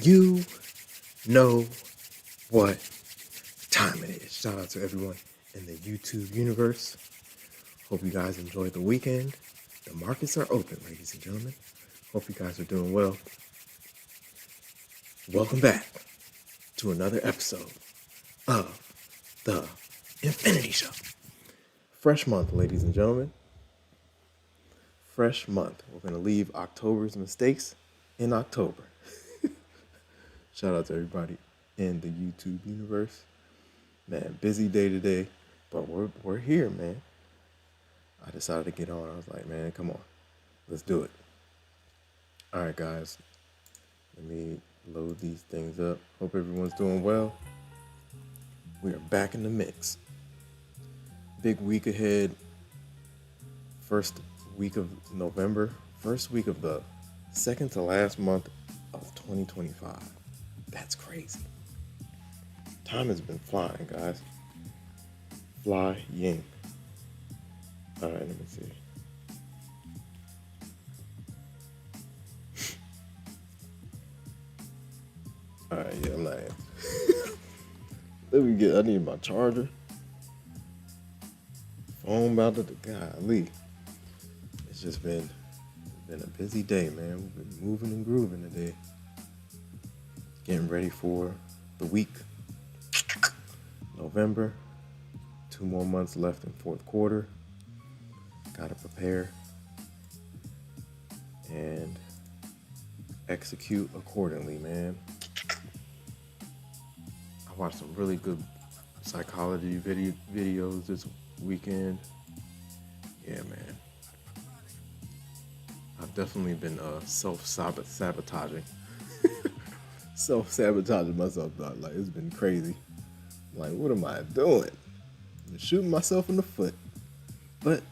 You know what time it is. Shout out to everyone in the YouTube universe. Hope you guys enjoyed the weekend. The markets are open, ladies and gentlemen. Hope you guys are doing well. Welcome back to another episode of the Infinity Show. Fresh month, ladies and gentlemen. Fresh month. We're going to leave October's mistakes in October. Shout out to everybody in the YouTube universe. Man, busy day today, but we're here, man. I decided to get on. I was like, man, come on. Let's do it. All right, guys. Let me load these things up. Hope everyone's doing well. We are back in the mix. Big week ahead. First week of November. First week of the second to last month of 2025. That's crazy. Time has been flying, guys. Flying. All right, let me see. All right, yeah, I'm not in. I need my charger. Phone about to, golly. It's just been a busy day, man. We've been moving and grooving today. Getting ready for the week. November. 2 more months left in fourth quarter. Gotta prepare and execute accordingly, man. I watched some really good psychology videos this weekend. Yeah, man. I've definitely been self-sabotaging. Self-sabotaging myself, dog. Like, it's been crazy. Like, what am I doing? I'm shooting myself in the foot. But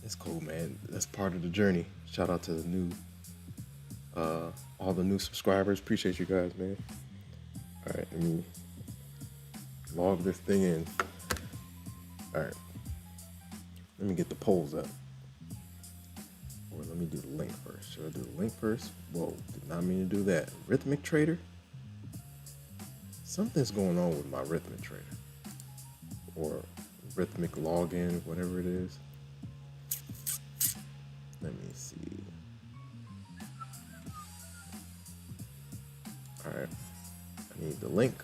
it's cool, man. That's part of the journey. Shout out to the new, all the new subscribers. Appreciate you guys, man. All right, let me log this thing in. All right. Let me get the polls up. Or let me do the link first. Should I do the link first? Whoa, did not mean to do that. Rhythmic Trader? Something's going on with my Rhythmic Trader. Or Rhythmic Login, whatever it is. Let me see. All right. I need the link.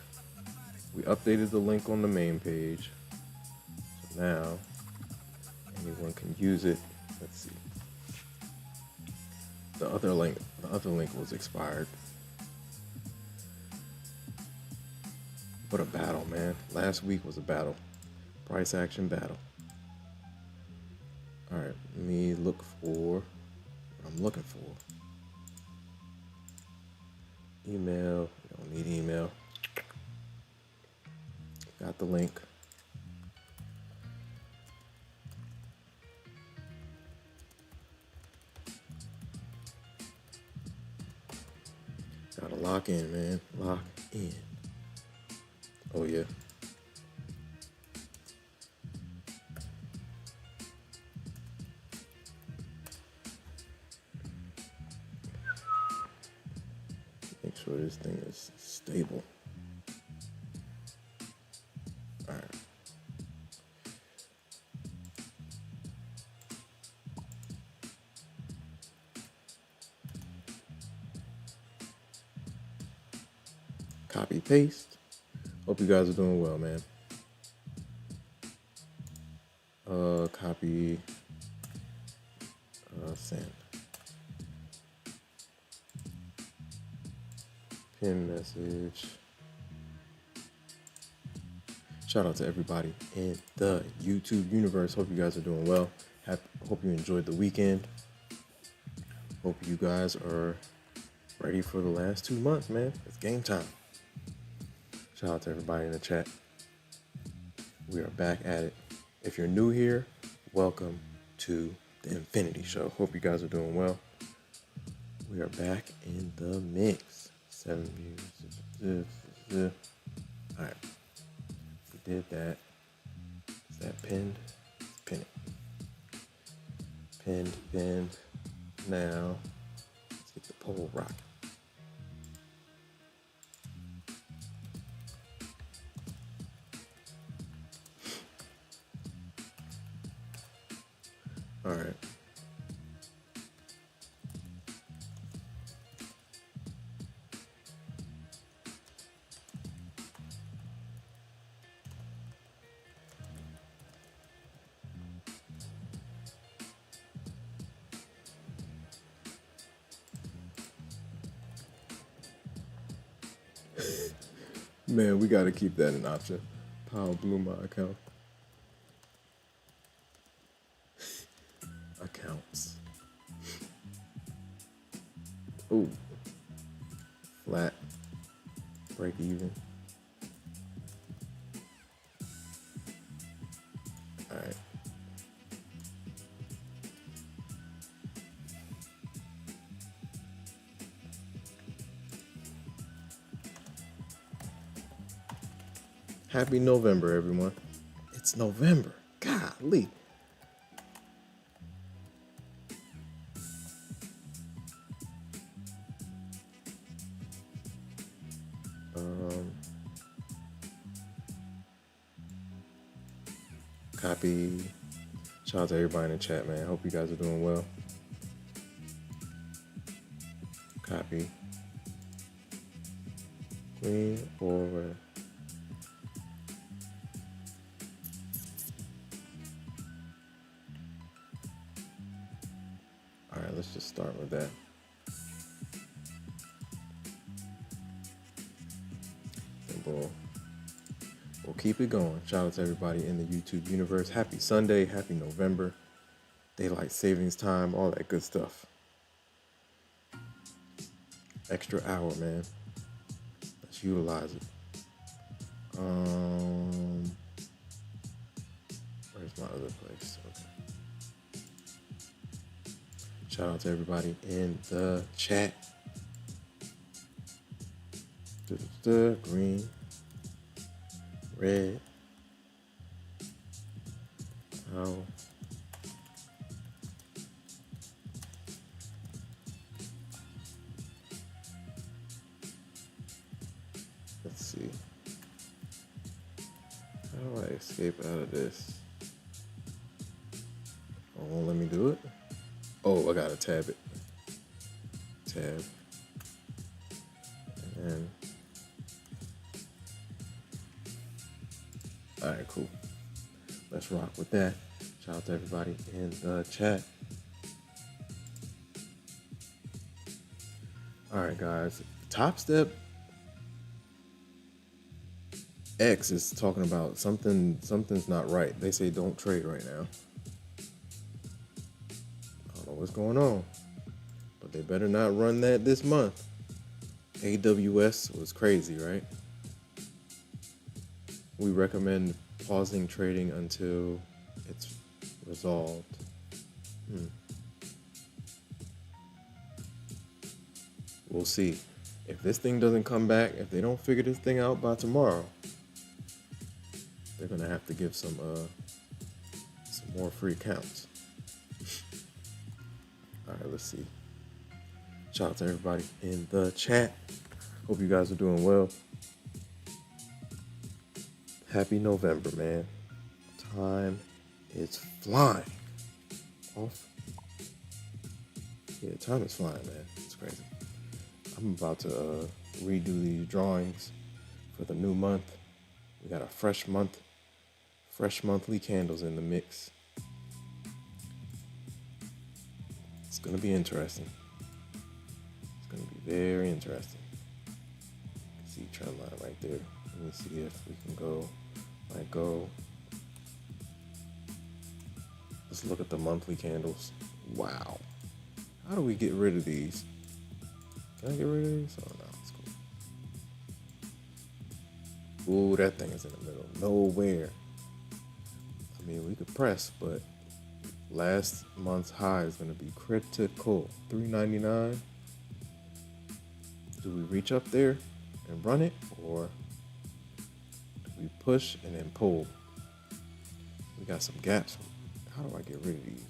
We updated the link on the main page. So now, anyone can use it. Let's see. The other link was expired. What a battle, man. Last week was a battle. Price action battle. All right, let me look for what I'm looking for. Email. We don't need email. Got the link. Gotta lock in, man. Lock in. Oh, yeah. Make sure this thing is stable. All right. Copy, paste. Hope you guys are doing well, man. Copy, send. Pin message. Shout out to everybody in the YouTube universe. Hope you guys are doing well. Hope you enjoyed the weekend. Hope you guys are ready for the last 2 months, man. It's game time. Shout out to everybody in the chat. We are back at it. If you're new here, welcome to the Infinity Show. Hope you guys are doing well. We are back in the mix. 7 views. All right. We did that. Is that pinned? Pin it. Pinned. Now, let's get the poll rocking. All right. Man, we got to keep that an option. Power blew my account. Accounts. Ooh. Flat. Break even. All right. Happy November, everyone. It's November. Golly. Copy. Shout out to everybody in the chat, man. Hope you guys are doing well. Copy. Green or red? All right, let's just start with that. And we'll keep it going. Shout out to everybody in the YouTube universe. Happy Sunday, happy November, daylight savings time, all that good stuff. Extra hour, man. Let's utilize it. Where's my other place? Okay. Shout out to everybody in the chat. Green, red. Oh. Let's see. How do I escape out of this? Oh, won't let me do it? Oh, I gotta tab it. Tab. And all right, cool. Let's rock with that. Shout out to everybody in the chat. All right, guys. Topstep X is talking about something's not right. They say don't trade right now. I don't know what's going on, but they better not run that this month. AWS was crazy, right? We recommend pausing trading until it's resolved. We'll see. If this thing doesn't come back, if they don't figure this thing out by tomorrow, they're gonna have to give some more free accounts. All right, let's see. Shout out to everybody in the chat. Hope you guys are doing well. Happy November, man. Time is flying. Off. Yeah, time is flying, man. It's crazy. I'm about to redo these drawings for the new month. We got a fresh month, fresh monthly candles in the mix. It's going to be interesting. It's going to be very interesting. You can see trend line right there. Let me see if we can go, let's look at the monthly candles. Wow. How do we get rid of these? Can I get rid of these? Oh, no, it's cool. Ooh, that thing is in the middle. Nowhere. I mean, we could press, but last month's high is going to be critical. $3.99. Do we reach up there and run it, or do we push and then pull? We got some gaps. How do I get rid of these?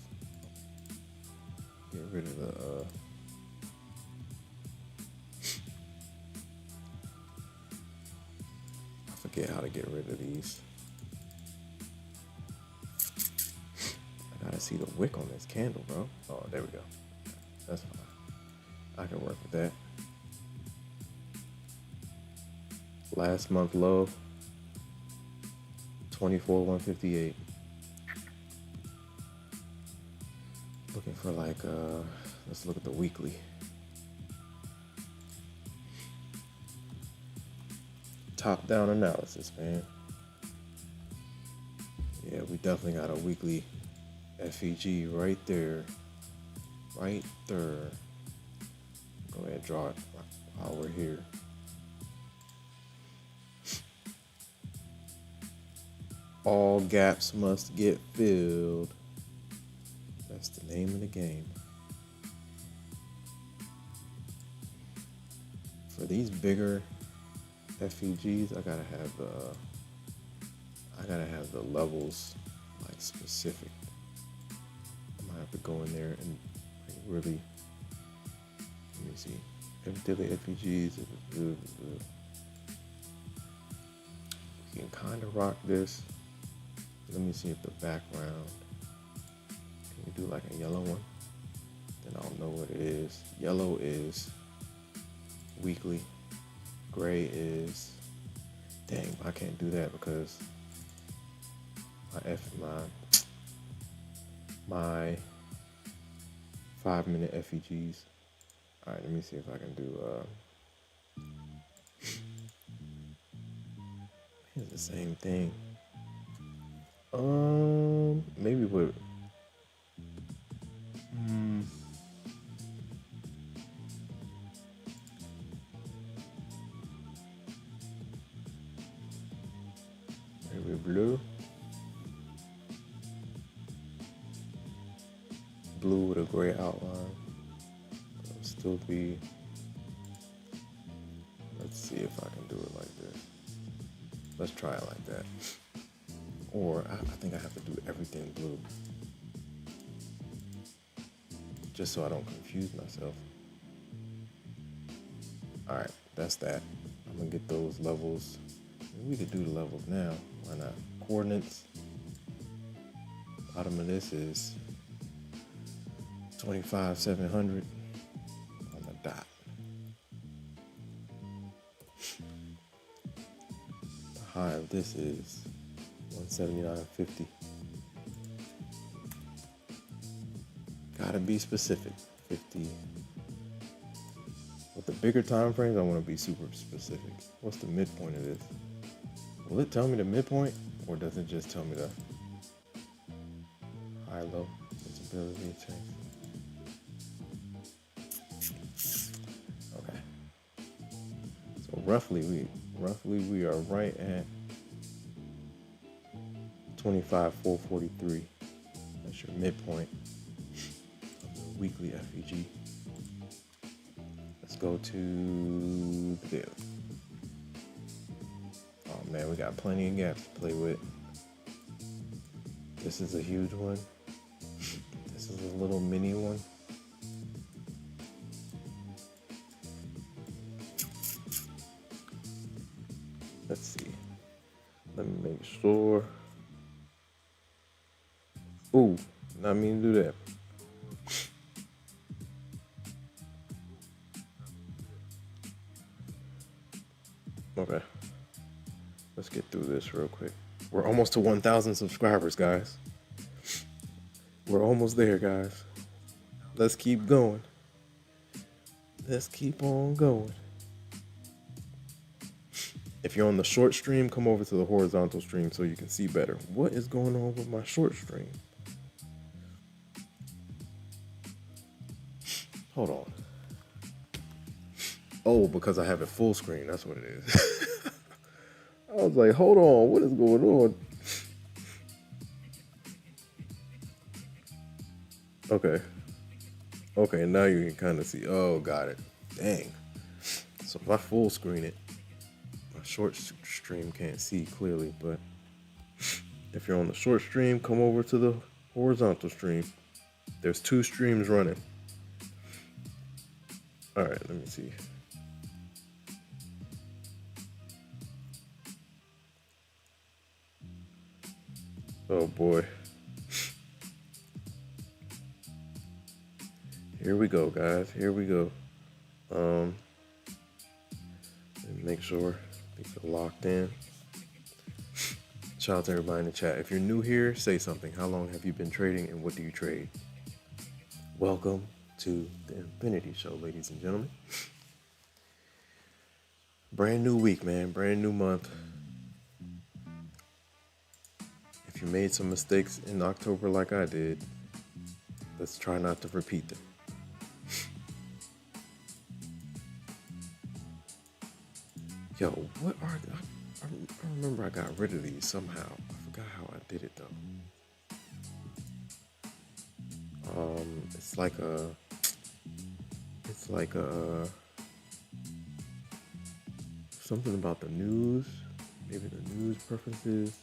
Get rid of the I forget how to get rid of these. I gotta to see the wick on this candle, bro. Oh, there we go. That's fine. I can work with that. Last month low, 24,158. Looking for like, let's look at the weekly. Top-down analysis, man. Yeah, we definitely got a weekly FEG right there. Right there. Go ahead and draw it while we're here. All gaps must get filled. That's the name of the game. For these bigger FEGs, I gotta have the levels like specific. I'm gonna have to go in there and like really, let me see, every daily FEGs. We can kind of rock this. Let me see if the background, can we do like a yellow one? Then I'll know what it is. Yellow is weekly. Gray is, dang, I can't do that because my 5-minute FEGs. All right, let me see if I can do, it's the same thing. Maybe with, maybe blue with a gray outline. It'll still be, let's see if I can do it like this. Let's try it like that. Or I think I have to do everything blue, just so I don't confuse myself. All right, that's that. I'm gonna get those levels. Maybe we could do the levels now. Why not? Coordinates. Bottom of this is 25,700 on the dot. The high of this is 179.50. Gotta be specific. 50. With the bigger time frames, I want to be super specific. What's the midpoint of this? Will it tell me the midpoint, or does it just tell me the high-low visibility change? Okay. So roughly we are right at 25,443. That's your midpoint of the weekly FEG. Let's go to the daily. Oh man, we got plenty of gaps to play with. This is a huge one. This is a little mini one. Let's see. Let me make sure. Ooh, not mean to do that. Okay. Let's get through this real quick. We're almost to 1,000 subscribers, guys. We're almost there, guys. Let's keep going. Let's keep on going. If you're on the short stream, come over to the horizontal stream so you can see better. What is going on with my short stream? Hold on. Oh, because I have it full screen. That's what it is. I was like, hold on. What is going on? Okay. Okay, now you can kind of see. Oh, got it. Dang. So if I full screen it, my short stream can't see clearly, but if you're on the short stream, come over to the horizontal stream. There's 2 streams running. All right, let me see. Oh boy. Here we go, guys. Here we go. And make sure people are locked in. Shout out to everybody in the chat. If you're new here, say something. How long have you been trading and what do you trade? Welcome to the Infinity Show, ladies and gentlemen. Brand new week, man. Brand new month. If you made some mistakes in October like I did, let's try not to repeat them. Yo, what are they? I remember I got rid of these somehow. I forgot how I did it though. It's like something about the news, maybe the news preferences.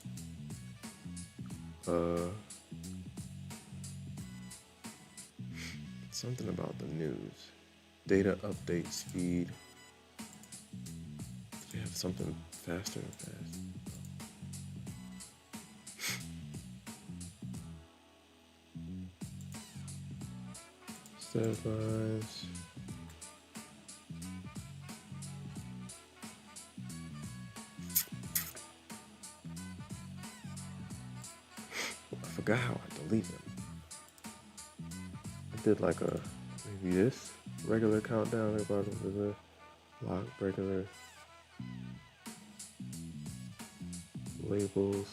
Something about the news, data update speed. They have something faster and fast. Status lines. I forgot how I deleted them. I did like maybe this regular countdown at the bottom of the lock, regular labels.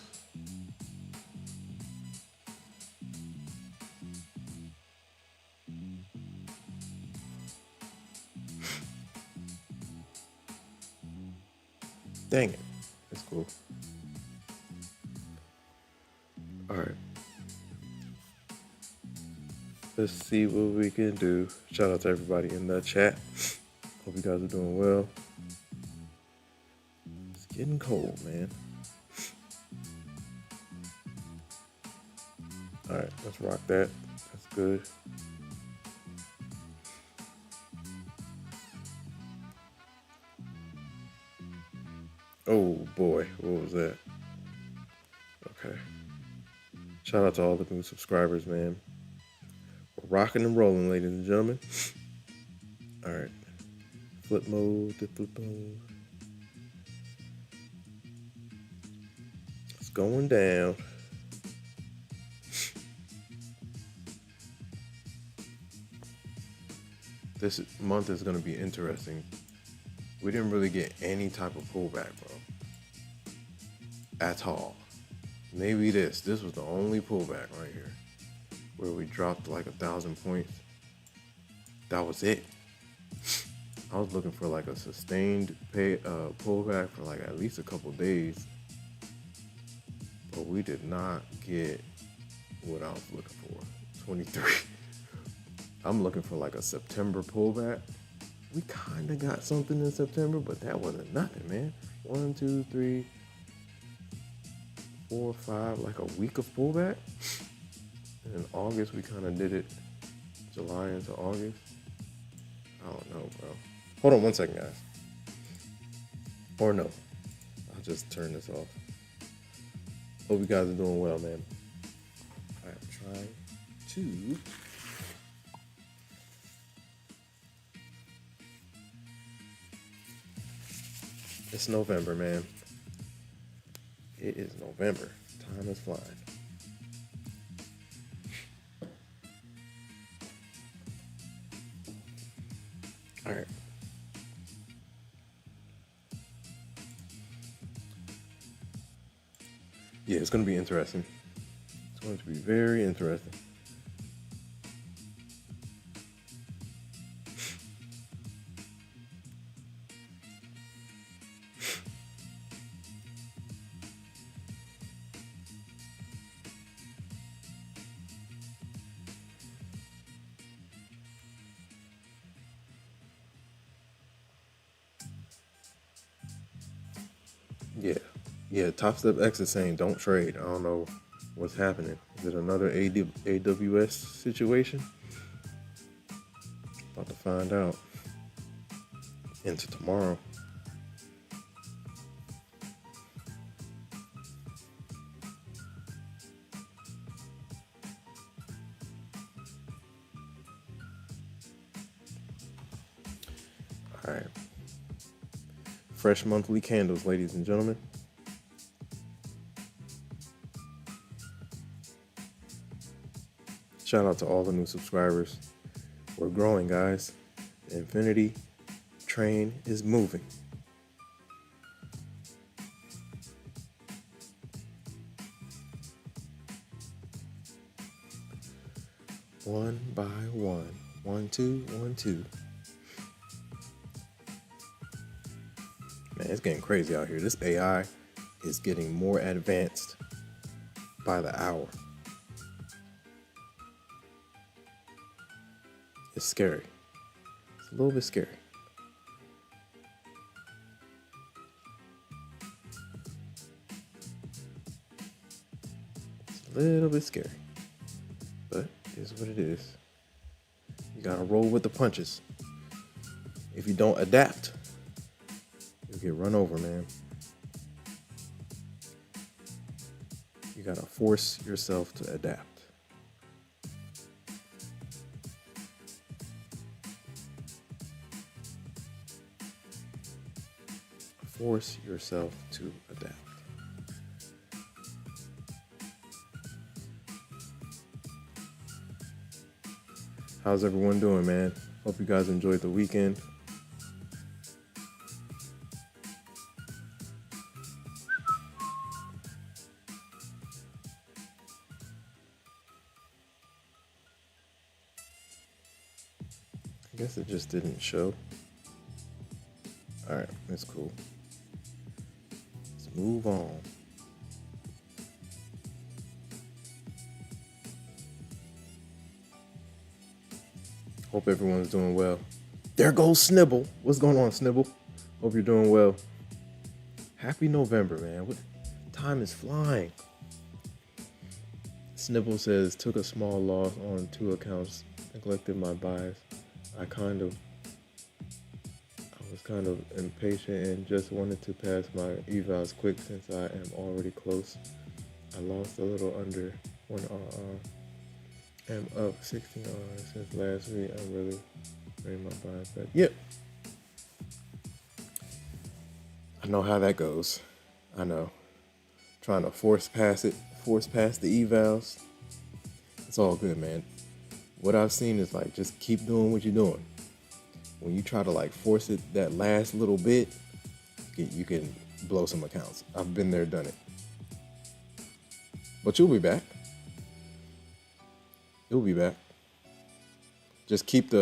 Dang it. That's cool. All right. Let's see what we can do. Shout out to everybody in the chat. Hope you guys are doing well. It's getting cold, man. All right, let's rock that. That's good. Oh boy, what was that? Okay. Shout out to all the new subscribers, man. We're rocking and rolling, ladies and gentlemen. All right. Flip mode, flip mode. It's going down. This month is going to be interesting. We didn't really get any type of pullback, bro. At all. Maybe this was the only pullback right here where we dropped like 1,000 points. That was it. I was looking for like a sustained pullback for like at least a couple days, but we did not get what I was looking for. 23. I'm looking for like a September pullback. We kind of got something in September, but that wasn't nothing, man. 1, 2, 3, 4, 5, like a week of pullback. And in August, we kind of did it. July into August. I don't know, bro. Hold on one second, guys. Or no. I'll just turn this off. Hope you guys are doing well, man. I'm trying to... It's November, man. It is November. Time is flying. All right. Yeah, it's going to be interesting. It's going to be very interesting. Yeah, Topstep X is saying don't trade. I don't know what's happening. Is it another AWS situation? About to find out. Into tomorrow. All right. Fresh monthly candles, ladies and gentlemen. Shout out to all the new subscribers. We're growing, guys. The Infinity train is moving. One by one. 1, 2, 1, 2. Man, it's getting crazy out here. This AI is getting more advanced by the hour. It's scary. It's a little bit scary. It's a little bit scary. But it is what it is. You gotta roll with the punches. If you don't adapt, you'll get run over, man. You gotta force yourself to adapt. Force yourself to adapt. How's everyone doing, man? Hope you guys enjoyed the weekend. I guess it just didn't show. All right, that's cool. Let's move on. Hope everyone's doing well. There goes Snibble. What's going on, Snibble? Hope you're doing well. Happy November, man. Time is flying. Snibble says, took a small loss on 2 accounts, neglected my buys. I was kind of impatient and just wanted to pass my evals quick since I am already close. I lost a little under 1 am up 16 since last week. I really bring my buys back. Yep. I know how that goes. I know. Trying to force past the evals. It's all good, man. What I've seen is like, just keep doing what you're doing. When you try to like force it that last little bit, you can blow some accounts. I've been there, done it. But you'll be back. You'll be back. Just keep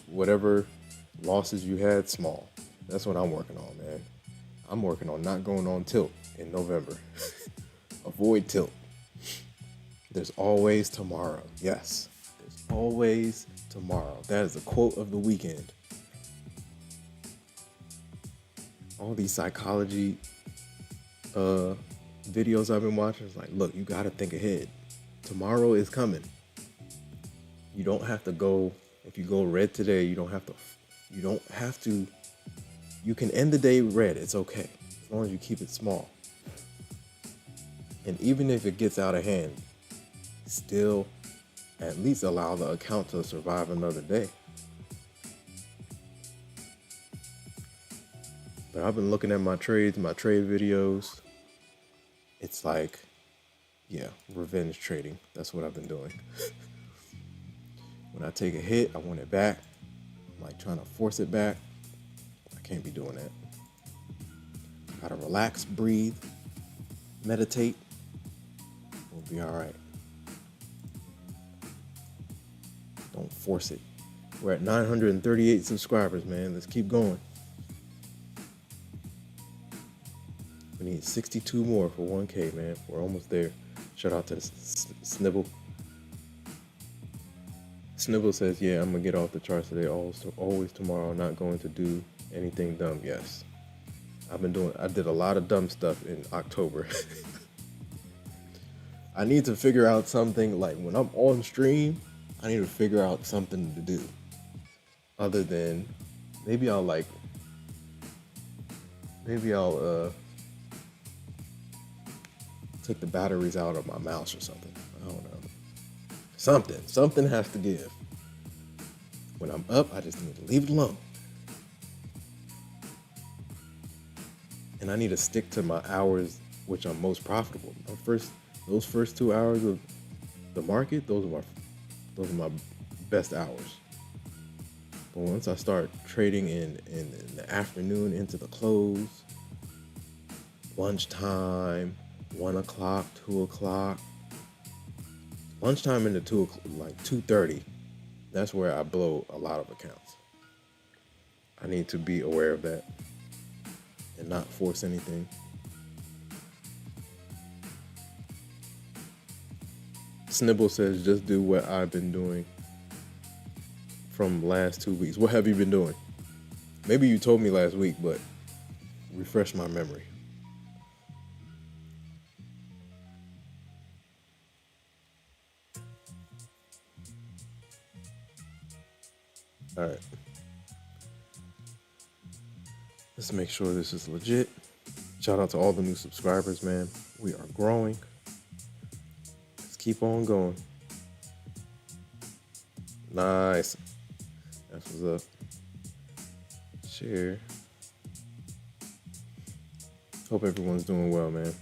whatever losses you had small. That's what I'm working on, man. I'm working on not going on tilt in November. Avoid tilt. There's always tomorrow. Yes, there's always tomorrow. That is the quote of the weekend. All these psychology videos I've been watching is like, look, you got to think ahead. Tomorrow is coming. You don't have to go, if you go red today, you don't have to, you can end the day red. It's okay. As long as you keep it small. And even if it gets out of hand, still at least allow the account to survive another day. But I've been looking at my trade videos. It's like, yeah, revenge trading. That's what I've been doing. When I take a hit, I want it back. I'm like trying to force it back. I can't be doing that. Gotta relax, breathe, meditate. We'll be all right. Don't force it. We're at 938 subscribers, man. Let's keep going. We need 62 more for 1K, man. We're almost there. Shout out to Snibble. Snibble says, yeah, I'm going to get off the charts today. Always tomorrow. Not going to do anything dumb. Yes. I did a lot of dumb stuff in October. I need to figure out something, like when I'm on stream, I need to figure out something to do. Other than, maybe I'll take the batteries out of my mouse or something. I don't know. Something has to give. When I'm up, I just need to leave it alone. and I need to stick to my hours which I'm most profitable. Those first 2 hours of the market, those are my best hours. But once I start trading in the afternoon into the close, lunchtime, 1 o'clock, 2 o'clock, lunchtime into 2:30, that's where I blow a lot of accounts. I need to be aware of that and not force anything. Snibble says, just do what I've been doing from last 2 weeks. What have you been doing? Maybe you told me last week, but refresh my memory. All right. Let's make sure this is legit. Shout out to all the new subscribers, man. We are growing. Let's keep on going. Nice. That's what's up. Share. Hope everyone's doing well, man.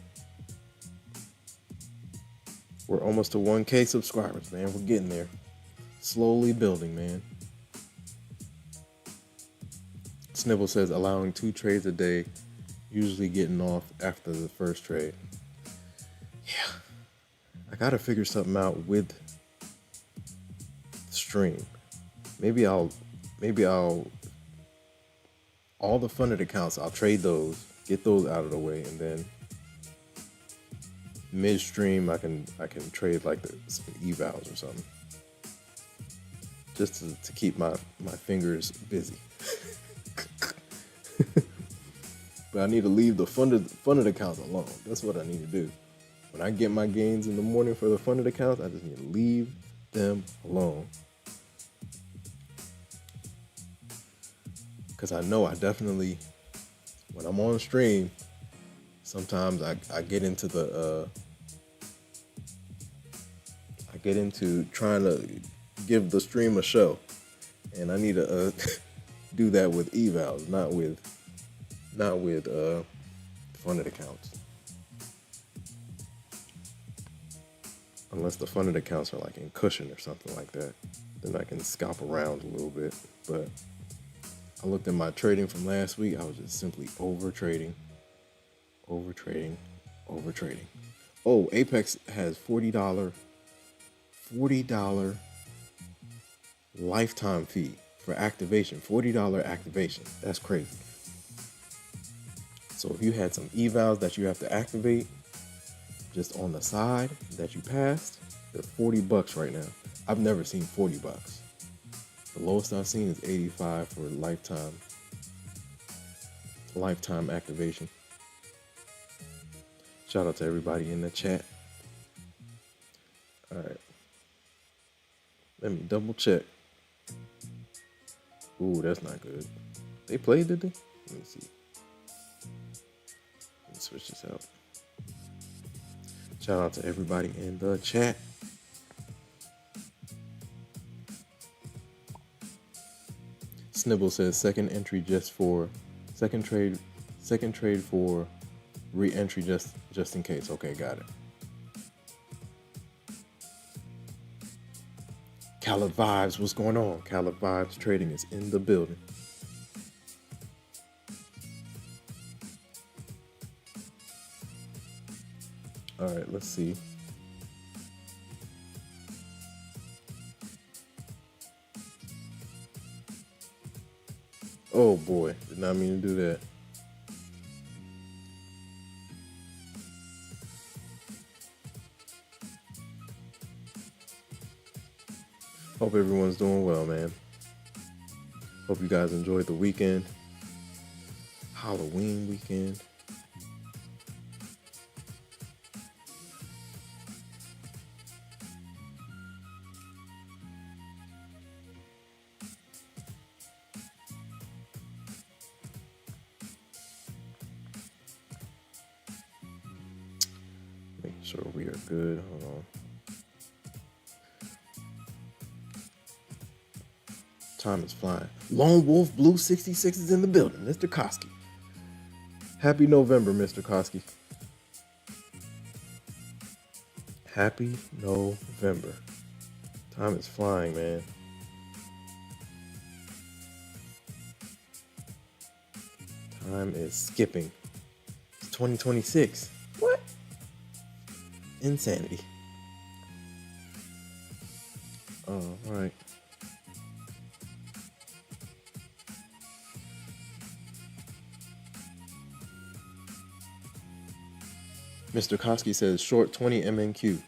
We're almost to 1K subscribers, man. We're getting there. Slowly building, man. Snibble says, allowing 2 trades a day, usually getting off after the first trade. Yeah. I gotta figure something out with the stream. Maybe I'll all the funded accounts, I'll trade those, get those out of the way, and then midstream I can trade like some evals or something. Just to keep my fingers busy. But I need to leave the funded accounts alone. That's what I need to do. When I get my gains in the morning for the funded accounts, I just need to leave them alone. Because I know I definitely, when I'm on stream, sometimes I get into trying to give the stream a show. And I need to do that with evals, not with funded accounts. Unless the funded accounts are like in cushion or something like that, then I can scalp around a little bit. But I looked at my trading from last week. I was just simply over trading. Oh, Apex has $40 lifetime fee for activation. $40 activation. That's crazy. So if you had some evals that you have to activate just on the side that you passed, they're $40 right now. I've never seen $40. The lowest I've seen is 85 for lifetime activation. Shout out to everybody in the chat. All right. Let me double check. Ooh, that's not good. They played, did they? Let me see. Let's switch this out. Shout out to everybody in the chat. Snibble says second trade for re-entry just in case. Okay, got it. Khaled Vibes, what's going on? Khaled Vibes Trading is in the building. All right, let's see. Oh boy, did not mean to do that. Hope everyone's doing well, man. Hope you guys enjoyed the weekend. Halloween weekend. Making sure we are good. Hold on. Time is flying. Lone Wolf Blue 66 is in the building. Mr. Koski. Happy November, Mr. Koski. Happy November. Time is flying, man. Time is skipping. It's 2026. What? Insanity. All right. Mr. Koski says short 20 MNQ.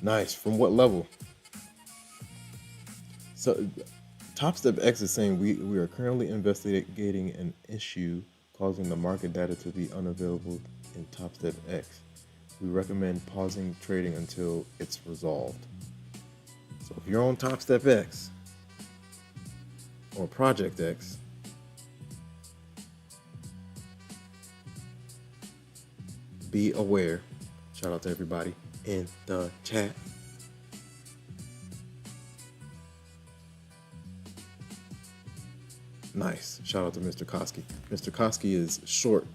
Nice. From what level? So Topstep X is saying we are currently investigating an issue causing the market data to be unavailable in Topstep X. We recommend pausing trading until it's resolved. So if you're on Topstep X or Project X, be aware. Shout out to everybody in the chat. Nice. Shout out to Mr. Koski. Mr. Koski is short.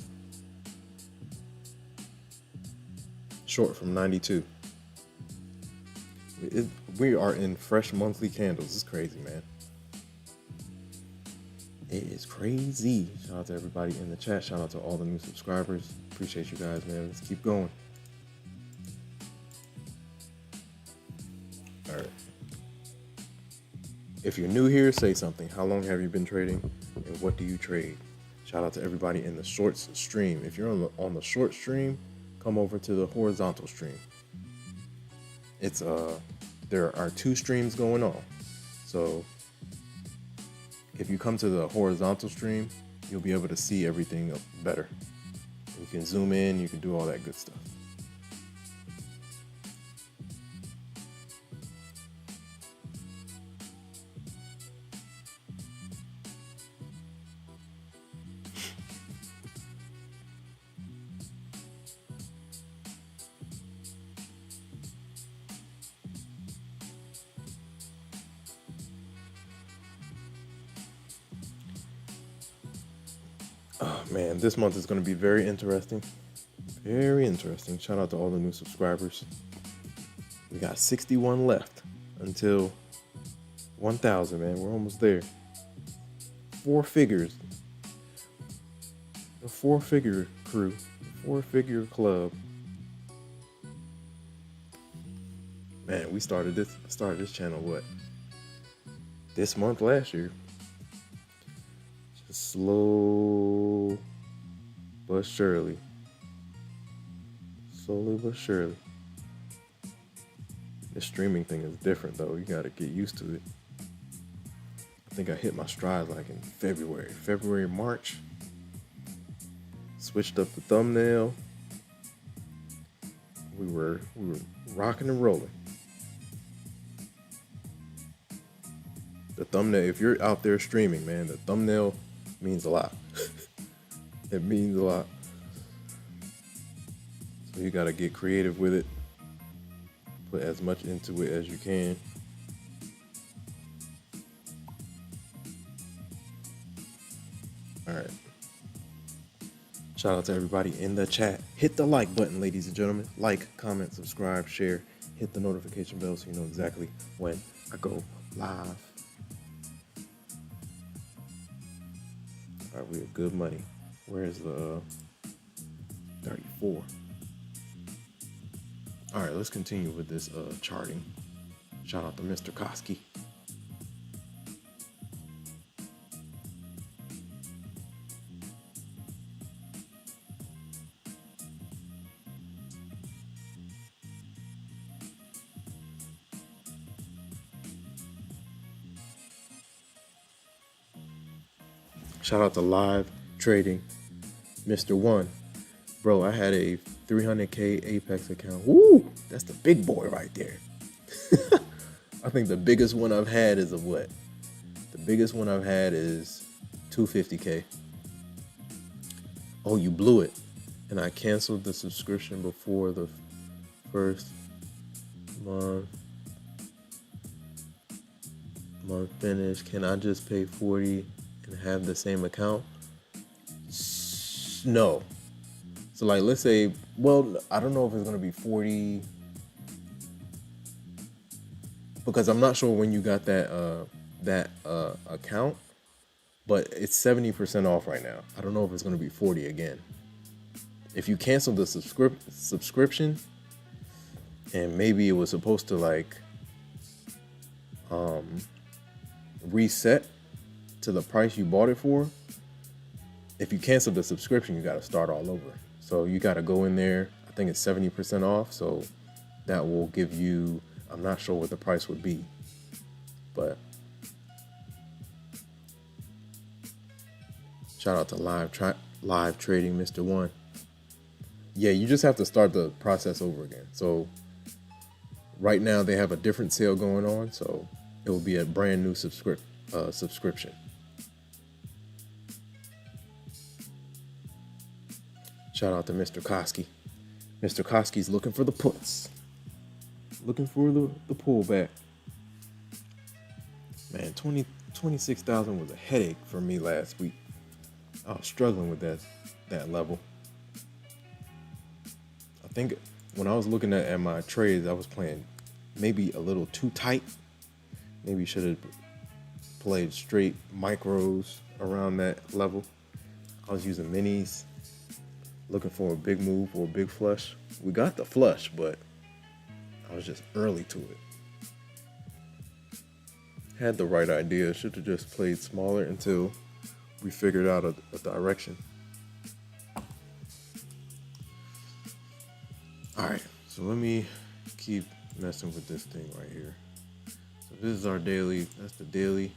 Short from 92. We are in fresh monthly candles. It's crazy, man. It is crazy. Shout out to everybody in the chat. Shout out to all the new subscribers. Appreciate you guys, man. Let's keep going. All right. If you're new here, say something. How long have you been trading and what do you trade? Shout out to everybody in the shorts stream. If you're on the short stream, come over to the horizontal stream. It's there are 2 streams going on. So if you come to the horizontal stream, you'll be able to see everything better. You can zoom in, you can do all that good stuff. Oh man, this month is going to be very interesting. Very interesting. Shout out to all the new subscribers. We got 61 left until 1,000, man. We're almost there. 4 figures. The 4-figure crew. 4-figure club. Man, we started this channel what? This month last year. Just slow but surely. Slowly but surely. This streaming thing is different though. You gotta get used to it. I think I hit my stride like in February, March. Switched up the thumbnail. We were rocking and rolling. The thumbnail, if you're out there streaming, man, the thumbnail means a lot. It means a lot. So you gotta get creative with it. Put as much into it as you can. All right. Shout out to everybody in the chat. Hit the like button, ladies and gentlemen. Like, comment, subscribe, share. Hit the notification bell so you know exactly when I go live. All right, we have good money. Where's the 34? All right, let's continue with this charting. Shout out to Mr. Koski. Shout out to Live Trading, Mr. One. Bro, I had a 300K Apex account. Woo! That's the big boy right there. I think the biggest one I've had is what? The biggest one I've had is 250K. Oh, you blew it. And I canceled the subscription before the first month finished. Can I just pay 40 and have the same account? No. So like, let's say, well, I don't know if it's gonna be 40 because I'm not sure when you got that account, but it's 70% off right now. I don't know if it's gonna be 40 again. If you cancel the subscription, and maybe it was supposed to like reset to the price you bought it for. If you cancel the subscription, you got to start all over. So you got to go in there. I think it's 70% off. So that will give you, I'm not sure what the price would be, but shout out to live trading, Mr. One. Yeah, you just have to start the process over again. So right now they have a different sale going on. So it will be a brand new subscription. Shout out to Mr. Koski. Mr. Koski's looking for the puts. Looking for the pullback. Man, 26,000 was a headache for me last week. I was struggling with that level. I think when I was looking at my trades, I was playing maybe a little too tight. Maybe should have played straight micros around that level. I was using minis, looking for a big move or a big flush. We got the flush, but I was just early to it. Had the right idea. Should have just played smaller until we figured out a direction. All right, so let me keep messing with this thing right here. So this is our daily. That's the daily.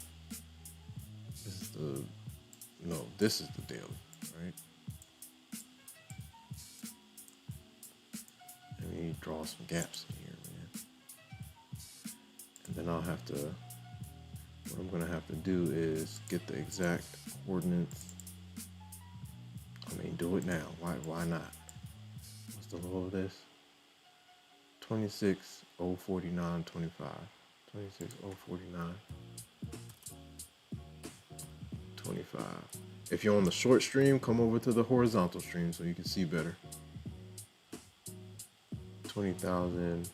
This is the daily, right? Let me draw some gaps in here, man. And then I'll have to, what I'm gonna have to do is get the exact coordinates. I mean, do it now. Why not? What's the low of this? 26,049.25. 26,049.25. If you're on the short stream, come over to the horizontal stream so you can see better. 20,000.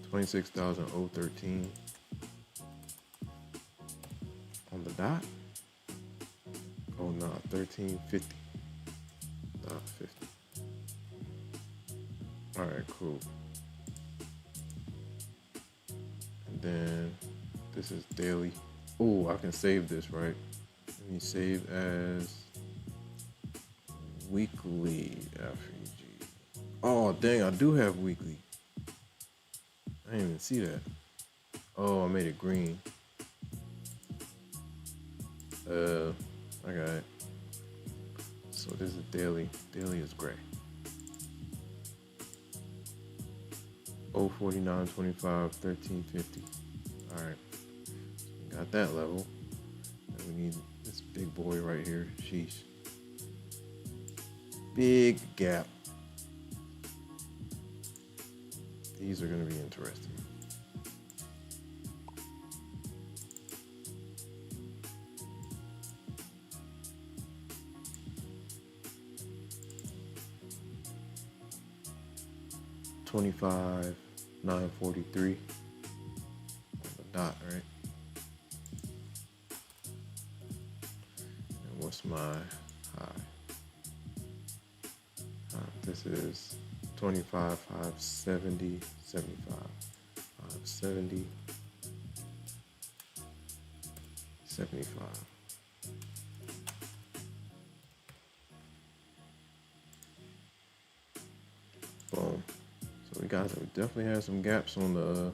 26,013 on the dot. Oh no, 1350. Dot 50. All right, cool. And then this is daily. Oh, I can save this, right? Let me save as weekly FEG. Oh, dang, I do have weekly. I didn't even see that. Oh, I made it green. I got it. So this is daily. Daily is gray. 049.25, 1350. All right. So got that level. And we need this big boy right here. Sheesh. Big gap. These are going to be interesting. $25,943 on the dot, right? And what's my high? This is 25, 570, 75, 570, 75. Boom. So we definitely have some gaps on the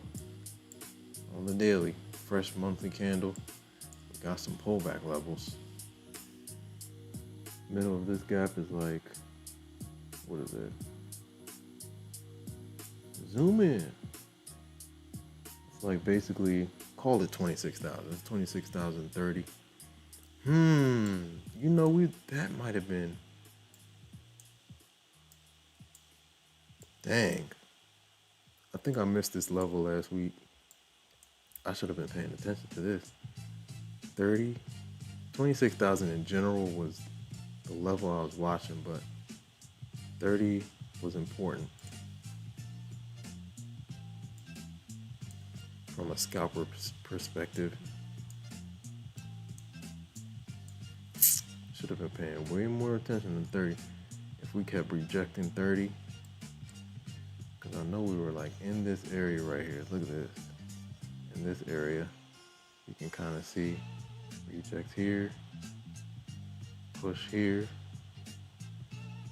daily. Fresh monthly candle. We got some pullback levels. Middle of this gap is like, what is it? Zoom in. It's like basically, call it 26,000. It's 26,030. You know, that might have been. Dang. I think I missed this level last week. I should have been paying attention to this. 30, 26,000 in general was the level I was watching, but 30 was important from a scalper perspective. Should have been paying way more attention than 30 if we kept rejecting 30, because I know we were like in this area right here. Look at this. In this area, you can kind of see reject here, push here.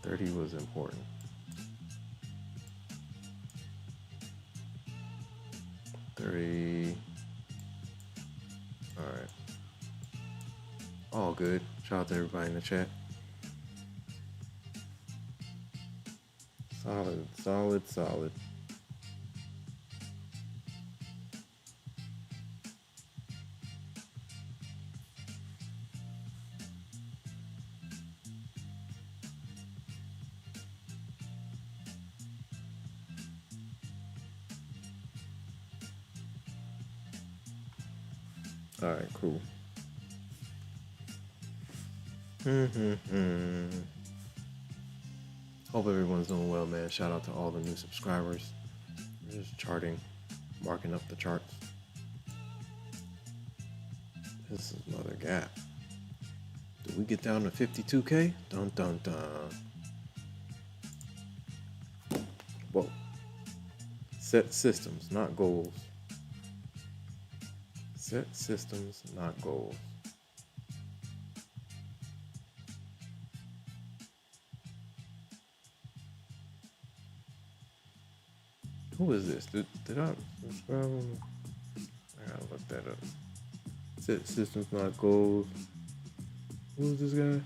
30 was important. All right. All good. Shout out to everybody in the chat. Solid, solid, solid. All right, cool. Hope everyone's doing well, man. Shout out to all the new subscribers. We're just charting, marking up the charts. This is another gap. Did we get down to 52K? Dun dun dun. Whoa. Set systems, not goals. Set systems, not goals. Who is this? Did I subscribe? I gotta look that up. Set systems, not goals. Who is this guy?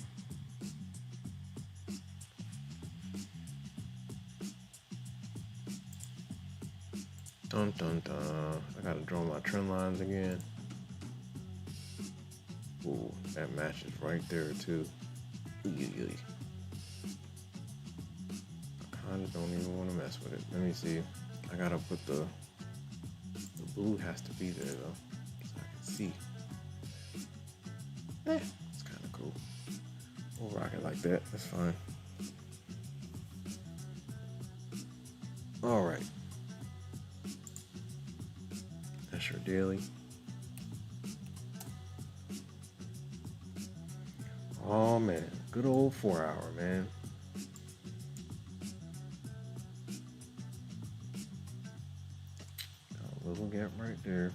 Dun dun dun. I gotta draw my trend lines again. Ooh, that matches right there too. I kinda don't even want to mess with it. Let me see. I gotta put the blue has to be there though, so I can see. It's kind of cool. We'll rock it like that. That's fine. All right. That's your daily. Oh man, good old 4 hour, man. Got a little gap right there.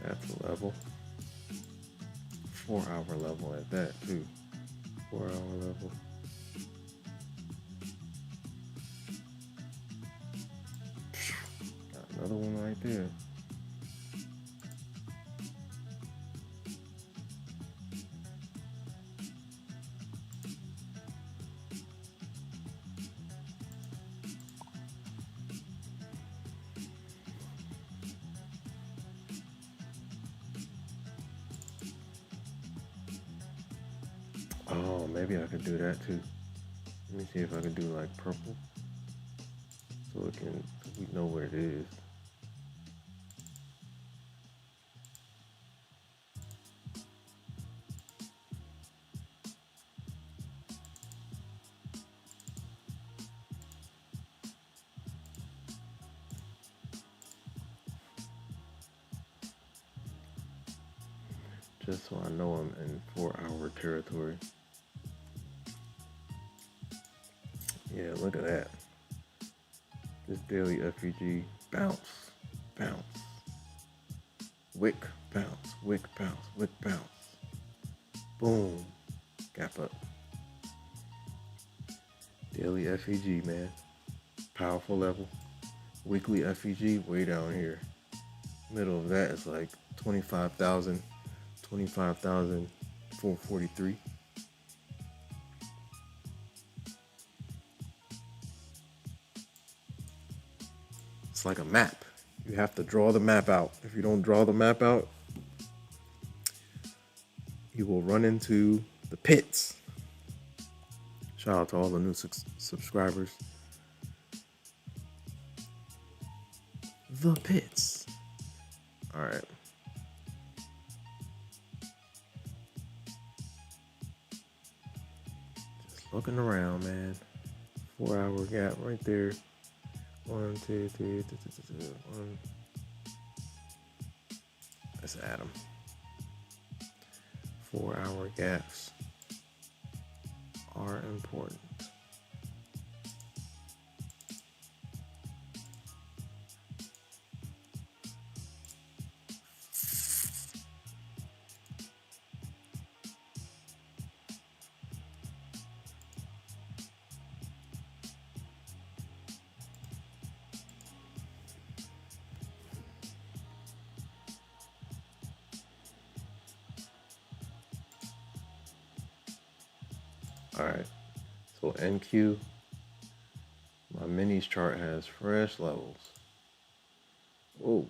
That's a level. 4 hour level at that too. 4 hour level. Got another one right there. Oh, maybe I could do that too. Let me see if I can do like purple, so we know what it is. Just so I know I'm in 4 hour territory. Yeah, look at that. This daily FEG bounce, bounce, wick, bounce, wick, bounce, wick, bounce. Boom, gap up. Daily FEG, man. Powerful level. Weekly FEG way down here. Middle of that is like 25,443. It's like a map. You have to draw the map out. If you don't draw the map out, you will run into the pits. Shout out to all the new subscribers. The pits. All right. Just looking around, man. 4 hour gap right there. 1, 2, 3, 1. Let's add them. 4 hour gaps are important. All right, so NQ, my minis chart has fresh levels. Whoa.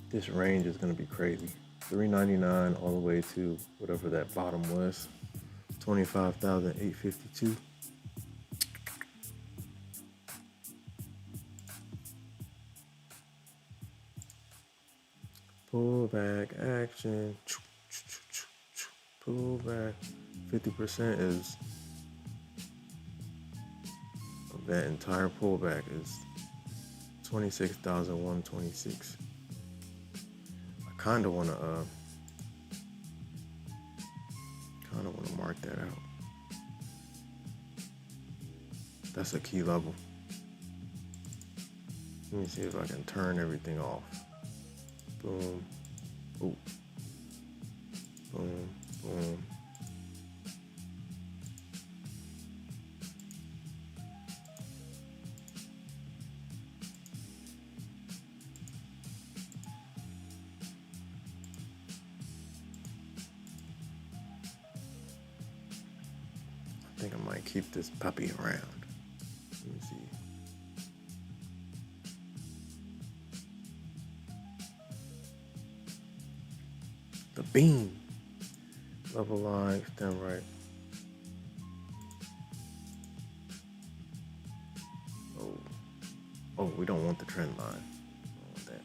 This range is gonna be crazy. 399 all the way to whatever that bottom was, 25,852. Pull back action. Pull back. 50% is of that entire pullback is 26,126. I kind of want to mark that out. That's a key level. Let me see if I can turn everything off. Boom. Ooh. Boom. Boom. I think I might keep this puppy around. Let me see. The beam. Level line, extend right. Oh, we don't want the trend line. We don't want that.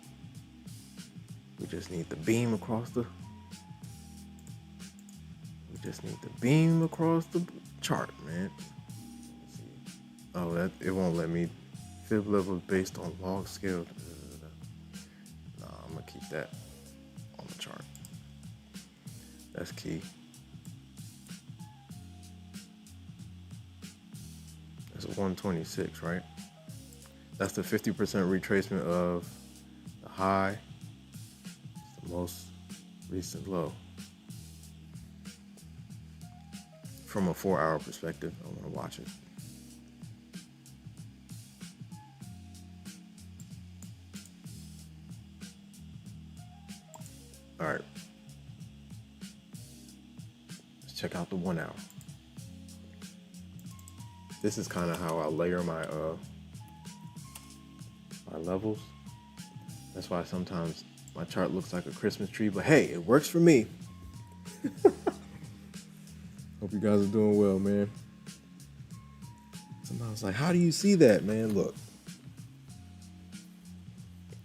We just need the beam across the. We just need the beam across the chart, man. Let's see. Oh, that it won't let me. Fib levels based on log scale. Nah, I'm gonna keep that on the chart. That's key. That's a 126, right? That's the 50% retracement of the high. It's the most recent low. From a 4 hour perspective, I want to watch it. All right. Check out the 1 hour. This is kind of how I layer my levels. That's why sometimes my chart looks like a Christmas tree, but hey, it works for me. Hope you guys are doing well, man. Sometimes like, how do you see that, man? Look,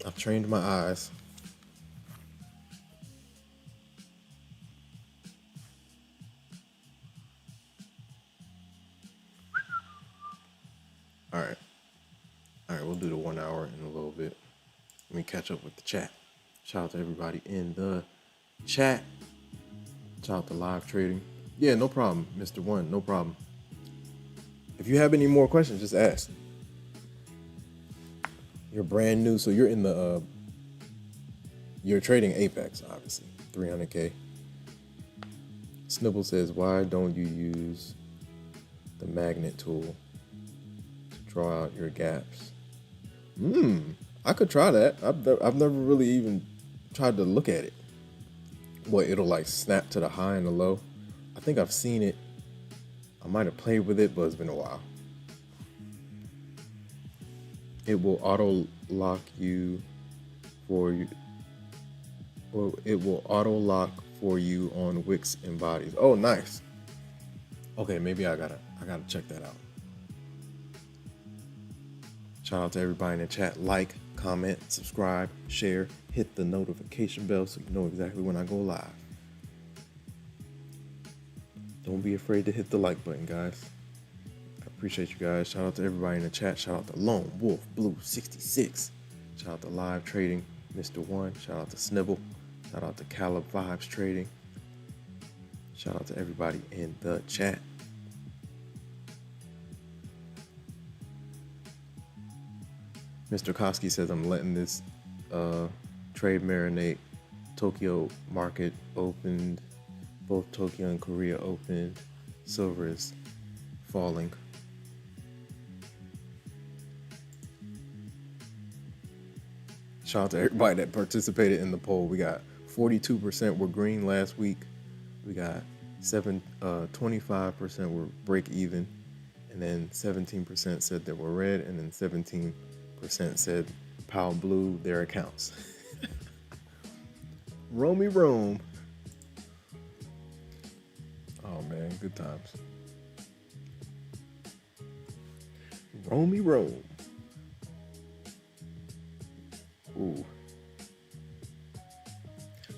I've trained my eyes. All right, we'll do the 1 hour in a little bit. Let me catch up with the chat. Shout out to everybody in the chat. Shout out to live trading. Yeah, no problem, Mr. One, no problem. If you have any more questions, just ask. You're brand new, so you're in the, you're trading Apex, obviously, 300K. Snibble says, why don't you use the magnet tool to draw out your gaps? I could try that. I've never really even tried to look at it. What, it'll like snap to the high and the low? I I think I've seen it. I might have played with it, but it's been a while. It will auto lock you for you, or it will auto lock for you on wicks and bodies. Oh, nice. Okay, maybe I gotta check that out. Shout out to everybody in the chat. Like, comment, subscribe, share, hit the notification bell so you know exactly when I go live. Don't be afraid to hit the like button, guys. I appreciate you guys. Shout out to everybody in the chat. Shout out to Lone Wolf Blue 66. Shout out to Live Trading, Mr. One. Shout out to Snibble. Shout out to Caleb Vibes Trading. Shout out to everybody in the chat. Mr. Koski says I'm letting this trade marinate. Tokyo market opened. Both Tokyo and Korea opened. Silver is falling. Shout out to everybody that participated in the poll. We got 42% were green last week. We got 25% were break even. And then 17% said they were red. And then 17% said Powell blew their accounts. Romy Rome. Oh man, good times. Romy Rome. Ooh.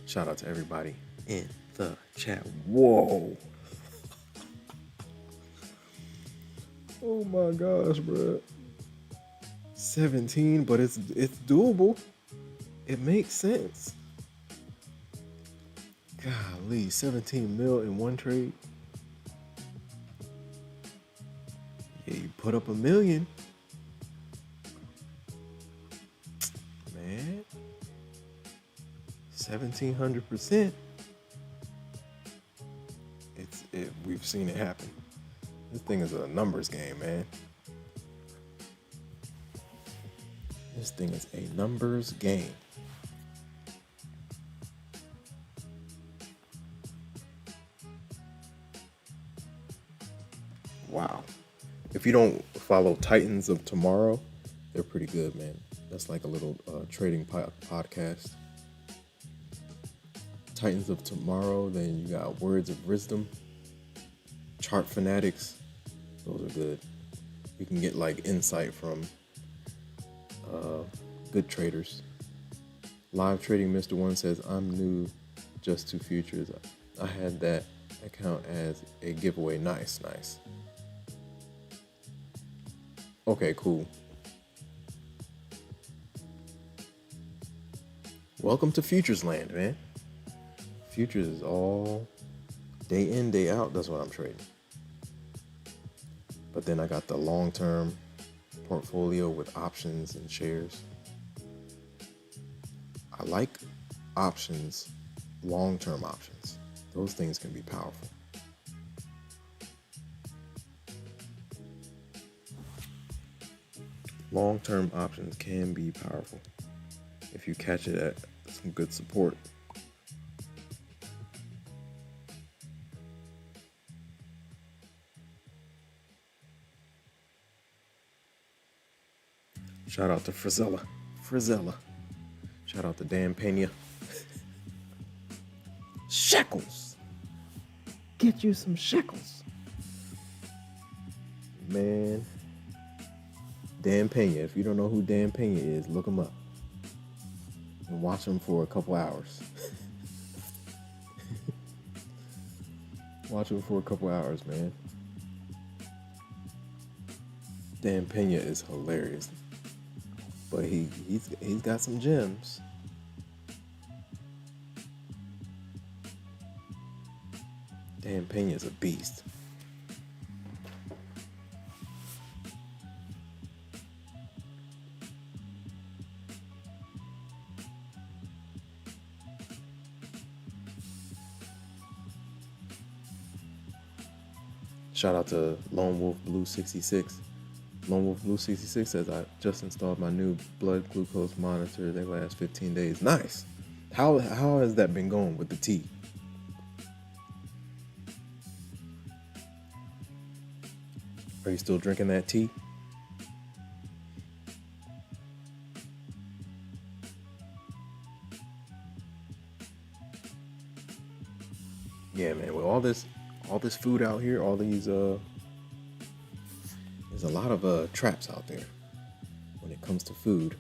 Shout out to everybody in the chat. Whoa. Oh my gosh, bro. 17, but it's doable. It makes sense. Golly, 17 mil in one trade. Yeah, you put up $1 million. Man. 1,700%. We've seen it happen. This thing is a numbers game, man. This thing is a numbers game. Wow. If you don't follow Titans of Tomorrow, they're pretty good, man. That's like a little trading podcast. Titans of Tomorrow, then you got Words of Wisdom, Chart Fanatics. Those are good. You can get like insight from good traders. Live Trading Mr. One says, I'm new just to futures. I had that account as a giveaway. Nice. Okay, cool. Welcome to Futures Land, man. Futures is all day in, day out. That's what I'm trading. But then I got the long-term portfolio with options and shares. I like options, long-term options. Those things can be powerful. Long-term options can be powerful if you catch it at some good support. Shout out to Frizella. Shout out to Dan Pena. Shekels. Get you some shekels. Man. Dan Pena. If you don't know who Dan Pena is, look him up. And watch him for a couple hours. Watch him for a couple hours, man. Dan Pena is hilarious. But he's got some gems. Dan Pena's a beast. Shout out to Lone Wolf Blue 66. Lone Wolf Blue 66 says, I just installed my new blood glucose monitor. They last 15 days. Nice. How has that been going with the tea? Are you still drinking that tea? Yeah, man. With all this food out here, all these there's a lot of traps out there when it comes to food.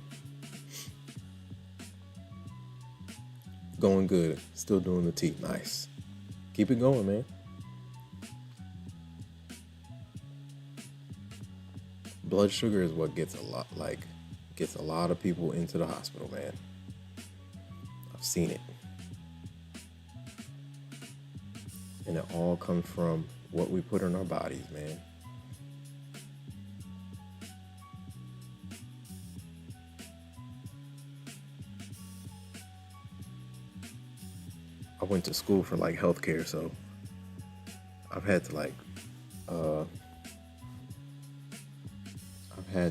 Going good. Still doing the tea. Nice. Keep it going, man. Blood sugar is what gets a lot of people into the hospital, man. I've seen it. And it all comes from what we put in our bodies, man. I went to school for like healthcare, so I've had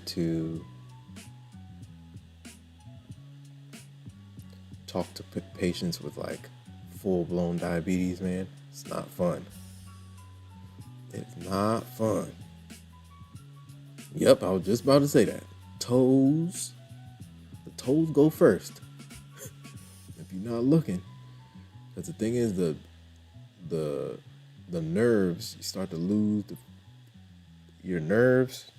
to talk to patients with like full-blown diabetes, man. It's not fun. It's not fun. Yep, I was just about to say that. The toes go first. If you're not looking. Because the thing is, the nerves, you start to lose your nerves.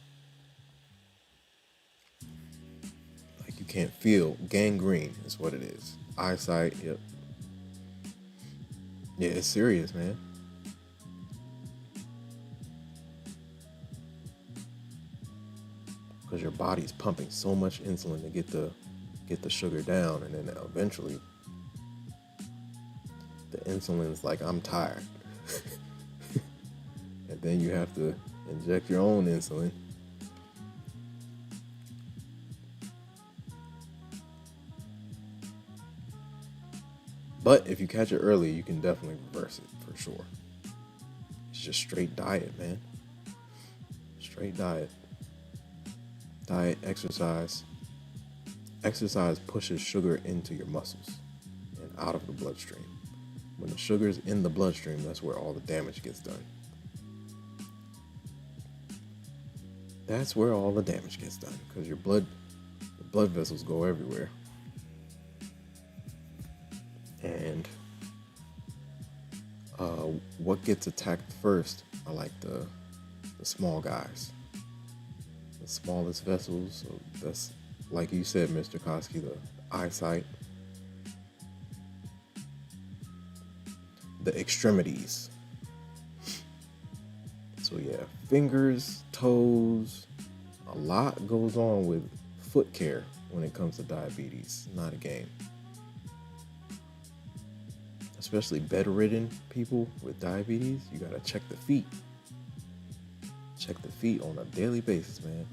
Like you can't feel. Gangrene is what it is. Eyesight, yep. Yeah, it's serious, man. Because your body's pumping so much insulin to get the sugar down, and then eventually the insulin's like, I'm tired. And then you have to inject your own insulin. But if you catch it early, you can definitely reverse it for sure. It's just straight diet, man. Straight diet. Diet, exercise. Exercise pushes sugar into your muscles and out of the bloodstream. When the sugar's in the bloodstream, that's where all the damage gets done. That's where all the damage gets done, because the blood vessels go everywhere. And what gets attacked first are like the small guys, the smallest vessels. So that's, like you said, Mr. Koski, the eyesight, the extremities. So yeah, fingers, toes, a lot goes on with foot care when it comes to diabetes. Not a game. Especially bedridden people with diabetes, you gotta check the feet. Check the feet on a daily basis, man.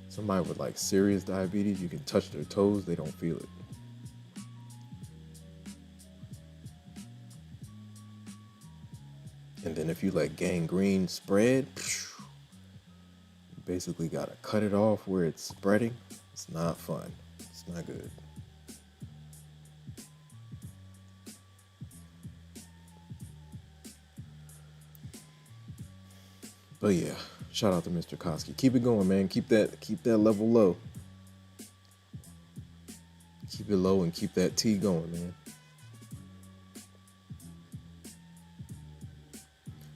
Somebody with like serious diabetes, you can touch their toes, they don't feel it. And then if you let gangrene spread, you basically gotta cut it off where it's spreading. It's not fun. It's not good. But yeah, shout out to Mr. Koski. Keep it going, man. Keep that level low. Keep it low and keep that tea going, man.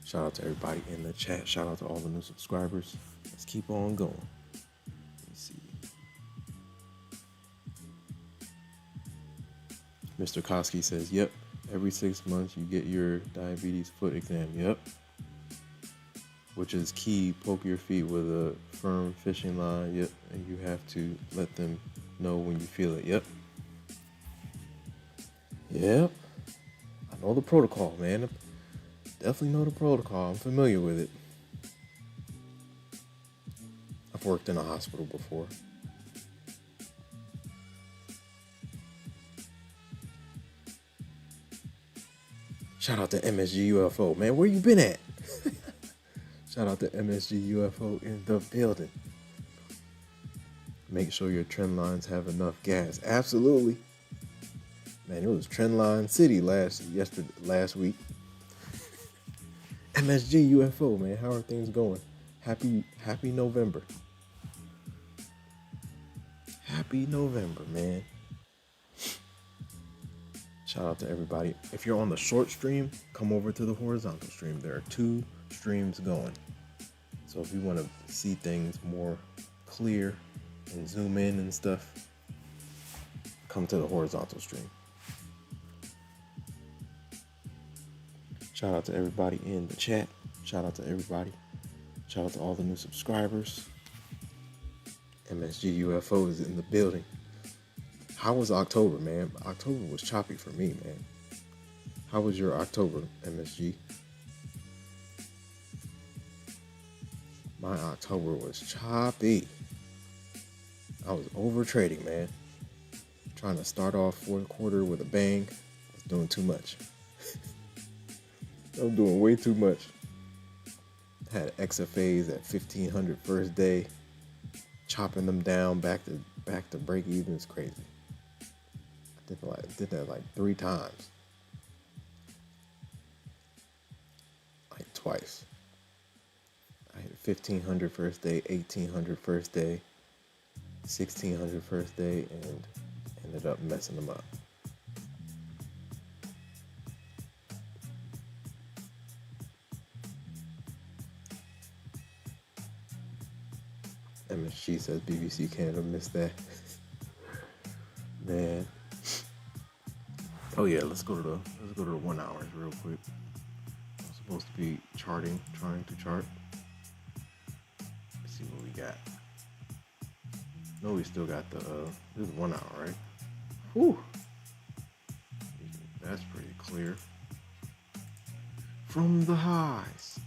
Shout out to everybody in the chat. Shout out to all the new subscribers. Let's keep on going. Let me see. Mr. Koski says, yep, every 6 months you get your diabetes foot exam. Yep. Which is key. Poke your feet with a firm fishing line. Yep. And you have to let them know when you feel it. Yep. Yep. I know the protocol, man. Definitely know the protocol. I'm familiar with it. I've worked in a hospital before. Shout out to MSG UFO, man. Where you been at? Shout out to MSG UFO in the building. Make sure your trend lines have enough gas. Absolutely. Man, it was Trendline City last week. MSG UFO, man. How are things going? Happy November. Happy November, man. Shout out to everybody. If you're on the short stream, come over to the horizontal stream. There are 2 streams going. So if you want to see things more clear and zoom in and stuff, come to the horizontal stream. Shout out to everybody in the chat. Shout out to everybody. Shout out to all the new subscribers. MSG UFO is in the building. How was October, man? October was choppy for me, man. How was your October, MSG? My October was choppy. I was over trading, man. Trying to start off fourth quarter with a bang. I was doing too much. I was doing way too much. Had XFAs at 1500 first day. Chopping them down back to break even is crazy. I did that like 3 times. Like twice. I hit 1500 first day, 1800 first day, 1600 first day, and ended up messing them up. MSG says BBC Canada missed that. Man. Oh yeah, let's go to the 1 hours real quick. I'm supposed to be trying to chart. Let's see what we got. No, we still got the this is 1 hour, right? Whew. That's pretty clear. From the highs.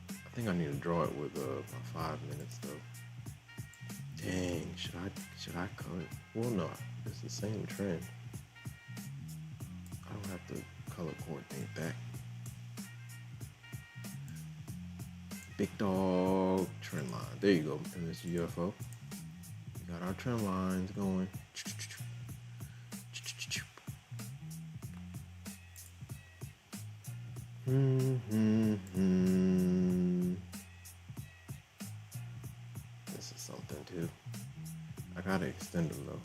I think I need to draw it with about 5 minutes though. Dang, should I cut it? Well, no, it's the same trend. I don't have to color coordinate that. Big dog trend line. There you go, MSG UFO. We got our trend lines going. This is something too. I gotta extend them though.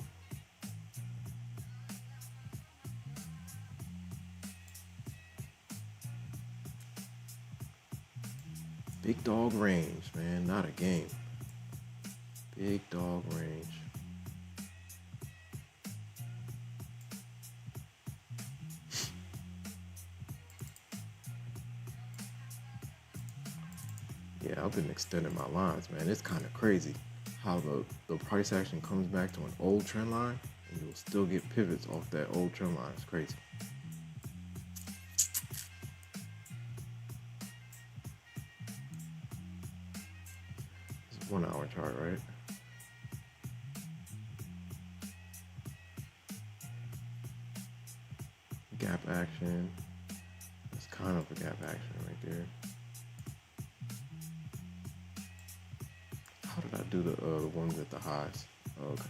Big dog range, man, not a game. Big dog range. Yeah, I've been extending my lines, man. It's kind of crazy how the price action comes back to an old trend line and you'll still get pivots off that old trend line. It's crazy. This is 1 hour chart, right? Gap action. That's kind of a gap action right there. How did I do the ones at the highs? Oh, okay.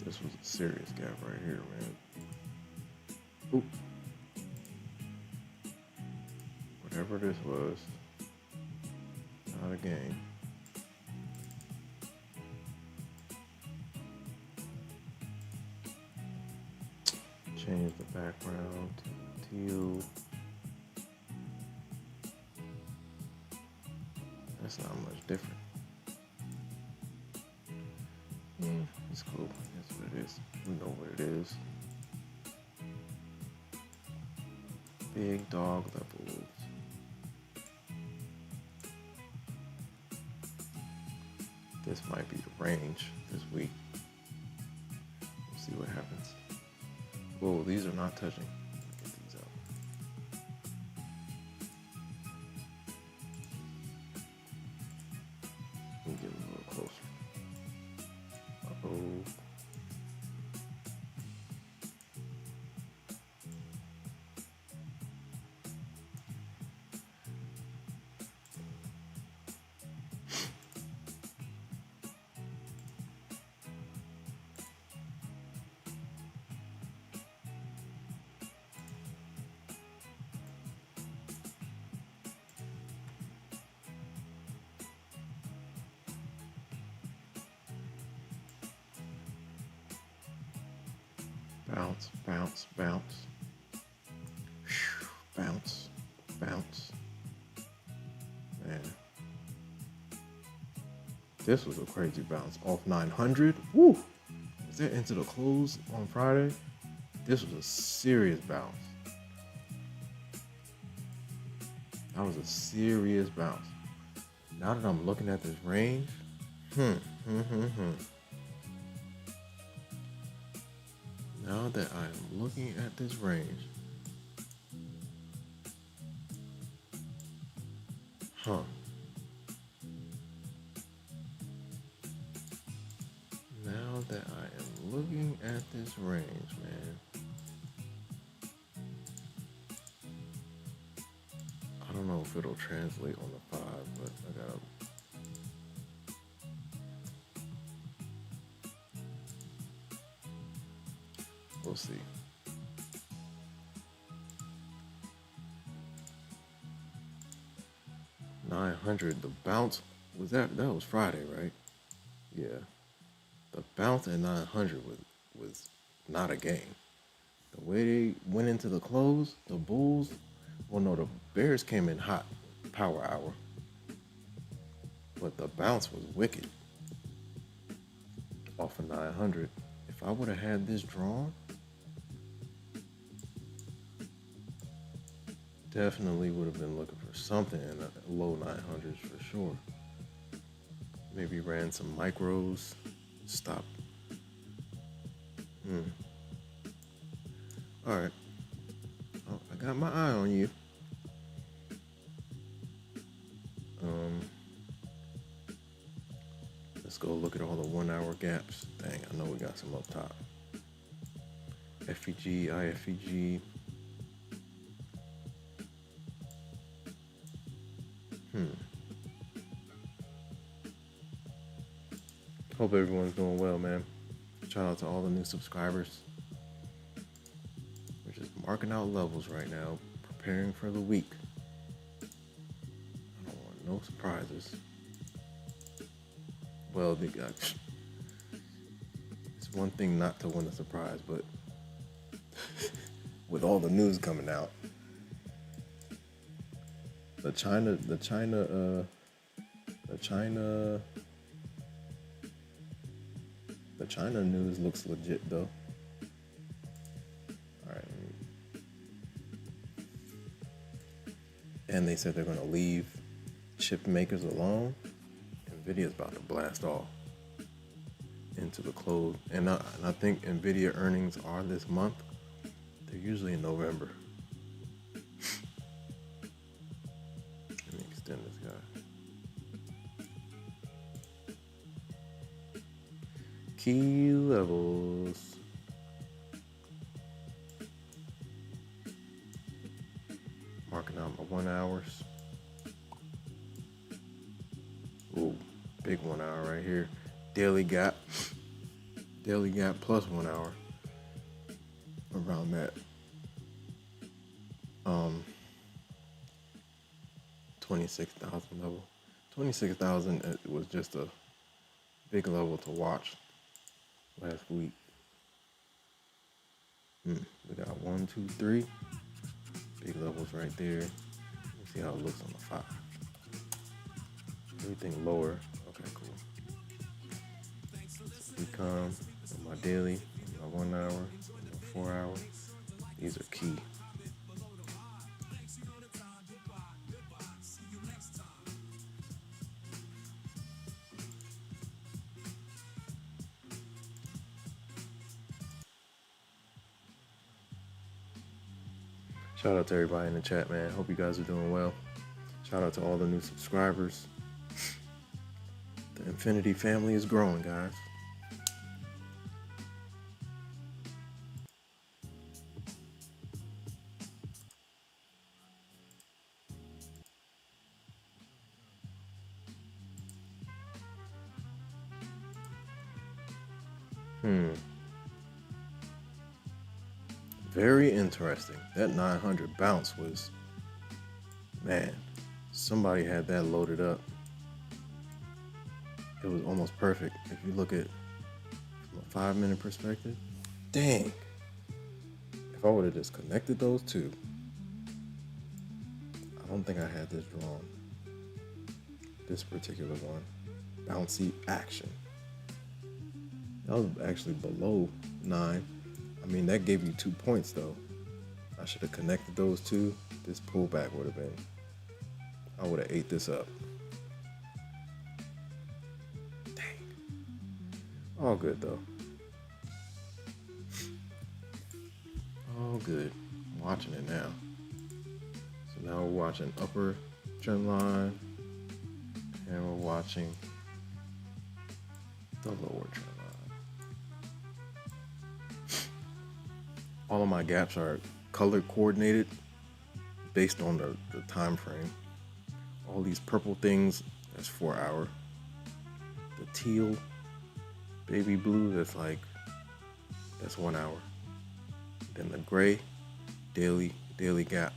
This was a serious gap right here, man. Oop. Whatever this was, not a game. Change the background to teal. That's not much different. Yeah, it's cool. That's what it is. We know what it is. Big dog levels. This might be the range this week. We'll see what happens. Whoa, these are not touching. Get these out. Let me get a little closer. Uh-oh. Bounce, bounce, bounce. Bounce, bounce. Man. This was a crazy bounce. Off 900. Woo! Was that into the close on Friday? This was a serious bounce. That was a serious bounce. Now that I'm looking at this range, Now that I'm looking at this range, Now that I am looking at this range, man, I don't know if it'll translate on the 5, but I gotta. We'll see. $900. The bounce was that was Friday, right? Yeah. The bounce at 900 was not a game. The way they went into the close, the Bulls, well, no, the Bears came in hot, power hour. But the bounce was wicked off of 900. If I would have had this drawn, definitely would have been looking for something in the low 900s for sure. Maybe ran some micros, stop. All right. Oh, I got my eye on you. Let's go look at all the 1 hour gaps. Dang, I know we got some up top. FEG, IFEG. Hope everyone's doing well, man. Shout out to all the new subscribers. We're just marking out levels right now, preparing for the week. I don't want no surprises. Well, they got. It's one thing not to win a surprise, but with all the news coming out, the China news looks legit though. All right. And they said they're going to leave chip makers alone. Nvidia's about to blast off into the close. And I think Nvidia earnings are this month. They're usually in November. Let me extend this guy. Key levels. Marking out my 1 hours. Ooh, big 1 hour right here. Daily gap plus 1 hour. Around that. 26,000 level. 26,000 was just a big level to watch last week. We got 1, 2, 3 big levels right there. Let's see how it looks on the 5. Everything lower. Okay, cool. Become my daily, my 1 hour, my 4 hour. These are key. Shout out to everybody in the chat, man. Hope you guys are doing well. Shout out to all the new subscribers. The Infinity family is growing, guys. Very interesting. That 900 bounce was, man, somebody had that loaded up. It was almost perfect. If you look at from a 5-minute perspective, dang, I would have just connected those two, I don't think I had this drawn. This particular one. Bouncy action. That was actually below 9. I mean, that gave you 2 points though. I should have connected those two. This pullback would have been, I would have ate this up. Dang. All good though. All good. I'm watching it now. So now we're watching upper trend line and we're watching the lower trend line. All of my gaps are color coordinated based on the time frame. All these purple things, that's 4 hour. The teal, baby blue, that's 1 hour. Then the gray, daily gap.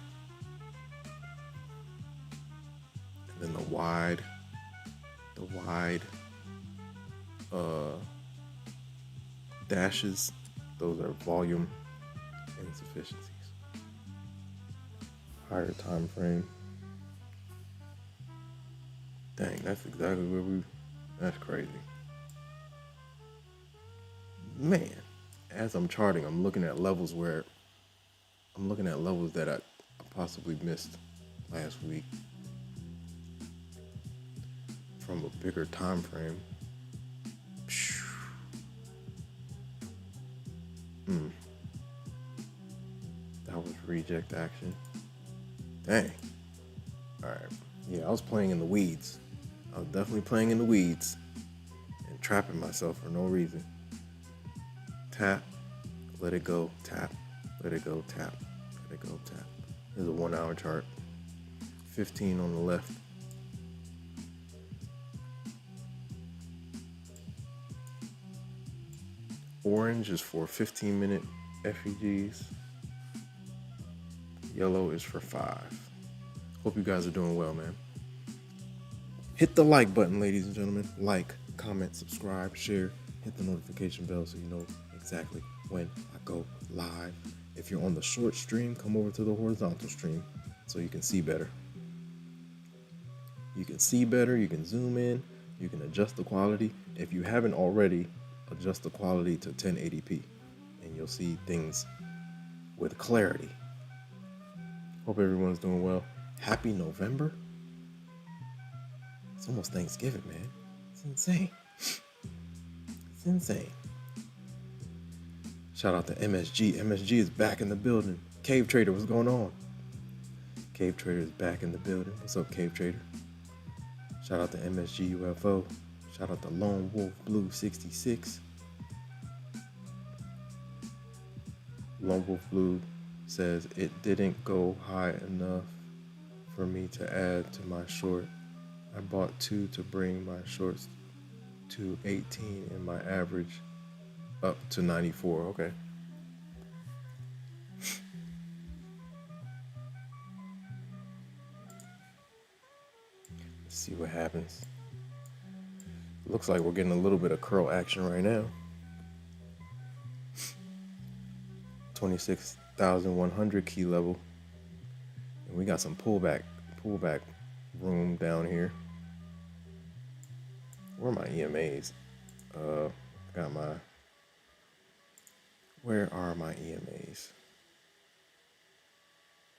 And then the wide dashes, those are volume insufficiencies. Higher time frame. Dang, that's exactly where that's crazy. Man, as I'm charting, I'm looking at levels that I possibly missed last week from a bigger time frame. That was reject action. Dang. All right. Yeah, I was playing in the weeds. I was definitely playing in the weeds and trapping myself for no reason. Tap, let it go, tap, let it go, tap, let it go, tap. Here's a 1 hour chart. 15 on the left. Orange is for 15-minute FEGs. Yellow is for 5. Hope you guys are doing well, man. Hit the like button, ladies and gentlemen. Like, comment, subscribe, share. Hit the notification bell so you know exactly when I go live. If you're on the short stream, come over to the horizontal stream so you can see better. You can see better, you can zoom in, you can adjust the quality. If you haven't already, adjust the quality to 1080p and you'll see things with clarity. Hope everyone's doing well. Happy November. It's almost Thanksgiving, man. It's insane. It's insane. Shout out to MSG. MSG is back in the building. Cave Trader, what's going on? Cave Trader is back in the building. What's up, Cave Trader? Shout out to MSG UFO. Shout out to Lone Wolf Blue 66. Lone Wolf Blue says it didn't go high enough for me to add to my short. I bought 2 to bring my shorts to 18 and my average up to 94. Okay. Let's see what happens. Looks like we're getting a little bit of curl action right now. 26,100 key level. And we got some pullback room down here. Where are my EMAs? Where are my EMAs?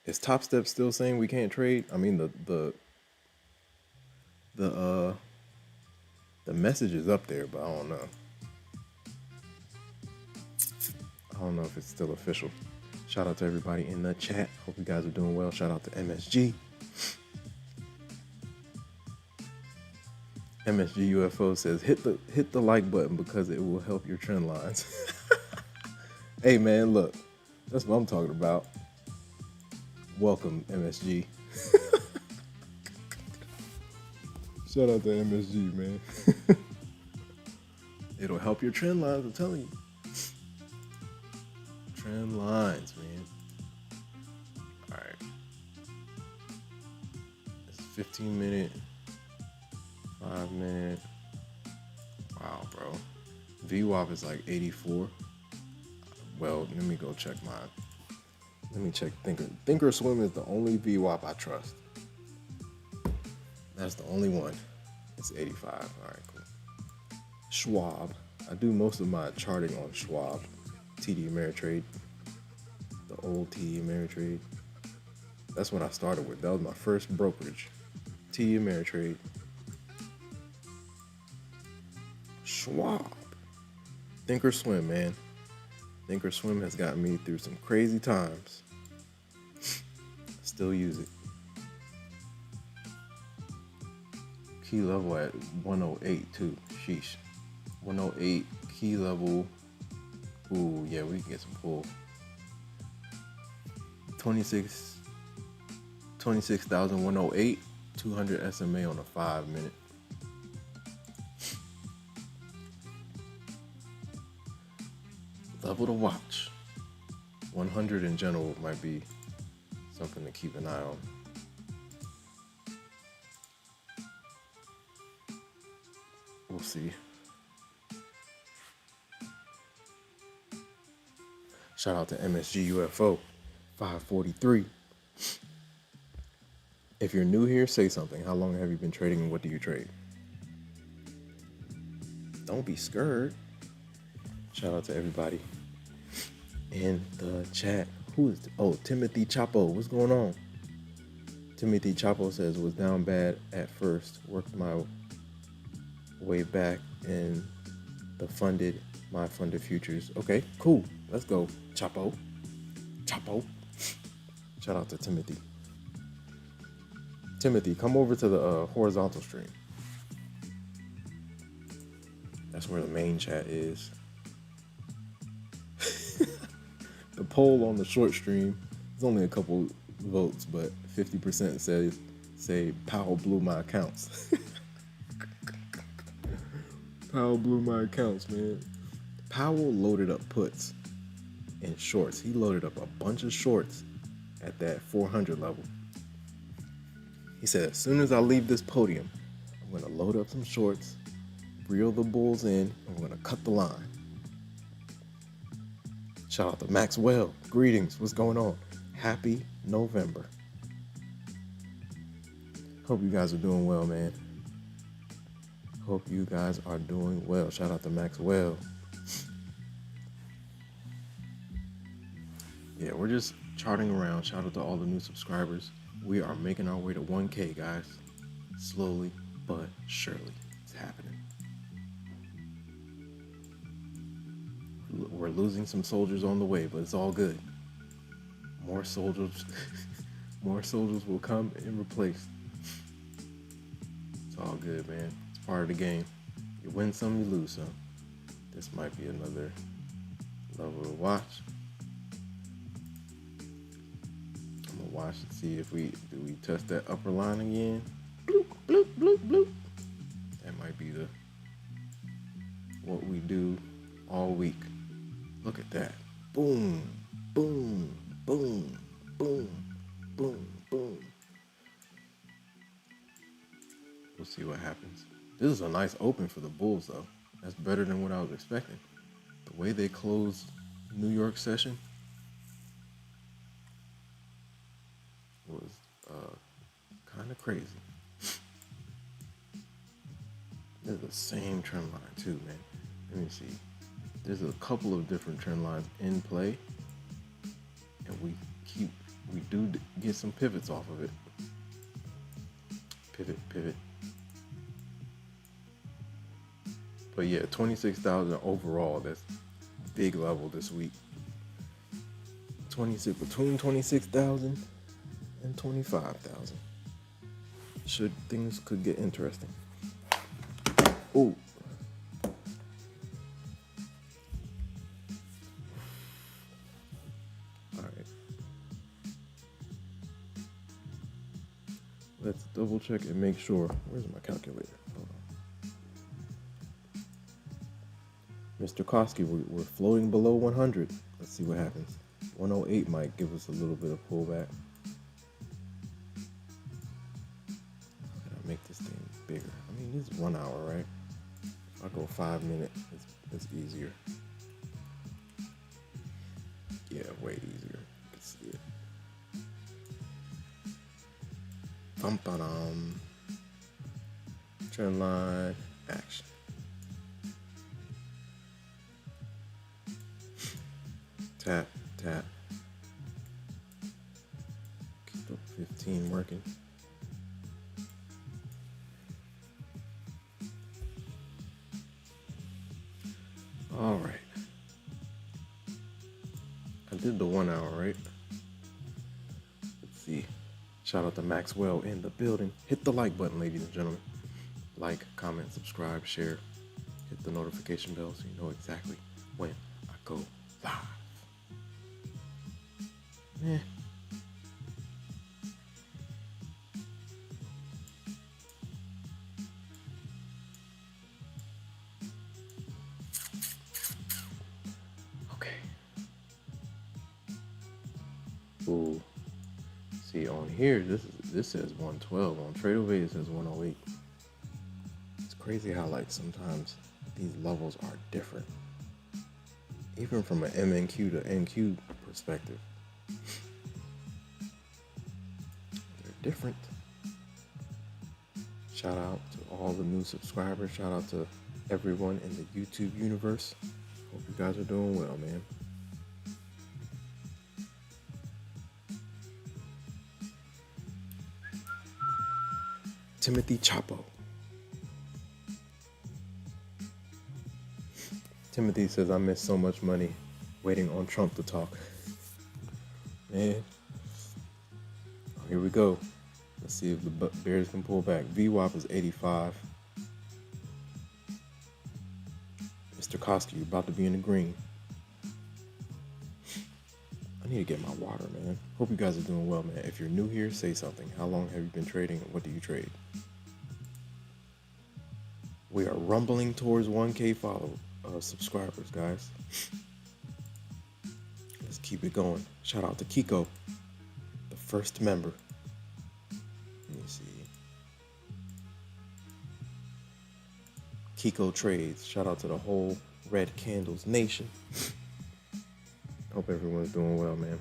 Is Topstep still saying we can't trade? I mean, the message is up there, but I don't know. I don't know if it's still official. Shout out to everybody in the chat. Hope you guys are doing well. Shout out to MSG. MSG UFO says hit the like button because it will help your trend lines. Hey man, look, that's what I'm talking about. Welcome MSG. Shout out to MSG, man. It'll help your trend lines, I'm telling you. Trend lines, man. All right. It's 15 minute, 5 minute. Wow, bro. VWAP is like 84. Well, let me go check mine. Let me check Thinkorswim is the only VWAP I trust. That's the only one. It's 85. All right, cool. Schwab. I do most of my charting on Schwab. TD Ameritrade. The old TD Ameritrade. That's what I started with. That was my first brokerage. TD Ameritrade. Schwab. Thinkorswim, man. Thinkorswim has gotten me through some crazy times. Still use it. Key level at 108 too. Sheesh. 108 key level. Ooh, yeah, we can get some pull. 26,108. 200 SMA on a 5 minute. Level to watch. 100 in general might be something to keep an eye on. We'll see. Shout out to MSG UFO 543. If you're new here, say something. How long have you been trading and what do you trade? Don't be scared. Shout out to everybody in the chat. Who is Timothy Chapo? What's going on? Timothy Chapo says was down bad at first, worked my way back in my funded futures. Okay, cool. Let's go, Chapo. Shout out to Timothy. Timothy, come over to the horizontal stream. That's where the main chat is. The poll on the short stream is only a couple votes, but 50% say Powell blew my accounts. Powell blew my accounts, man. Powell loaded up puts and shorts. He loaded up a bunch of shorts at that 400 level. He said, as soon as I leave this podium, I'm going to load up some shorts, reel the bulls in, and we're going to cut the line. Shout out to Maxwell. Greetings. What's going on? Happy November. Hope you guys are doing well, man. Hope you guys are doing well. Shout out to Maxwell. Yeah, we're just charting around. Shout out to all the new subscribers. We are making our way to 1K, guys. Slowly but surely. It's happening. We're losing some soldiers on the way, but it's all good. More soldiers will come and replace. It's all good, man. It's part of the game. You win some, you lose some. This might be another level to watch. I'm gonna watch and see if we test that upper line again. Bloop, bloop, bloop, bloop. That might be what we do all week. Look at that. Boom, boom, boom, boom, boom, boom. We'll see what happens. This is a nice open for the Bulls, though. That's better than what I was expecting. The way they closed New York session was kind of crazy. They're the same trend line, too, man. Let me see. There's a couple of different trend lines in play, and we do get some pivots off of it. Pivot. But yeah, 26,000 overall. That's big level this week. Between 26,000 and 25,000. Things could get interesting. Ooh. Let's double check and make sure. Where's my calculator? Hold on. Mr. Koski, we're floating below 100. Let's see what happens. 108 might give us a little bit of pullback. Gotta make this thing bigger. I mean, this is 1 hour, right? If I go 5 minutes, it's easier. Yeah, way easier. You can see it. Bum-ba-dum. Trend line, action. Tap, tap. Keep the 15 working. All right. I did the 1 hour, right? Let's see. Shout out to Maxwell in the building. Hit the like button, ladies and gentlemen. Like, comment, subscribe, share. Hit the notification bell so you know exactly when I go live. Yeah. Okay. Ooh. See on here, this says 112. On TradeOvate it says 108. It's crazy how like sometimes these levels are different. Even from an MNQ to NQ perspective. They're different. Shout out to all the new subscribers. Shout out to everyone in the YouTube universe. Hope you guys are doing well, man. Timothy Chapo. Timothy says, I missed so much money waiting on Trump to talk. Man. Oh, here we go. Let's see if the Bears can pull back. VWAP is 85. Mr. Koski, you're about to be in the green. I need to get my water, man. Hope you guys are doing well, man. If you're new here, say something. How long have you been trading and what do you trade? We are rumbling towards 1K subscribers, guys. Let's keep it going. Shout out to Kiko, the first member. Let me see. Kiko Trades. Shout out to the whole Red Candles Nation. Hope everyone's doing well, man.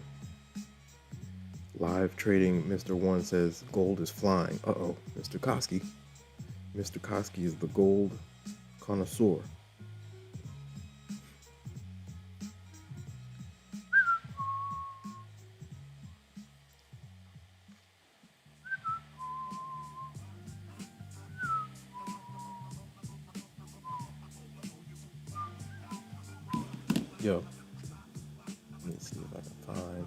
Live trading, Mr. One says gold is flying. Uh-oh, Mr. Koski. Mr. Koski is the gold connoisseur. Yo, let me see if I can find.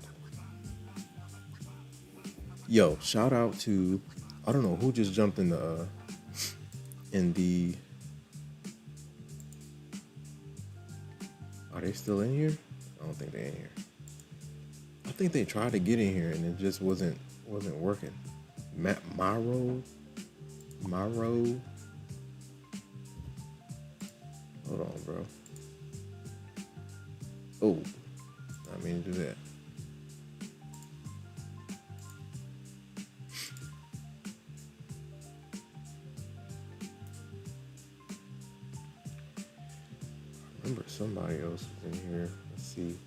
Yo, shout out to, I don't know who just jumped in the are they still in here? I don't think they're in here. I think they tried to get in here and it just wasn't working. Myro. Hold on, bro. Oh, I mean to do that. I remember somebody else was in here. Let's see.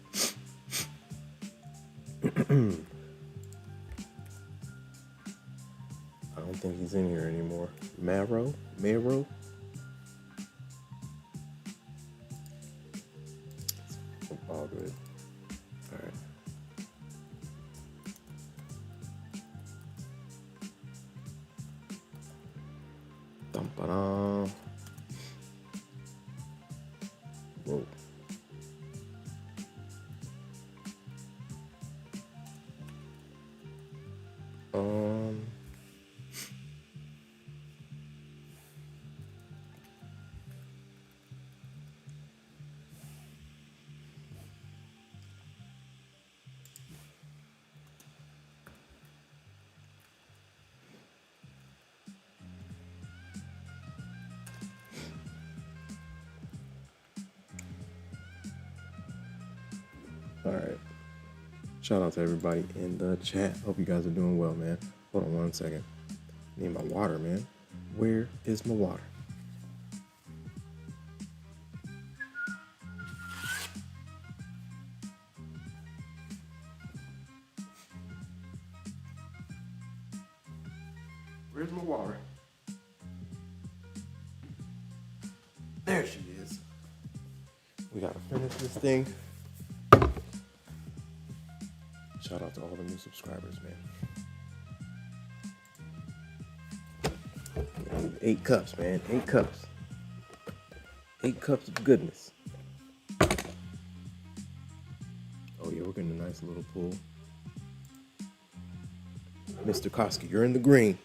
I don't think he's in here anymore. Maro? All good. All right. Dum-ba-dum. Whoa. All right. Shout out to everybody in the chat. Hope you guys are doing well, man. Hold on 1 second. Need my water, man. Where is my water? Where's my water? There she is. We gotta finish this thing. Shout out to all the new subscribers, man. 8 cups, man. 8 cups. 8 cups of goodness. Oh yeah, we're getting a nice little pull. Mr. Koski, you're in the green.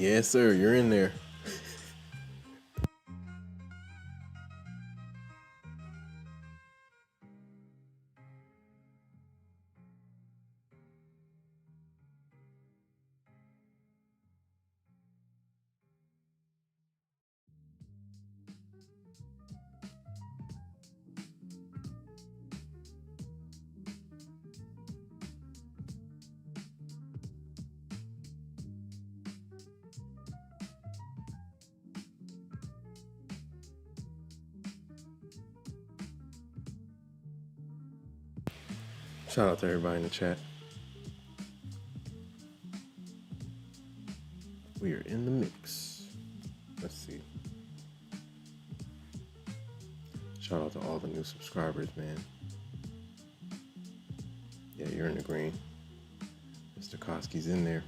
Yes, sir, you're in there. Shout out to everybody in the chat. We are in the mix. Let's see. Shout out to all the new subscribers, man. Yeah, you're in the green. Mr. Koski's in there.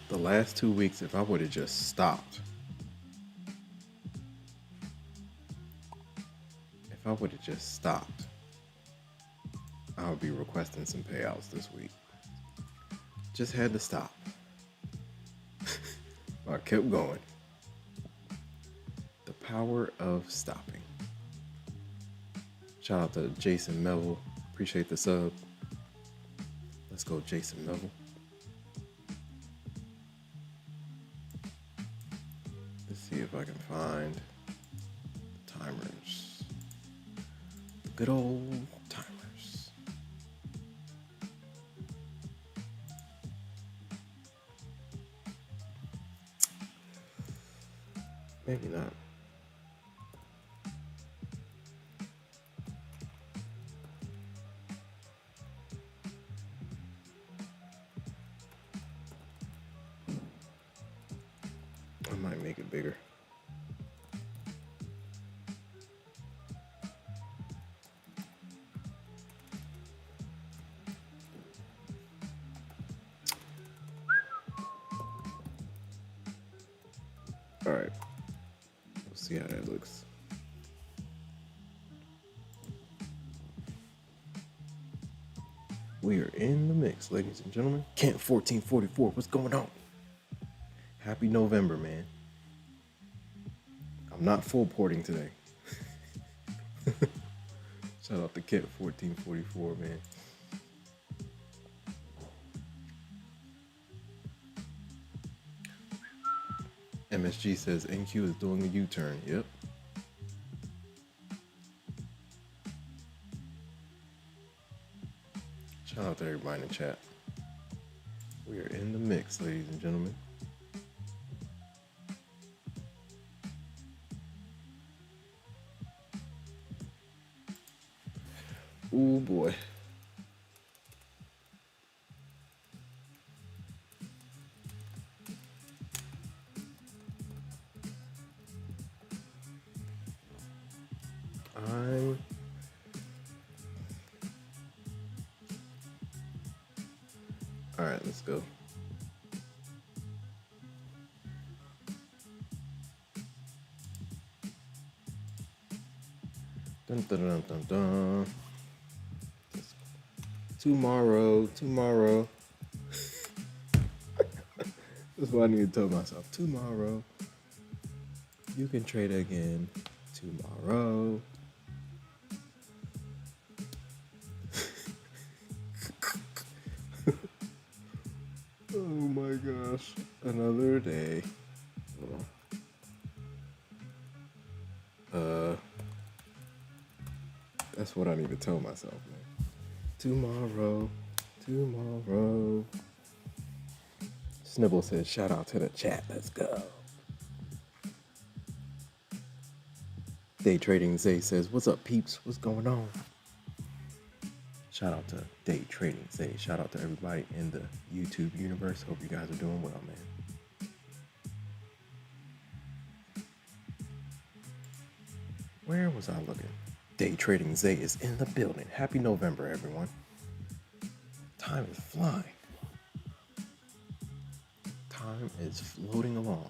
The last 2 weeks, if I would have just stopped, I would be requesting some payouts this week. Just had to stop. I kept going. The power of stopping. Shout out to Jason Melville. Appreciate the sub. Let's go, Jason Melville. Let's see if I can find the timers. The good old timers. Maybe not. I might make it bigger. All right. We'll see how that looks. We are in the mix, ladies and gentlemen. Camp 1444, what's going on? Happy November, man. I'm not full porting today. Shout out to Camp 1444, man. MSG says NQ is doing a U-turn. Yep. Shout out to everybody in the chat. We are in the mix, ladies and gentlemen. Oh boy. All right, let's go. Dun, dun, dun, dun, dun. Tomorrow. That's what I need to tell myself. Tomorrow. You can trade again. Tomorrow. Oh my gosh. Another day. That's what I need to tell myself, man. Tomorrow. Snibble says, shout out to the chat. Let's go. Day Trading Zay says, what's up, peeps? What's going on? Shout out to Day Trading Zay. Shout out to everybody in the YouTube universe. Hope you guys are doing well, man. Where was I looking? Day Trading Zay is in the building. Happy November, everyone. Time is flying. Time is floating along.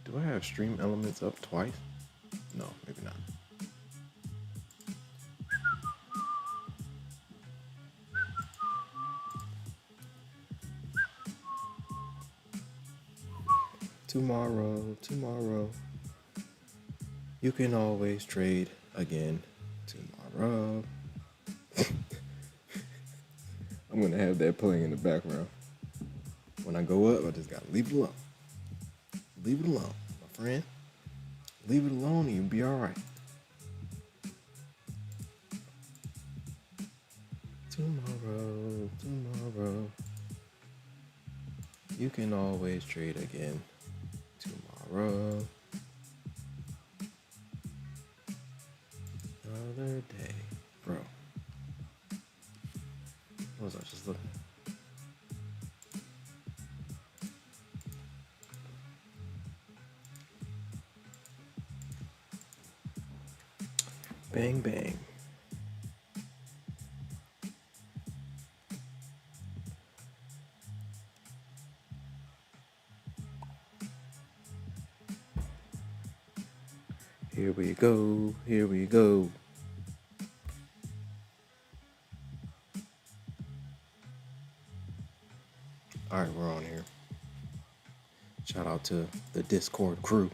Do I have stream elements up twice? No, maybe not. Tomorrow. You can always trade again tomorrow. I'm going to have that playing in the background. When I go up, I just got to leave it alone. Leave it alone, my friend. Leave it alone and you'll be all right. Tomorrow. You can always trade again tomorrow. Another day. Bro. What was I just looking at? Bang, bang. Here we go. All right, we're on here. Shout out to the Discord crew.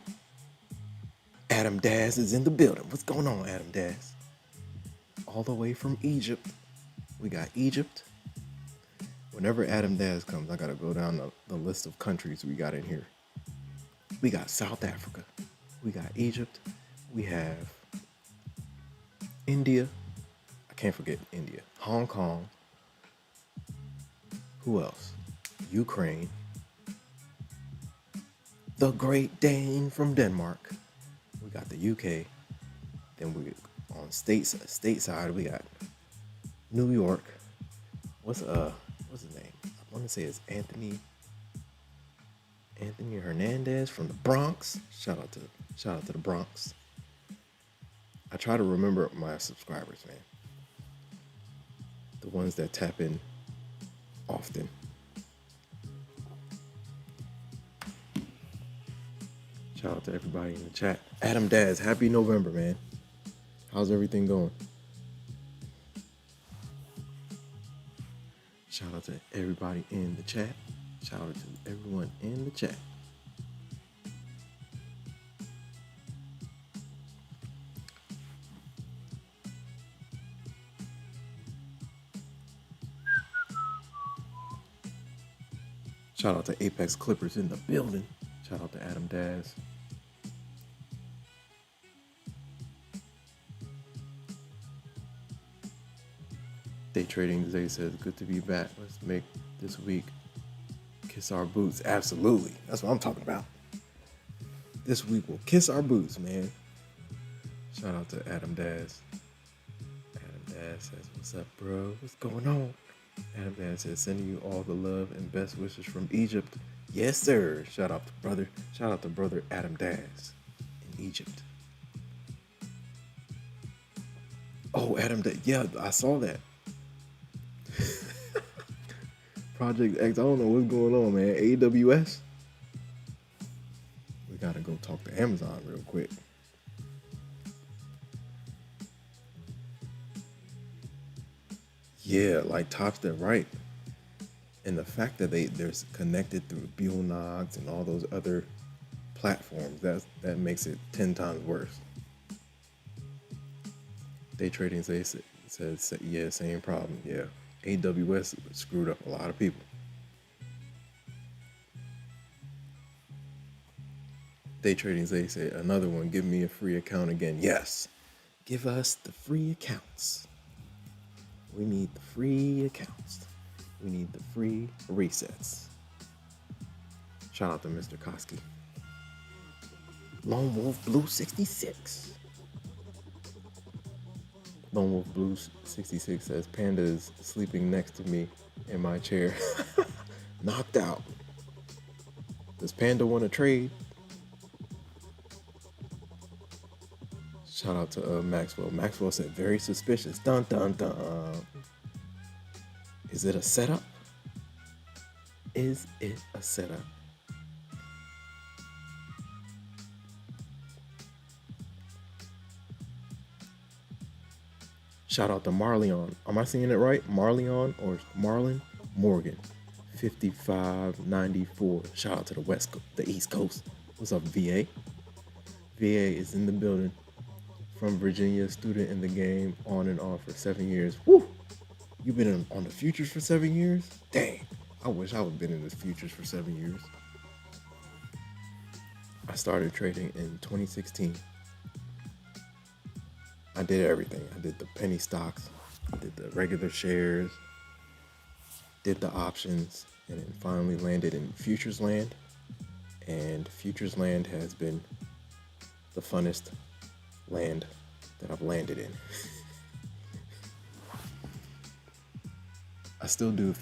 Adam Daz is in the building. What's going on, Adam Daz? All the way from Egypt. We got Egypt. Whenever Adam Daz comes, I got to go down the list of countries we got in here. We got South Africa. We got Egypt. We have India. I can't forget India. Hong Kong. Who else? Ukraine. The Great Dane from Denmark. We got the UK. Then we on stateside we got New York. What's his name? I want to say it's Anthony Hernandez from the Bronx. Shout out to the Bronx. I try to remember my subscribers, man. The ones that tap in often. Shout out to everybody in the chat. Adam Daz, happy November, man. How's everything going? Shout out to everybody in the chat. Shout out to everyone in the chat. Shout out to Apex Clippers in the building. Shout out to Adam Daz. Day Trading today says, good to be back. Let's make this week kiss our boots. Absolutely. That's what I'm talking about. This week we'll kiss our boots, man. Shout out to Adam Daz. Adam Daz says, what's up, bro? What's going on? Adam Daz says, sending you all the love and best wishes from Egypt. Yes, sir. Shout out to brother Adam Daz in Egypt. Oh, Adam Daz. Yeah, I saw that. Project X, I don't know what's going on, man. AWS? We gotta go talk to Amazon real quick. Yeah, like Topstep, right? And the fact that they're connected through Buellnogs and all those other platforms, that makes it 10 times worse. Day Trading says, yeah, same problem. Yeah, AWS screwed up a lot of people. Day Trading said another one, give me a free account again. Yes, give us the free accounts. We need the free accounts. We need the free resets. Shout out to Mr. Koski. Lone Wolf Blue 66. Lone Wolf Blue 66 says, Panda is sleeping next to me in my chair. Knocked out. Does Panda want to trade? Shout out to Maxwell. Maxwell said, very suspicious. Dun, dun, dun. Is it a setup? Is it a setup? Shout out to Marleon. Am I saying it right? Marleon or Marlon Morgan. 5594. Shout out to the East Coast. What's up, VA? VA is in the building. From Virginia, student in the game, on and off for 7 years. Woo! You've been on the futures for 7 years? Dang, I wish I would have been in the futures for 7 years. I started trading in 2016. I did everything. I did the penny stocks, I did the regular shares, did the options, and then finally landed in futures land. And futures land has been the funnest land that I've landed in. I still do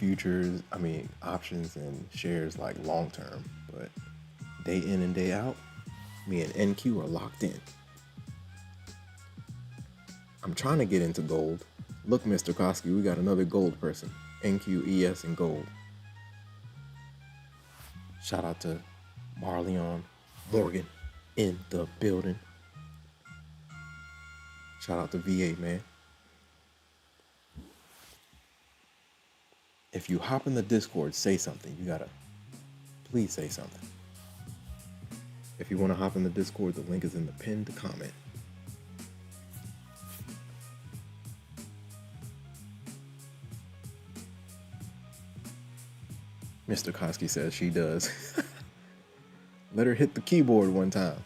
options and shares like long term, but day in and day out, me and NQ are locked in. I'm trying to get into gold. Look, Mr. Koski, we got another gold person. NQ, ES, and gold. Shout out to Marleon Morgan in the building. Shout out to VA, man. If you hop in the Discord, say something. Please say something. If you want to hop in the Discord, the link is in the pinned comment. Mr. Koski says she does. Let her hit the keyboard one time.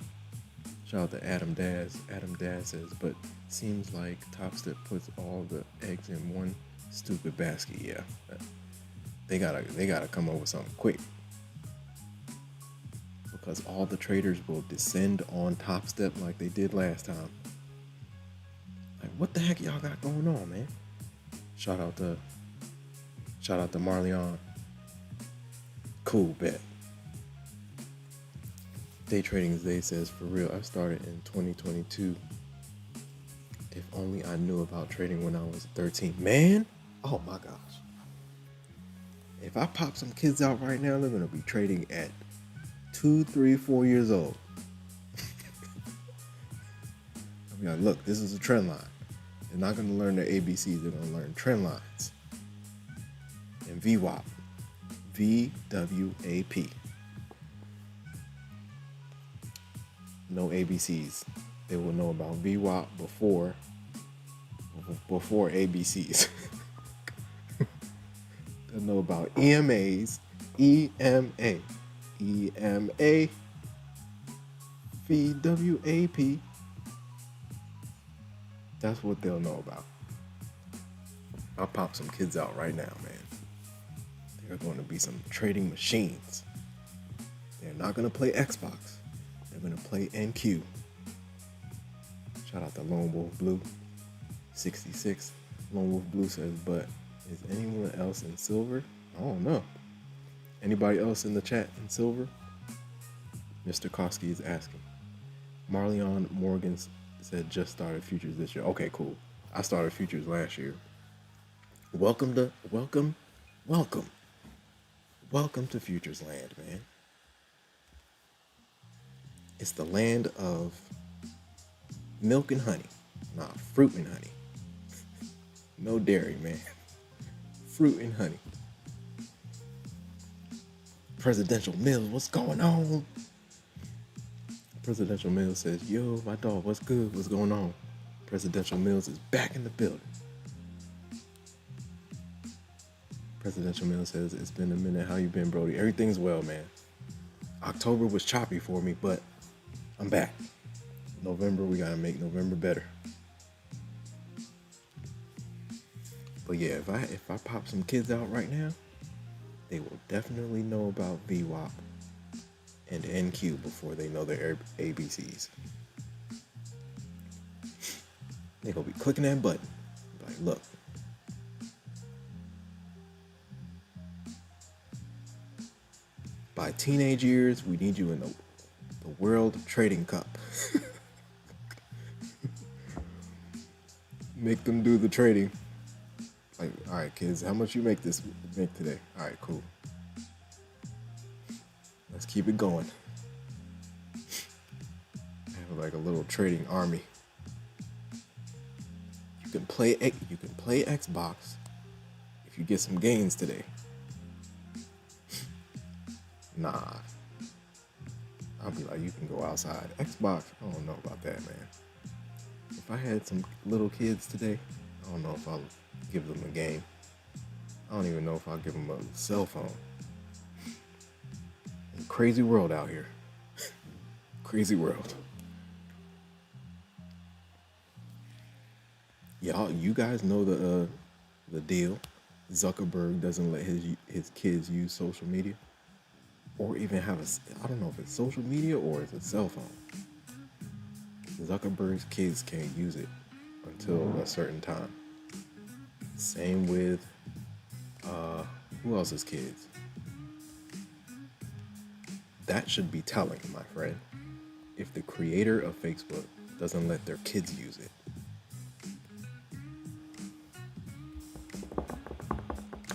Shout out to Adam Daz. Adam Daz says, but seems like Topstep puts all the eggs in one stupid basket. Yeah, they gotta come up with something quick, because all the traders will descend on Topstep like they did last time. Like, what the heck y'all got going on, man? Shout out to Marleon. Cool, bet. Day Trading Today says, for real, I started in 2022. If only I knew about trading when I was 13. Man, oh my gosh. If I pop some kids out right now, they're going to be trading at 2, 3, 4 years old. I'm like, look, this is a trend line. They're not going to learn their ABCs. They're going to learn trend lines. And VWAP. VWAP. No ABCs. They will know about VWAP before ABCs. They'll know about EMAs, EMA, VWAP. That's what they'll know about. I'll pop some kids out right now, man. They're going to be some trading machines. They're not going to play Xbox. They're going to play NQ. Shout out to Lone Wolf Blue 66. Lone Wolf Blue says, but is anyone else in silver? I don't know. Anybody else in the chat in silver? Mr. Koski is asking. Marleon Morgan said just started futures this year. Okay, cool. I started futures last year. Welcome to Futures Land, man. It's the land of milk and honey. Nah, fruit and honey. No dairy, man. Fruit and honey. Presidential Mills, what's going on? Presidential Mills says, yo, my dog, what's good? What's going on? Presidential Mills is back in the building. Presidential Mills says, it's been a minute. How you been, Brody? Everything's well, man. October was choppy for me, but I'm back. November, we gotta make November better. But yeah, if I pop some kids out right now, they will definitely know about VWAP and NQ before they know their ABCs. They're gonna be clicking that button. Like, look. By teenage years, we need you in the World Trading Cup. Make them do the trading. Like, all right, kids, how much you make today? All right, cool. Let's keep it going. Have like a little trading army. You can play Xbox if you get some gains today. Nah. I'll be like, you can go outside. Xbox, I don't know about that, man. If I had some little kids today, I don't know if I'll give them a game. I don't even know if I'll give them a cell phone. Crazy world out here. Crazy world. Y'all, you guys know the deal. Zuckerberg doesn't let his kids use social media, or even have I don't know if it's social media or it's a cell phone. Zuckerberg's kids can't use it until a certain time. Same with who else's kids? That should be telling, my friend, if the creator of Facebook doesn't let their kids use it.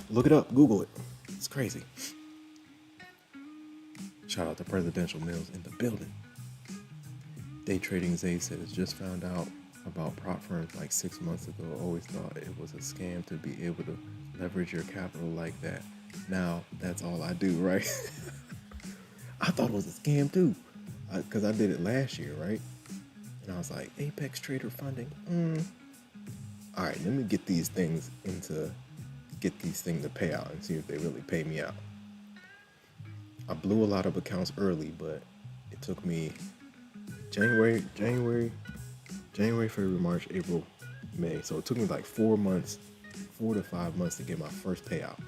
Look it up, Google it. It's crazy. Shout out to Presidential Mills in the building. Day Trading Zay says, just found out about prop firms like 6 months ago. Always thought it was a scam to be able to leverage your capital like that. Now, that's all I do, right? I thought it was a scam too, because I did it last year, right? And I was like, Apex Trader funding. All right, let me get these things to pay out and see if they really pay me out. I blew a lot of accounts early, but it took me January, February, March, April, May. So it took me like 4 to 5 months to get my first payout.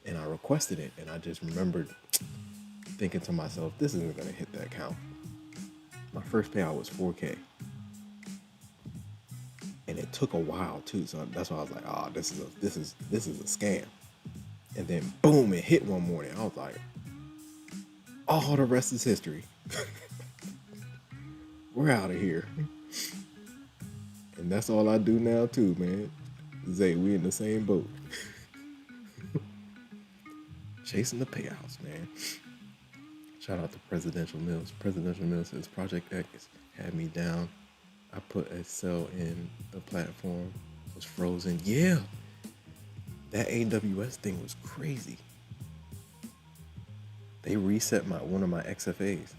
And I requested it, and I just remembered thinking to myself, this isn't gonna hit that count. My first payout was $4K. And it took a while too, so that's why I was like, oh, this is a scam. And then boom, it hit one morning. I was like, all the rest is history. We're out of here. And that's all I do now too, man. Zay, we in the same boat. Chasing the payouts, man. Shout out to Presidential Mills. Presidential Mills says Project X had me down. I put a sell in the platform, was frozen. Yeah, that AWS thing was crazy. They reset one of my XFAs.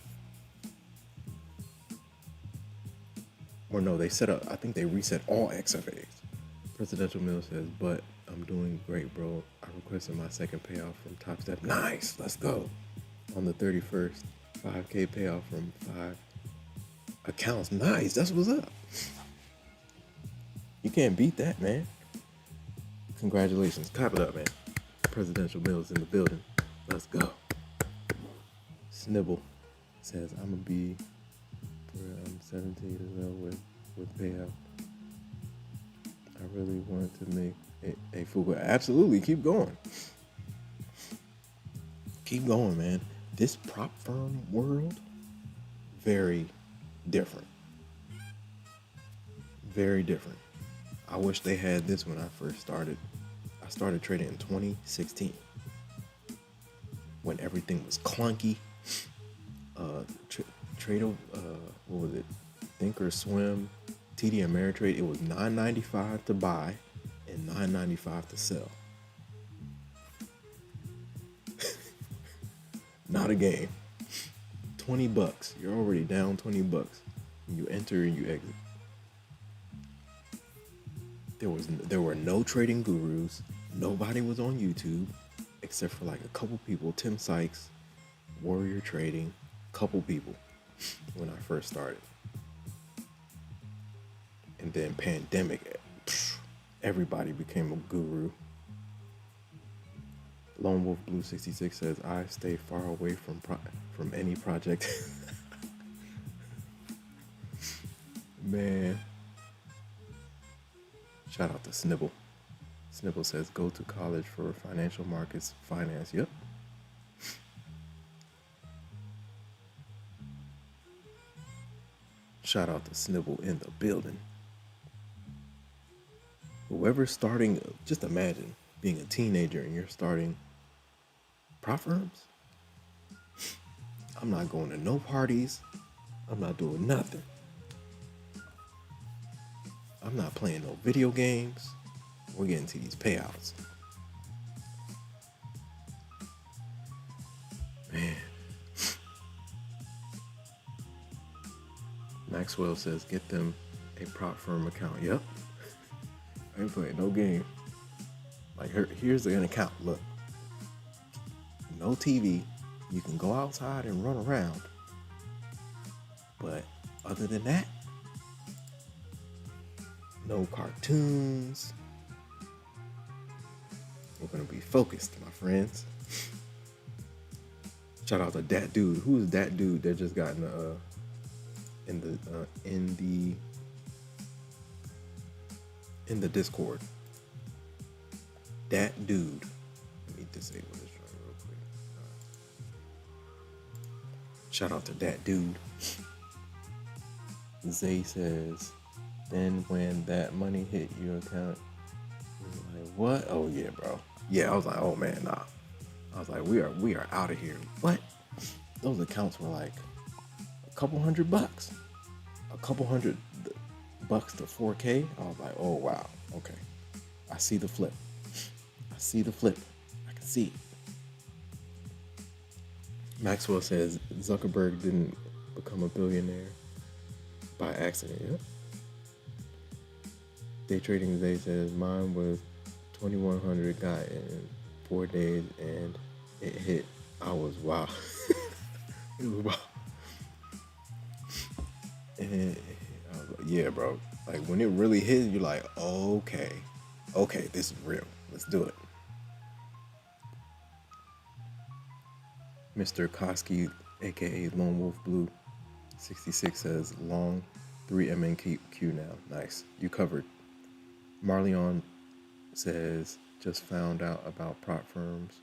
Or no, I think they reset all XFAs. Presidential Mill says, but I'm doing great, bro. I requested my second payoff from Topstep. Nice, let's go. On the 31st, 5K payoff from 5 accounts. Nice, that's what's up. You can't beat that, man. Congratulations. Clap it up, man. Presidential Mills in the building. Let's go. Snibble says, I'm going to be where I'm 17 years old with payout. I really wanted to make a fuga. Absolutely. Keep going. Keep going, man. This prop firm world, very different. Very different. I wish they had this when I first started. I started trading in 2016 when everything was clunky. Trade, what was it? Thinkorswim, TD Ameritrade. It was $9.95 to buy and $9.95 to sell. Not a game. $20. You're already down $20. You enter and you exit. There were no trading gurus. Nobody was on YouTube except for like a couple people. Tim Sykes, Warrior Trading, couple people when I first started. And then pandemic, everybody became a guru. Lone Wolf Blue 66 says, I stay far away from any project. Man. Shout out to Snibble. Snibble says, go to college for financial markets finance. Yep. Shout out to Snibble in the building. Whoever's starting, just imagine being a teenager and you're starting prop firms. I'm not going to no parties. I'm not doing nothing. I'm not playing no video games. We're getting to these payouts. Man. Maxwell says, get them a prop firm account. Yep. I ain't playing no game. Like, here's an account. Look. No TV. You can go outside and run around. But other than that, no cartoons. We're going to be focused, my friends. Shout out to that dude. Who is that dude that just got in the Discord? That dude. Let me disable this real quick. Shout out to that dude. Zay says, then when that money hit your account, you're like, what? Oh yeah, bro. Yeah, I was like, oh man, nah. I was like, we are out of here. What? Those accounts were like a couple $100. A couple $100 to 4K. I was like, oh wow, okay. I see the flip. I see the flip. I can see it. Maxwell says Zuckerberg didn't become a billionaire by accident. Yep. Day trading today says mine was 2,100, got in 4 days, and it hit. I was wow. It was wow. And I was like, yeah, bro. Like when it really hit, you're like, okay, this is real. Let's do it. Mr. Koski, aka Lone Wolf Blue 66 says long 3MNQ now. Nice. You covered. Marleon says just found out about prop firms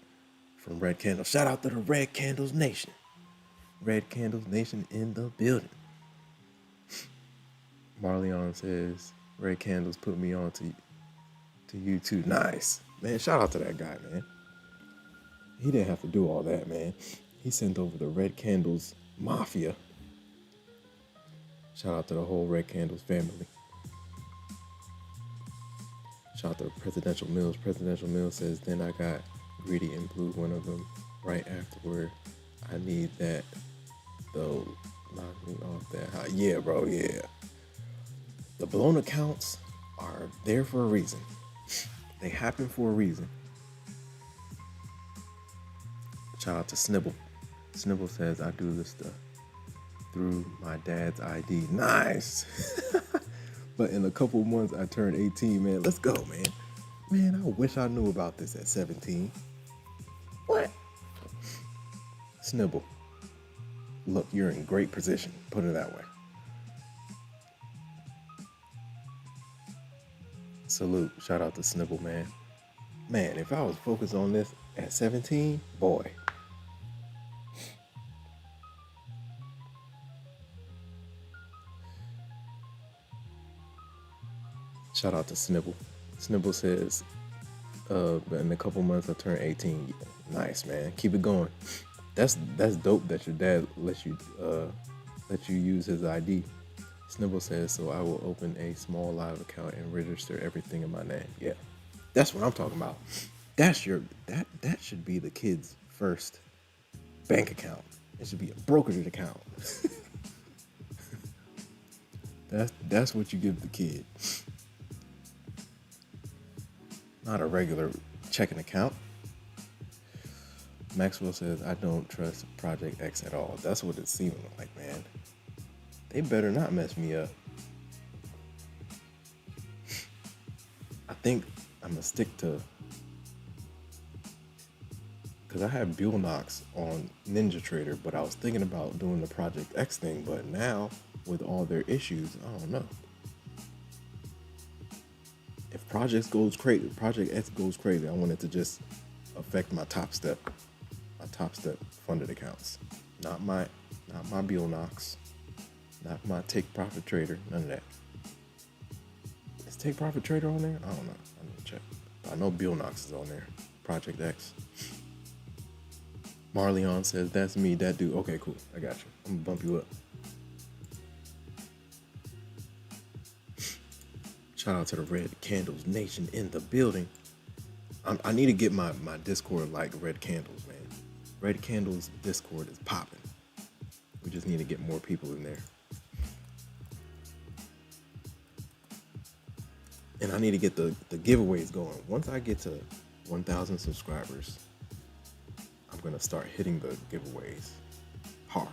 from Red Candles. Shout out to the Red Candles Nation. Red Candles Nation in the building. Marleon says Red Candles put me on to you too. Nice. Man, shout out to that guy, man. He didn't have to do all that, man. He sent over the Red Candles Mafia. Shout out to the whole Red Candles family. Shout out to Presidential Mills. Presidential Mills says, then I got greedy and blew one of them right afterward. I need that, though. Knock me off that high. Yeah, bro, yeah. The blown accounts are there for a reason. They happen for a reason. Shout out to Snibble. Snibble says, I do this stuff through my dad's ID. Nice. But in a couple months, I turned 18, man. Let's go, man. Man, I wish I knew about this at 17. What? Snibble. Look, you're in great position. Put it that way. Salute. Shout out to Snibble, man. Man, if I was focused on this at 17, boy. Shout out to Snibble. Snibble says, in a couple months I turn 18. Nice, man. Keep it going. That's dope that your dad let you use his ID. Snibble says, so I will open a small live account and register everything in my name. Yeah. That's what I'm talking about. That should be the kid's first bank account. It should be a brokerage account. That's what you give the kid. Not a regular checking account. Maxwell says, I don't trust Project X at all. That's what it's seeming like, man. They better not mess me up. I think I'm going to stick to... Because I have Buellnox on Ninja Trader, but I was thinking about doing the Project X thing, but now, with all their issues, I don't know. If Project X goes crazy, I want it to just affect my Topstep funded accounts. Not my Buellnox, not my Take Profit Trader, none of that. Is Take Profit Trader on there? I don't know. I need to check. But I know Buellnox is on there. Project X. Marleon says, that's me, that dude. Okay, cool. I got you. I'm gonna bump you up. Shout out to the Red Candles Nation in the building. I need to get my Discord like Red Candles, man. Red Candles Discord is popping. We just need to get more people in there. And I need to get the giveaways going. Once I get to 1,000 subscribers, I'm going to start hitting the giveaways hard.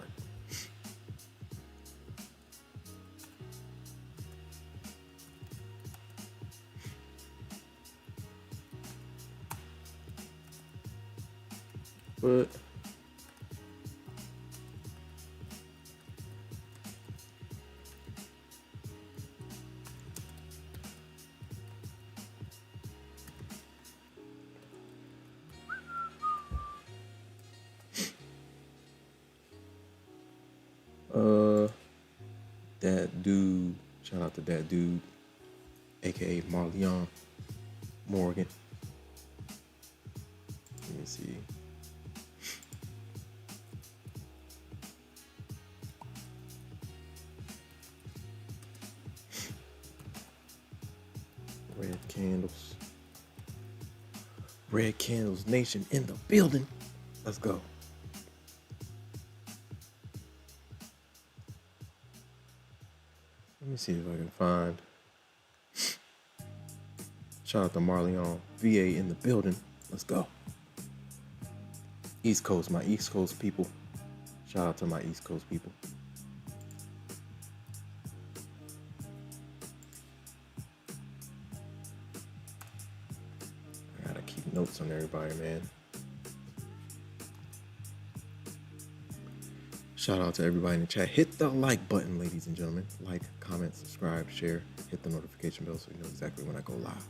But that dude, shout out to that dude, aka Marleon Morgan. Let me see. Red Candles. Red Candles Nation in the building. Let's go. Let me see if I can find. Shout out to Marleon VA in the building. Let's go. East Coast, my East Coast people. Shout out to my East Coast people. I gotta keep notes on everybody, man. Shout out to everybody in the chat. Hit the like button, ladies and gentlemen. Like, comment, subscribe, share, hit the notification bell so you know exactly when I go live.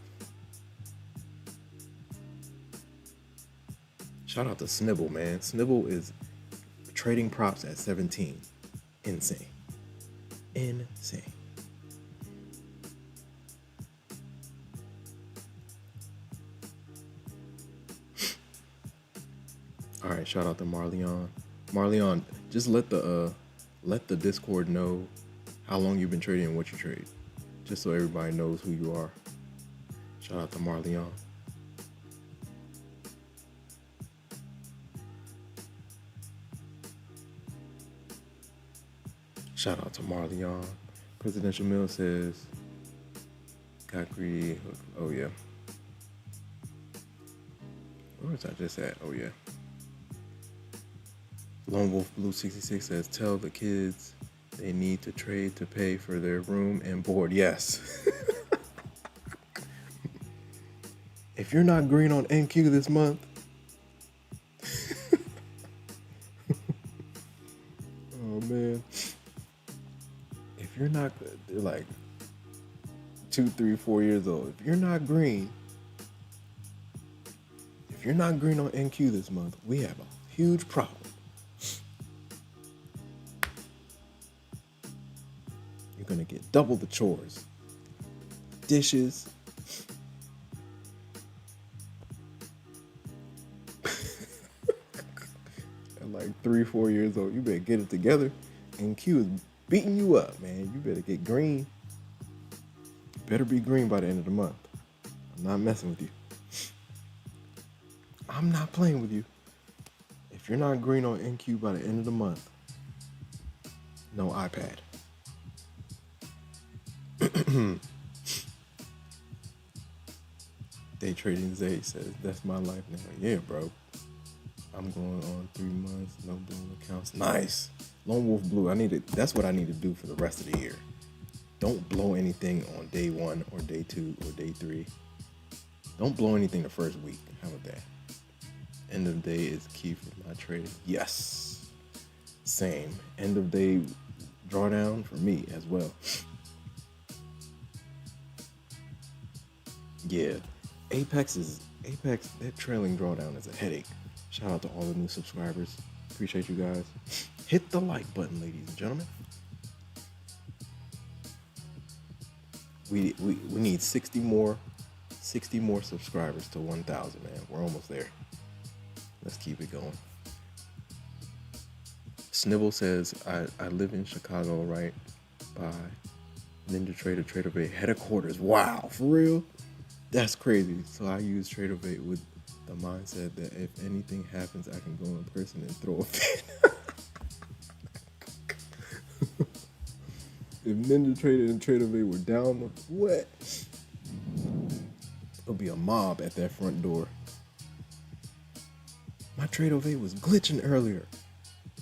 Shout out to Snibble, man. Snibble is trading props at 17. Insane. Insane. All right, shout out to Marleon. Marleon, just let the Discord know how long you've been trading and what you trade, just so everybody knows who you are. Shout out to Marleon. Shout out to Marleon. Presidential Mill says, got greedy. Oh yeah. Where was I just at? Oh yeah. Lone Wolf Blue 66 says, tell the kids they need to trade to pay for their room and board. Yes. if you're not green on NQ this month, oh man, if you're not, they're like 2, 3, 4 years old. If you're not green on NQ this month, we have a huge problem. You're gonna get double the chores, dishes. At like 3, 4 years old, you better get it together. NQ is beating you up, man. You better get green. Better be green by the end of the month. I'm not messing with you. I'm not playing with you. If you're not green on NQ by the end of the month, no iPad. Day Trading Zay says, that's my life now. Yeah, bro. I'm going on 3 months, no blue accounts. Nice. Lone Wolf Blue, that's what I need to do for the rest of the year. Don't blow anything on day 1 or day 2 or day 3. Don't blow anything the first week. How about that? End of day is key for my trading. Yes. Same. End of day drawdown for me as well. Yeah. Apex, that trailing drawdown is a headache. Shout out to all the new subscribers. Appreciate you guys. Hit the like button, ladies and gentlemen. We need 60 more subscribers to 1,000, man. We're almost there. Let's keep it going. Snibble says, I live in Chicago, right by Ninja Trader, TraderBait headquarters. Wow, for real? That's crazy. So I use TraderBait with the mindset that if anything happens, I can go in person and throw a fit. If Ninja Trader and TraderBait were down, what? There'll be a mob at that front door. My TraderBait was glitching earlier.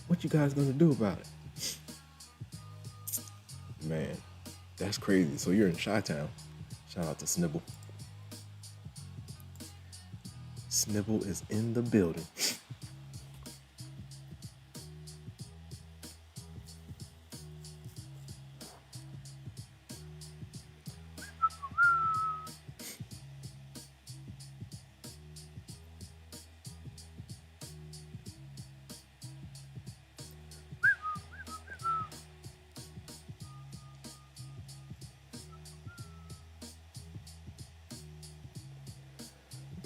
What you guys gonna do about it? Man, that's crazy. So you're in Chi-Town. Shout out to Snibble. Snibble is in the building.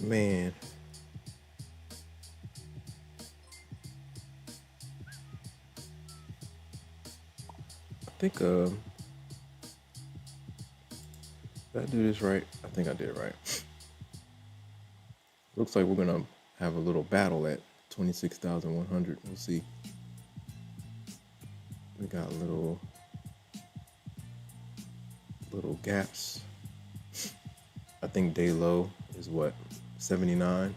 Man. I think, did I do this right? I think I did it right. Looks like we're gonna have a little battle at 26,100. We'll see. We got little gaps. I think day low is what, 79.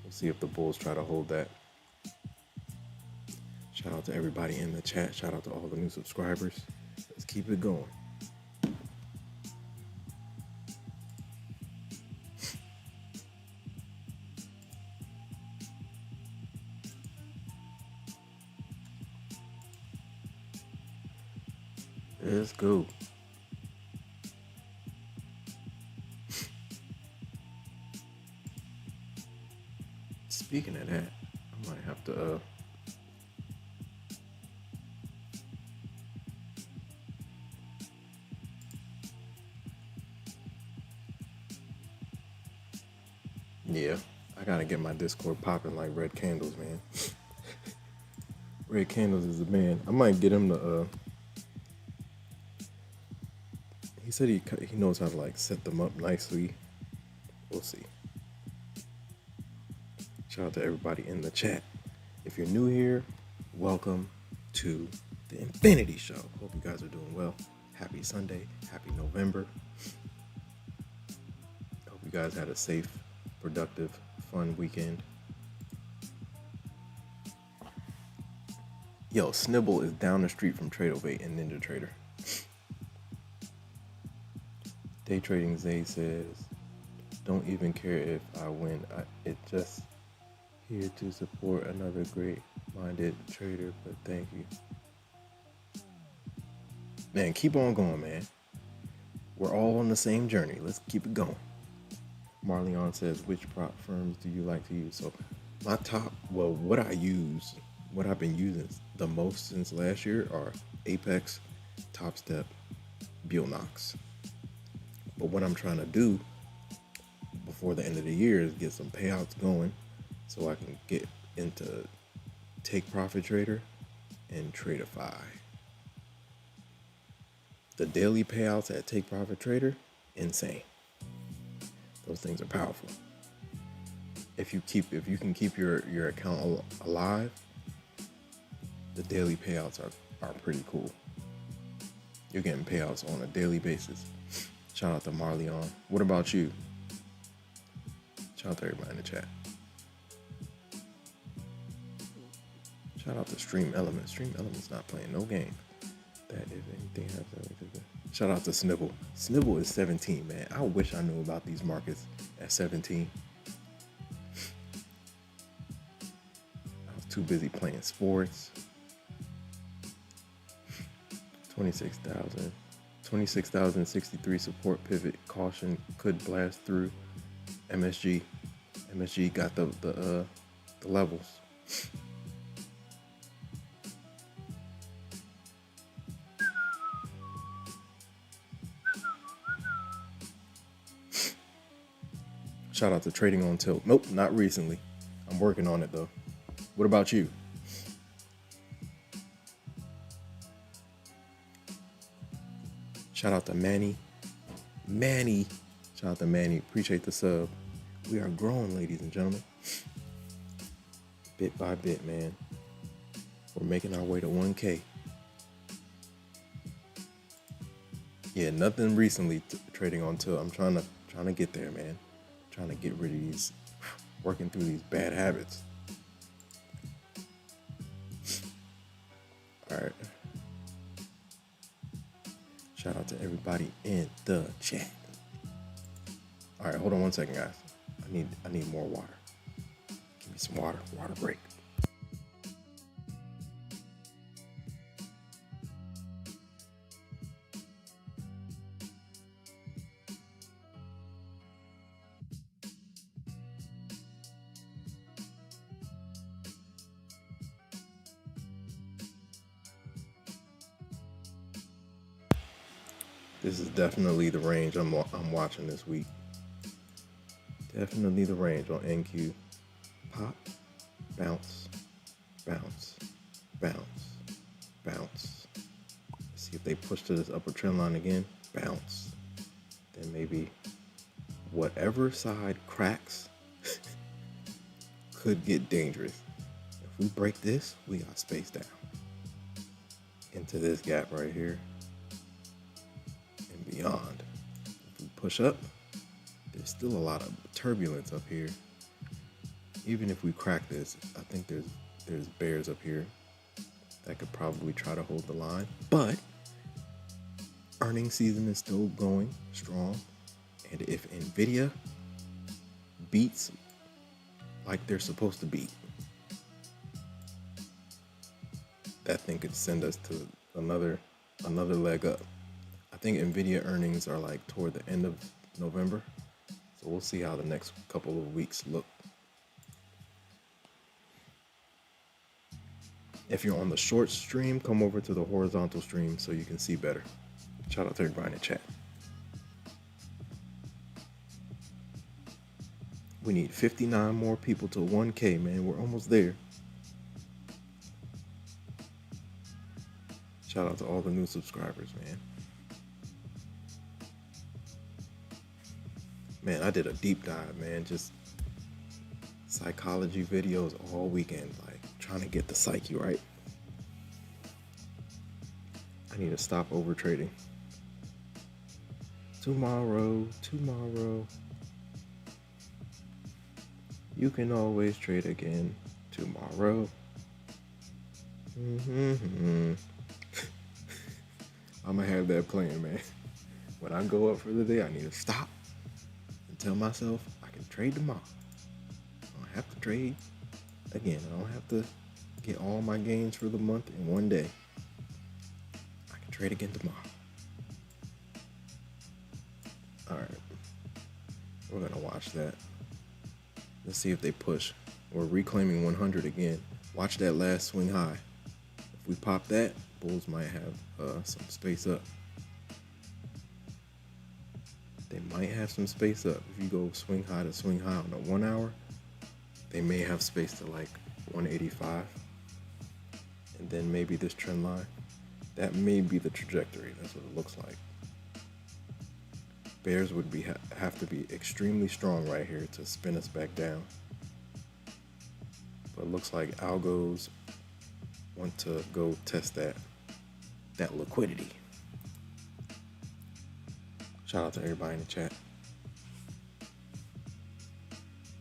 We'll see if the bulls try to hold that. Shout out to everybody in the chat. Shout out to all the new subscribers. Let's keep it going. Let's go. Speaking of that, I might have to yeah, I gotta get my Discord popping like Red Candles, man. Red Candles is the man. I might get him to he said he knows how to like set them up nicely. We'll see. Shout out to everybody in the chat. If you're new here, welcome to the Infinity Show. Hope you guys are doing well. Happy Sunday. Happy November. Hope you guys had a safe, productive, fun weekend. Yo, Snibble is down the street from TraderBait and Ninja Trader. Day Trading Zay says, Don't even care if I win. It just here to support another great-minded trader, but thank you. Man, keep on going, man. We're all on the same journey. Let's keep it going. Marleon says, which prop firms do you like to use? So my top, well, what I've been using the most since last year are Apex, Topstep, Knox. But what I'm trying to do before the end of the year is get some payouts going so I can get into Take Profit Trader and Tradeify. The daily payouts at Take Profit Trader, insane. Those things are powerful. If you can keep your account alive, the daily payouts are pretty cool. You're getting payouts on a daily basis. Shout out to Marleon. What about you? Shout out to everybody in the chat. Shout out to Stream Element. Stream Element's not playing no game. That if anything happens, shout out to Snibble. Snibble is 17, man. I wish I knew about these markets at 17. I was too busy playing sports. 26,063 support pivot. Caution could blast through. MSG got the levels. Shout out to Trading on Tilt. Nope, not recently. I'm working on it though. What about you? Shout out to Manny. Shout out to Manny. Appreciate the sub. We are growing, ladies and gentlemen. Bit by bit, man. We're making our way to 1K. Yeah, nothing recently trading on Tilt. I'm trying to get there, man. Trying to get rid of these, working through these bad habits. All right. Shout out to everybody in the chat. All right, hold on one second, guys. I need more water. Give me some water. Water break. This is definitely the range I'm watching this week. Definitely the range on NQ. Pop, bounce, bounce, bounce, bounce. See if they push to this upper trend line again. Bounce. Then maybe whatever side cracks could get dangerous. If we break this, we got space down into this gap right here and beyond. If we push up, there's still a lot of turbulence up here. Even if we crack this, I think there's bears up here that could probably try to hold the line. But earnings season is still going strong. And if Nvidia beats like they're supposed to beat, that thing could send us to another leg up. I think Nvidia earnings are like toward the end of November. So we'll see how the next couple of weeks look. If you're on the short stream, come over to the horizontal stream so you can see better. Shout out to everybody in the chat. We need 59 more people to 1K, man. We're almost there. Shout out to all the new subscribers, man. Man, I did a deep dive, man. Just psychology videos all weekend, like trying to get the psyche right. I need to stop over trading. Tomorrow. You can always trade again tomorrow. I'm gonna have that playing, man. When I go up for the day, I need to stop and tell myself I can trade tomorrow. I don't have to trade again. I don't have to get all my gains for the month in one day. I can trade again tomorrow. All right. We're going to watch that. Let's see if they push. We're reclaiming 100 again. Watch that last swing high. If we pop that, bulls might have some space up. They might have some space up. If you go swing high to swing high on the 1 hour, they may have space to like 185. And then maybe this trend line. That may be the trajectory. That's what it looks like. Bears would have to be extremely strong right here to spin us back down. But it looks like algos want to go test that liquidity. Shout out to everybody in the chat.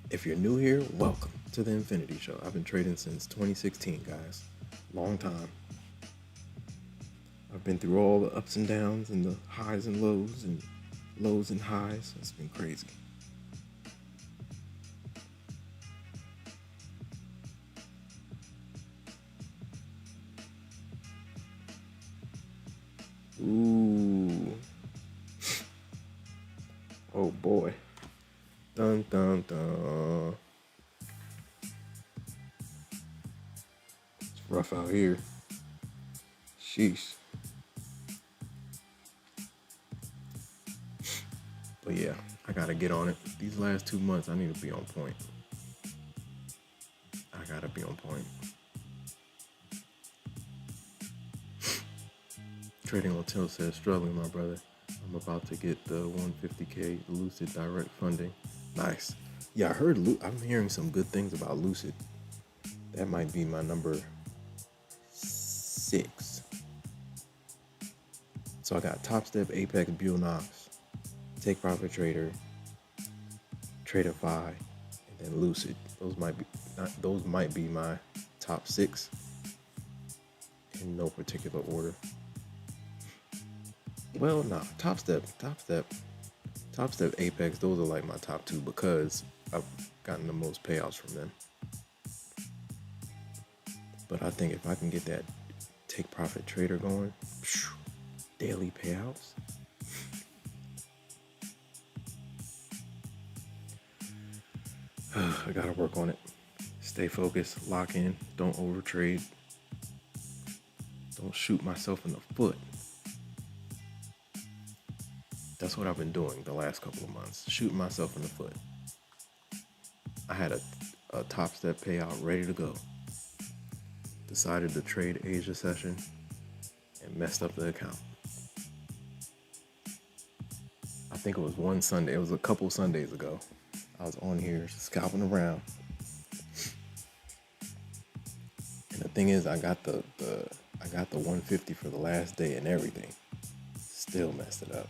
If you're new here, welcome to the Infinity Show. I've been trading since 2016, guys. Long time. I've been through all the ups and downs and the highs and lows and highs. It's been crazy. Ooh. Oh boy. Dun dun dun. It's rough out here. Sheesh. But yeah, I gotta get on it. These last 2 months, I need to be on point. I gotta be on point. Trading on Tilt says, struggling, my brother. I'm about to get the 150K Lucid direct funding. Nice. Yeah, I'm hearing some good things about Lucid. That might be my number 6. So I got Topstep, Apex, Buell Knox, Take Profit Trader, Traderify, and then Lucid. Those might be my top 6 in no particular order. Well, no, Topstep, Apex, those are like my top 2 because I've gotten the most payouts from them. But I think if I can get that Take Profit Trader going, daily payouts. I gotta work on it. Stay focused, lock in, don't overtrade. Don't shoot myself in the foot. That's what I've been doing the last couple of months, shooting myself in the foot. I had a Topstep payout ready to go. Decided to trade Asia session and messed up the account. I think it was one Sunday. It was a couple Sundays ago. I was on here scalping around. And the thing is, I got the 150 for the last day and everything. Still messed it up.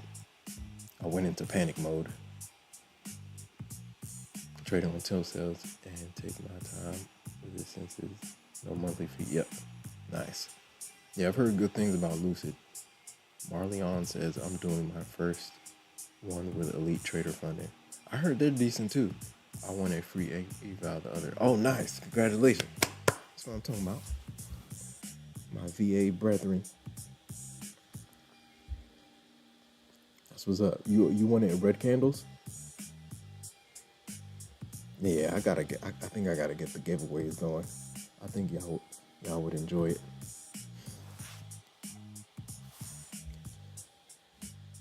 I went into panic mode. Trading on tilt sales and take my time with distances. No monthly fee. Yep. Nice. Yeah, I've heard good things about Lucid. Marleon says I'm doing my first one with Elite Trader funding. I heard they're decent too. I want a free eval the other. Oh, nice. Congratulations. That's what I'm talking about. My VA brethren. That's what's up. You wanted red candles? Yeah, I think I gotta get the giveaways going. I think y'all would enjoy it.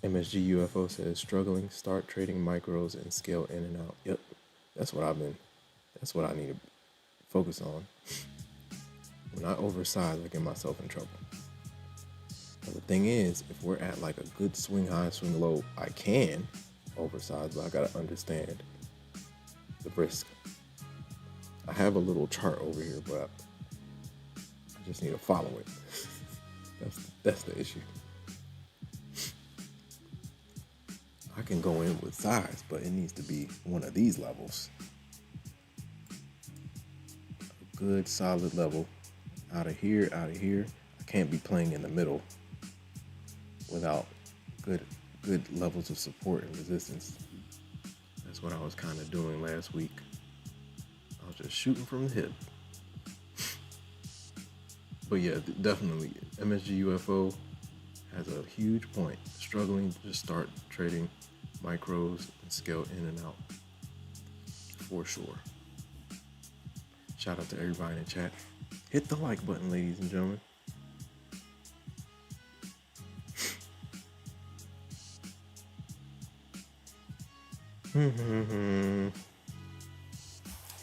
MSG UFO says struggling, start trading micros and scale in and out. Yep. That's what I need to focus on. When I oversize, I get myself in trouble. But the thing is, if we're at like a good swing high, swing low, I can oversize, but I gotta understand the risk. I have a little chart over here, but I just need to follow it. That's the issue. I can go in with size, but it needs to be one of these levels. A good solid level. Out of here. I can't be playing in the middle without good levels of support and resistance. That's what I was kind of doing last week. I was just shooting from the hip. But yeah, definitely, MSG UFO has a huge point. Struggling to just start trading micros and scale in and out. For sure. Shout out to everybody in the chat. Hit the like button, ladies and gentlemen.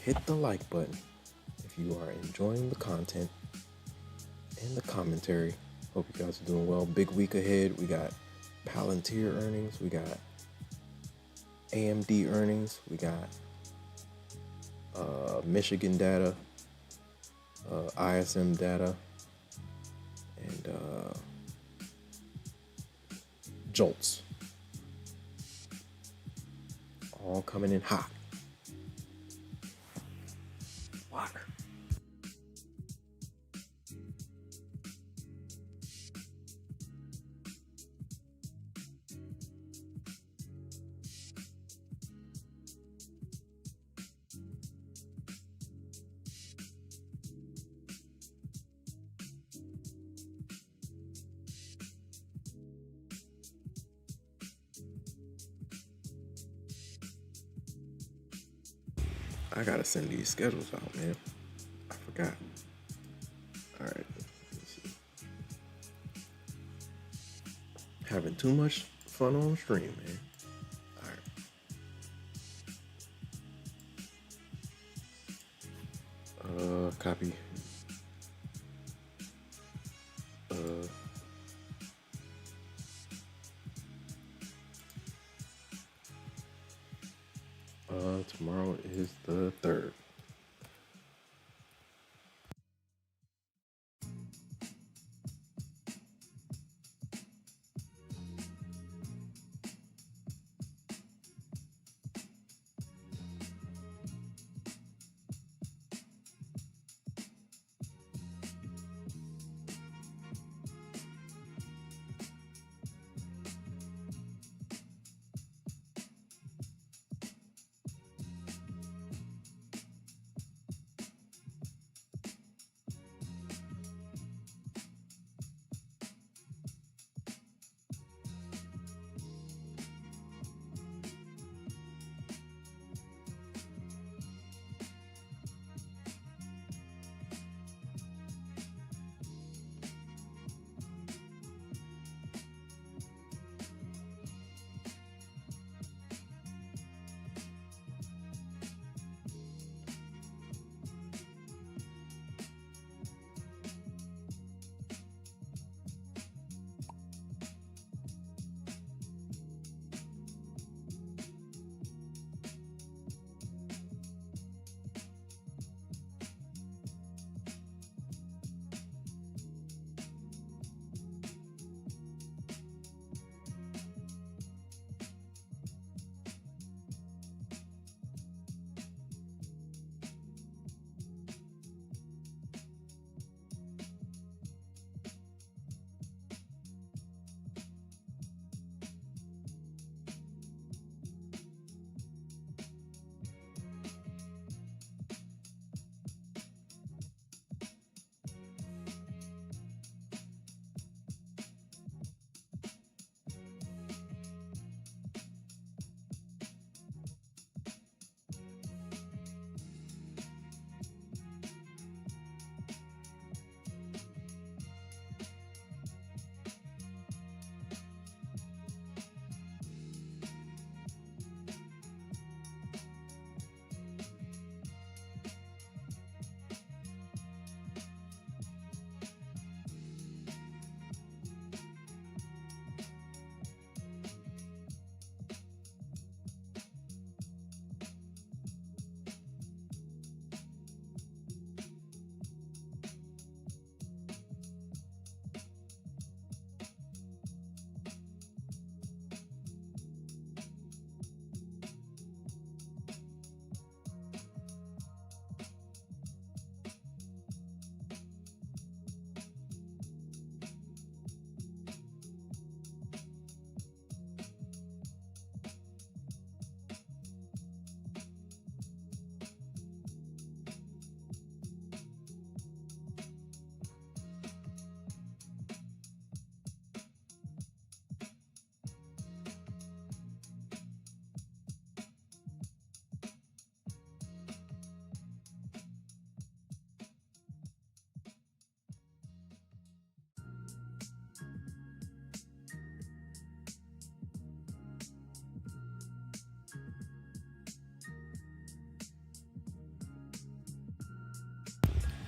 Hit the like button if you are enjoying the content and the commentary. Hope you guys are doing well. Big week ahead. We got Palantir earnings. We got AMD earnings. We got Michigan data, ISM data, and Jolts. All coming in hot. Water. I gotta send these schedules out, man. I forgot. All right. Let's see. Having too much fun on stream, man. All right. Copy. Tomorrow is the 3rd.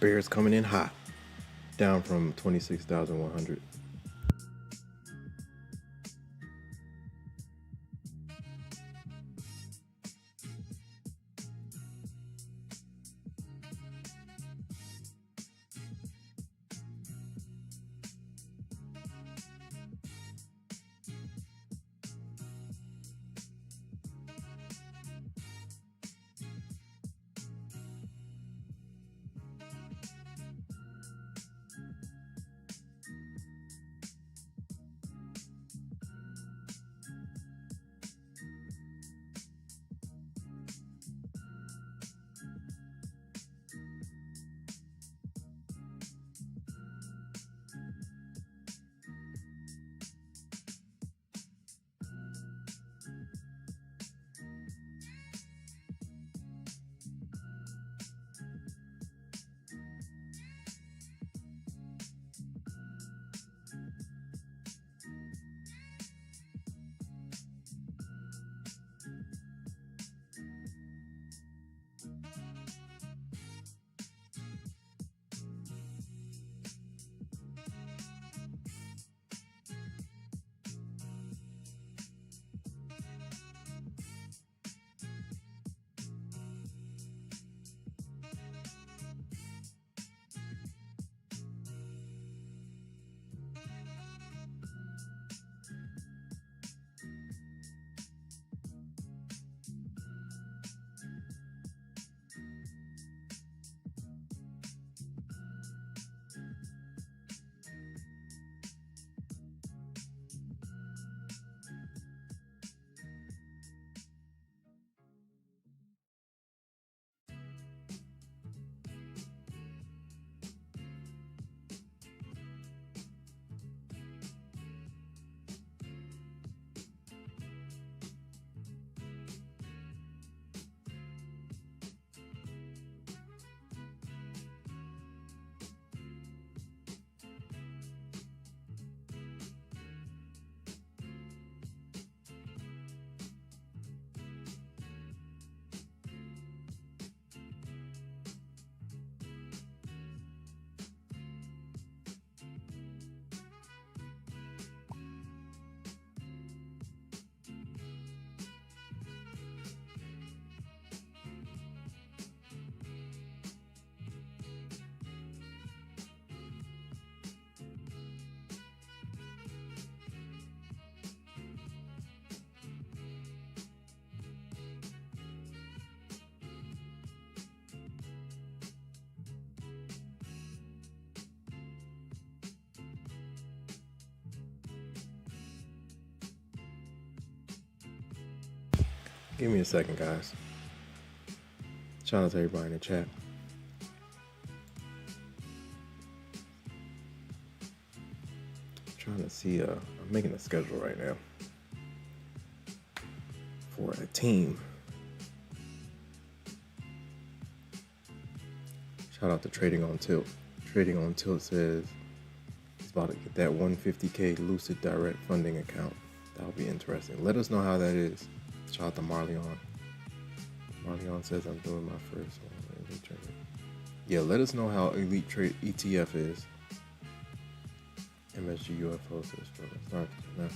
Bears coming in hot, down from 26,100. Give me a second, guys. Shout out to everybody in the chat. Trying to see, I'm making a schedule right now for a team. Shout out to Trading on Tilt. Trading on Tilt says he's about to get that 150K Lucid direct funding account. That'll be interesting. Let us know how that is. Shout out to Marleon. Marleon says I'm doing my first one. Yeah, let us know how Elite Trade ETF is. MSG UFO says start now.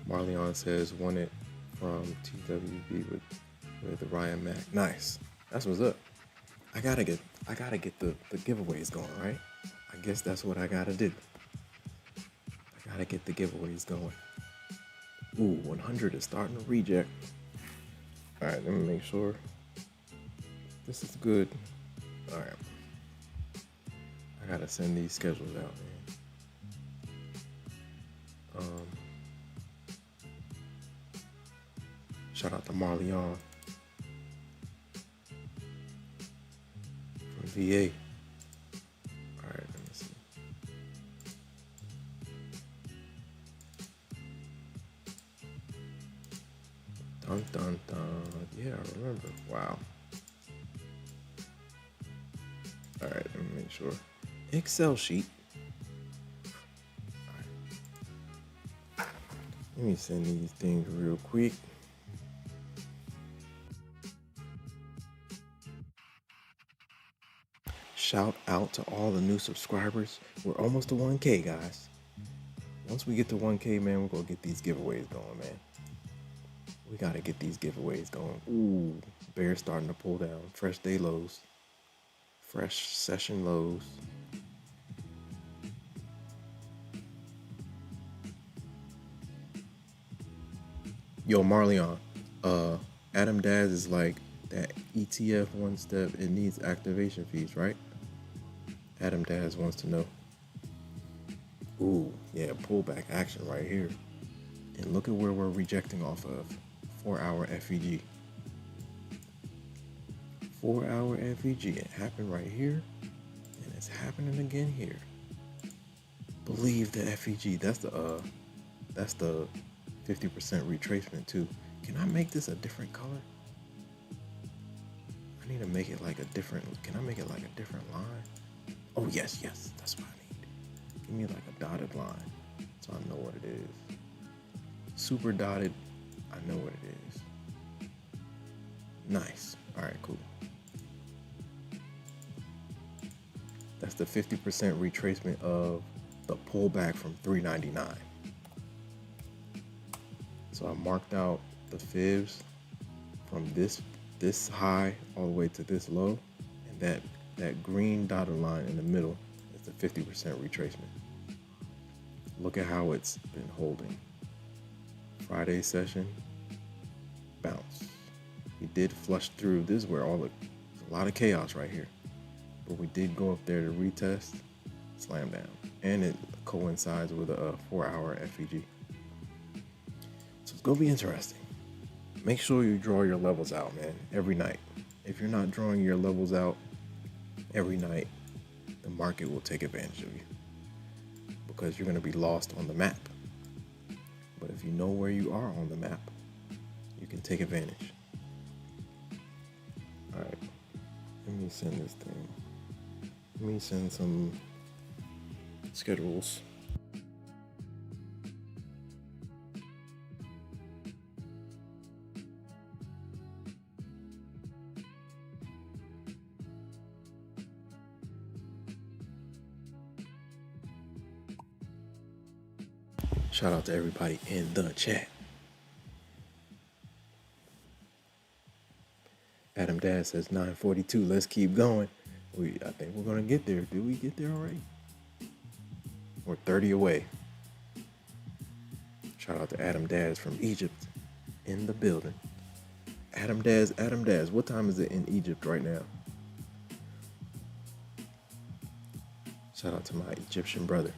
Marleon says won it from TWB with Ryan Mack. Nice. That's what's up. I gotta get the giveaways going, right? I guess that's what I gotta do. I gotta get the giveaways going. Ooh, 100 is starting to reject. All right, let me make sure this is good. All right, I gotta send these schedules out, man. Shout out to Marleon from VA. All right, let me see. Dun dun dun. Yeah, I remember. Wow. All right, let me make sure. Excel sheet. All right. Let me send these things real quick. shout out to all the new subscribers. We're almost to 1K, guys. Once we get to 1K, man, we're going to get these giveaways going, man. We got to get these giveaways going. Ooh, bear starting to pull down. Fresh day lows. Fresh session lows. Yo, Marleon, Adam Daz is like that ETF one step. It needs activation fees, right? Adam Daz wants to know. Ooh, yeah, pullback action right here. And look at where we're rejecting off of. 4-hour FEG. 4-hour FEG. It happened right here, and it's happening again here. Believe the FEG. That's the 50% retracement too. Can I make this a different color? I need to make it like a different. Can I make it like a different line? Oh yes, that's what I need. Give me like a dotted line, so I know what it is. Super dotted. I know what it is. Nice. All right, cool. That's the 50% retracement of the pullback from 399. So I marked out the fibs from this high all the way to this low, and that green dotted line in the middle is the 50% retracement. Look at how it's been holding. Friday session, bounce. We did flush through. This is where there's a lot of chaos right here. But we did go up there to retest, slam down. And it coincides with a 4-hour FEG. So it's gonna be interesting. Make sure you draw your levels out, man, every night. If you're not drawing your levels out every night, the market will take advantage of you because you're gonna be lost on the map. But if you know where you are on the map, you can take advantage. All right, let me send this thing. Let me send some schedules. Shout out to everybody in the chat. Adam Dad says 9:42. Let's keep going. I think we're gonna get there. Did we get there already? We're 30 away. Shout out to Adam Daz from Egypt in the building. Adam Daz. What time is it in Egypt right now? Shout out to my Egyptian brother.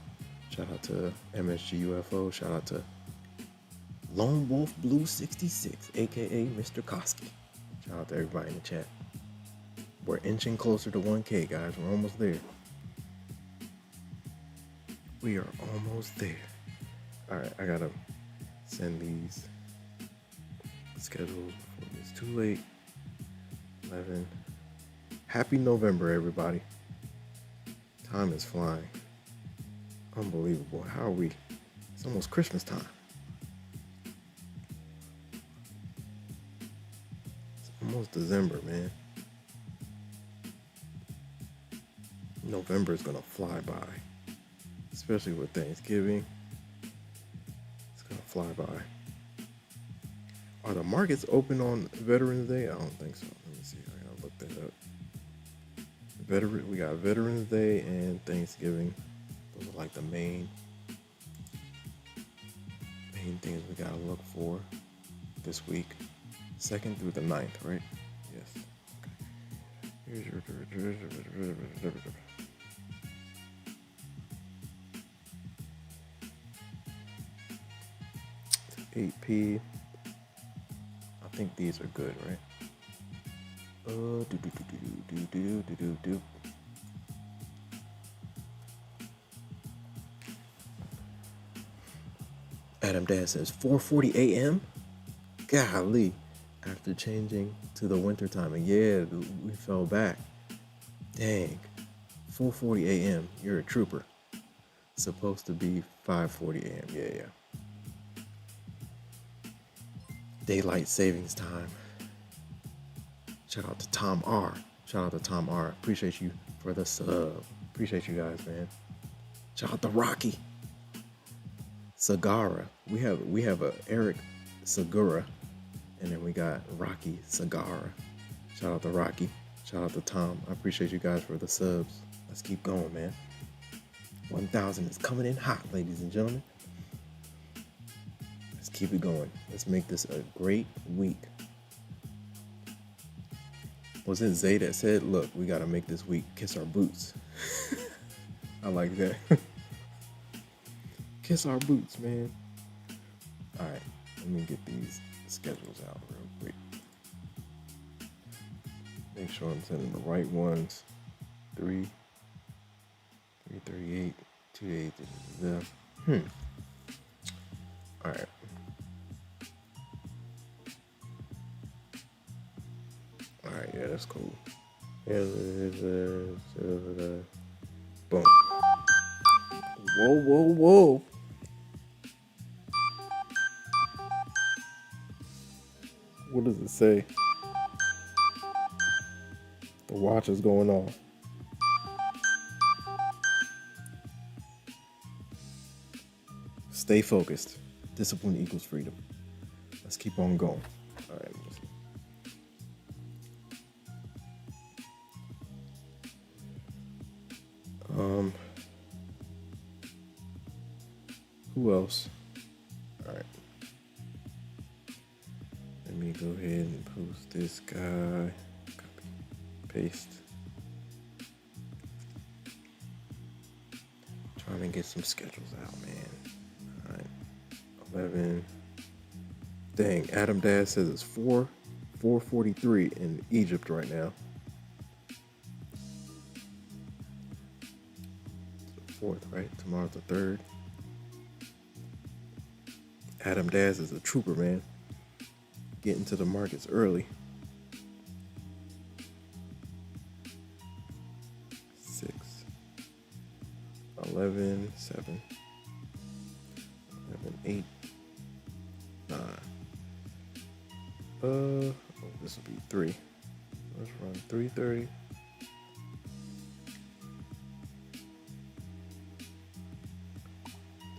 Shout out to MSG UFO. Shout out to Lone Wolf Blue 66, aka Mr. Koski. Shout out to everybody in the chat. We're inching closer to 1K, guys. We're almost there. We are almost there. All right, I gotta send these schedules before it's too late. 11. Happy November, everybody. Time is flying. Unbelievable. How are we? It's almost Christmas time. It's almost December, man. November is gonna fly by, especially with Thanksgiving. It's gonna fly by. Are the markets open on Veterans Day? I don't think so. Let me see. I gotta look that up. We got Veterans Day and Thanksgiving. Those are like the main things we gotta look for this week. 2nd through the 9th, right? Yes. Okay. Here's your 8P. I think these are good, right? Adam Dad says 4:40 a.m. Golly, after changing to the winter time, and yeah, we fell back. Dang, 4:40 a.m. You're a trooper. Supposed to be 5:40 a.m. Yeah. Daylight savings time. Shout out to Tom R. Shout Shout out to Tom R. Appreciate you for the sub. Appreciate you guys, man. Shout out to Rocky. Sagara. We have a Eric Segura, and then we got Rocky Sagara. Shout out to Rocky. Shout out to Tom. I appreciate you guys for the subs. Let's keep going, man. 1,000 is coming in hot, ladies and gentlemen. Let's keep it going. Let's make this a great week. Was it Zay that said, look, we got to make this week kiss our boots? I like that. Kiss our boots, man. All right, let me get these schedules out real quick. Make sure I'm sending the right ones. 338, 288. All right. All right, yeah, that's cool. Boom. Whoa. What does it say? The watch is going off. Stay focused. Discipline equals freedom. Let's keep on going. All right. Who else? All right. Let me go ahead and post this guy. Copy, paste. Trying to get some schedules out, man. All right. 11. Dang, Adam Dad says it's 4:43 in Egypt right now. The 4th, right? Tomorrow's the 3rd. Adam Daz is a trooper, man. Getting to the markets early. 6, 11, 7, 11, 8, 9. This will be 3. Let's run 3:30.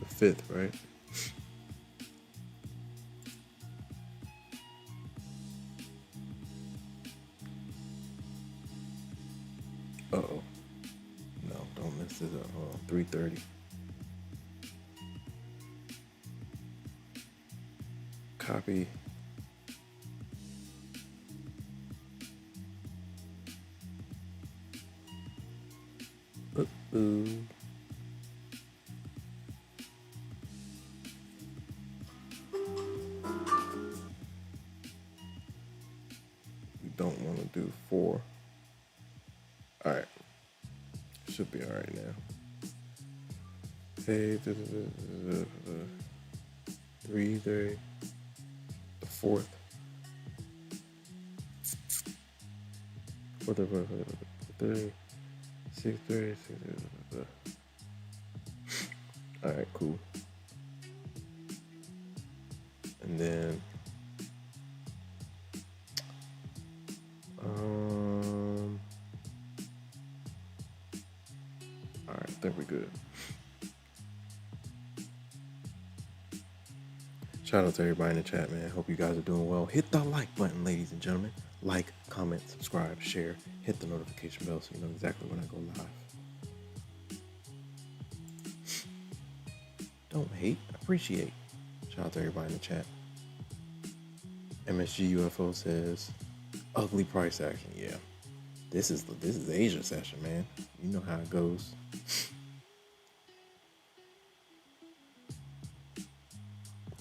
The 5th, right? Uh-oh. No, don't mess this up. Hold on. 3:30. Copy. Uh-oh. We don't want to do 4. All right. Should be all right now. Hey, 3:30. The 4th. 4:30. 6:30. All right, cool. And then, all right, I think we're good. Shout out to everybody in the chat, man. Hope you guys are doing well. Hit the like button, ladies and gentlemen. Like, comment, subscribe, share. Hit the notification bell so you know exactly when I go live. Don't hate, appreciate. Shout out to everybody in the chat. MSG UFO says, ugly price action. Yeah, this is Asia session, man. You know how it goes.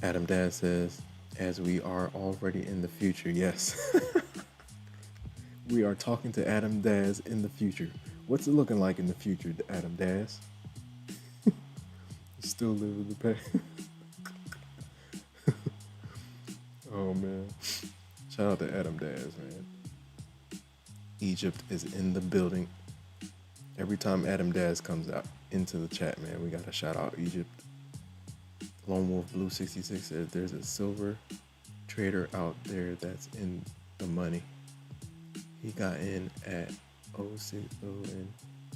Adam Dad says, as we are already in the future. Yes. We are talking to Adam Daz in the future. What's it looking like in the future, Adam Daz? Still living the past. Oh, man. Shout out to Adam Daz, man. Egypt is in the building. Every time Adam Daz comes out into the chat, man, we got to shout out Egypt. Lone Wolf Blue 66 says there's a silver trader out there that's in the money. He got in at and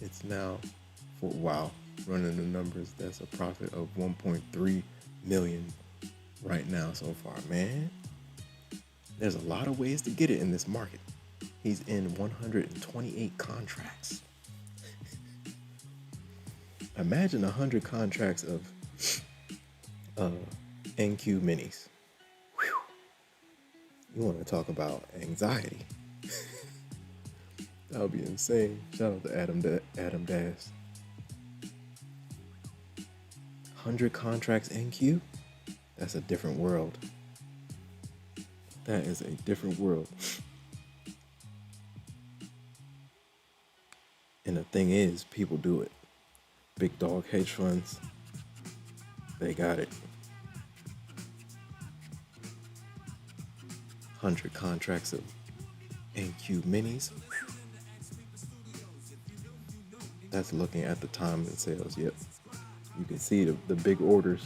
it's now for wow, running the numbers, that's a profit of 1.3 million right now so far. Man, there's a lot of ways to get it in this market. He's in 128 contracts. Imagine 100 contracts of uh, NQ minis. Whew. You want to talk about anxiety? That would be insane. Shout out to Adam Bass. 100 contracts NQ? That's a different world. That is a different world. And the thing is, people do it. Big dog hedge funds, they got it. 100 contracts of NQ minis. That's looking at the time and sales. Yep. You can see the big orders.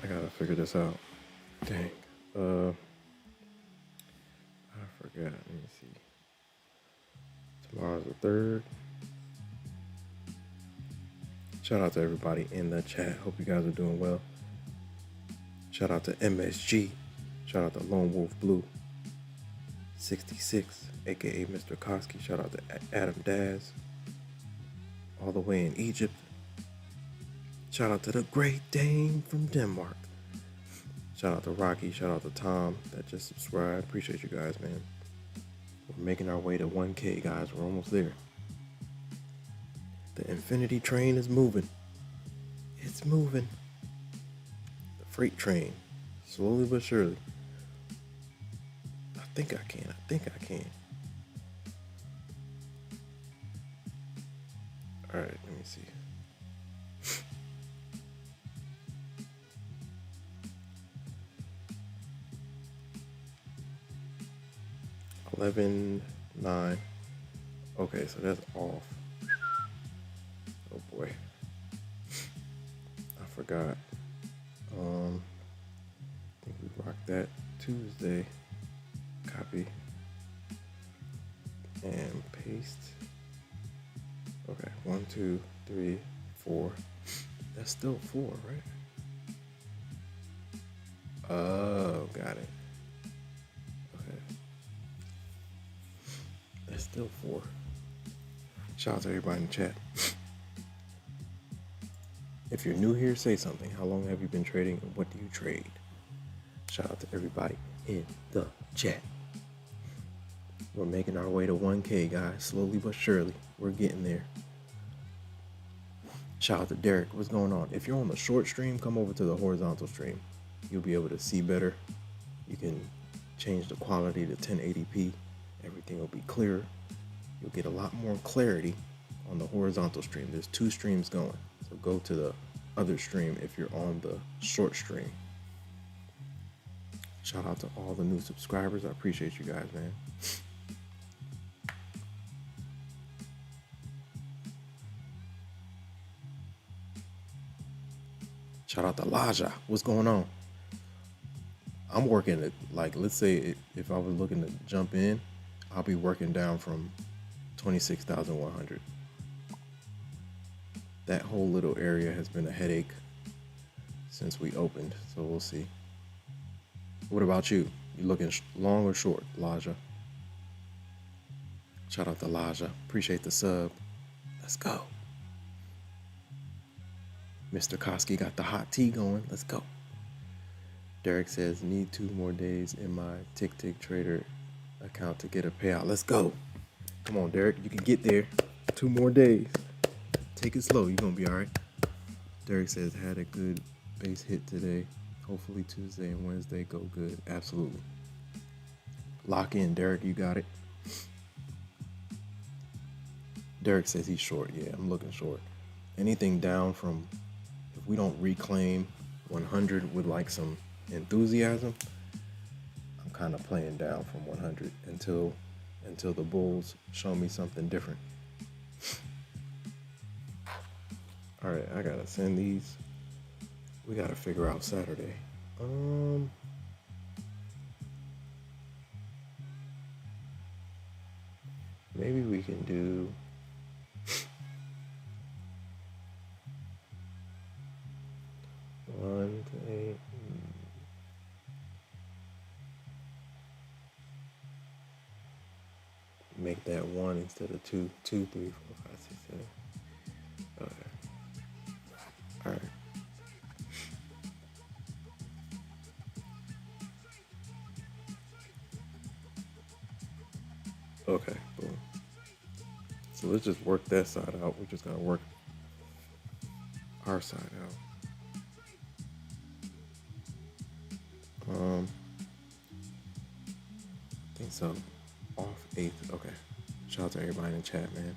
I gotta figure this out. Dang. forgot. Let me see. Tomorrow's the 3rd. Shout out to everybody in the chat. Hope you guys are doing well. Shout out to MSG. Shout out to Lone Wolf Blue 66, aka Mr. Koski. Shout out to Adam Daz, all the way in Egypt. Shout out to the Great Dane from Denmark. Shout out to Rocky. Shout out to Tom that just subscribed. Appreciate you guys, man. We're making our way to 1K, guys. We're almost there. The infinity train is moving. It's moving. The freight train, slowly but surely. I think I can. All right, let me see. $11.9. Okay, so that's off. Oh boy, I forgot. I think we rocked that Tuesday. Copy and paste. Okay, 1, 2, 3, 4. That's still 4, right? Oh, got it. Okay, that's still 4. Shout out to everybody in the chat. If you're new here, say something. How long have you been trading and what do you trade? Shout out to everybody in the chat. We're making our way to 1K, guys. Slowly but surely. We're getting there. Shout out to Derek. What's going on? If you're on the short stream, come over to the horizontal stream. You'll be able to see better. You can change the quality to 1080p. Everything will be clearer. You'll get a lot more clarity on the horizontal stream. There's 2 streams going. So go to the other stream if you're on the short stream. Shout out to all the new subscribers. I appreciate you guys, man. Shout out to Laja. What's going on? I'm working at, like, let's say if I was looking to jump in, I'll be working down from 26,100. That whole little area has been a headache since we opened, so we'll see. What about you? You looking long or short, Laja? Shout out to Laja. Appreciate the sub. Let's go. Mr. Koski got the hot tea going. Let's go. Derek says, need 2 more days in my Tick Trader account to get a payout. Let's go. Come on, Derek. You can get there. 2 more days. Take it slow. You're going to be all right. Derek says, had a good base hit today. Hopefully Tuesday and Wednesday go good. Absolutely. Lock in, Derek. You got it. Derek says he's short. Yeah, I'm looking short. Anything down from, if we don't reclaim 100 with like some enthusiasm, I'm kind of playing down from 100 until the bulls show me something different. All right, I gotta send these. We gotta figure out Saturday. Maybe we can do one to 8. Make that 1 instead of 2, 2, 3, 4, 5, 6, 7. Okay. All right. Okay, boom. So let's just work that side out. We're just gonna work our side out. I think so. Off 8th. Okay. Shout out to everybody in the chat, man.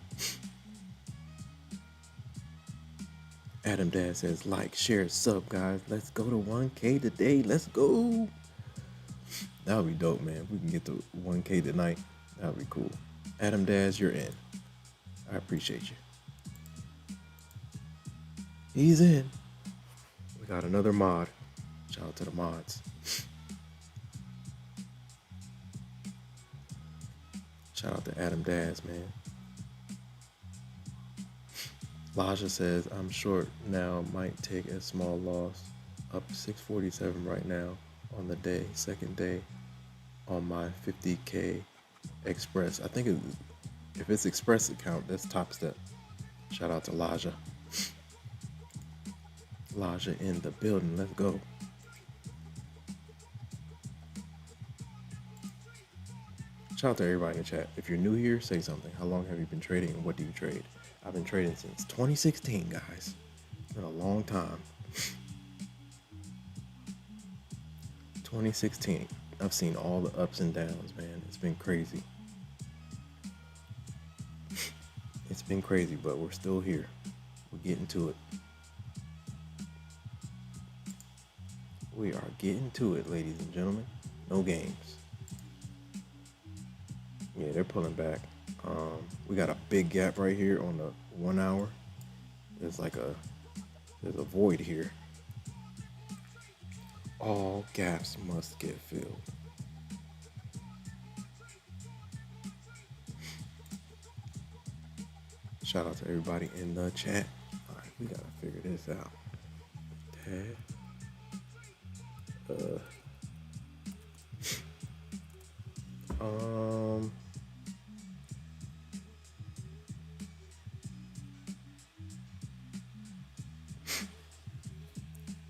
Adam Dad says, like, share, sub, guys. Let's go to 1K today. Let's go. That would be dope, man. If we can get to 1K tonight, that would be cool. Adam Daz, you're in. I appreciate you. He's in. We got another mod. Shout out to the mods. Shout out to Adam Daz, man. Laja says, I'm short now, might take a small loss. Up 647 right now on the day, second day on my 50K Express. I think if it's Express account, that's Topstep. Shout out to Laja. Laja in the building. Let's go. Shout out to everybody in the chat. If you're new here, say something. How long have you been trading and what do you trade? I've been trading since 2016, guys. It's been a long time. 2016. I've seen all the ups and downs, man. It's been crazy. It's been crazy, but we're still here. We're getting to it. We are getting to it, ladies and gentlemen. No games. Yeah, they're pulling back. We got a big gap right here on the 1 hour. There's a void here. All gaps must get filled. Shout out to everybody in the chat. All right, we gotta figure this out.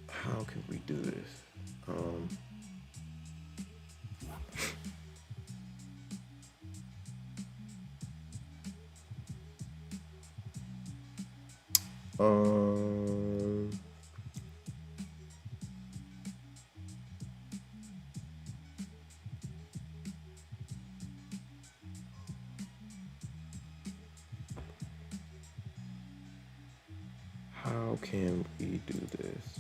How can we do this? How can we do this?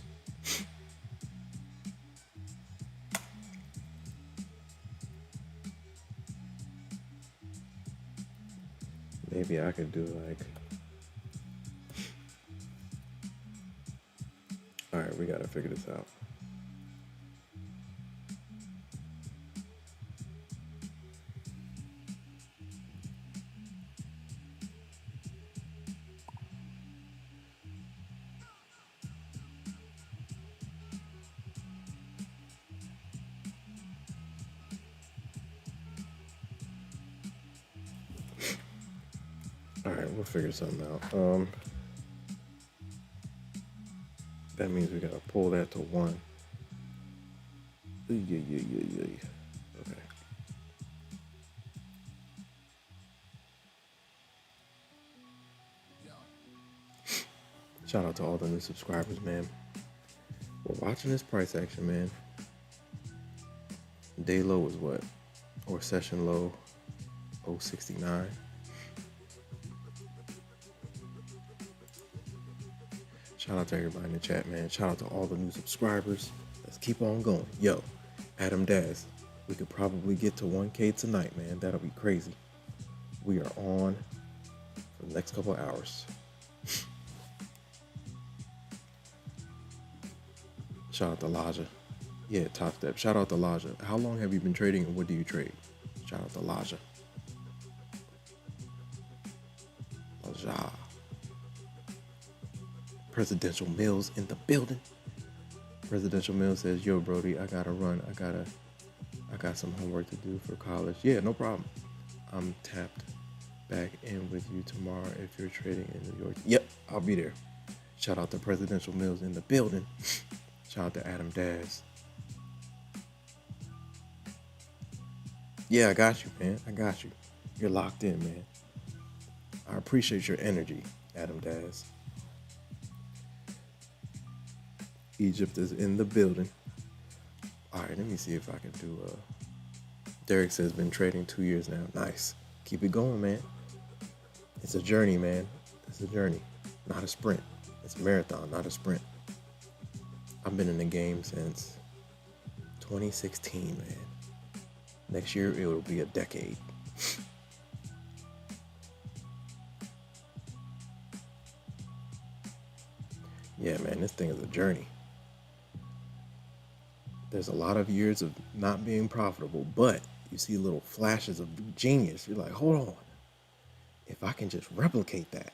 Maybe I could do like, all right, we gotta figure this out. All right, we'll figure something out. That means we gotta pull that to 1. Yeah. Okay. Shout out to all the new subscribers, man. We're watching this price action, man. Day low is what? Or session low, 069. Shout out to everybody in the chat, man. Shout out to all the new subscribers. Let's keep on going. Yo, Adam Daz, we could probably get to 1K tonight, man. That'll be crazy. We are on for the next couple of hours. Shout out to Laja. Yeah, Topstep. Shout out to Laja. How long have you been trading and what do you trade? Shout out to Laja. Laja. Presidential Mills in the building. Presidential Mills says, yo, Brody, I gotta run. I got some homework to do for college. Yeah, no problem. I'm tapped back in with you tomorrow if you're trading in New York. Yep, I'll be there. Shout out to Presidential Mills in the building. Shout out to Adam Daz. Yeah, I got you, man. I got you. You're locked in, man. I appreciate your energy, Adam Daz. Egypt is in the building. All right, let me see if I can do. Derek says been trading 2 years now. Nice. Keep it going, man. It's a journey, man. It's a journey, not a sprint. It's a marathon, not a sprint. I've been in the game since 2016, man. Next year, it will be a decade. Yeah, man, this thing is a journey. There's a lot of years of not being profitable, but you see little flashes of genius. You're like, hold on, if I can just replicate that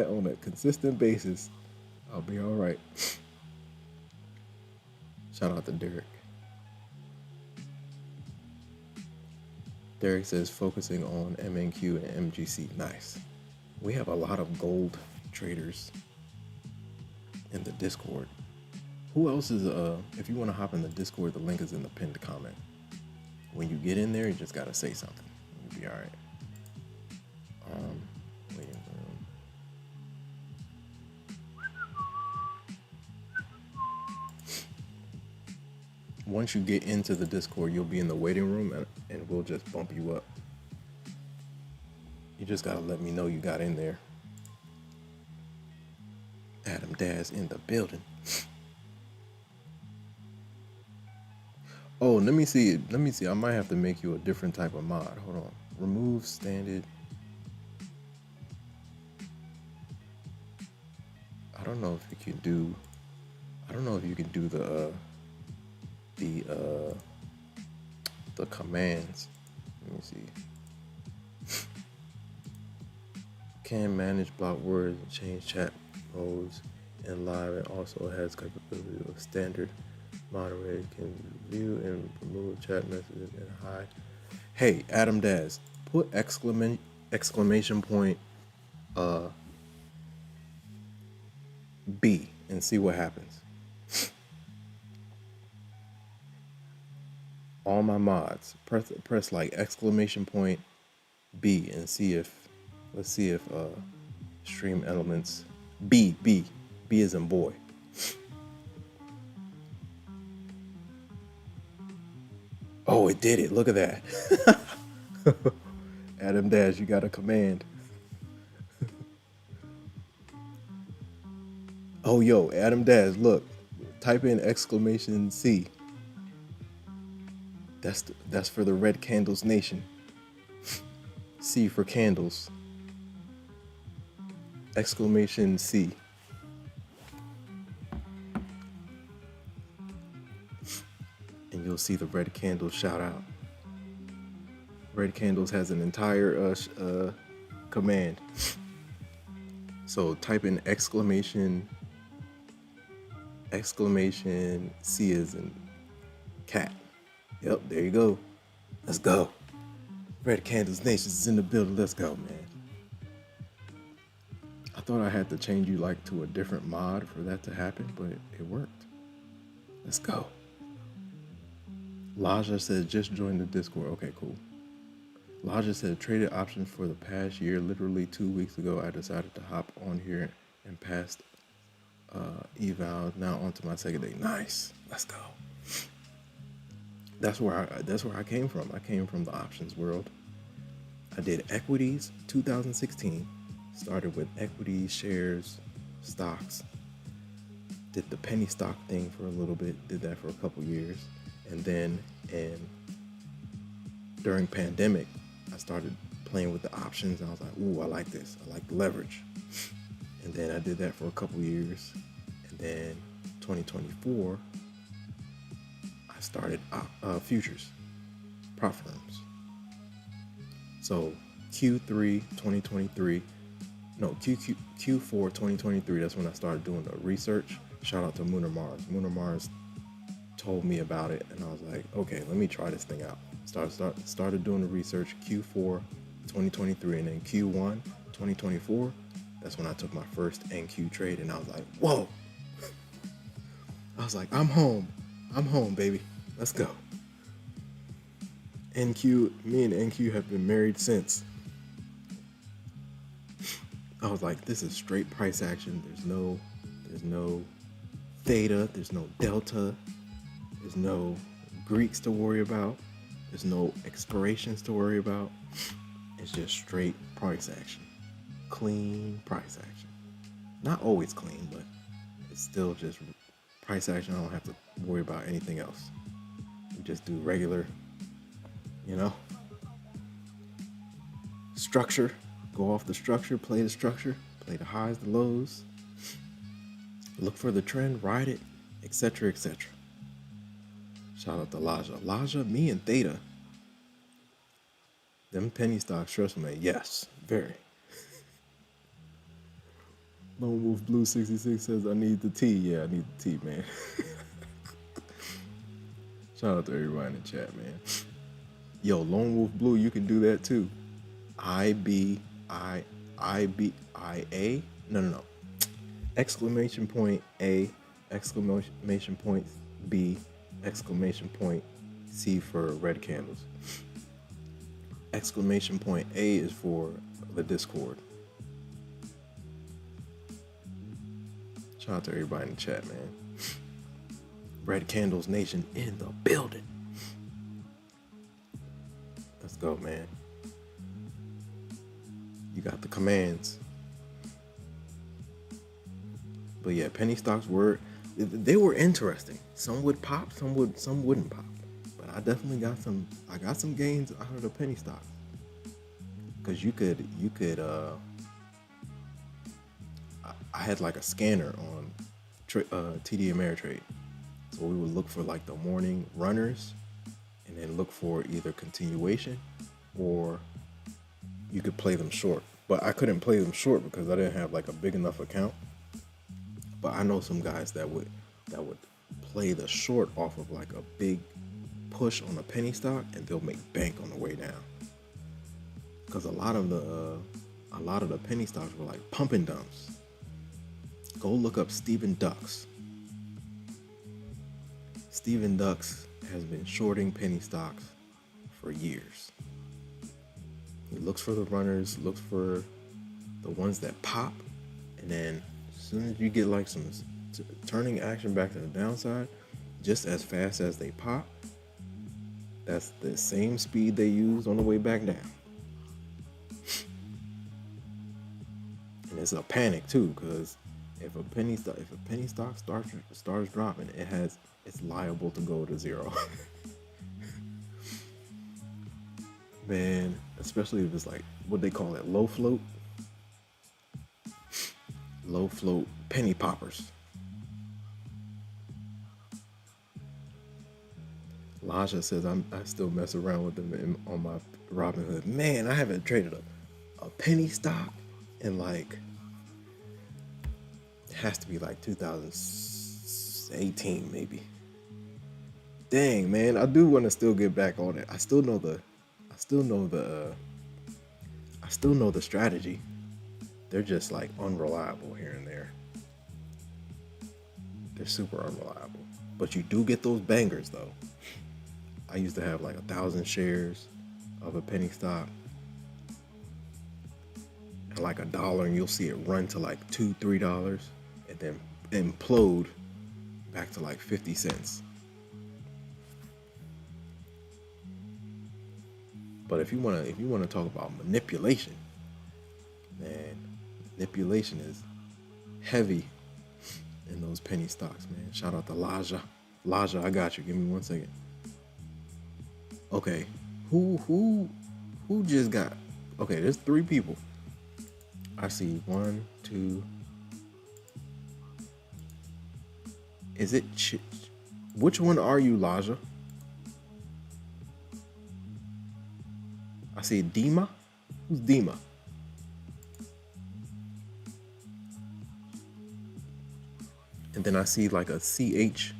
on a consistent basis, I'll be all right. Shout out to Derek. Derek says focusing on MNQ and MGC. Nice. We have a lot of gold traders in the Discord. Who else is if you want to hop in the Discord, the link is in the pinned comment. When you get in there, you just gotta say something. You'll be all right. Waiting room. Once you get into the Discord, you'll be in the waiting room, and we'll just bump you up. You just gotta let me know you got in there. Adam Daz in the building. Oh, let me see. I might have to make you a different type of mod. Hold on. Remove standard. I don't know if you can do the commands. Let me see. Can manage block words and change chat modes in live, and also has capability of standard moderator can view and remove chat messages and hide. Hey, Adam Daz, put exclamation point B and see what happens. All my mods, press like exclamation point B and see if, let's see if stream elements B is in boy. Oh, it did it. Look at that. Adam Dash, you got a command. Oh, yo, Adam Dash, look. Type in exclamation C. That's for the Red Candles Nation. C for candles. Exclamation C. And you'll see the Red Candles shout out. Red Candles has an entire command. So type in exclamation C as in cat. Yep, there you go. Let's go. Red Candles Nation is in the building. Let's go, man. I thought I had to change you like to a different mod for that to happen, but it worked. Let's go. Laja said, just join the Discord. Okay, cool. Laja said, traded options for the past year. Literally 2 weeks ago, I decided to hop on here and passed eval. Now onto my second day. Nice. Let's go. That's where I came from. I came from the options world. I did equities 2016. Started with equities, shares, stocks. Did the penny stock thing for a little bit. Did that for a couple years. And then during pandemic, I started playing with the options. And I was like, ooh, I like this. I like leverage. And then I did that for a couple years. And then 2024, I started futures, prop firms. So Q4 2023, that's when I started doing the research. Shout out to Mooner Mars. Mooner Mars told me about it, and I was like, okay, let me try this thing out. Started doing the research Q4 2023, and then Q1 2024, that's when I took my first NQ trade, and I was like, whoa. I was like, I'm home, baby. Let's go. Me and NQ have been married since. I was like, this is straight price action. There's no theta, there's no delta, there's no Greeks to worry about, there's no expirations to worry about. It's just straight price action. Clean price action. Not always clean, but it's still just price action. I don't have to worry about anything else. We just do regular, structure. Go off the structure, play the structure, play the highs, the lows, look for the trend, ride it, etc., etc. Shout out to Laja. Laja, me and Theta. Them penny stocks stress me. Yes, very. Lone Wolf Blue 66 says, I need the tea. Yeah, I need the tea, man. Shout out to everybody in the chat, man. Yo, Lone Wolf Blue, you can do that too. I-B-I-I-B-I-A. No. Exclamation point A, exclamation point B, exclamation point C for red candles. Exclamation point A is for the Discord. Shout out to everybody in the chat, man. Red Candles Nation in the building. Let's go, man. You got the commands. But yeah, penny stocks were interesting. Some would pop, some wouldn't pop. But I definitely got some gains out of the penny stocks. Cause you could I had like a scanner on TD Ameritrade. So we would look for like the morning runners and then look for either continuation or you could play them short. But I couldn't play them short because I didn't have like a big enough account. But I know some guys that would play the short off of like a big push on a penny stock and they'll make bank on the way down. Because a lot of the penny stocks were like pump and dumps. Go look up Stephen Ducks. Stephen Ducks has been shorting penny stocks for years. He looks for the runners, looks for the ones that pop, and then as soon as you get like some turning action back to the downside, just as fast as they pop, that's the same speed they used on the way back down. And it's a panic too, because if a penny stock starts dropping, it's liable to go to zero. Man, especially if it's like what they call it, low float penny poppers. Laja says I still mess around with them on my Robinhood. Man, I haven't traded a penny stock in like, it has to be like 2018 maybe. Dang, man, I do want to still get back on it. I still know the strategy. They're just like unreliable here and there. They're super unreliable. But you do get those bangers though. I used to have like 1,000 shares of a penny stock at like $1, and you'll see it run to like $2-3 and then implode back to like 50 cents. But if you want to talk about manipulation, man, manipulation is heavy in those penny stocks, man. Shout out to Laja. Laja, I got you. Give me 1 second. Okay, who just got? Okay, there's 3 people. I see 1, 2. Is it? Which one are you, Laja? I see Dima. Who's Dima? And then I see like a CHP.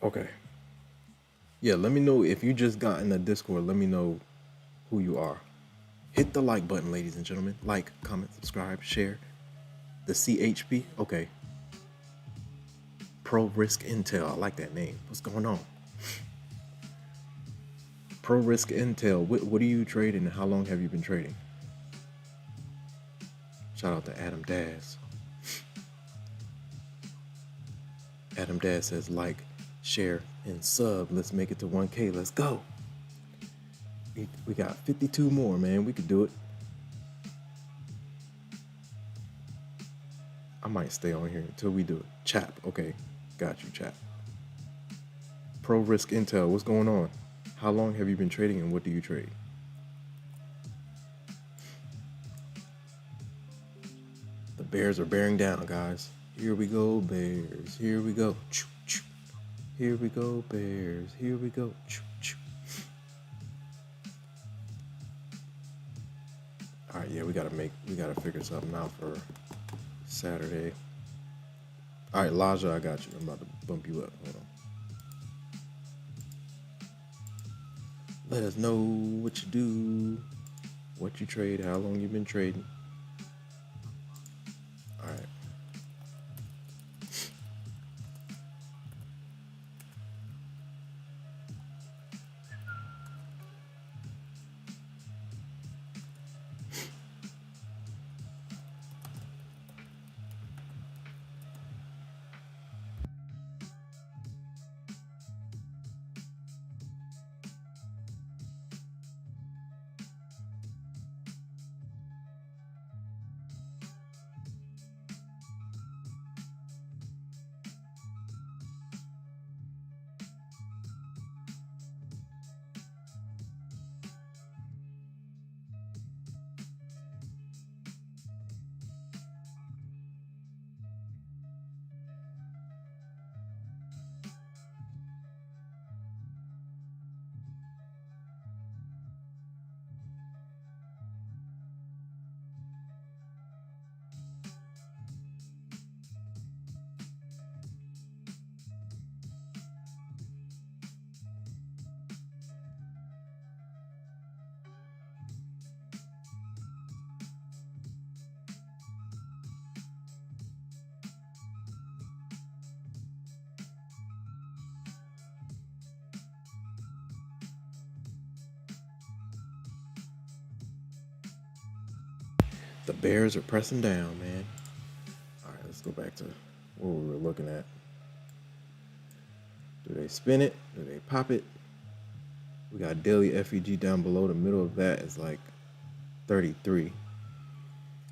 Okay. Yeah, let me know if you just got in the Discord. Let me know who you are. Hit the like button, ladies and gentlemen. Like, comment, subscribe, share. The CHP. Okay. Pro Risk Intel. I like that name. What's going on? Pro Risk Intel. What are you trading and how long have you been trading? Shout out to Adam Daz. Adam Daz says like, share, and sub. Let's make it to 1K. Let's go. We got 52 more, man. We could do it. I might stay on here until we do it. Chap. Okay. Got you, Chap. Pro Risk Intel. What's going on? How long have you been trading and what do you trade? The Bears are bearing down, guys. Here we go, Bears. Here we go. Here we go, Bears. Here we go. All right, yeah, we gotta figure something out for Saturday. All right, Laja, I got you. I'm about to bump you up. Hold on. Let us know what you do, what you trade, how long you've been trading. All right. The Bears are pressing down, man. All right, let's go back to what we were looking at. Do they spin it? Do they pop it? We got daily FEG down below. The middle of that is like 33.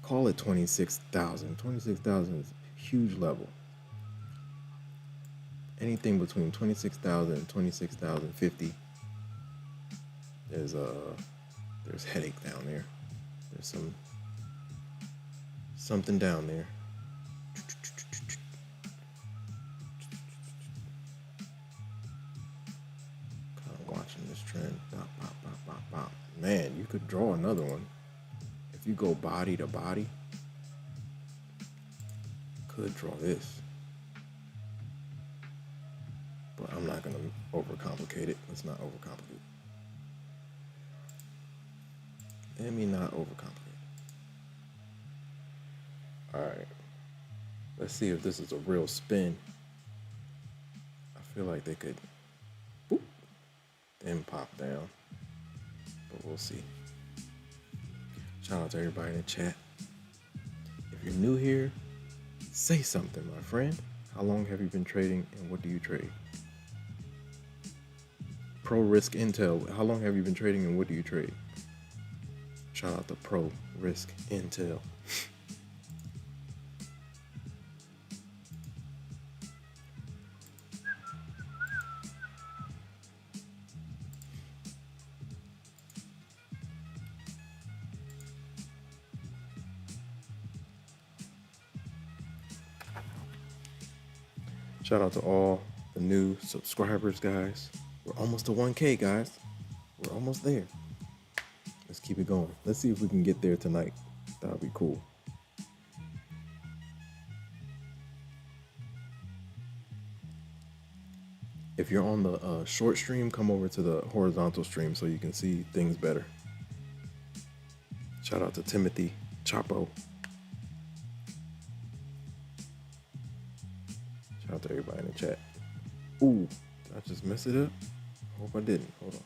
Call it 26,000. 26,000 is a huge level. Anything between 26,000 and 26,050. There's headache down there. There's something down there. Kind of watching this trend. Bop, bop, bop, bop, bop. Man, you could draw another one. If you go body to body, could draw this. But I'm not going to overcomplicate it. Let's not overcomplicate it. Let me not overcomplicate. All right. Let's see if this is a real spin. I feel like they could boop, then pop down. But we'll see. Shout out to everybody in the chat. If you're new here, say something, my friend. How long have you been trading and what do you trade? Pro Risk Intel. How long have you been trading and what do you trade? Shout out to Pro Risk Intel. Shout out to all the new subscribers, guys. We're almost to 1K, guys. We're almost there. Let's keep it going. Let's see if we can get there tonight. That would be cool. If you're on the short stream, come over to the horizontal stream so you can see things better. Shout out to Timothy Chapo. Shout out to everybody in the chat. Ooh, did I just mess it up? Hope I didn't. Hold on.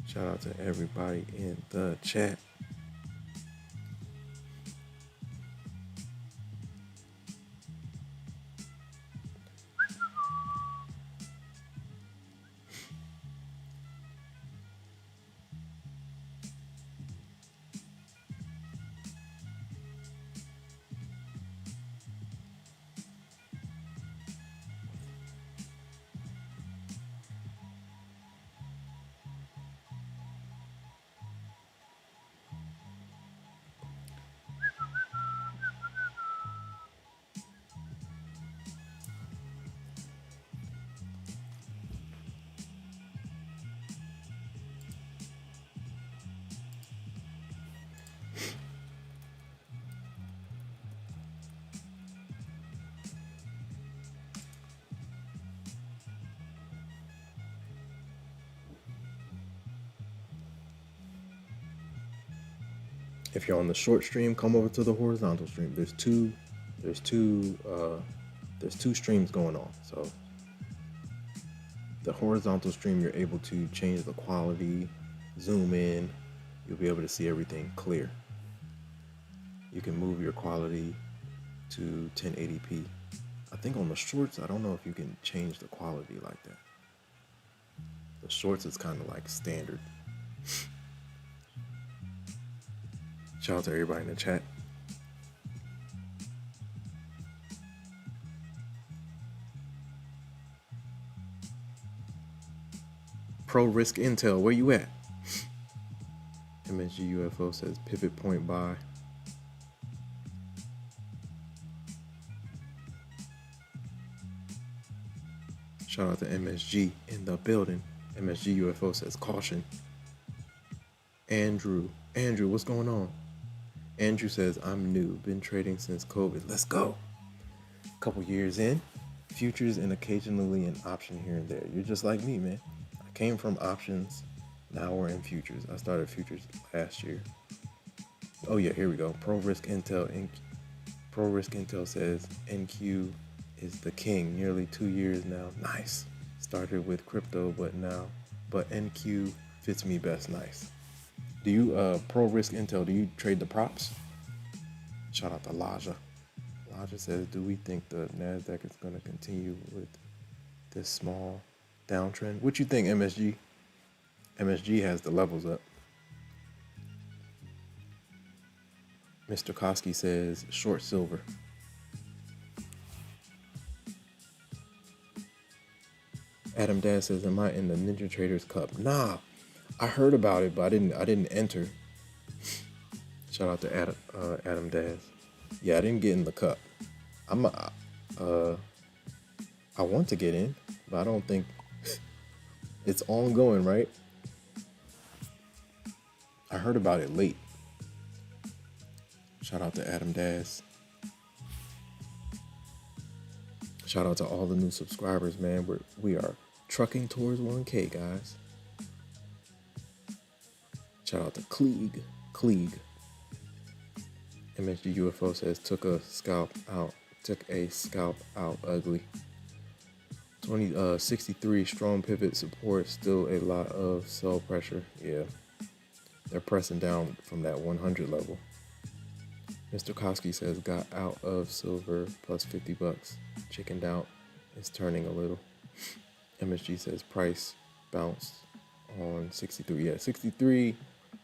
Shout out to everybody in the chat. If you're on the short stream, come over to the horizontal stream. There's two streams going on. So the horizontal stream, you're able to change the quality, zoom in. You'll be able to see everything clear. You can move your quality to 1080p. I think on the shorts, I don't know if you can change the quality like that. The shorts is kind of like standard. Shout out to everybody in the chat. Pro Risk Intel, where you at? MSG UFO says pivot point buy. Shout out to MSG in the building. MSG UFO says caution. Andrew, what's going on? Andrew says, I'm new, been trading since COVID. Let's go. Couple years in, futures and occasionally an option here and there. You're just like me, man. I came from options, now we're in futures. I started futures last year. Oh yeah, here we go. Pro Risk Intel says NQ is the king. Nearly 2 years now. Nice. Started with crypto, but NQ fits me best. Nice. Do you Pro Risk Intel? Do you trade the props? Shout out to Laja. Laja says, do we think the NASDAQ is going to continue with this small downtrend? What you think, MSG? MSG has the levels up. Mr. Koski says, short silver. Adam Dad says, am I in the Ninja Traders Cup? Nah, I heard about it, but I didn't enter. Shout out to Adam Daz. Yeah, I didn't get in the cup. I want to get in, but I don't think it's ongoing, right? I heard about it late. Shout out to Adam Daz. Shout out to all the new subscribers, man. We are trucking towards 1K, guys. Shout out to Klieg. MSG UFO says took a scalp out ugly. 63 strong pivot support, still a lot of sell pressure. Yeah, they're pressing down from that 100 level. Mr. Koski says got out of silver plus $50. Chickened out, is turning a little. MSG says price bounced on 63. Yeah, 63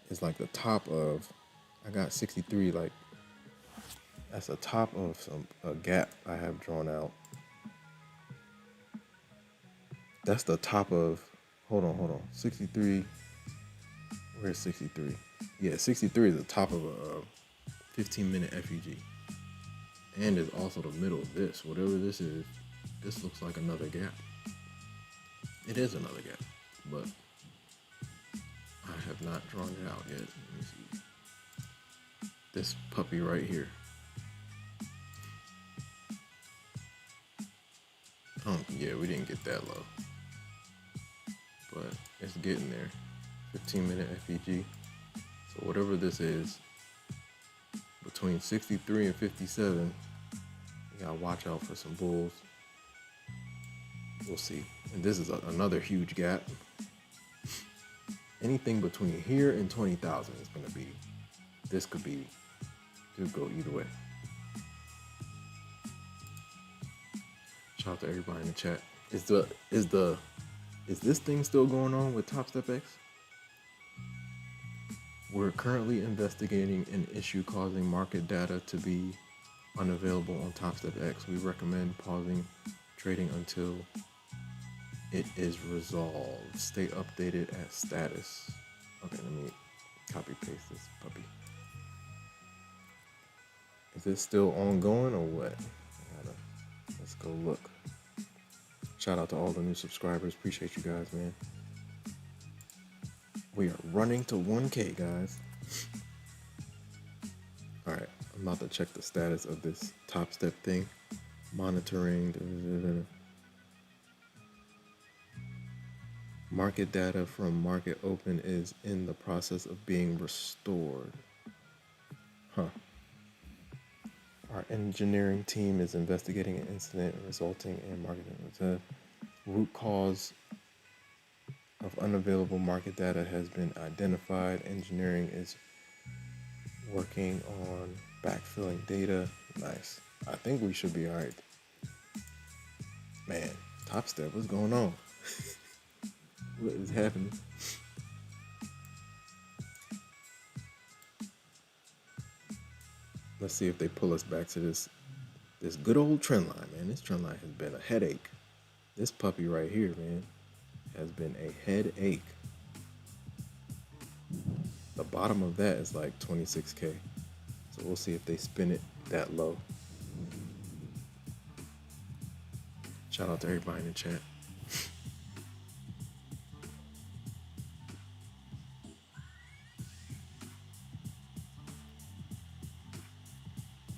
is like the top of. I got 63 like. That's the top of a gap I have drawn out. That's the top of, hold on. 63, where's 63? Yeah, 63 is the top of a 15-minute FEG. And is also the middle of this. Whatever this is, this looks like another gap. It is another gap, but I have not drawn it out yet. Let me see. This puppy right here. Yeah, we didn't get that low, but it's getting there. 15-minute FEG. So whatever this is, between 63 and 57, you gotta watch out for some bulls. We'll see. And this is another huge gap. Anything between here and 20,000 is gonna be. This could go either way. Shout out to everybody in the chat. Is this thing still going on with Topstep X? We're currently investigating an issue causing market data to be unavailable on Topstep X. We recommend pausing trading until it is resolved. Stay updated at status. Okay, let me copy paste this puppy. Is this still ongoing or what? Let's go look. Shout out to all the new subscribers. Appreciate you guys, man. We are running to 1K, guys. All right, I'm about to check the status of this Topstep thing. Monitoring. Market data from market open is in the process of being restored. Huh. Our engineering team is investigating an incident resulting in the root cause of unavailable market data has been identified. Engineering is working on backfilling data. Nice. I think we should be all right. Man, Topstep, what's going on? What is happening? Let's see if they pull us back to this good old trend line, man. This trend line has been a headache. This puppy right here, man, has been a headache. The bottom of that is like 26K. So we'll see if they spin it that low. Shout out to everybody in the chat.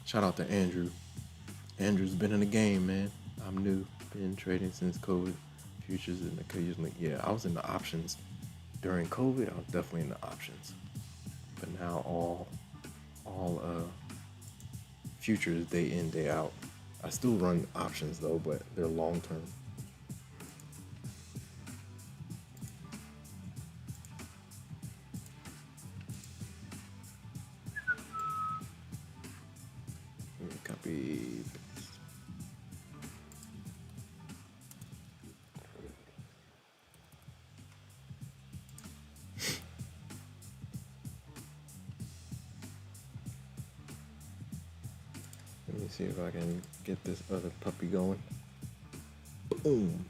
Shout out to Andrew. Andrew's been in the game, man. I'm new. Been trading since COVID. Futures and occasionally, yeah, I was in the options during COVID. I was definitely in the options. But now all futures day in, day out. I still run options though, but they're long term. Copy. Let me see if I can get this other puppy going. Boom.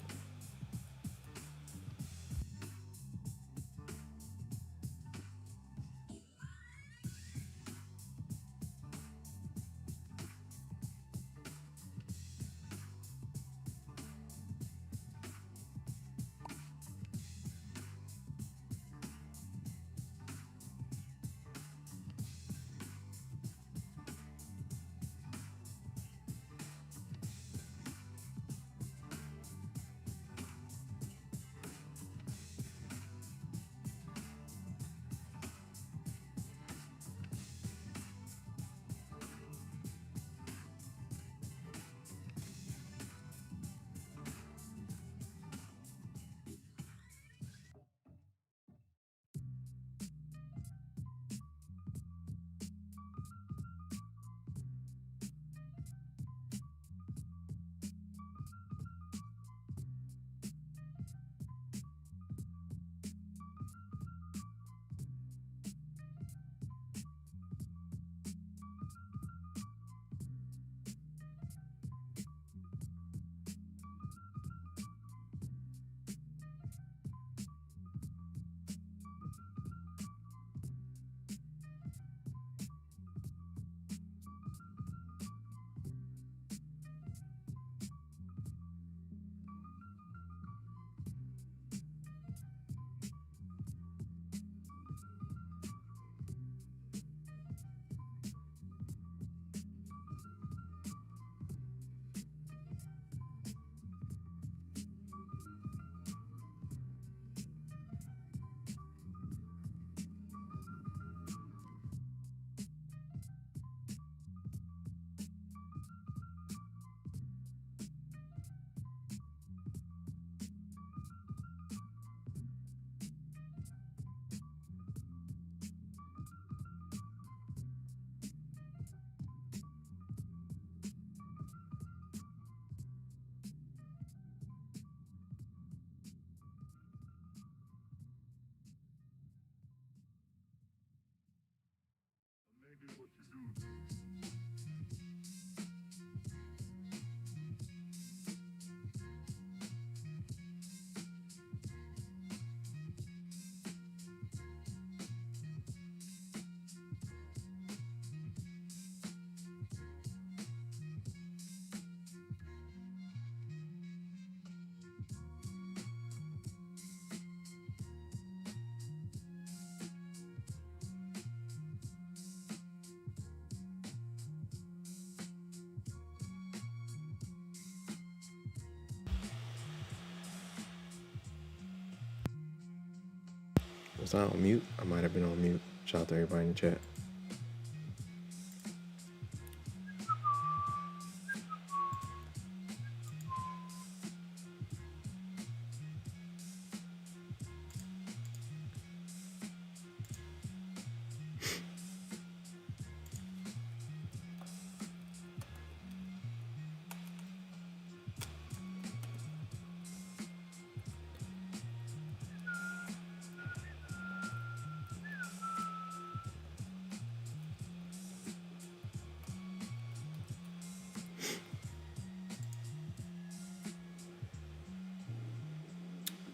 Was I on mute? I might have been on mute. Shout out to everybody in the chat.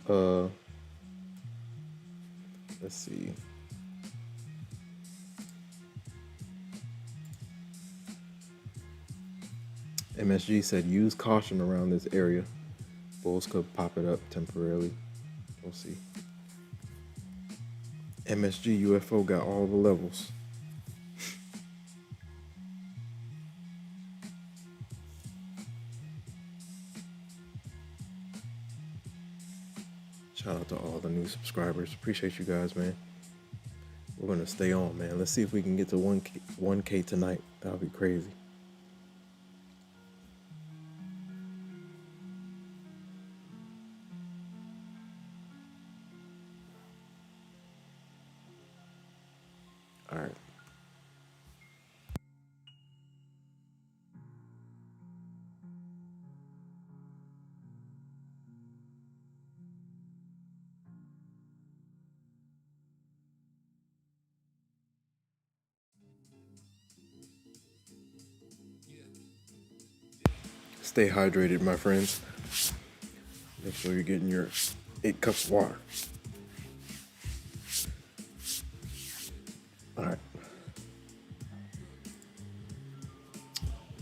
Uh, let's see. MSG said use caution around this area. Bulls could pop it up temporarily. We'll see. MSG UFO got all the levels. Shout out to all the new subscribers. Appreciate you guys, man. We're gonna stay on, man. Let's see if we can get to 1K tonight. That'll be crazy. All right. Stay hydrated, my friends. Make sure you're getting your 8 cups of water. All right.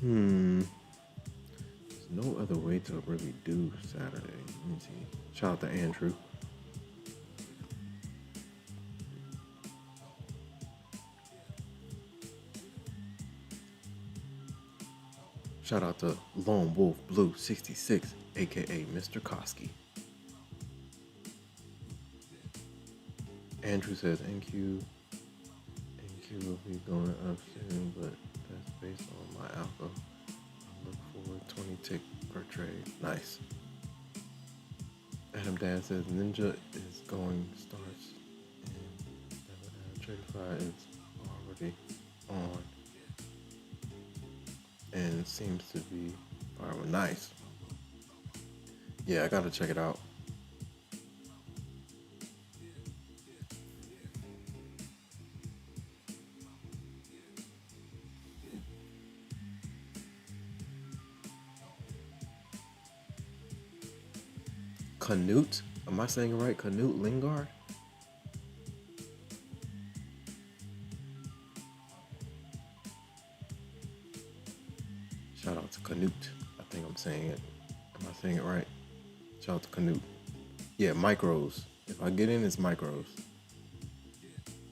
There's no other way to really do Saturday. Let me see. Shout out to Andrew. Shout out to Lone Wolf Blue 66, aka Mr. Koski. Andrew says NQ will be going up soon, but that's based on my alpha. I look for 20 tick per trade. Nice. Adam Dan says Ninja is going starts and Tradify is already on and seems to be viral. Nice. Yeah, I gotta check it out. Canute? Am I saying it right? Canute Lingard? Shout out to Canute. I think I'm saying it. Am I saying it right? Shout out to Canute. Yeah, micros. If I get in, it's micros.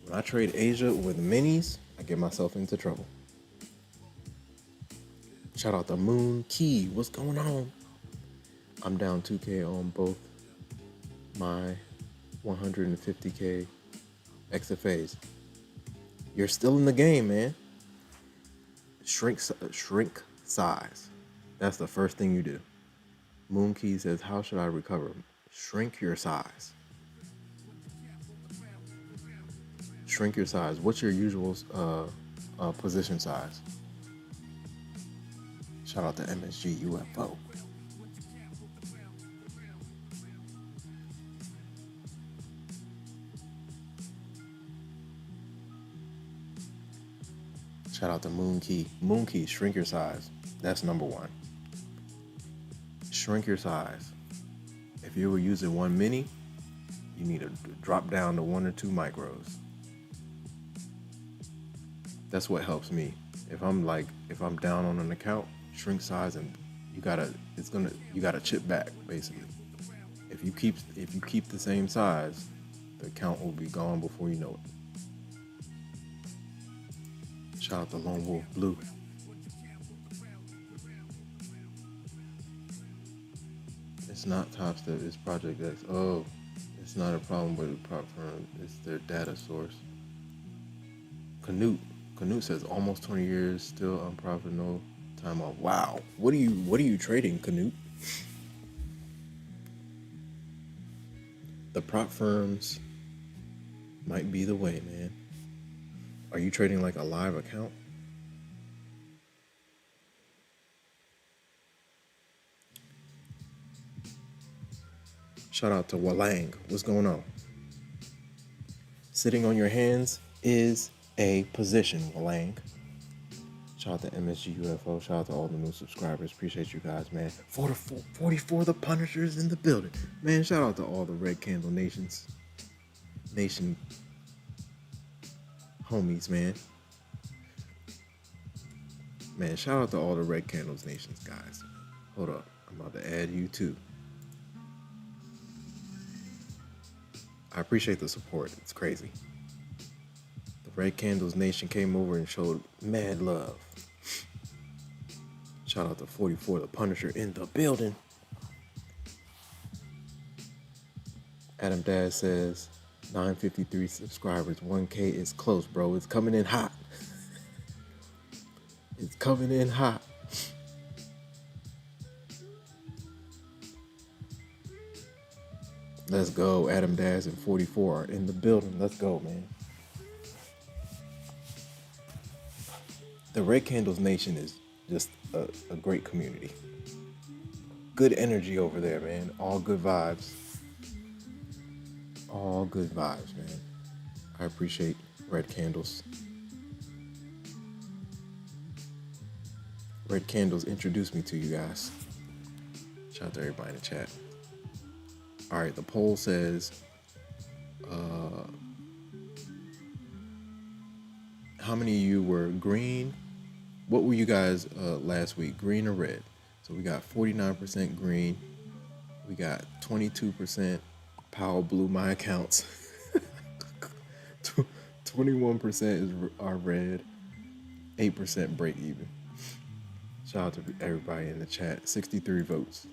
When I trade Asia with minis, I get myself into trouble. Shout out to Moon Key. What's going on? I'm down 2K on both my 150K XFAs. You're still in the game, man. Shrink size. That's the first thing you do. Moon Key says, how should I recover? Shrink your size. Shrink your size. What's your usual position size? Shout out to MSG UFO. Shout out to Moon Key. Moon Key, shrink your size. That's number one. Shrink your size. If you were using one mini, you need to drop down to 1 or 2 micros. That's what helps me. If I'm down on an account, shrink size, and you gotta chip back basically. If you keep the same size, the account will be gone before you know it. Shout out to Lone Wolf Blue. It's not Topstep, it's Project X. Oh, it's not a problem with the prop firm. It's their data source. Canute says almost 20 years, still unprofitable, no time off. Wow. What are you trading, Canute? The prop firms might be the way, man. Are you trading like a live account? Shout out to Walang. What's going on? Sitting on your hands is a position, Walang. Shout out to MSG UFO. Shout out to all the new subscribers. Appreciate you guys, man. 44 the Punishers in the building. Man, shout out to all the Red Candle Nation homies, man. Man, shout out to all the Red Candles Nations guys. Hold up. I'm about to add you too. I appreciate the support. It's crazy. The Red Candles Nation came over and showed mad love. Shout out to 44 the Punisher in the building. Adam Dad says 953 subscribers, 1K is close, bro. It's coming in hot. It's coming in hot. Let's go. Adam Daz and 44 are in the building. Let's go, man. The Red Candles Nation is just a great community. Good energy over there, man. All good vibes. All good vibes, man. I appreciate Red Candles. Red Candles introduced me to you guys. Shout out to everybody in the chat. All right, the poll says, how many of you were green? What were you guys last week, green or red? So we got 49% green. We got 22% Powell blew my accounts. 21% are red. 8% break even. Shout out to everybody in the chat. 63 votes.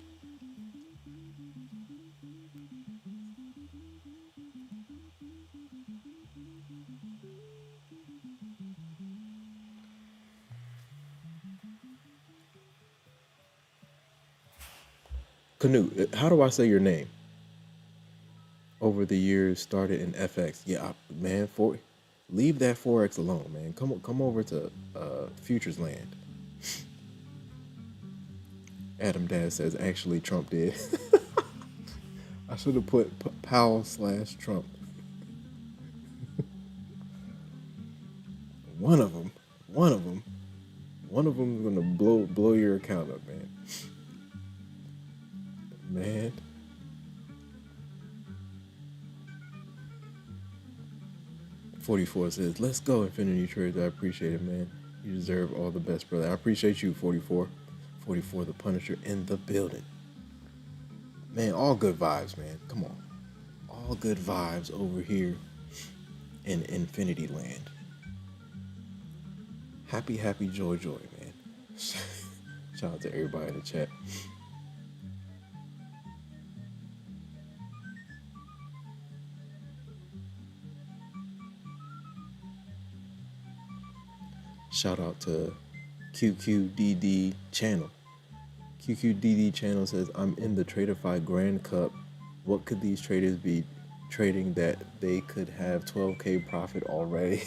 Canute, how do I say your name? Over the years, started in FX. Yeah, man, leave that Forex alone, man. Come over to Futures Land. Adam Dad says, actually, Trump did. I should have put Powell/Trump. One of them is gonna blow your account up, man. Man. "44 says, let's go, Infinity Trades. I appreciate it, man. You deserve all the best, brother. I appreciate you, 44. 44 the Punisher in the building. Man, all good vibes, man. Come on. All good vibes over here in Infinity Land. Happy, joy, man. Shout out to everybody in the chat. Shout out to QQDD channel. QQDD channel says, I'm in the Traderify Grand Cup. What could these traders be trading that they could have 12K profit already?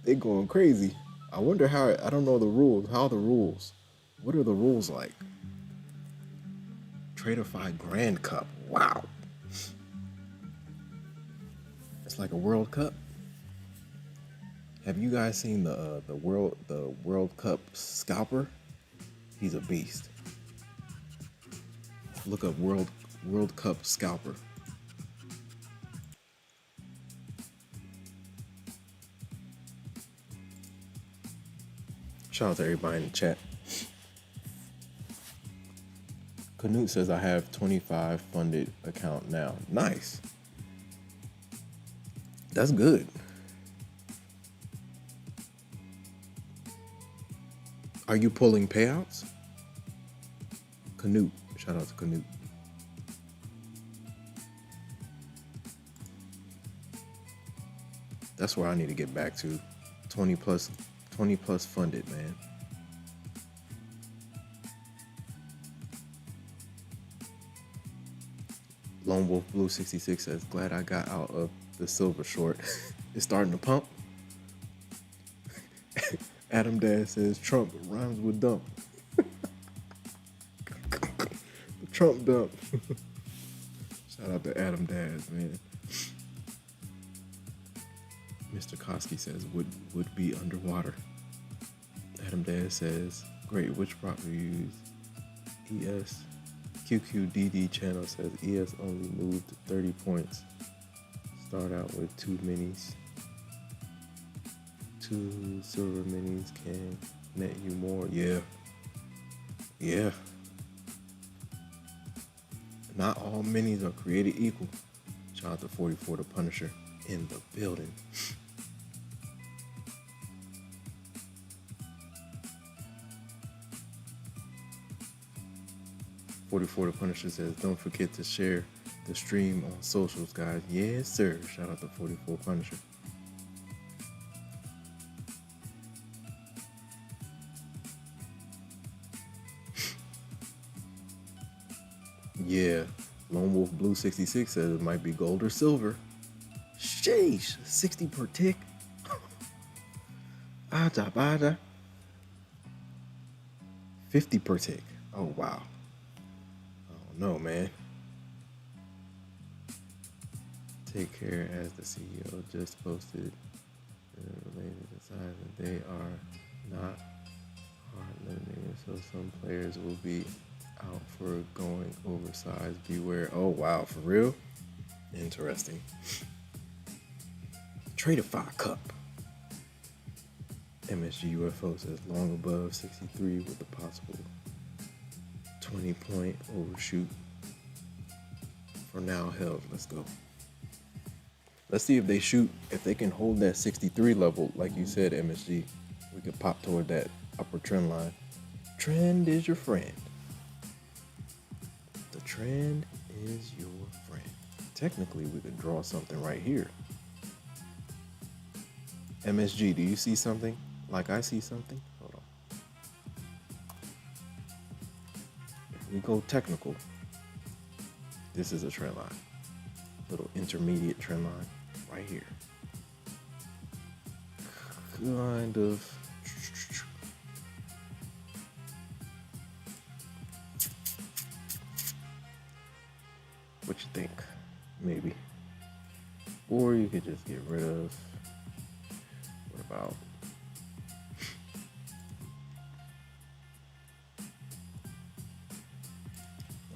They're going crazy. I wonder how, I don't know the rules. How are the rules? What are the rules like? Traderify Grand Cup. Wow. It's like a World Cup. Have you guys seen the World Cup scalper? He's a beast. Look up World Cup scalper. Shout out to everybody in the chat. Canute says I have 25 funded account now. Nice. That's good. Are you pulling payouts? Canute. Shout out to Canute. That's where I need to get back to. 20 plus funded, man. Lone Wolf Blue 66 says, glad I got out of the silver short. It's starting to pump. Adam Dad says Trump rhymes with dump. Trump dump. Shout out to Adam Dad, man. Mr. Koski says would be underwater. Adam Dad says, great, which prop do you use? ES QQDD channel says ES only moved to 30 points. Start out with 2 minis. 2 silver minis can net you more. Yeah. Not all minis are created equal. Shout out to 44 the Punisher in the building. 44 the Punisher says, don't forget to share the stream on socials, guys. Yes, sir. Shout out to 44 Punisher. Yeah. Lone Wolf Blue 66 says it might be gold or silver. Sheesh. 60 per tick. Bada. 50 per tick. Oh, wow. No, man. Take care, as the CEO just posted related to size, and they are not hard limited, so some players will be out for going oversized. Beware. Oh wow, for real? Interesting. Tradeify Cup. MSG UFO says long above 63 with a possible 20-point overshoot. For now, held. Let's go. Let's see if they shoot. If they can hold that 63 level, like you said, MSG, we could pop toward that upper trend line. Trend is your friend. The trend is your friend. Technically, we could draw something right here. MSG, do you see something? Like I see something? Hold on. If we go technical, this is a trend line. Little intermediate trend line right here. Kind of. What you think? Maybe. Or you could just get rid of. What about?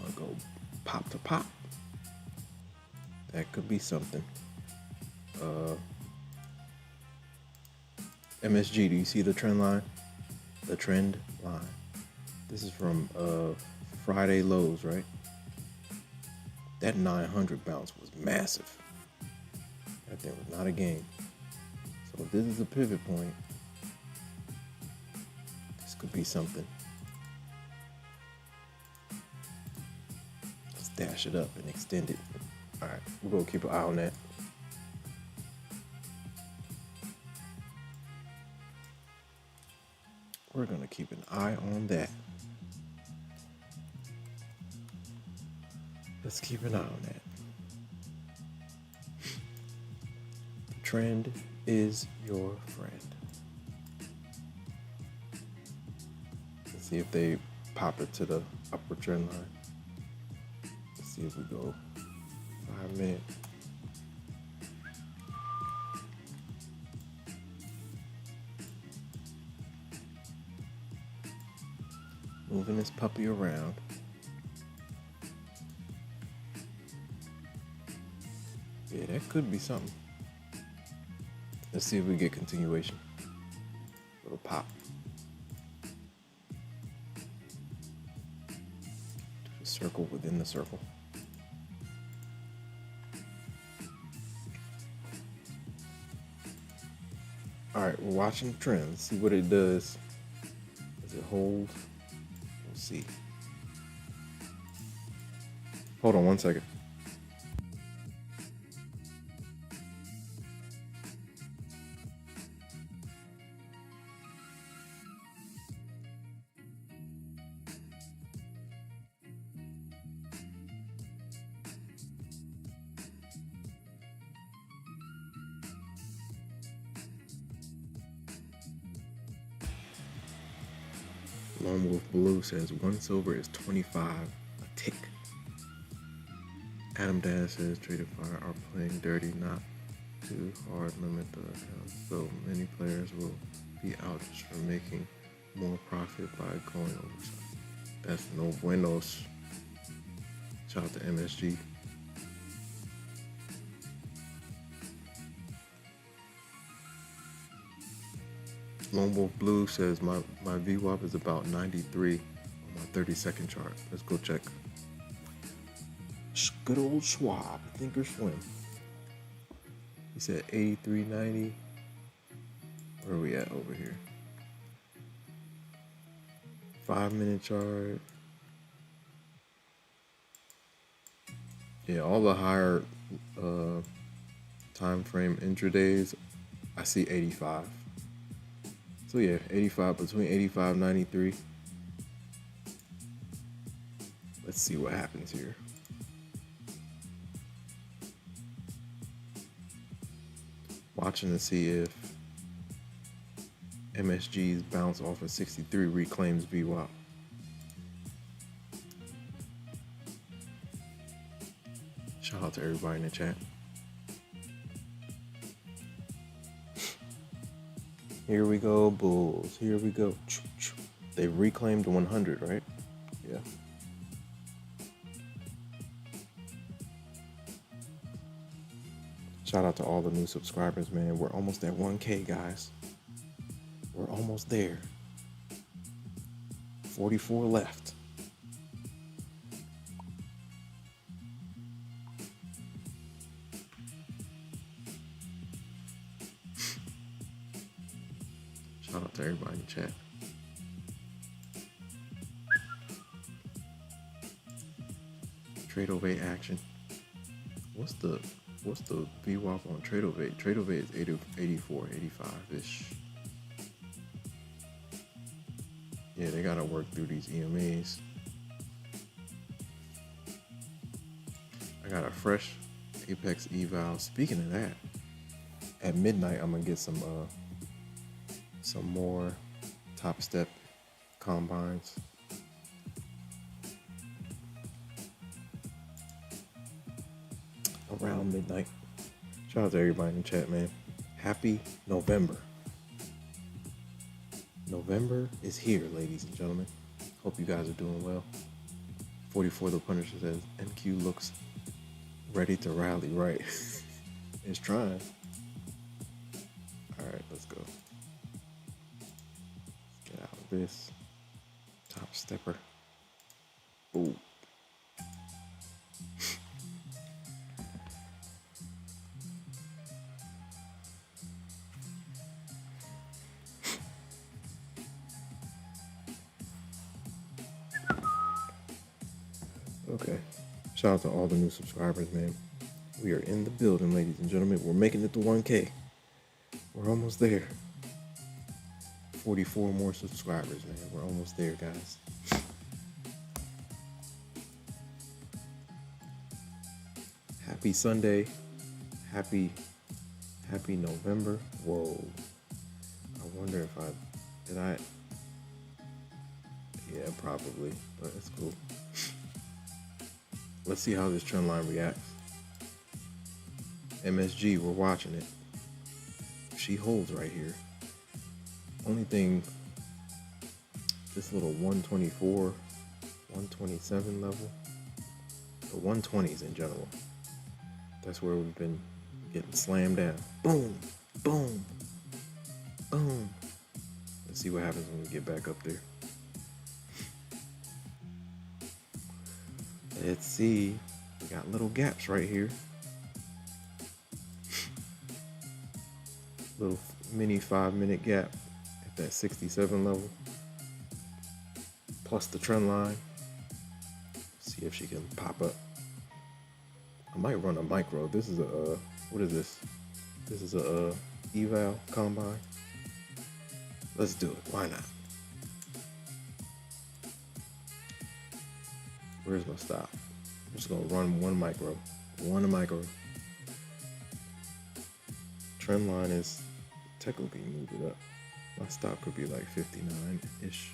I'll go pop to pop. That could be something. MSG, do you see the trend line? The trend line. This is from Friday lows, right? That 900 bounce was massive. That thing was not a game. So if this is a pivot point, this could be something. Let's dash it up and extend it. All right, we're gonna keep an eye on that. We're gonna keep an eye on that. Let's keep an eye on that. The trend is your friend. Let's see if they pop it to the upper trend line. Let's see if we go 5 minutes. Moving this puppy around. Yeah, that could be something. Let's see if we get continuation. Little pop. The circle within the circle. All right, we're watching the trend. Let's see what it does. Does it hold? We'll see. Hold on 1 second. Lone Wolf Blue says 1 silver is 25 a tick. Adam Dad says Trader Fire are playing dirty, not Too hard limit the account, so many players will be out just for making more profit by going oversized. That's no buenos. Shout out to MSG. Lone Wolf Blue says my VWAP is about 93 on my 30-second chart. Let's go check. Good old Schwab, Thinkorswim. He said 83.90. Where are we at over here? 5-minute chart. Yeah, all the higher time frame intradays, I see 85. So yeah, 85, between 85 and 93. Let's see what happens here. Watching to see if MSG's bounce off of 63 reclaims VWAP. Shout out to everybody in the chat. Here we go, bulls. Here we go. They reclaimed 100, right? Yeah. Shout out to all the new subscribers, man. We're almost at 1K, guys. We're almost there. 44 left. Shout out to everybody in the chat. Trade-O-Vate action. What's the VWAP on Trade-O-Vate? Trade-O-Vate is 84, 85-ish. Yeah, they gotta work through these EMAs. I got a fresh Apex eval. Speaking of that, at midnight I'm gonna get some more Topstep combines. Around midnight. Shout out to everybody in the chat, man. Happy November. November is here, ladies and gentlemen. Hope you guys are doing well. 44 the Punisher says NQ looks ready to rally, right? It's trying. All right, let's go. Let's get out of this. Top stepper. Ooh. Okay. Shout out to all the new subscribers, man. We are in the building, ladies and gentlemen. We're making it to 1K. We're almost there. 44 more subscribers, man. We're almost there, guys. Happy Sunday. Happy November. Whoa. I wonder if did I? Yeah, probably, but it's cool. Let's see how this trend line reacts. MSG, we're watching it. She holds right here. Only thing, this little 124, 127 level, the 120s in general, that's where we've been getting slammed down. Boom, boom, boom. Let's see what happens when we get back up there. Let's see. We got little gaps right here. Little mini 5-minute gap at that 67 level. Plus the trend line. See if she can pop up. I might run a micro. This is a, what is this? This is a eval combine. Let's do it. Why not? Where's my stop? I'm just gonna run one micro. One micro. Trend line is technically move it up. My stop could be like 59-ish.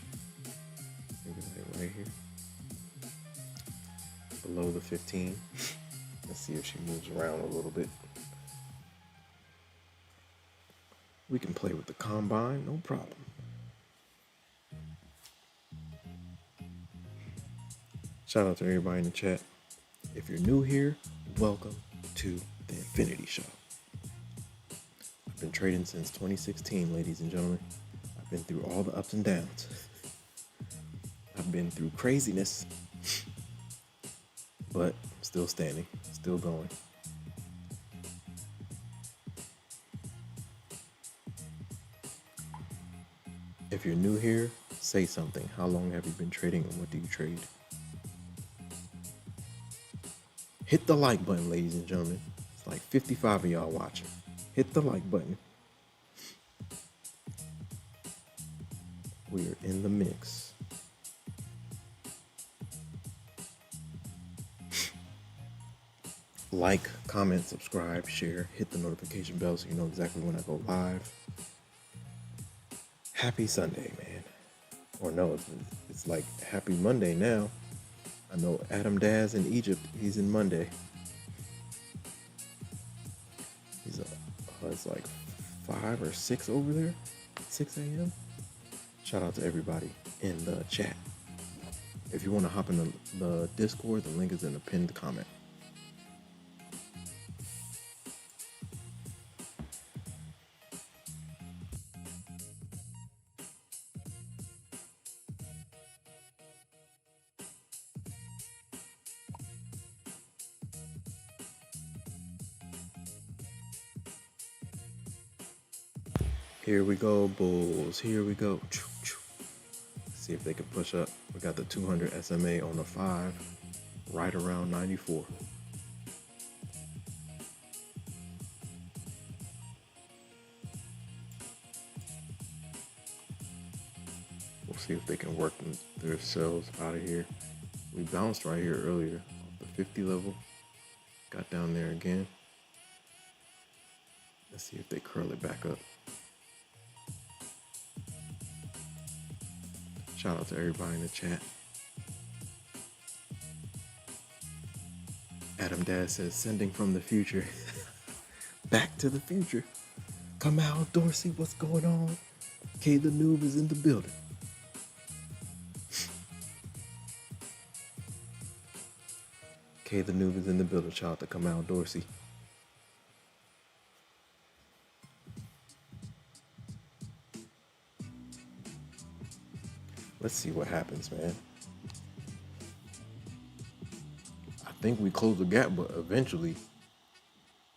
Maybe like right here. Below the 15. Let's see if she moves around a little bit. We can play with the combine, no problem. Shout out to everybody in the chat. If you're new here, welcome to the Infinity Show. I've been trading since 2016, ladies and gentlemen. I've been through all the ups and downs. I've been through craziness, but still standing, still going. If you're new here, say something. How long have you been trading and what do you trade? Hit the like button, ladies and gentlemen. It's like 55 of y'all watching. Hit the like button. We are in the mix. Like, comment, subscribe, share, hit the notification bell so you know exactly when I go live. Happy Sunday, man. Or no, it's like happy Monday now. I know Adam Daz in Egypt, he's in Monday. It's like 5 or 6 over there, 6 a.m. Shout out to everybody in the chat. If you want to hop in the Discord, the link is in the pinned comment. Here we go, bulls. Here we go. See if they can push up. We got the 200 SMA on the 5, right around 94. We'll see if they can work themselves out of here. We bounced right here earlier off the 50 level. Got down there again. Let's see if they curl it back up. Shout out to everybody in the chat. Adam Dad says, sending from the future. Back to the future. Come out, Dorsey, what's going on? K the Noob is in the building. K the Noob is in the building. Shout out to Come out, Dorsey. Let's see what happens, man. I think we close the gap, but eventually.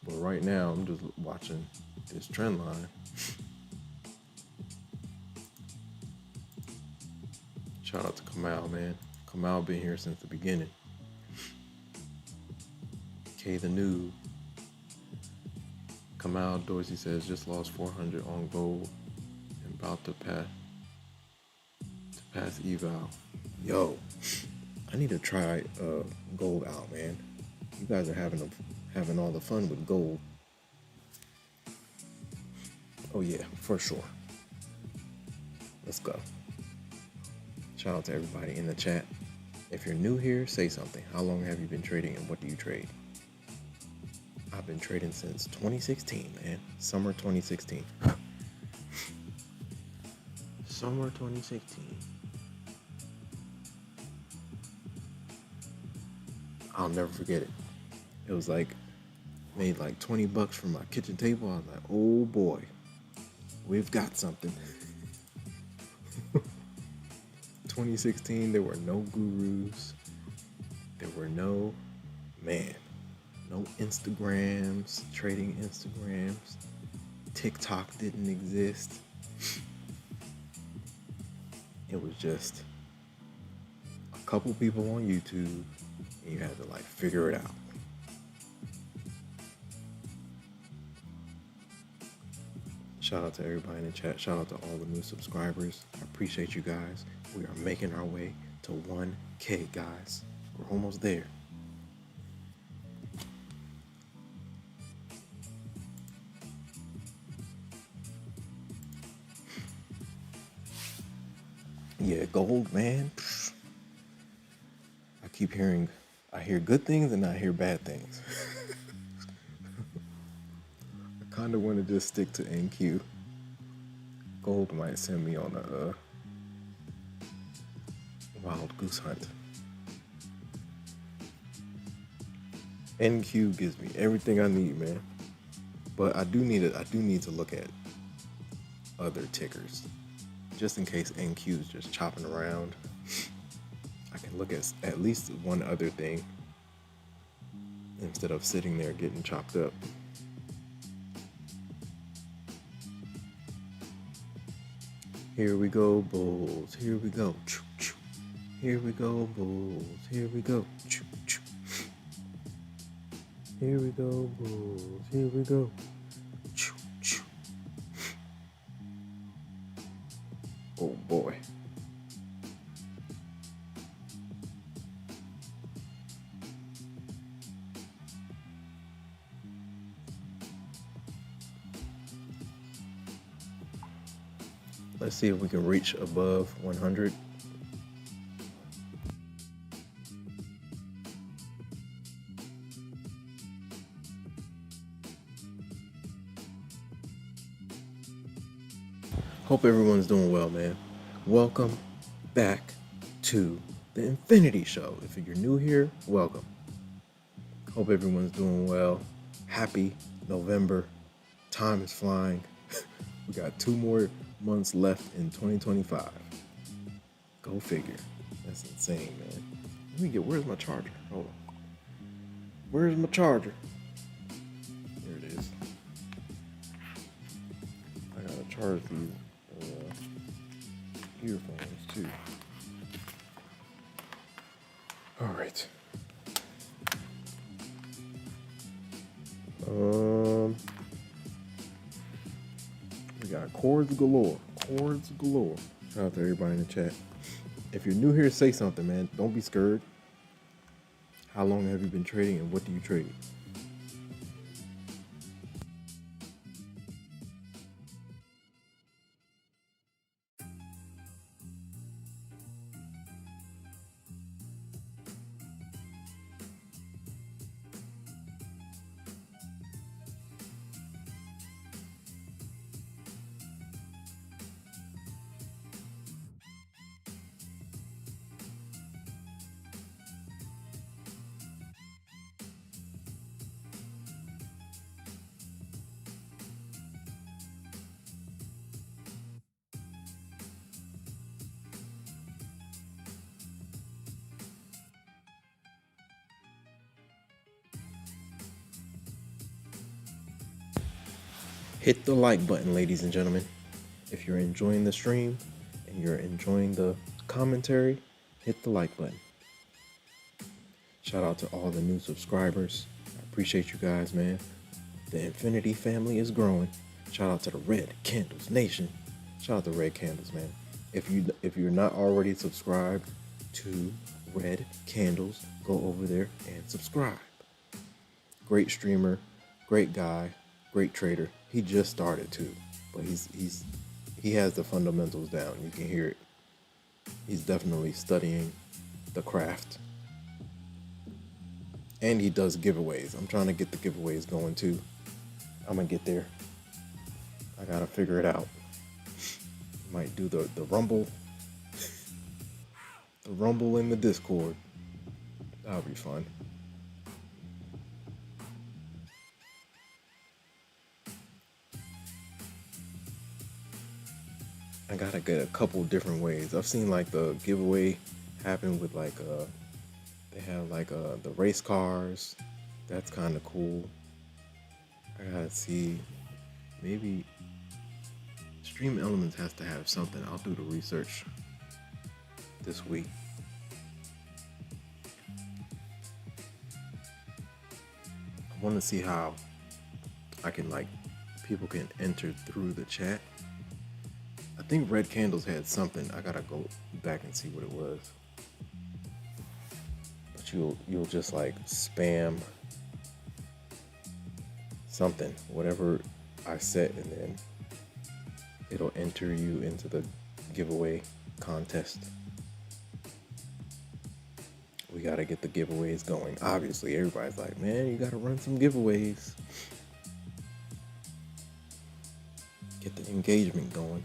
But right now, I'm just watching this trend line. Shout out to Kamal, man. Kamal been here since the beginning. K the Noob. Kamal Dorsey says, just lost 400 on gold and about to pass eval. Yo, I need to try gold out, man. You guys are having all the fun with gold. Oh yeah, for sure. Let's go. Shout out to everybody in the chat. If you're new here, say something. How long have you been trading and what do you trade? I've been trading since 2016, man. Summer 2016. Summer 2016. I'll never forget it. It was like, made like 20 bucks from my kitchen table. I was like, oh boy, we've got something. 2016, there were no gurus. There were no Instagrams, trading Instagrams. TikTok didn't exist. It was just a couple people on YouTube, and you had to like figure it out. Shout out to everybody in the chat. Shout out to all the new subscribers. I appreciate you guys. We are making our way to 1K, guys. We're almost there. Yeah, gold, man. I hear good things and I hear bad things. I kind of want to just stick to NQ. Gold might send me on a wild goose hunt. NQ gives me everything I need, man. But I do need to look at other tickers, just in case NQ is just chopping around. I can look at least one other thing instead of sitting there getting chopped up. Here we go, bulls. Here we go. Here we go, bulls. Here we go. Here we go, bulls. Here we go. Oh boy. Let's see if we can reach above 100. Hope everyone's doing well, man. Welcome back to the Infinity Show. If you're new here, welcome. Hope everyone's doing well. Happy November. Time is flying. We got 2 more months left in 2025. Go figure. That's insane, man. Where's my charger? Hold on. Where's my charger? There it is. I gotta charge these earphones too. All right. We got cords galore. Cords galore. Shout out to everybody in the chat. If you're new here, say something, man. Don't be scared. How long have you been trading and what do you trade? Hit the like button, ladies and gentlemen. If you're enjoying the stream and you're enjoying the commentary, hit the like button. Shout out to all the new subscribers. I appreciate you guys, man. The Infinity family is growing. Shout out to the Red Candles Nation. Shout out to Red Candles, man. If you're not already subscribed to Red Candles, go over there and subscribe. Great streamer, great guy, great trader. He just started too, but he has the fundamentals down. You can hear it. He's definitely studying the craft. And he does giveaways. I'm trying to get the giveaways going too. I'm gonna get there. I gotta figure it out. Might do the rumble. The rumble in the Discord. That'll be fun. I gotta get a couple different ways. I've seen like the giveaway happen with like they have like the race cars. That's kind of cool. I gotta see, maybe Stream Elements has to have something. I'll do the research this week. I want to see how I can people can enter through the chat. I think Red Candles had something. I gotta go back and see what it was. But you'll just spam something, whatever I set, and then it'll enter you into the giveaway contest. We gotta get the giveaways going. Obviously, everybody's like, man, you gotta run some giveaways. Get the engagement going.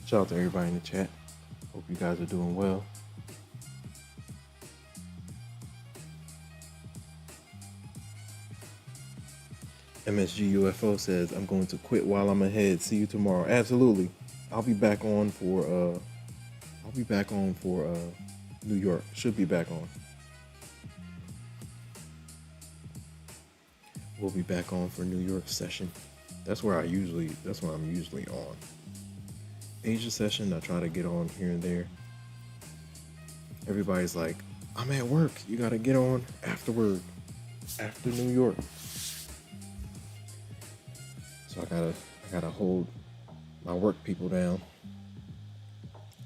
Shout out to everybody in the chat. Hope you guys are doing well. MSG UFO says, I'm going to quit while I'm ahead. See you tomorrow. Absolutely. I'll be back on for New York. Should be back on. We'll be back on for New York session. That's where I'm usually on. Asia session, I try to get on here and there. Everybody's like, I'm at work. You gotta get on afterward, after New York. So I gotta hold my work people down.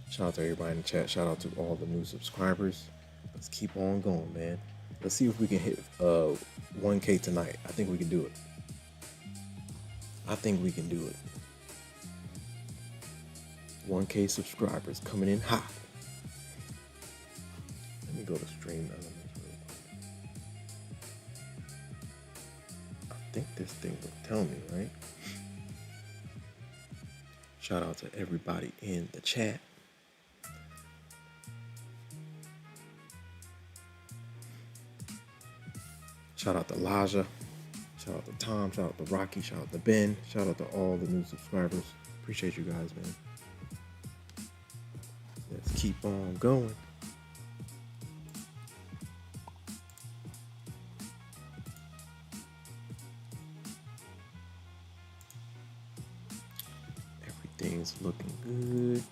Shout out to everybody in the chat. Shout out to all the new subscribers. Let's keep on going, man. Let's see if we can hit 1K tonight. I think we can do it. I think we can do it. 1K subscribers coming in hot. Let me go to stream elements real quick. I think this thing will tell me, right? Shout out to everybody in the chat. Shout out to Laja. Shout out to Tom. Shout out to Rocky. Shout out to Ben. Shout out to all the new subscribers. Appreciate you guys, man. Let's keep on going. Everything's looking good.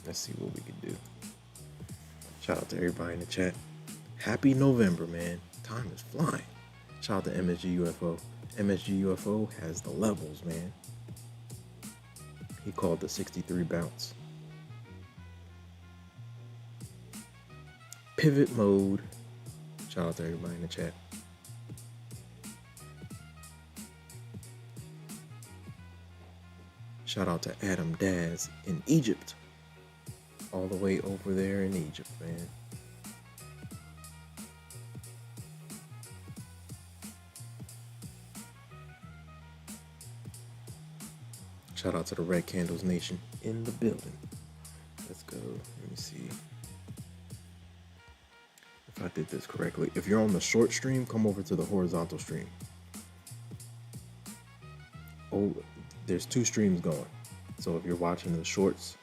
Let's see what we can do. Shout out to everybody in the chat. Happy November, man. Time is flying. Shout out to MSG UFO. MSG UFO has the levels, man. He called the 63 bounce. Pivot mode. Shout out to everybody in the chat. Shout out to Adam Daz in Egypt. All the way over there in Egypt, man. Shout out to the Red Candles Nation in the building. Let's go. Let me see if I did this correctly. If you're on the short stream, come over to the horizontal stream. Oh, there's two streams going. So if you're watching the shorts,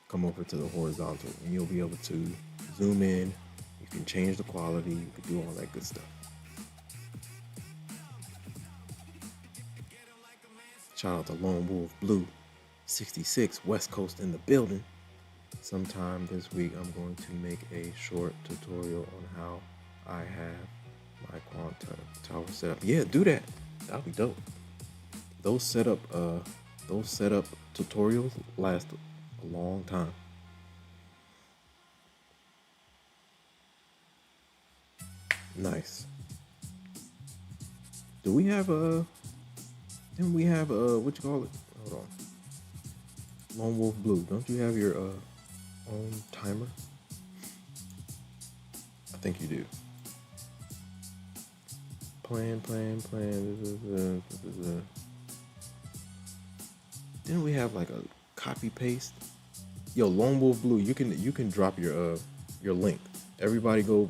come over to the horizontal and you'll be able to zoom in. You can change the quality. You can do all that good stuff. Shout out to Lone Wolf Blue 66 West Coast in the building. Sometime this week, I'm going to make a short tutorial on how I have my quantum tower set up. Yeah, do that. That'll be dope. Those setup tutorials last a long time. Nice. Do we have Didn't we have what you call it? Hold on. Lone Wolf Blue. Don't you have your own timer? I think you do. Plan. Didn't we have like a copy paste? Yo, Lone Wolf Blue, you can drop your link. Everybody go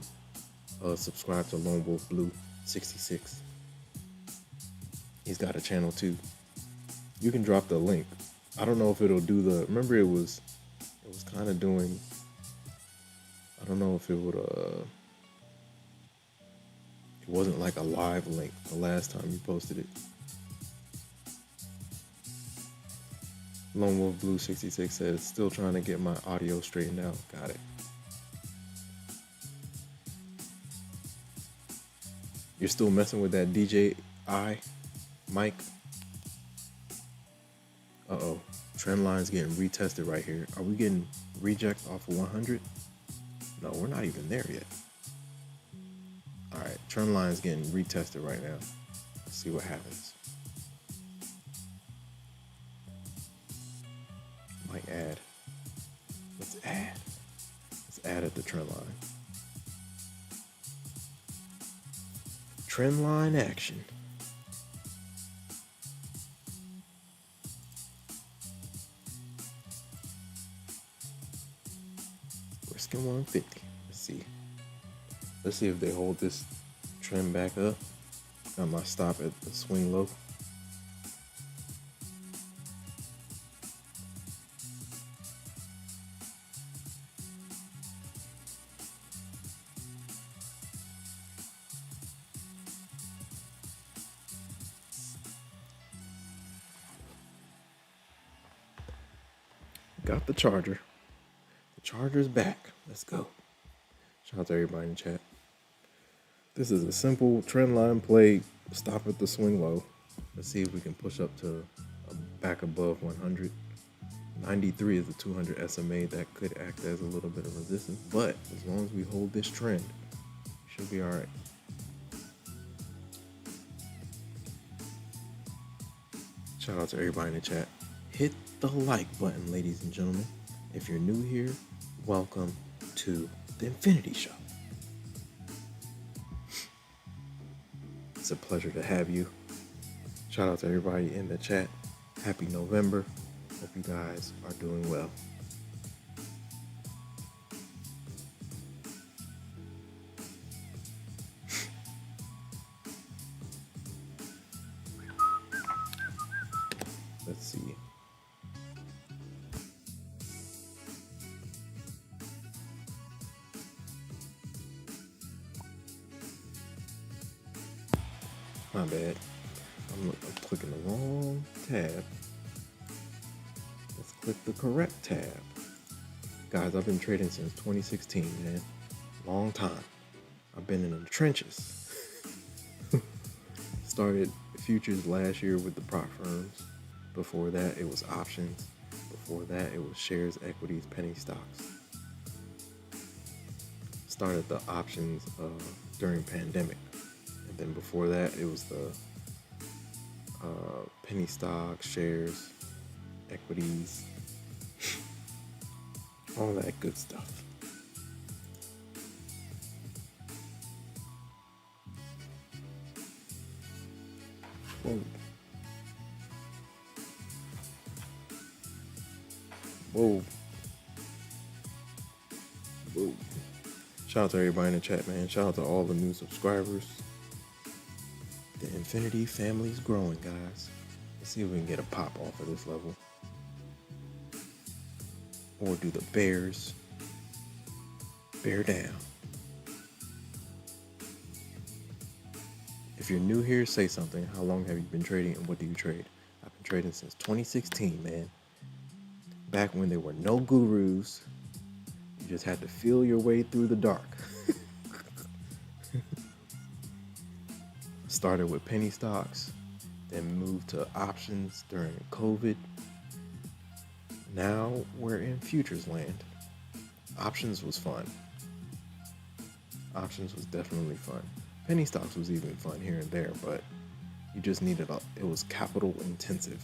subscribe to Lone Wolf Blue 66. He's got a channel too. You can drop the link. I don't know if it'll do the. Remember, it was kind of doing. I don't know if it would. It wasn't like a live link the last time you posted it. Lone Wolf Blue 66 says, still trying to get my audio straightened out. Got it. You're still messing with that DJI mic? Uh-oh. Trend line's getting retested right here. Are we getting reject off of 100? No, we're not even there yet. All right, trend line's getting retested right now. Let's see what happens. Might add. Let's add. Let's add at the trend line. Trend line action. Risking 150. Let's see. Let's see if they hold this trend back up. Got my stop at the swing low. Got the charger. The charger's back. Let's go. Shout out to everybody in the chat. This is a simple trend line play. Stop at the swing low. Let's see if we can push up to back above 100. 93 is the 200 SMA. That could act as a little bit of resistance, but as long as we hold this trend, should be all right. Shout out to everybody in the chat. Hit the like button, ladies and gentlemen. If you're new here, welcome to the Infinity Show. It's a pleasure to have you. Shout out to everybody in the chat. Happy November. Hope you guys are doing well. Let's see. My bad. I'm clicking the wrong tab. Let's click the correct tab. Guys, I've been trading since 2016, man. Long time. I've been in the trenches. Started futures last year with the prop firms. Before that, it was options. Before that, it was shares, equities, penny stocks. Started the options during pandemic. And then before that, it was the penny stocks, shares, equities, all that good stuff. Whoa. Whoa. Whoa. Shout out to everybody in the chat, man. Shout out to all the new subscribers. The Infinity family's growing, guys. Let's see if we can get a pop off of this level. Or do the bears bear down? If you're new here, say something. How long have you been trading and what do you trade? I've been trading since 2016, man. Back when there were no gurus. You just had to feel your way through the dark. Started with penny stocks, then moved to options during COVID. Now we're in futures land. Options was fun. Options was definitely fun. Penny stocks was even fun here and there, but you just needed it was capital intensive.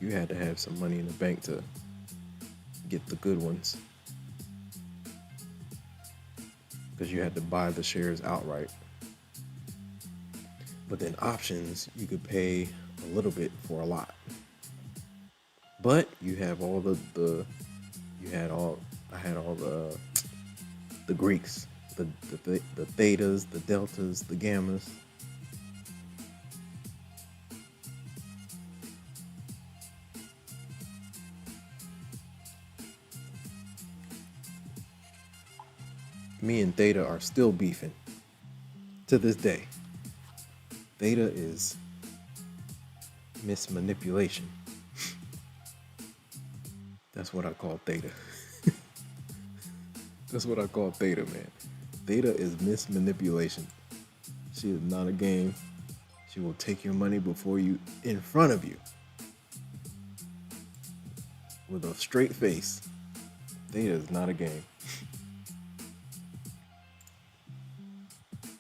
You had to have some money in the bank to get the good ones. Because you had to buy the shares outright. But then options, you could pay a little bit for a lot. But you have all I had all the Greeks, the thetas, the deltas, the gammas. Me and Theta are still beefing to this day. Theta is mismanipulation. That's what I call Theta. That's what I call Theta, man. Theta is mismanipulation. She is not a game. She will take your money before you, in front of you, with a straight face. Theta is not a game.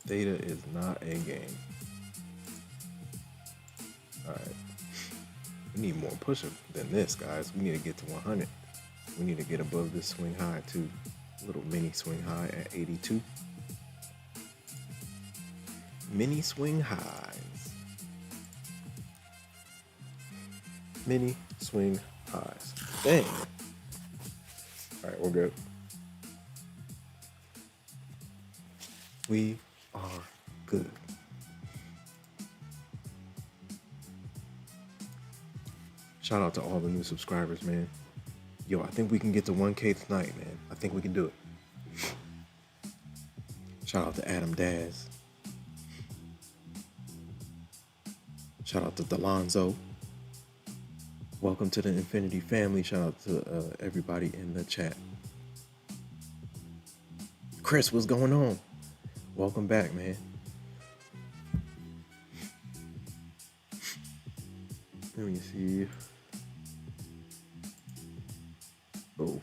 Theta is not a game. All right. We need more push-up than this, guys. We need to get to 100. We need to get above this swing high, too. Little mini swing high at 82. Mini swing highs. Mini swing highs. Dang. All right, we're good. We are good. Shout out to all the new subscribers, man. Yo, I think we can get to 1K tonight, man. I think we can do it. Shout out to Adam Daz. Shout out to Delonzo. Welcome to the Infinity family. Shout out to everybody in the chat. Chris, what's going on? Welcome back, man. Let me see. Oh.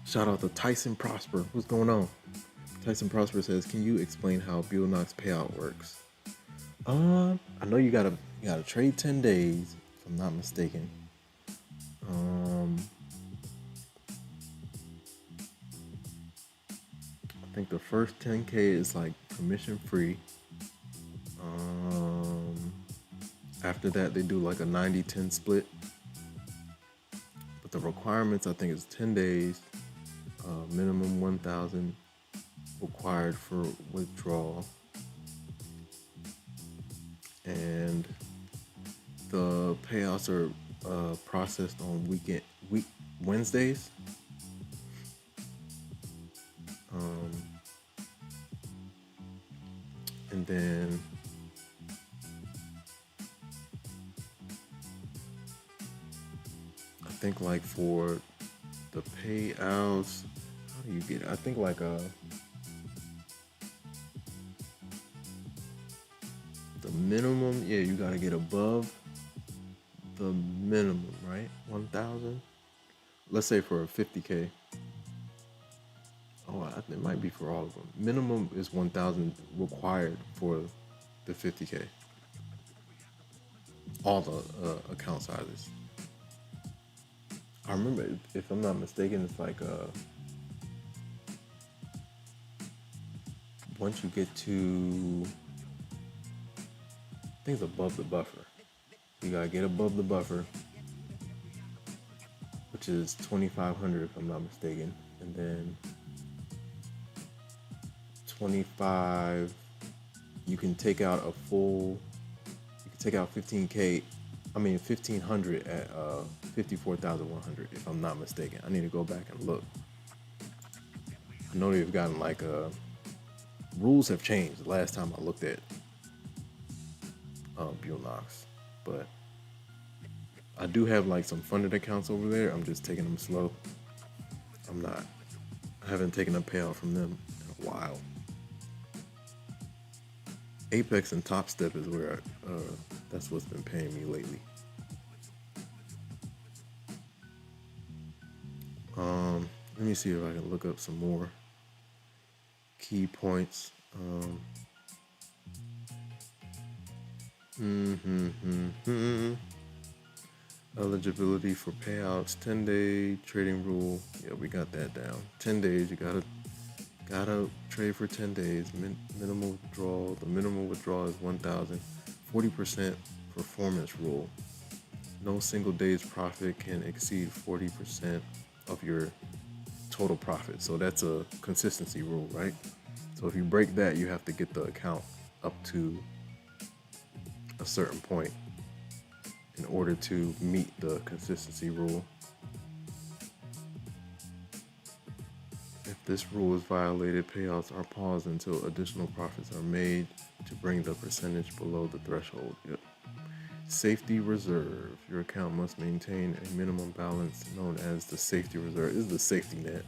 Shout out to Tyson Prosper. What's going on? Tyson Prosper says, "Can you explain how Buellnox payout works?" I know you gotta trade 10 days, if I'm not mistaken. I think the first 10K is like commission free. After that, they do like a 90-10 split. But the requirements, I think, is 10 days, minimum 1,000 required for withdrawal, and the payouts are processed on Wednesdays. And then I think like for the payouts, how do you get it? I think like the minimum, yeah, you gotta get above the minimum, right? 1,000. Let's say for a 50K. Oh, it might be for all of them. Minimum is 1,000 required for the 50K. All the account sizes. I remember, if I'm not mistaken, it's like once you get to, I think it's above the buffer. You gotta get above the buffer, which is 2,500 if I'm not mistaken, and then 25, you can take out 15K, 1,500 at 54,100 if I'm not mistaken. I need to go back and look. I know they've gotten like rules have changed the last time I looked at Buellnox, but I do have like some funded accounts over there. I'm just taking them slow. I haven't taken a payout from them in a while. Apex and Topstep is where that's what's been paying me lately. Let me see if I can look up some more key points. Eligibility for payouts, 10-day trading rule. Yeah, we got that down. 10 days, you gotta trade for 10 days. Minimal withdrawal. The minimum withdrawal is 1,000. 40% performance rule. No single day's profit can exceed 40% of your total profit. So that's a consistency rule, right? So if you break that, you have to get the account up to a certain point in order to meet the consistency rule. If this rule is violated, payouts are paused until additional profits are made to bring the percentage below the threshold. Yep. Safety reserve. Your account must maintain a minimum balance known as the safety reserve. This is the safety net.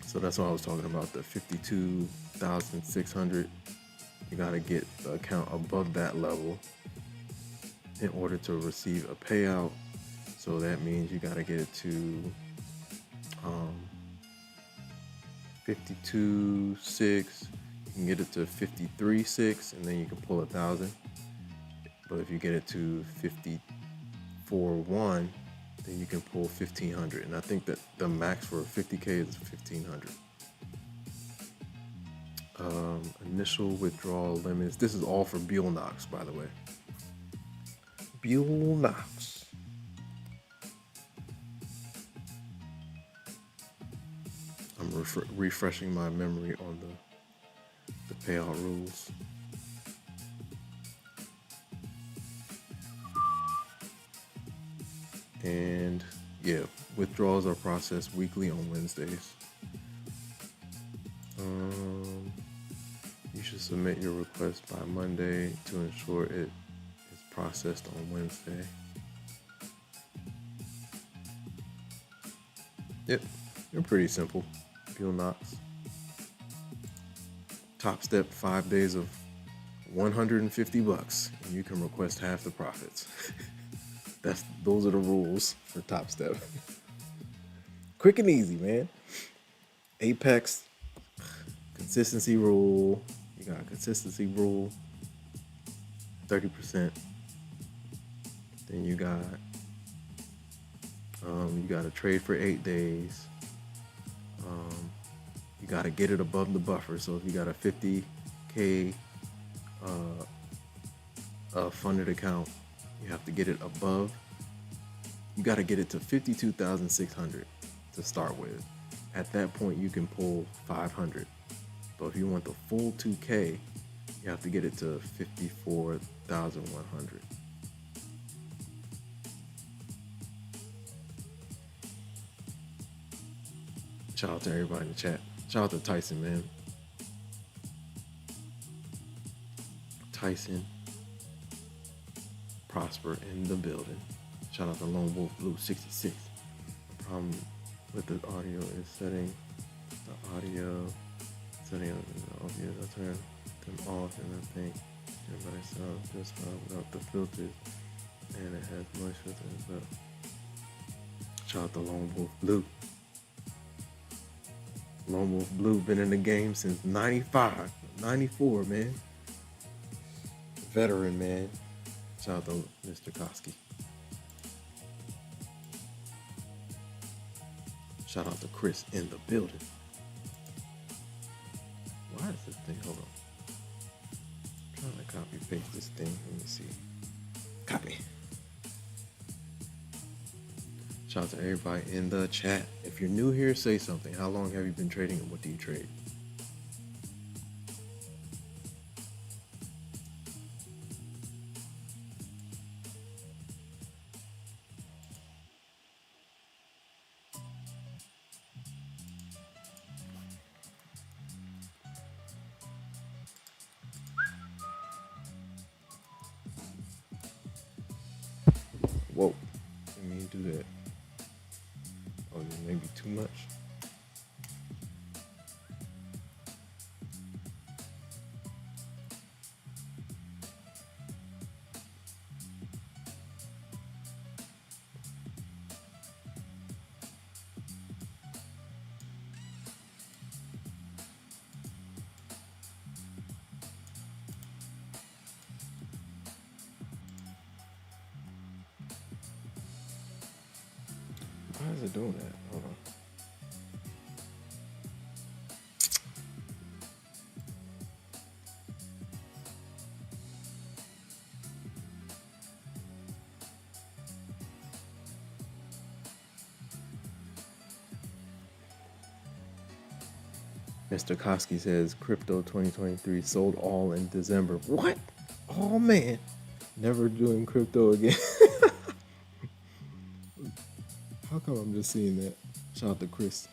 So that's why I was talking about the 52,600. You got to get the account above that level in order to receive a payout. So that means you got to get it to 52.6. You can can get it to 53.6 and then you can pull 1,000. But if you get it to 54.1, then you can pull 1,500. And I think that the max for 50K is 1,500. Initial withdrawal limits. This is all for Buell Knox, by the way. Buell Knox. I'm refreshing my memory on the payout rules. And yeah, withdrawals are processed weekly on Wednesdays. You should submit your request by Monday to ensure it is processed on Wednesday. Yep, they're pretty simple. Buell Knox. Topstep, 5 days of $150, and you can request half the profits. Those are the rules for Topstep. Quick and easy, man. Apex, consistency rule. You got a consistency rule, 30%. Then you got to trade for 8 days. You got to get it above the buffer. So if you got a 50K funded account, you have to get it above. You got to get it to 52,600 to start with. At that point, you can pull 500. But if you want the full 2K, you have to get it to 54,100. Shout out to everybody in the chat. Shout out to Tyson, man. Tyson, Prosper in the building. Shout out to Lone Wolf Blue 66. The problem with the audio is setting the audio setting up the obvious. I turn them off and I think everybody sounds just fine without the filters, and it has noise filters as well. Shout out to Lone Wolf Blue. Lone Wolf Blue been in the game since 95, 94, man. Veteran, man. Shout out to Mr. Koski. Shout out to Chris in the building. Why is this thing? Hold on. I'm trying to copy paste this thing. Let me see. Copy. Shout out to everybody in the chat. If you're new here, say something. How long have you been trading and what do you trade? Whoa, didn't mean to do that. Oh, maybe too much. Why is it doing that? Hold on. Mr. Koski says crypto 2023 sold all in December. What? Oh man, never doing crypto again. How come I'm just seeing that? Shout out to Chris.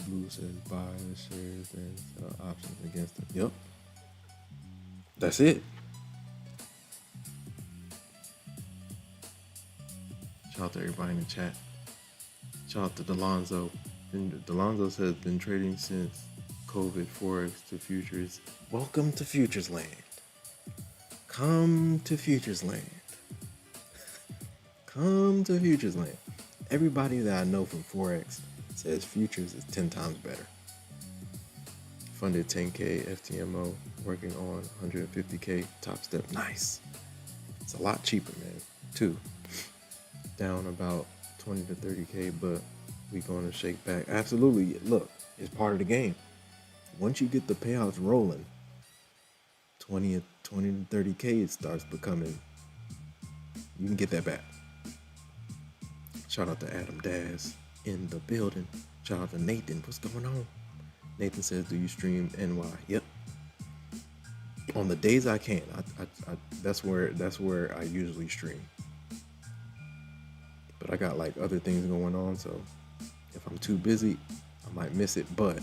Blue says buy the shares and sell options against it. Yep. That's it. Shout out to everybody in the chat. Shout out to Delonzo. Delonzo says been trading since COVID, Forex to futures. Welcome to Futures Land. Come to Futures Land. Come to Futures Land. Everybody that I know from Forex says futures is 10 times better. funded 10K FTMO, working on 150K Topstep. Nice. It's a lot cheaper, man, too. Down about 20 to 30K, but we going to shake back. Absolutely. Look, it's part of the game. Once you get the payouts rolling, 20 to 30K, it starts becoming, you can get that back. Shout out to Adam Daz in the building. Shout out to Nathan. What's going on? Nathan says, do you stream NY? Yep. On the days I can, that's where I usually stream. But I got like other things going on, so if I'm too busy, I might miss it. But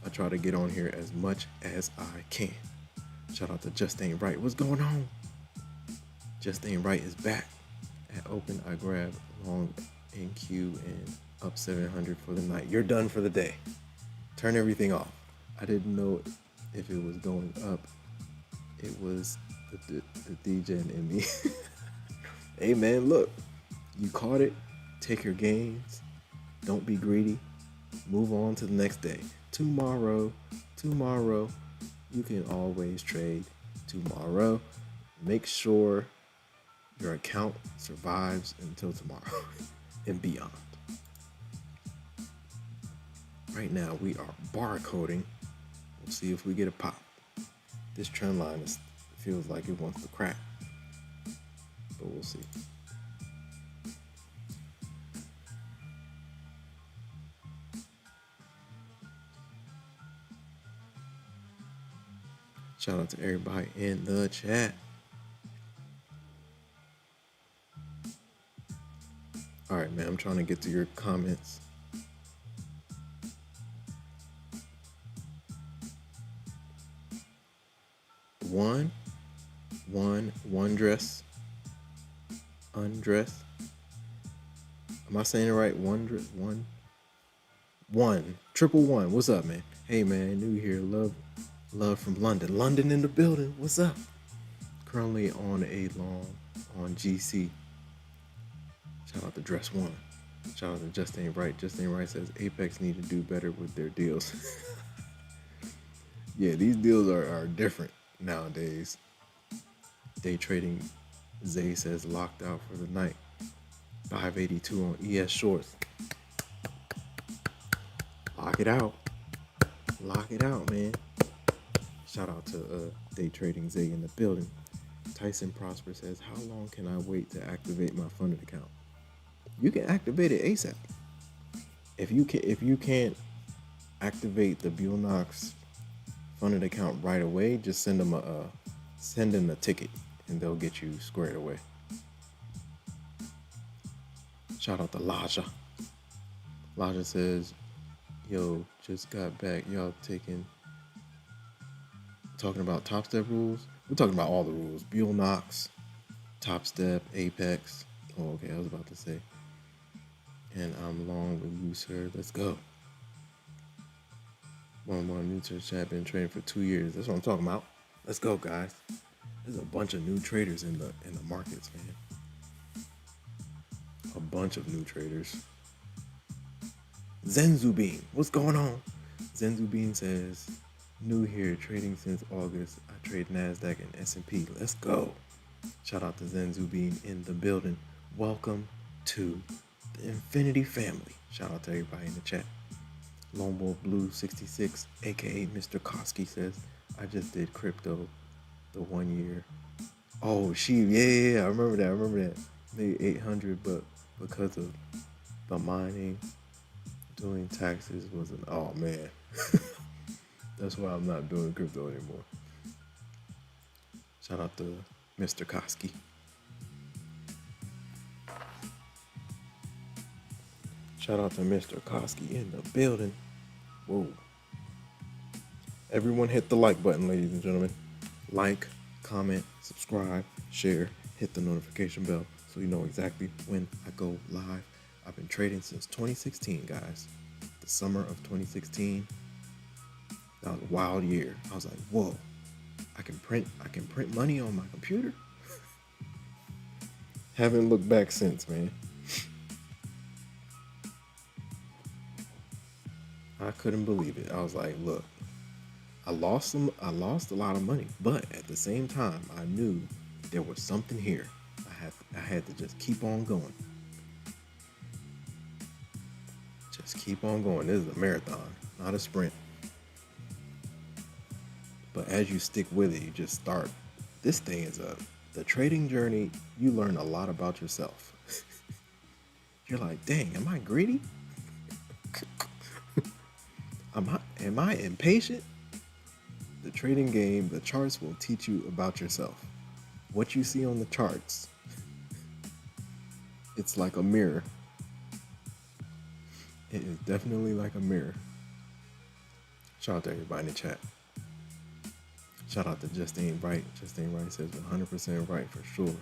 I try to get on here as much as I can. Shout out to Just Ain't Right. What's going on? Just Ain't Right is back. At open, I grab long NQ and up 700 for the night. You're done for the day. Turn everything off. I didn't know if it was going up. It was the DJ in me. Hey man, look, you caught it. Take your gains. Don't be greedy. Move on to the next day. Tomorrow, you can always trade tomorrow. Make sure your account survives until tomorrow and beyond. Right now we are barcoding. We'll see if we get a pop. This trend line feels like it wants to crack, but we'll see. Shout out to everybody in the chat. All right, man, I'm trying to get to your comments. One dress, undress. Am I saying it right? One, triple one. What's up, man? Hey, man, new here. Love from London. London in the building. What's up? Currently on a long on GC. Shout out to Dress One. Shout out to Just Ain't Right. Just Ain't Right says Apex need to do better with their deals. Yeah, these deals are different nowadays. Day trading, Zay says locked out for the night. 582 on ES shorts. Lock it out. Lock it out, man. Shout out to Day Trading Zay in the building. Tyson Prosper says, how long can I wait to activate my funded account? You can activate it ASAP. If you can't activate the Buellnox funded account right away, just send them a ticket and they'll get you squared away. Shout out to Laja. Laja says, yo, just got back. Y'all talking about Topstep rules? We're talking about all the rules. Buellnox, Topstep, Apex. Oh, okay, I was about to say. And I'm long with you, sir. Let's go. One new to the chat, been trading for 2 years. That's what I'm talking about. Let's go, guys. There's a bunch of new traders in the markets, man. A bunch of new traders. Zenzubin, what's going on? Zenzubin says, new here, trading since August. I trade NASDAQ and S&P. Let's go. Shout out to Zenzubin in the building. Welcome to the Infinity family. Shout out to everybody in the chat. Lone Wolf Blue 66, aka Mr. Koski says, I just did crypto the 1 year. Oh, yeah, I remember that. Made 800, but because of the mining, doing taxes wasn't, oh man. That's why I'm not doing crypto anymore. Shout out to Mr. Koski. Shout out to Mr. Koski in the building. Whoa. Everyone hit the like button, ladies and gentlemen. Like, comment, subscribe, share, hit the notification bell so you know exactly when I go live. I've been trading since 2016, guys. The summer of 2016. That was a wild year. I was like, whoa, I can print money on my computer. Haven't looked back since, man. I couldn't believe it. I was like, look, I lost a lot of money, but at the same time, I knew there was something here. I had to just keep on going. Just keep on going. This is a marathon, not a sprint. But as you stick with it, you just start. This thing is the trading journey. You learn a lot about yourself. You're like, dang, am I greedy? Am I impatient? The trading game, the charts will teach you about yourself. What you see on the charts, it's like a mirror. It is definitely like a mirror. Shout out to everybody in the chat. Shout out to Justine Wright. Justine Wright says 100% right for sure.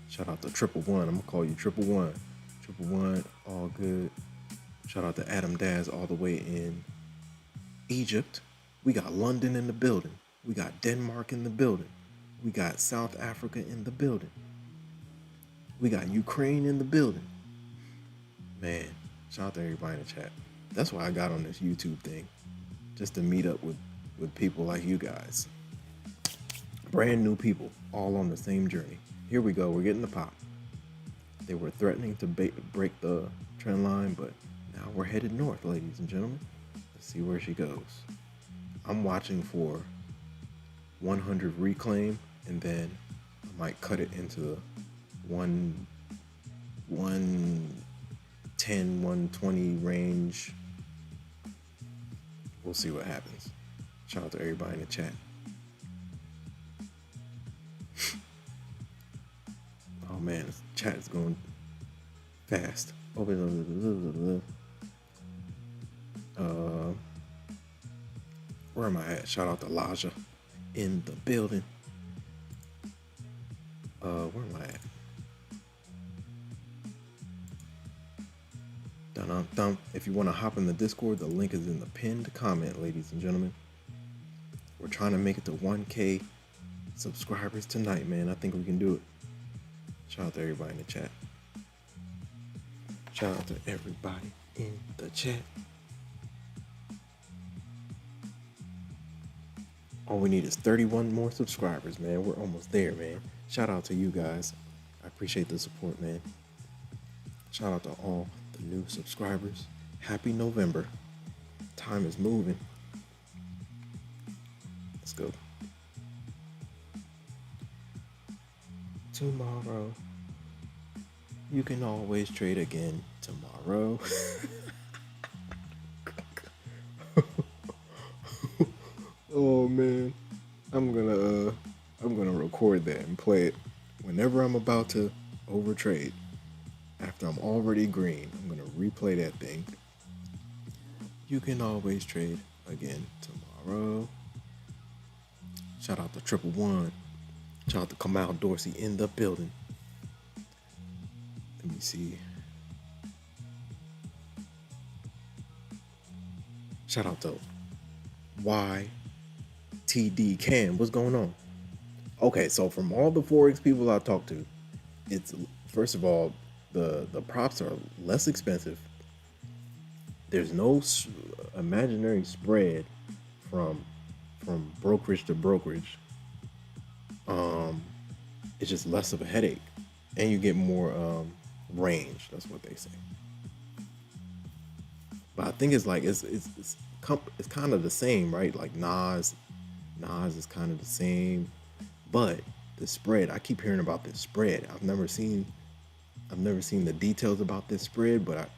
Shout out to Triple One. I'm gonna call you Triple One. Triple One, all good. Shout out to Adam Daz all the way in Egypt. We got London in the building. We got Denmark in the building. We got South Africa in the building. We got Ukraine in the building. Man, shout out to everybody in the chat. That's why I got on this YouTube thing. Just to meet up with people like you guys. Brand new people, all on the same journey. Here we go, we're getting the pop. They were threatening to break the trend line, but now we're headed north, ladies and gentlemen. Let's see where she goes. I'm watching for 100 reclaim, and then I might cut it into 110, 120 range. We'll see what happens. Shout out to everybody in the chat. Oh man, this chat is going fast. Where am I at? Shout out to Laja in the building. Where am I at? Dun. If you want to hop in the Discord, the link is in the pinned comment, ladies and gentlemen. We're trying to make it to 1K subscribers tonight, man. I think we can do it. Shout out to everybody in the chat. Shout out to everybody in the chat. All we need is 31 more subscribers, man. We're almost there, man. Shout out to you guys. I appreciate the support, man. Shout out to all the new subscribers. Happy November. Time is moving. Let's go. Tomorrow. You can always trade again tomorrow. Oh man. I'm gonna record that and play it whenever I'm about to overtrade. After I'm already green, I'm gonna replay that thing. You can always trade again tomorrow. Shout out to Triple One. Shout out to Kamal Dorsey in the building. Let me see. Shout out to YTD Cam. What's going on? Okay, so from all the Forex people I talked to, it's first of all, the props are less expensive. There's no imaginary spread from brokerage to brokerage. It's just less of a headache, and you get more range. That's what they say. But I think it's like it's kind of the same, right? Like Nas is kind of the same, but the spread. I keep hearing about this spread. I've never seen the details about this spread, but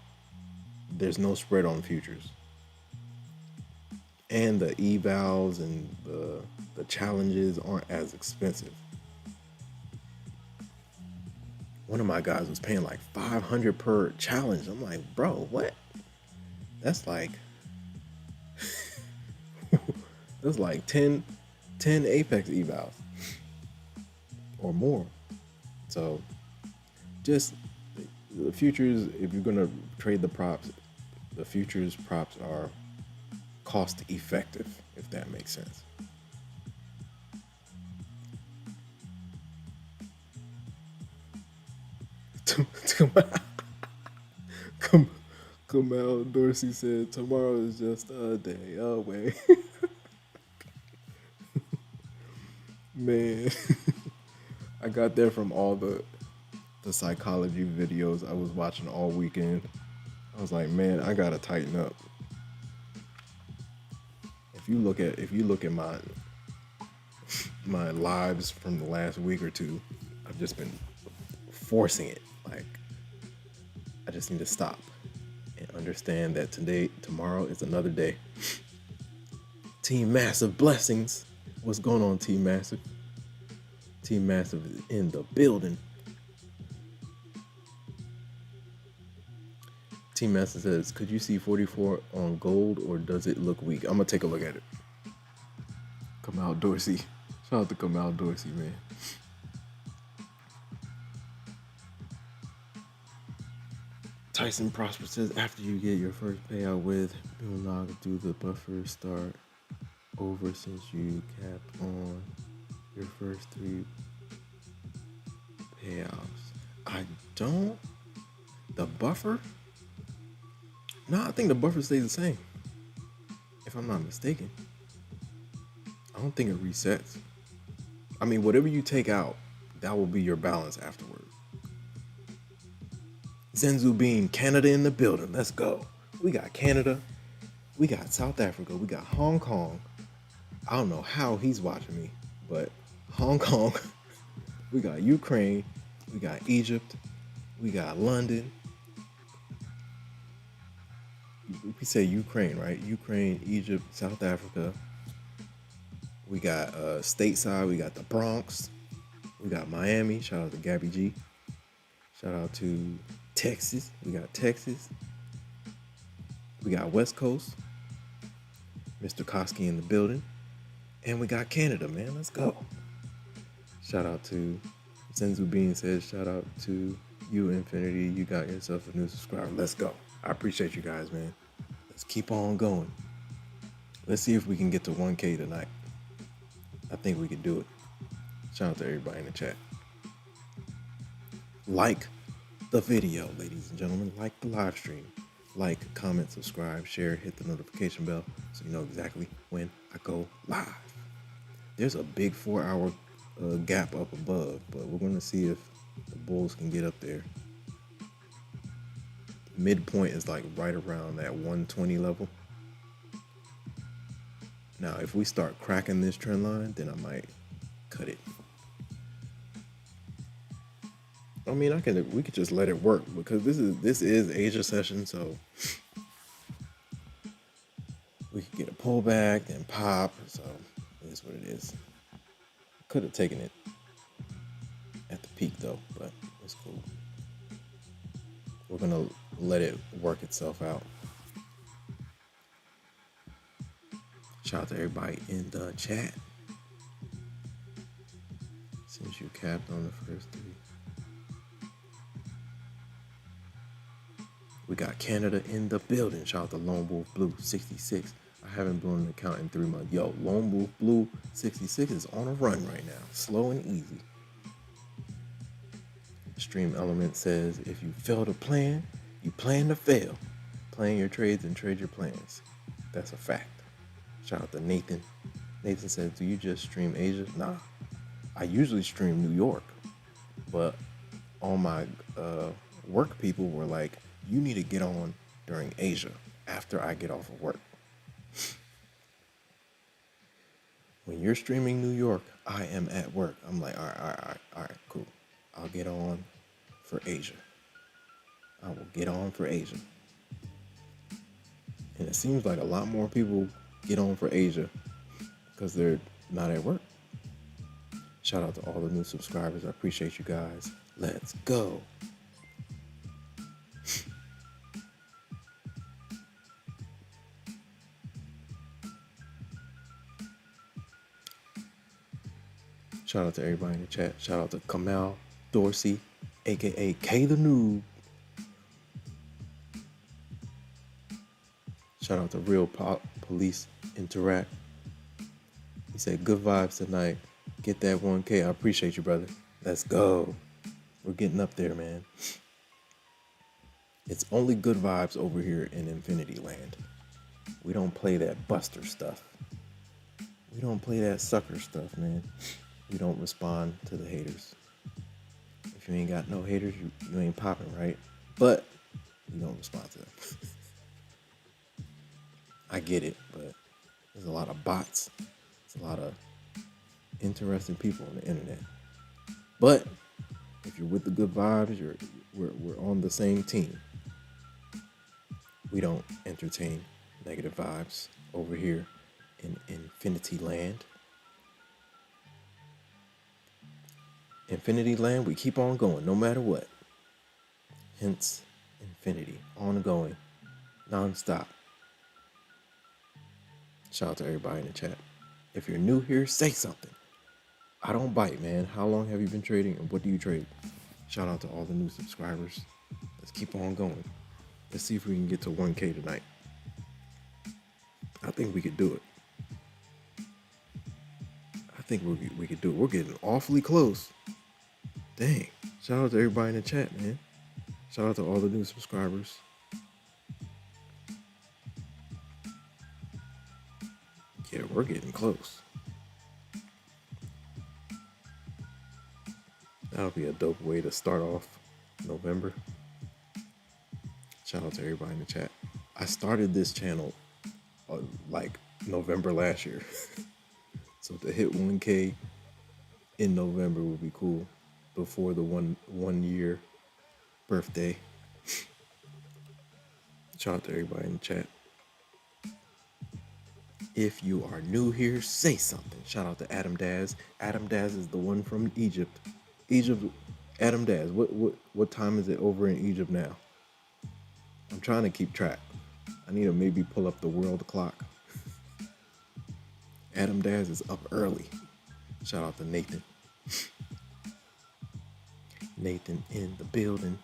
there's no spread on futures. And the evals and the challenges aren't as expensive. One of my guys was paying like $500 per challenge. I'm like, bro, what? That's like that's like 10 Apex evals or more. So just the futures, if you're gonna trade the props, the futures props are cost effective, if that makes sense. Kamal Dorsey said tomorrow is just a day away. Man, I got that from all the psychology videos I was watching all weekend. I was like, man, I gotta tighten up. If you look at my lives from the last week or two, I've just been forcing it. Like, I just need to stop and understand that tomorrow is another day. Team Massive blessings. What's going on, Team Massive? Team Massive is in the building. Team Massive says, could you see 44 on gold or does it look weak? I'm gonna take a look at it. Kamal Dorsey. Shout out to Kamal Dorsey, man. Tyson Prosper says, after you get your first payout with Bill Log, do the buffer start over since you capped on your first 3 payouts? I don't. The buffer? No, I think the buffer stays the same. If I'm not mistaken. I don't think it resets. I mean, whatever you take out, that will be your balance afterward. Zenzu Bean, Canada in the building. Let's go. We got Canada. We got South Africa. We got Hong Kong. I don't know how he's watching me, but Hong Kong. We got Ukraine. We got Egypt. We got London. We say Ukraine, right? Ukraine, Egypt, South Africa. We got stateside. We got the Bronx. We got Miami. Shout out to Gabby G. Shout out to Texas. We got Texas. We got West Coast. Mr. Koski in the building. And we got Canada, man. Let's go. Shout out to Zenzu Bean says, shout out to you, Infinity. You got yourself a new subscriber. Let's go. I appreciate you guys, man. Let's keep on going. Let's see if we can get to 1K tonight. I think we can do it. Shout out to everybody in the chat. Like the video, ladies and gentlemen. Like the live stream. Like, comment, subscribe, share, hit the notification bell so you know exactly when I go live. There's a big 4-hour gap up above, but we're going to see if the Bulls can get up there. Midpoint is like right around that 120 level. Now, if we start cracking this trend line, then I might cut it. I mean, we could just let it work because this is Asia session, so we could get a pullback, then pop. So it is what it is. Could have taken it at the peak though, but it's cool. We're gonna let it work itself out. Shout out to everybody in the chat. Since you capped on the first 3. We got Canada in the building. Shout out to Lone Wolf Blue 66. I haven't blown an account in 3 months. Yo, Lone Wolf Blue 66 is on a run right now. Slow and easy. Stream Element says, if you fail to plan, you plan to fail. Plan your trades and trade your plans. That's a fact. Shout out to Nathan. Nathan says, do you just stream Asia? Nah. I usually stream New York. But all my work people were like, you need to get on during Asia after I get off of work. When you're streaming New York, I am at work. I'm like, all right, cool. I'll get on for Asia. I will get on for Asia. And it seems like a lot more people get on for Asia because they're not at work. Shout out to all the new subscribers. I appreciate you guys. Let's go. Shout out to everybody in the chat. Shout out to Kamal Dorsey, aka K the Noob. Shout out to Real Police Interact. He said, good vibes tonight. Get that 1K. I appreciate you, brother. Let's go. We're getting up there, man. It's only good vibes over here in Infinity Land. We don't play that buster stuff. We don't play that sucker stuff, man. We don't respond to the haters. If you ain't got no haters, you ain't popping, right? But you don't respond to them. I get it, but there's a lot of bots. There's a lot of interesting people on the internet. But if you're with the good vibes, we're on the same team. We don't entertain negative vibes over here in Infinity Land. Infinity Land, we keep on going no matter what. Hence, infinity, ongoing, non-stop. Shout out to everybody in the chat. If you're new here, say something. I don't bite, man. How long have you been trading and what do you trade? Shout out to all the new subscribers. Let's keep on going. Let's see if we can get to 1K tonight. I think we could do it. I think we could do it. We're getting awfully close. Dang. Shout out to everybody in the chat, man. Shout out to all the new subscribers. Yeah, we're getting close. That'll be a dope way to start off November. Shout out to everybody in the chat. I started this channel like November last year. So to hit 1K in November would be cool before the one year birthday. Shout out to everybody in the chat. If you are new here, say something. Shout out to Adam Daz. Adam Daz is the one from Egypt. Adam Daz, what time is it over in Egypt now? I'm trying to keep track. I need to maybe pull up the world clock. Adam Daz is up early. Shout out to Nathan. Nathan in the building.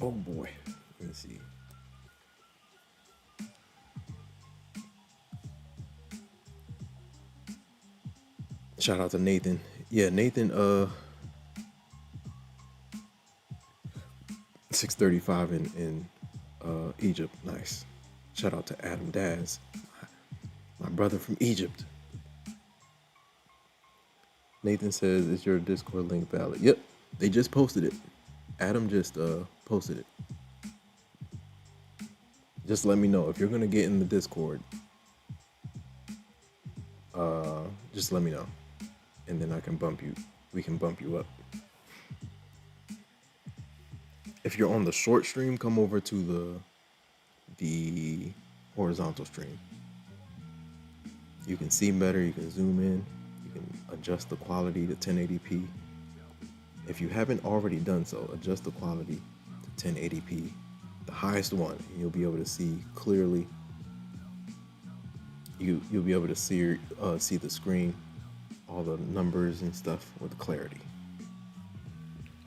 Oh boy. Let me see. Shout out to Nathan. Yeah, Nathan, 635 in Egypt. Nice. Shout out to Adam Daz, my brother from Egypt. Nathan says, is your Discord link valid? Yep, they just posted it. Adam just posted it. Just let me know if you're gonna get in the Discord. Just let me know, and then I can bump you. We can bump you up. If you're on the short stream, come over to the horizontal stream. You can see better. You can zoom in. You can adjust the quality to 1080p. If you haven't already done so, adjust the quality to 1080p, the highest one, and you'll be able to see clearly. You'll be able to see the screen, all the numbers and stuff with clarity.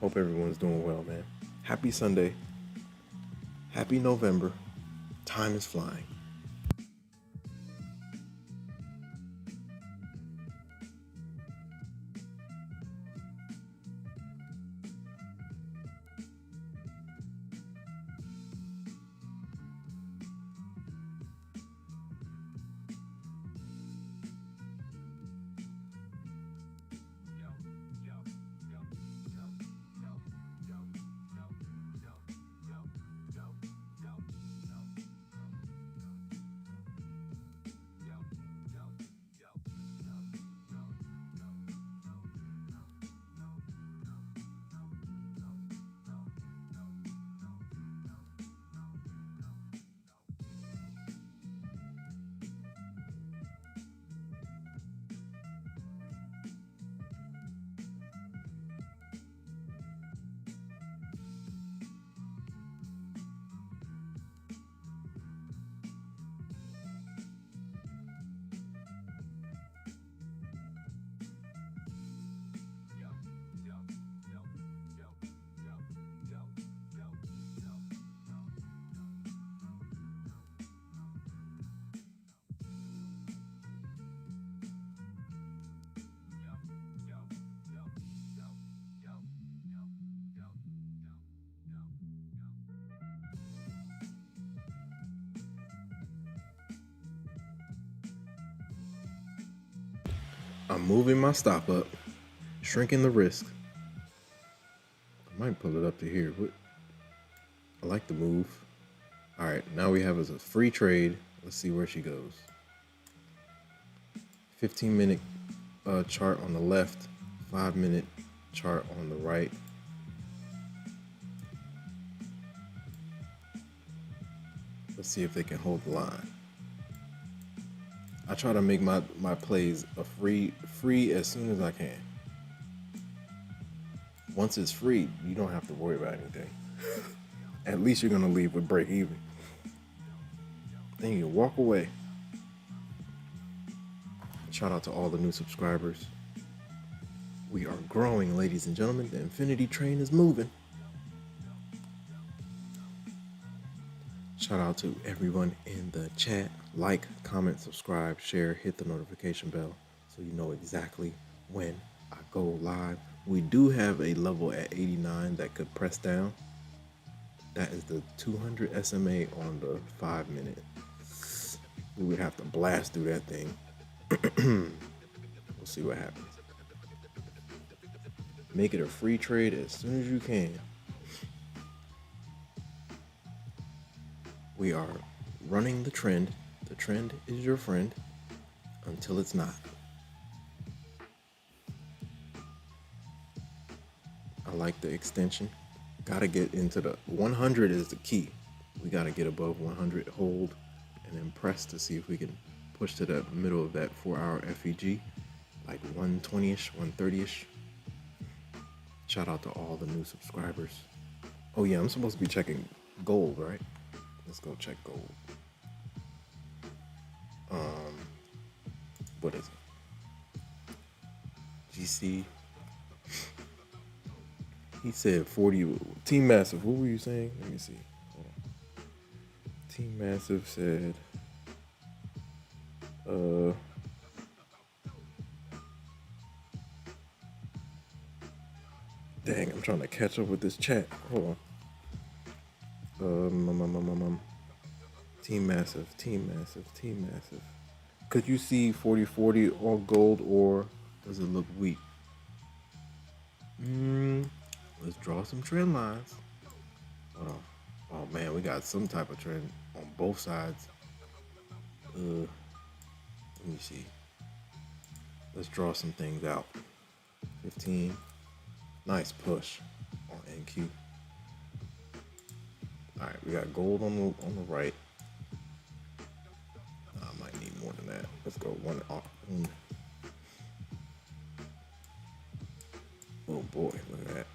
Hope everyone's doing well, man. Happy Sunday. Happy November. Time is flying. I'm moving my stop up, shrinking the risk. I might pull it up to here. I like the move. All right, now we have as a free trade. Let's see where she goes. 15-minute chart on the left, 5-minute chart on the right. Let's see if they can hold the line. I try to make my plays a free as soon as I can. Once it's free, you don't have to worry about anything. At least you're gonna leave with break even. Then you can walk away. Shout out to all the new subscribers. We are growing, ladies and gentlemen. The infinity train is moving. Shout out to everyone in the chat. Like, comment, subscribe, share, hit the notification bell so you know exactly when I go live. We do have a level at 89 that could press down. That is the 200 SMA on the 5-minute. We would have to blast through that thing. We'll see what happens. Make it a free trade as soon as you can. We are running the trend. The trend is your friend until it's not. I like the extension. Gotta get into the 100 is the key. We gotta get above 100, hold, and then press to see if we can push to the middle of that 4-hour FEG, like 120-ish, 130-ish. Shout out to all the new subscribers. Oh yeah, I'm supposed to be checking gold, right? Let's go check gold. What is it? GC. He said 40. Team Massive. What were you saying? Let me see. Hold on. Team Massive said. Dang, I'm trying to catch up with this chat. Hold on. Team Massive. Could you see 40-40 on gold, or does it look weak? Let's draw some trend lines. Hold on. Oh man, we got some type of trend on both sides. Let me see. Let's draw some things out. 15. Nice push on NQ. All right, we got gold on the right. I might need more than that. Let's go one off. Oh boy, look at that.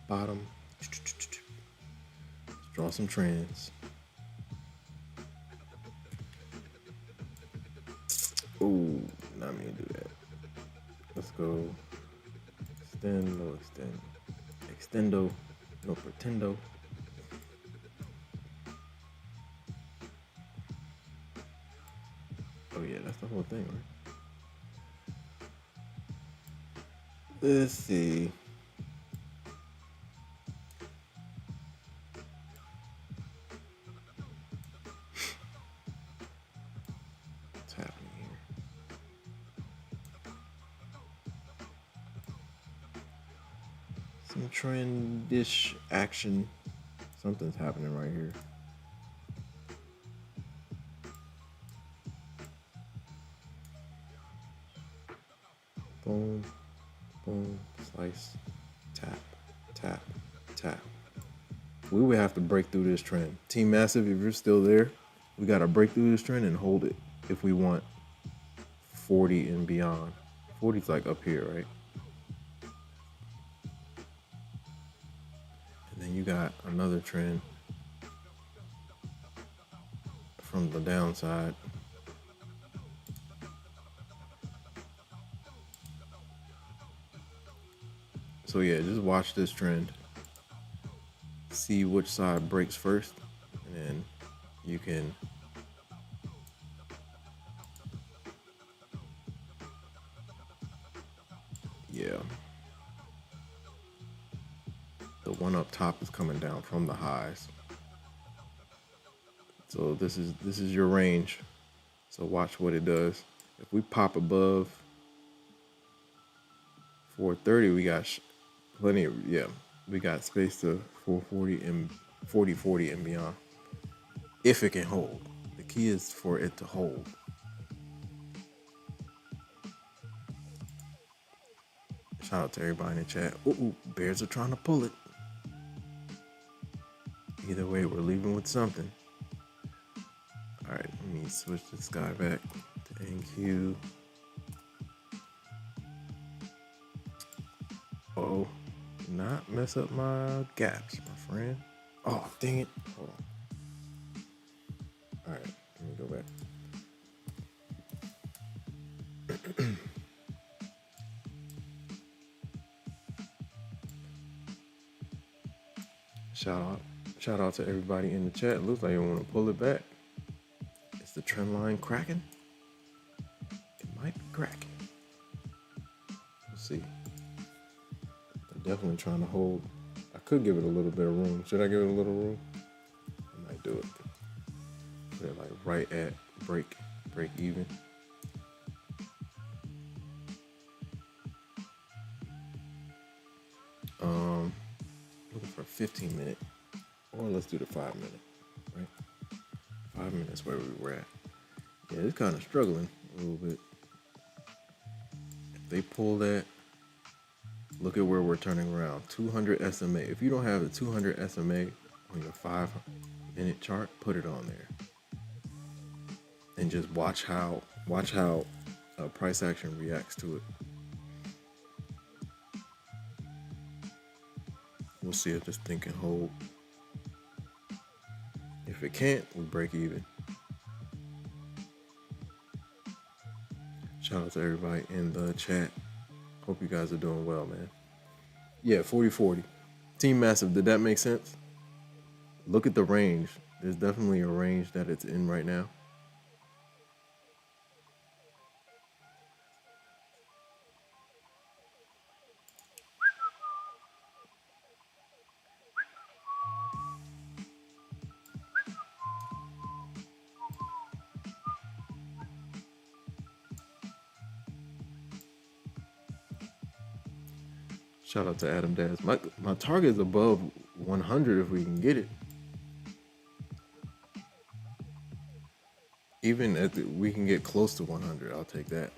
Bottom. Let's draw some trends. Oh, not me to do that. Let's go. Extend, no extend. Extendo, no pretendo. Oh yeah, that's the whole thing, right? Let's see. What's happening here? Some trendish action. Something's happening right here. Boom, boom, slice, tap, tap, tap. We would have to break through this trend. Team Massive, if you're still there, we got to break through this trend and hold it if we want 40 and beyond. 40's like up here, right? And then you got another trend from the downside. So yeah, just watch this trend. See which side breaks first, and then you can the one up top is coming down from the highs. So this is your range. So watch what it does. If we pop above 430, we got plenty of, yeah, we got space to 440 and 40 and beyond. If it can hold. The key is for it to hold. Shout out to everybody in the chat. Ooh, bears are trying to pull it. Either way, we're leaving with something. All right, let me switch this guy back to NQ. Uh-oh, not mess up my gaps, my friend. Oh, dang it. Hold on. All right, let me go back. Shout out to everybody in the chat. It looks like you want to pull it back. Is the trend line cracking? It might be cracking. We'll see. I'm definitely trying to hold. I could give it a little bit of room. Should I give it a little room? I might do it. Put it like right at break even. Looking for a 15-minute, or let's do the 5-minute, right? 5 minutes where we were at. Yeah, it's kind of struggling a little bit. If they pull that, look at where we're turning around. 200 SMA. If you don't have the 200 SMA on your 5-minute chart, put it on there, and just watch how price action reacts to it. We'll see if this thing can hold. If it can't, we break even. Shout out to everybody in the chat. Hope you guys are doing well, man. Yeah, 40-40. Team Massive, did that make sense? Look at the range. There's definitely a range that it's in right now. Shout out to Adam Daz. My target is above 100 if we can get it. Even if we can get close to 100, I'll take that.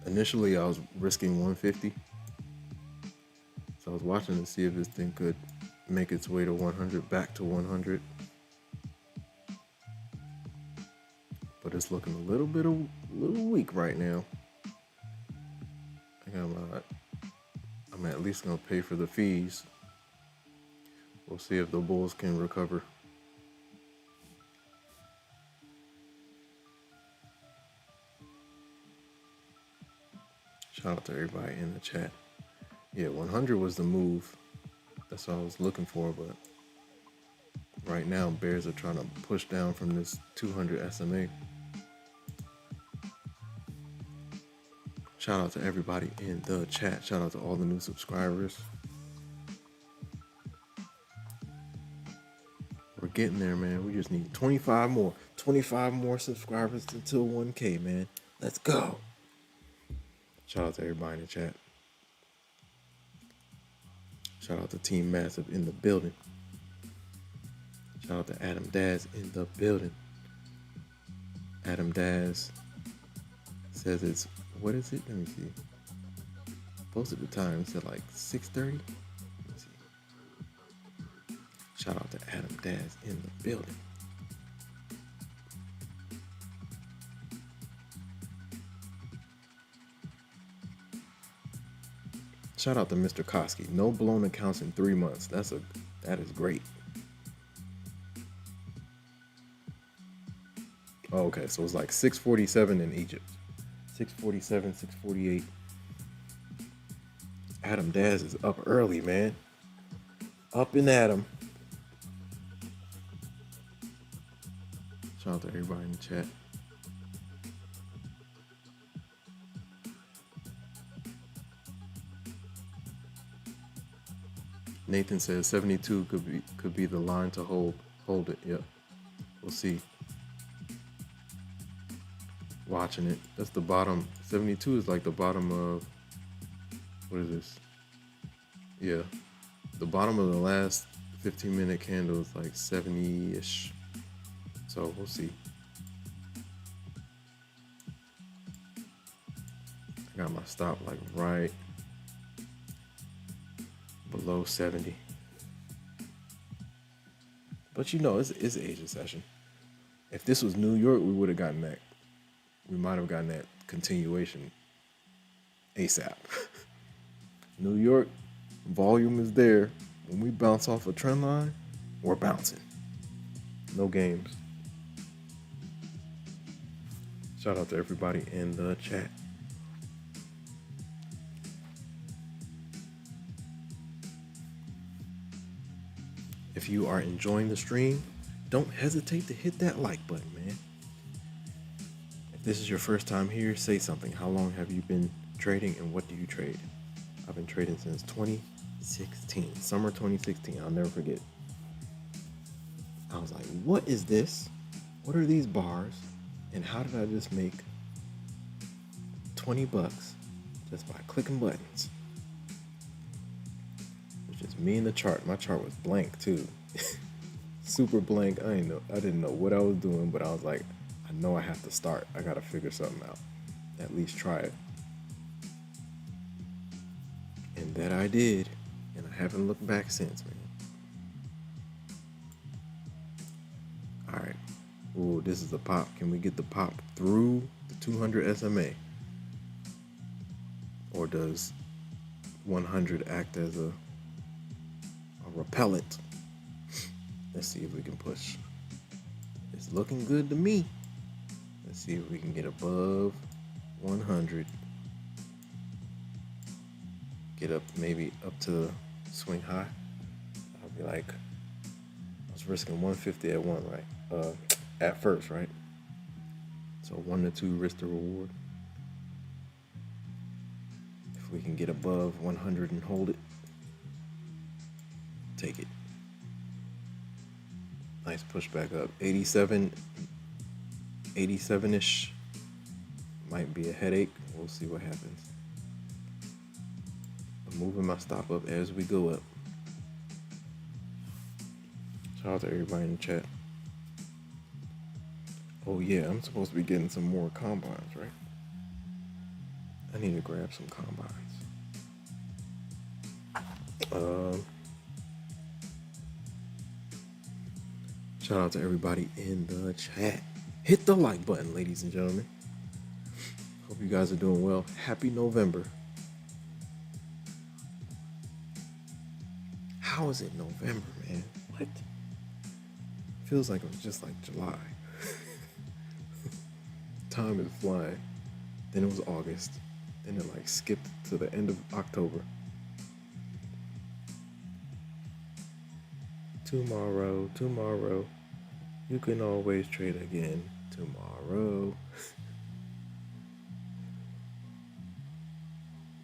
Initially, I was risking 150. So I was watching to see if this thing could make its way to 100, back to 100. But it's looking a little weak right now. I think I'm at least gonna pay for the fees. We'll see if the bulls can recover. Shout out to everybody in the chat. Yeah, 100 was the move. That's what I was looking for, but right now bears are trying to push down from this 200 SMA. Shout out to everybody in the chat. Shout out to all the new subscribers. We're getting there, man. We just need 25 more. 25 more subscribers until 1K, man. Let's go. Shout out to everybody in the chat. Shout out to Team Massive in the building. Shout out to Adam Daz in the building. Adam Daz says it's, what is it? Let me see. Posted the time. It said like 6:30. Let me see. Shout out to Adam Daz in the building. Shout out to Mr. Koski. No blown accounts in 3 months. That is great. Oh, okay, so it's like 647 in Egypt. 647, 648. Adam Daz is up early, man. Up and at 'em. Shout out to everybody in the chat. Nathan says 72 could be the line to hold it. Yep. We'll see. watching it. That's the bottom. 72 is like the bottom of, what is this? Yeah, the bottom of the last 15-minute candle is like 70-ish. So we'll see. I got my stop like right below 70. But you know, it's Asia session. If this was New York, we would have gotten that. We might have gotten that continuation ASAP. New York, volume is there. When we bounce off a trend line, we're bouncing. No games. Shout out to everybody in the chat. If you are enjoying the stream, don't hesitate to hit that like button, man. If this is your first time here, say something. How long have you been trading and what do you trade? I've been trading since 2016, summer 2016. I'll never forget. I was like, what is this? What are these bars? And how did I just make $20 just by clicking buttons? Which is me in the chart. My chart was blank too. Super blank. I didn't know what I was doing, but I was like, I know I have to start. I gotta figure something out. At least try it. And that I did. And I haven't looked back since, man. Alright. Ooh, this is a pop. Can we get the pop through the 200 SMA? Or does 100 act as a repellent? Let's see if we can push. It's looking good to me. Let's see if we can get above 100. Get up, maybe up to the swing high. I'll be like, I was risking 150 at one, right? At first, right? So 1 to 2 risk to reward. If we can get above 100 and hold it, take it. Nice push back up. 87-ish. Might be a headache. We'll see what happens. I'm moving my stop up as we go up. Shout out to everybody in the chat. Oh yeah, I'm supposed to be getting some more combines, right? I need to grab some combines. Shout out to everybody in the chat. Hit the like button, ladies and gentlemen. Hope you guys are doing well. Happy November. How is it November, man? What? Feels like it was just like July. Time is flying. Then it was August. Then it like skipped to the end of October. Tomorrow. You can always trade again tomorrow.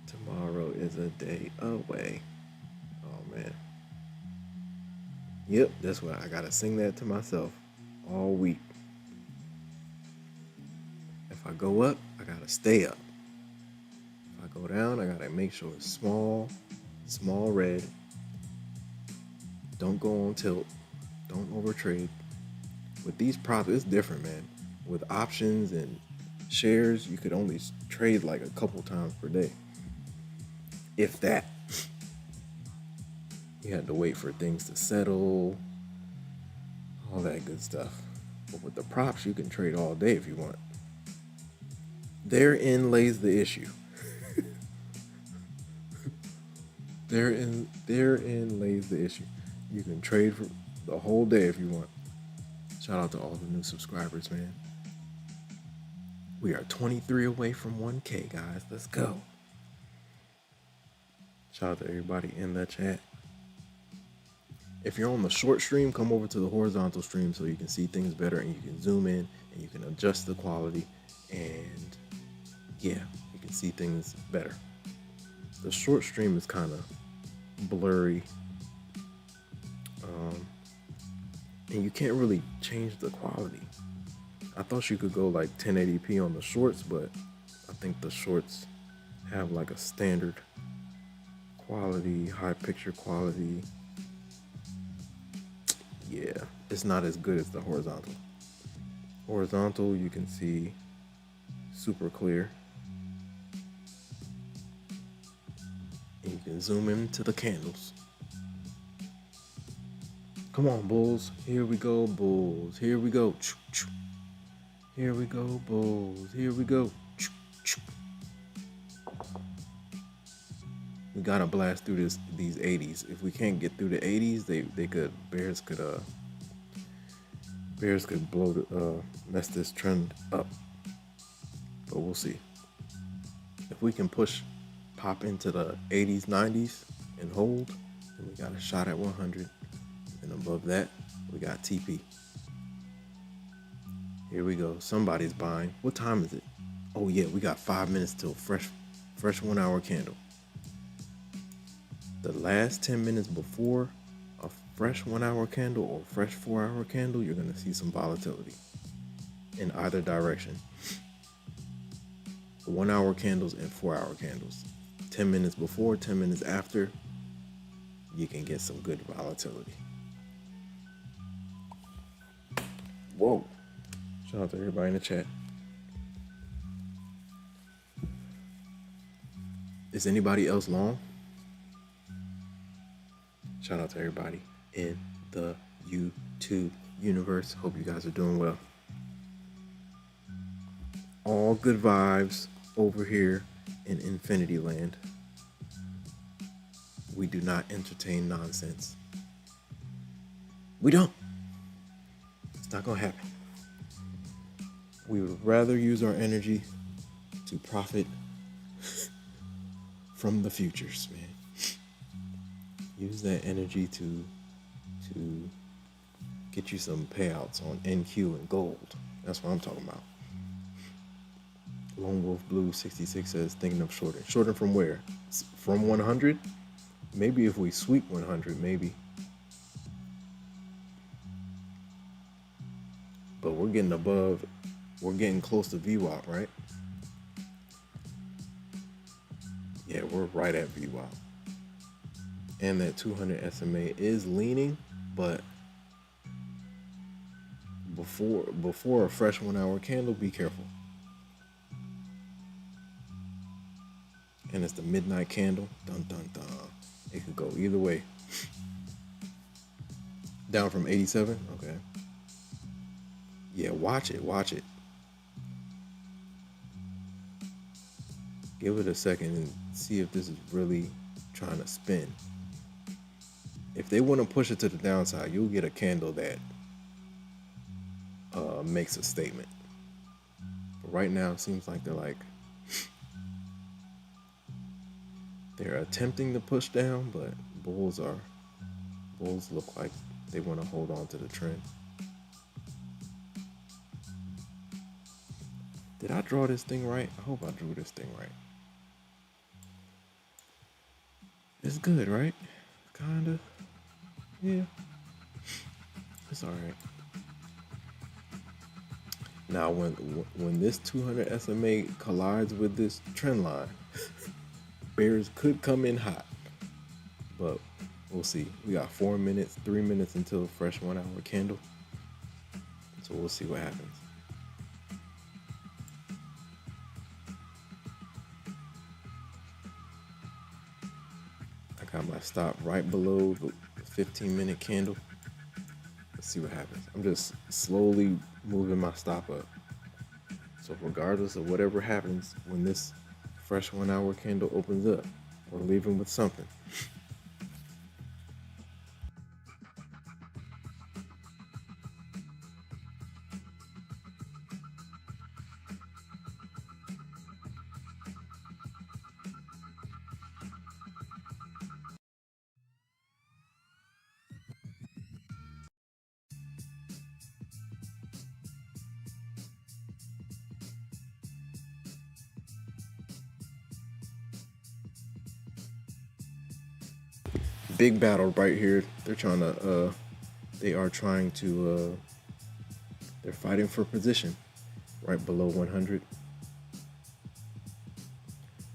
Tomorrow is a day away. Oh man. Yep, that's why I gotta sing that to myself all week. If I go up, I gotta stay up. If I go down, I gotta make sure it's small red. Don't go on tilt. Don't overtrade. With these props, it's different, man. With options and shares, you could only trade like a couple times per day. If that. You had to wait for things to settle. All that good stuff. But with the props, you can trade all day if you want. Therein lays the issue. Therein lays the issue. You can trade for the whole day if you want. Shout out to all the new subscribers, man. We are 23 away from 1K, guys. Let's go. Shout out to everybody in the chat. If you're on the short stream, come over to the horizontal stream so you can see things better and you can zoom in and you can adjust the quality and yeah, you can see things better. The short stream is kind of blurry. And you can't really change the quality. I thought you could go like 1080p on the shorts, but I think the shorts have like a standard quality, high picture quality. Yeah, it's not as good as the horizontal. Horizontal, you can see super clear. And you can zoom into the candles. Come on, bulls. Here we go, bulls. Here we go. Here we go, bulls. Here we go. We gotta blast through these 80s. If we can't get through the 80s, Bears could mess this trend up. But we'll see. If we can pop into the 80s, 90s and hold, then we got a shot at 100. And above that, we got TP. Here we go. Somebody's buying. What time is it? Oh yeah, we got 5 minutes till fresh 1 hour candle. The last 10 minutes before a fresh 1 hour candle or fresh 4 hour candle, you're gonna see some volatility in either direction. 1 hour candles and 4 hour candles. 10 minutes before, 10 minutes after, you can get some good volatility. Whoa. Shout out to everybody in the chat. Is anybody else long? Shout out to everybody in the YouTube universe. Hope you guys are doing well. All good vibes over here in Infinity Land. We do not entertain nonsense. We don't. It's not gonna happen. We would rather use our energy to profit from the futures, man. Use that energy to get you some payouts on NQ and gold. That's what I'm talking about. Lone Wolf Blue 66 says thinking of shorting. Shorting from where? From 100? Maybe if we sweep 100, maybe. But we're getting close to VWAP, right? Yeah, we're right at VWAP. And that 200 SMA is leaning, but before a fresh 1 hour candle, be careful. And it's the midnight candle. Dun dun dun. It could go either way. Down from 87? Okay. Yeah, watch it. Give it a second and see if this is really trying to spin. If they want to push it to the downside, you'll get a candle that makes a statement. But right now, it seems like they're attempting to push down, but bulls look like they want to hold on to the trend. Did I draw this thing right? I hope I drew this thing right. It's good, right? Kinda. Yeah. It's all right. Now, when this 200 SMA collides with this trend line, bears could come in hot, but we'll see. We got 4 minutes, 3 minutes until a fresh 1 hour candle, so we'll see what happens. I got my stop right below the 15-minute candle. Let's see what happens. I'm just slowly moving my stop up. So regardless of whatever happens, when this fresh 1 hour candle opens up, we're leaving with something. Big battle right here. They're fighting for position. right below 100.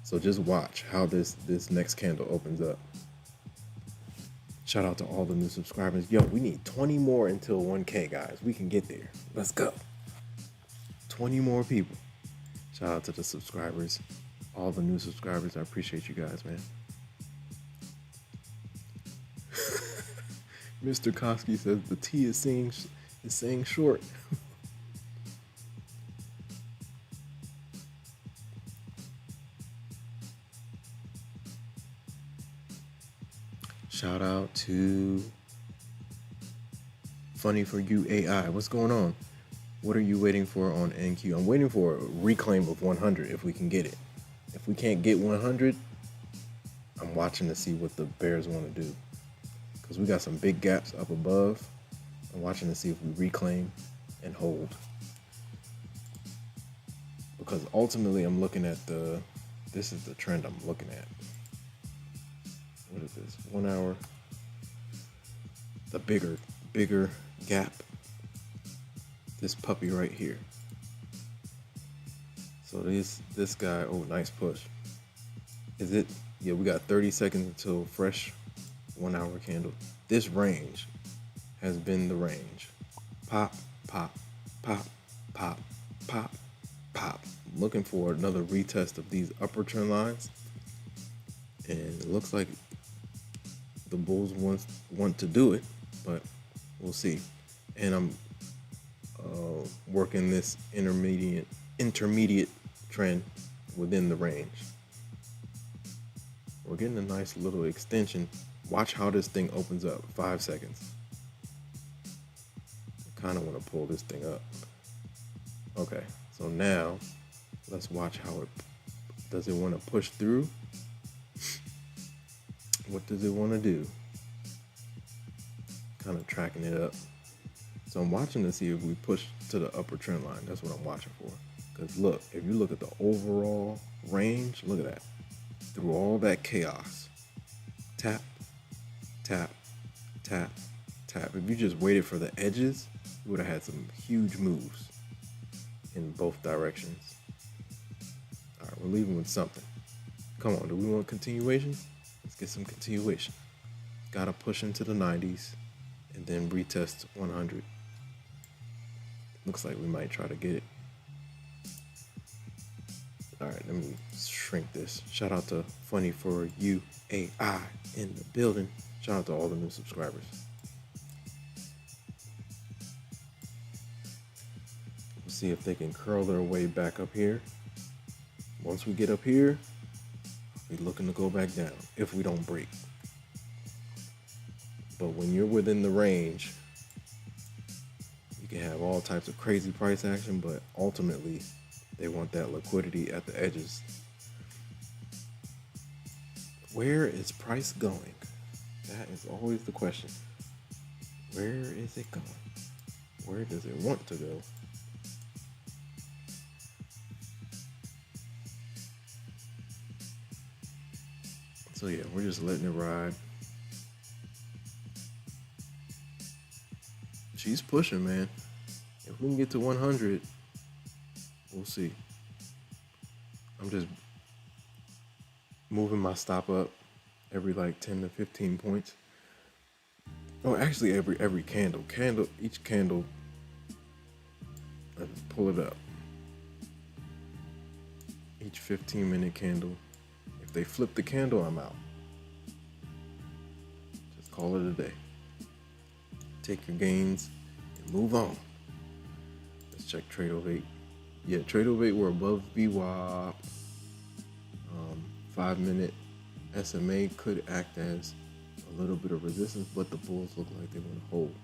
So just watch how this next candle opens up. Shout out to all the new subscribers. Yo, we need 20 more until 1K, guys. We can get there. Let's go. 20 more people. Shout out to the subscribers, all the new subscribers. I appreciate you guys, man. Mr. Koski says the T is saying short. Shout out to Funny for You AI. What's going on? What are you waiting for on NQ? I'm waiting for a reclaim of 100 if we can get it. If we can't get 100, I'm watching to see what the bears want to do. Because we got some big gaps up above. I'm watching to see if we reclaim and hold. Because ultimately I'm looking at this is the trend I'm looking at. What is this? 1 hour. The bigger gap. This puppy right here. So this guy, oh, nice push. Is it? Yeah, we got 30 seconds until fresh 1 hour candle. This range has been the range. Pop, pop, pop, pop, pop, pop. I'm looking for another retest of these upper trend lines. And it looks like the bulls want to do it, but we'll see. And I'm working this intermediate trend within the range. We're getting a nice little extension. Watch how this thing opens up. 5 seconds. I kind of want to pull this thing up. Okay, so now let's watch how does it want to push through? What does it want to do? Kind of tracking it up. So I'm watching to see if we push to the upper trend line. That's what I'm watching for. Because look, if you look at the overall range, look at that. Through all that chaos. Tap, tap, tap, tap. If you just waited for the edges, you would have had some huge moves in both directions. All right, we're leaving with something. Come on, do we want continuation? Let's get some continuation. Gotta push into the 90s and then retest 100. Looks like we might try to get it. All right, let me shrink this. Shout out to Funny for You AI in the building. Shout out to all the new subscribers. We'll see if they can curl their way back up here. Once we get up here, we're looking to go back down if we don't break. But when you're within the range, you can have all types of crazy price action, but ultimately they want that liquidity at the edges. Where is price going? That is always the question. Where is it going? Where does it want to go? So yeah, we're just letting it ride. She's pushing, man. If we can get to 100, we'll see. I'm just moving my stop up every like 10 to 15 points. Oh, actually every candle. Each candle, let's pull it up. Each 15-minute candle. If they flip the candle, I'm out. Just call it a day. Take your gains and move on. Let's check trade over 8. Yeah, trade over 8, we're above VWAP. 5-minute SMA could act as a little bit of resistance, but the bulls look like they want to hold.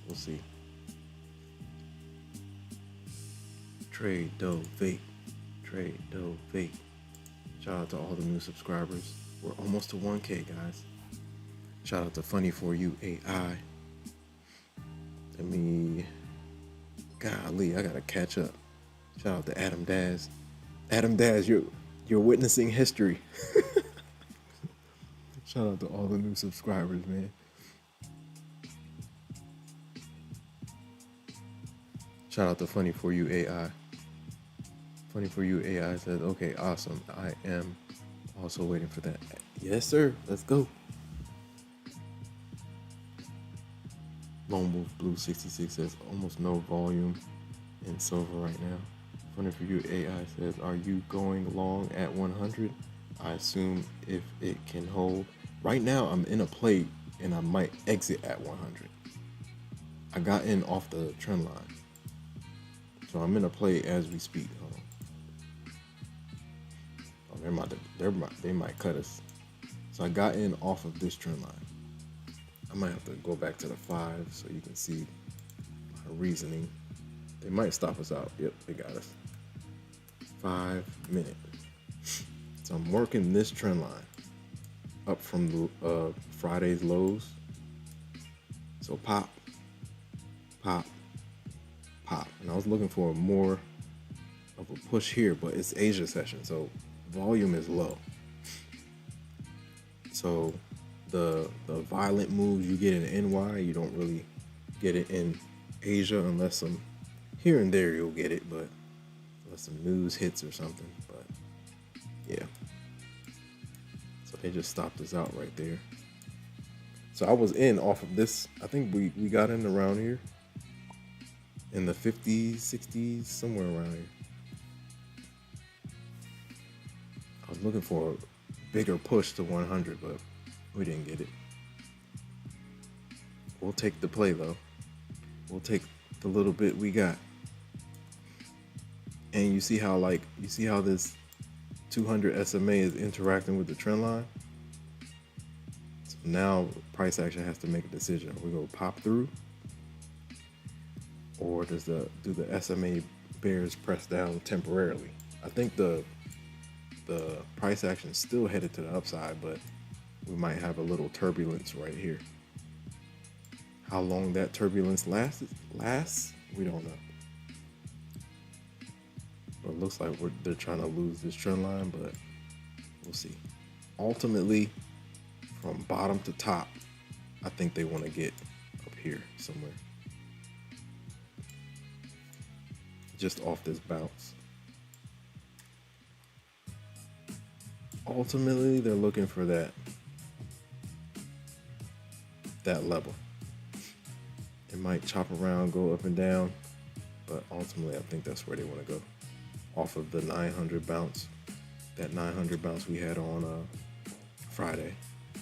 We'll see. Trade dough vape. Trade dough vape. Shout out to all the new subscribers. We're almost to 1K, guys. Shout out to Funny for You AI. Golly, I gotta catch up. Shout out to Adam Daz. Adam Daz, you're witnessing history. Shout out to all the new subscribers, man. Shout out to Funny for You AI. Funny for you, AI says, okay, awesome. I am also waiting for that. Yes, sir. Let's go. Lone Wolf Blue 66 says, almost no volume in silver right now. Funny for you, AI says, are you going long at 100? I assume if it can hold. Right now, I'm in a play and I might exit at 100. I got in off the trend line. So I'm in a play as we speak. Hold on. Oh, they might cut us. So I got in off of this trend line. I might have to go back to the 5 so you can see my reasoning. They might stop us out. Yep, they got us. 5 minute. So I'm working this trend line up from Friday's lows. So pop, pop, pop. And I was looking for more of a push here, but it's Asia session, so volume is low. So the violent moves you get in NY, you don't really get it in Asia unless some here and there you'll get it, but unless some news hits or something. But yeah. So they just stopped us out right there. So I was in off of this. I think we got in around here in the 50s, 60s, somewhere around here. I was looking for a bigger push to 100, but we didn't get it. We'll take the play though. We'll take the little bit we got. And you see how this 200 SMA is interacting with the trend line? So now price action has to make a decision. Are we going to pop through? Or do the SMA bears press down temporarily? I think the price action is still headed to the upside, but we might have a little turbulence right here. How long that turbulence lasts, we don't know. But it looks like they're trying to lose this trend line, but we'll see. Ultimately, from bottom to top, I think they want to get up here somewhere. Just off this bounce. Ultimately, they're looking for that level. It might chop around, go up and down, but ultimately I think that's where they want to go. Off of the 900 bounce, that 900 bounce we had on Friday.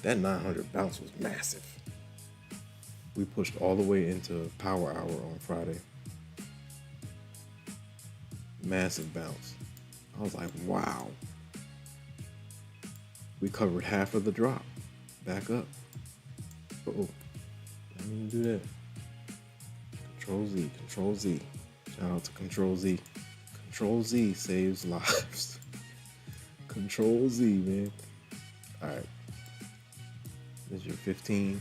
That 900 bounce was massive. We pushed all the way into power hour on Friday. Massive bounce. I was like, wow. We covered half of the drop. Back up. Uh-oh. I didn't do that. Control Z, Control Z. Shout out to Control Z. Control Z saves lives. Control Z, man. All right. This is your 15.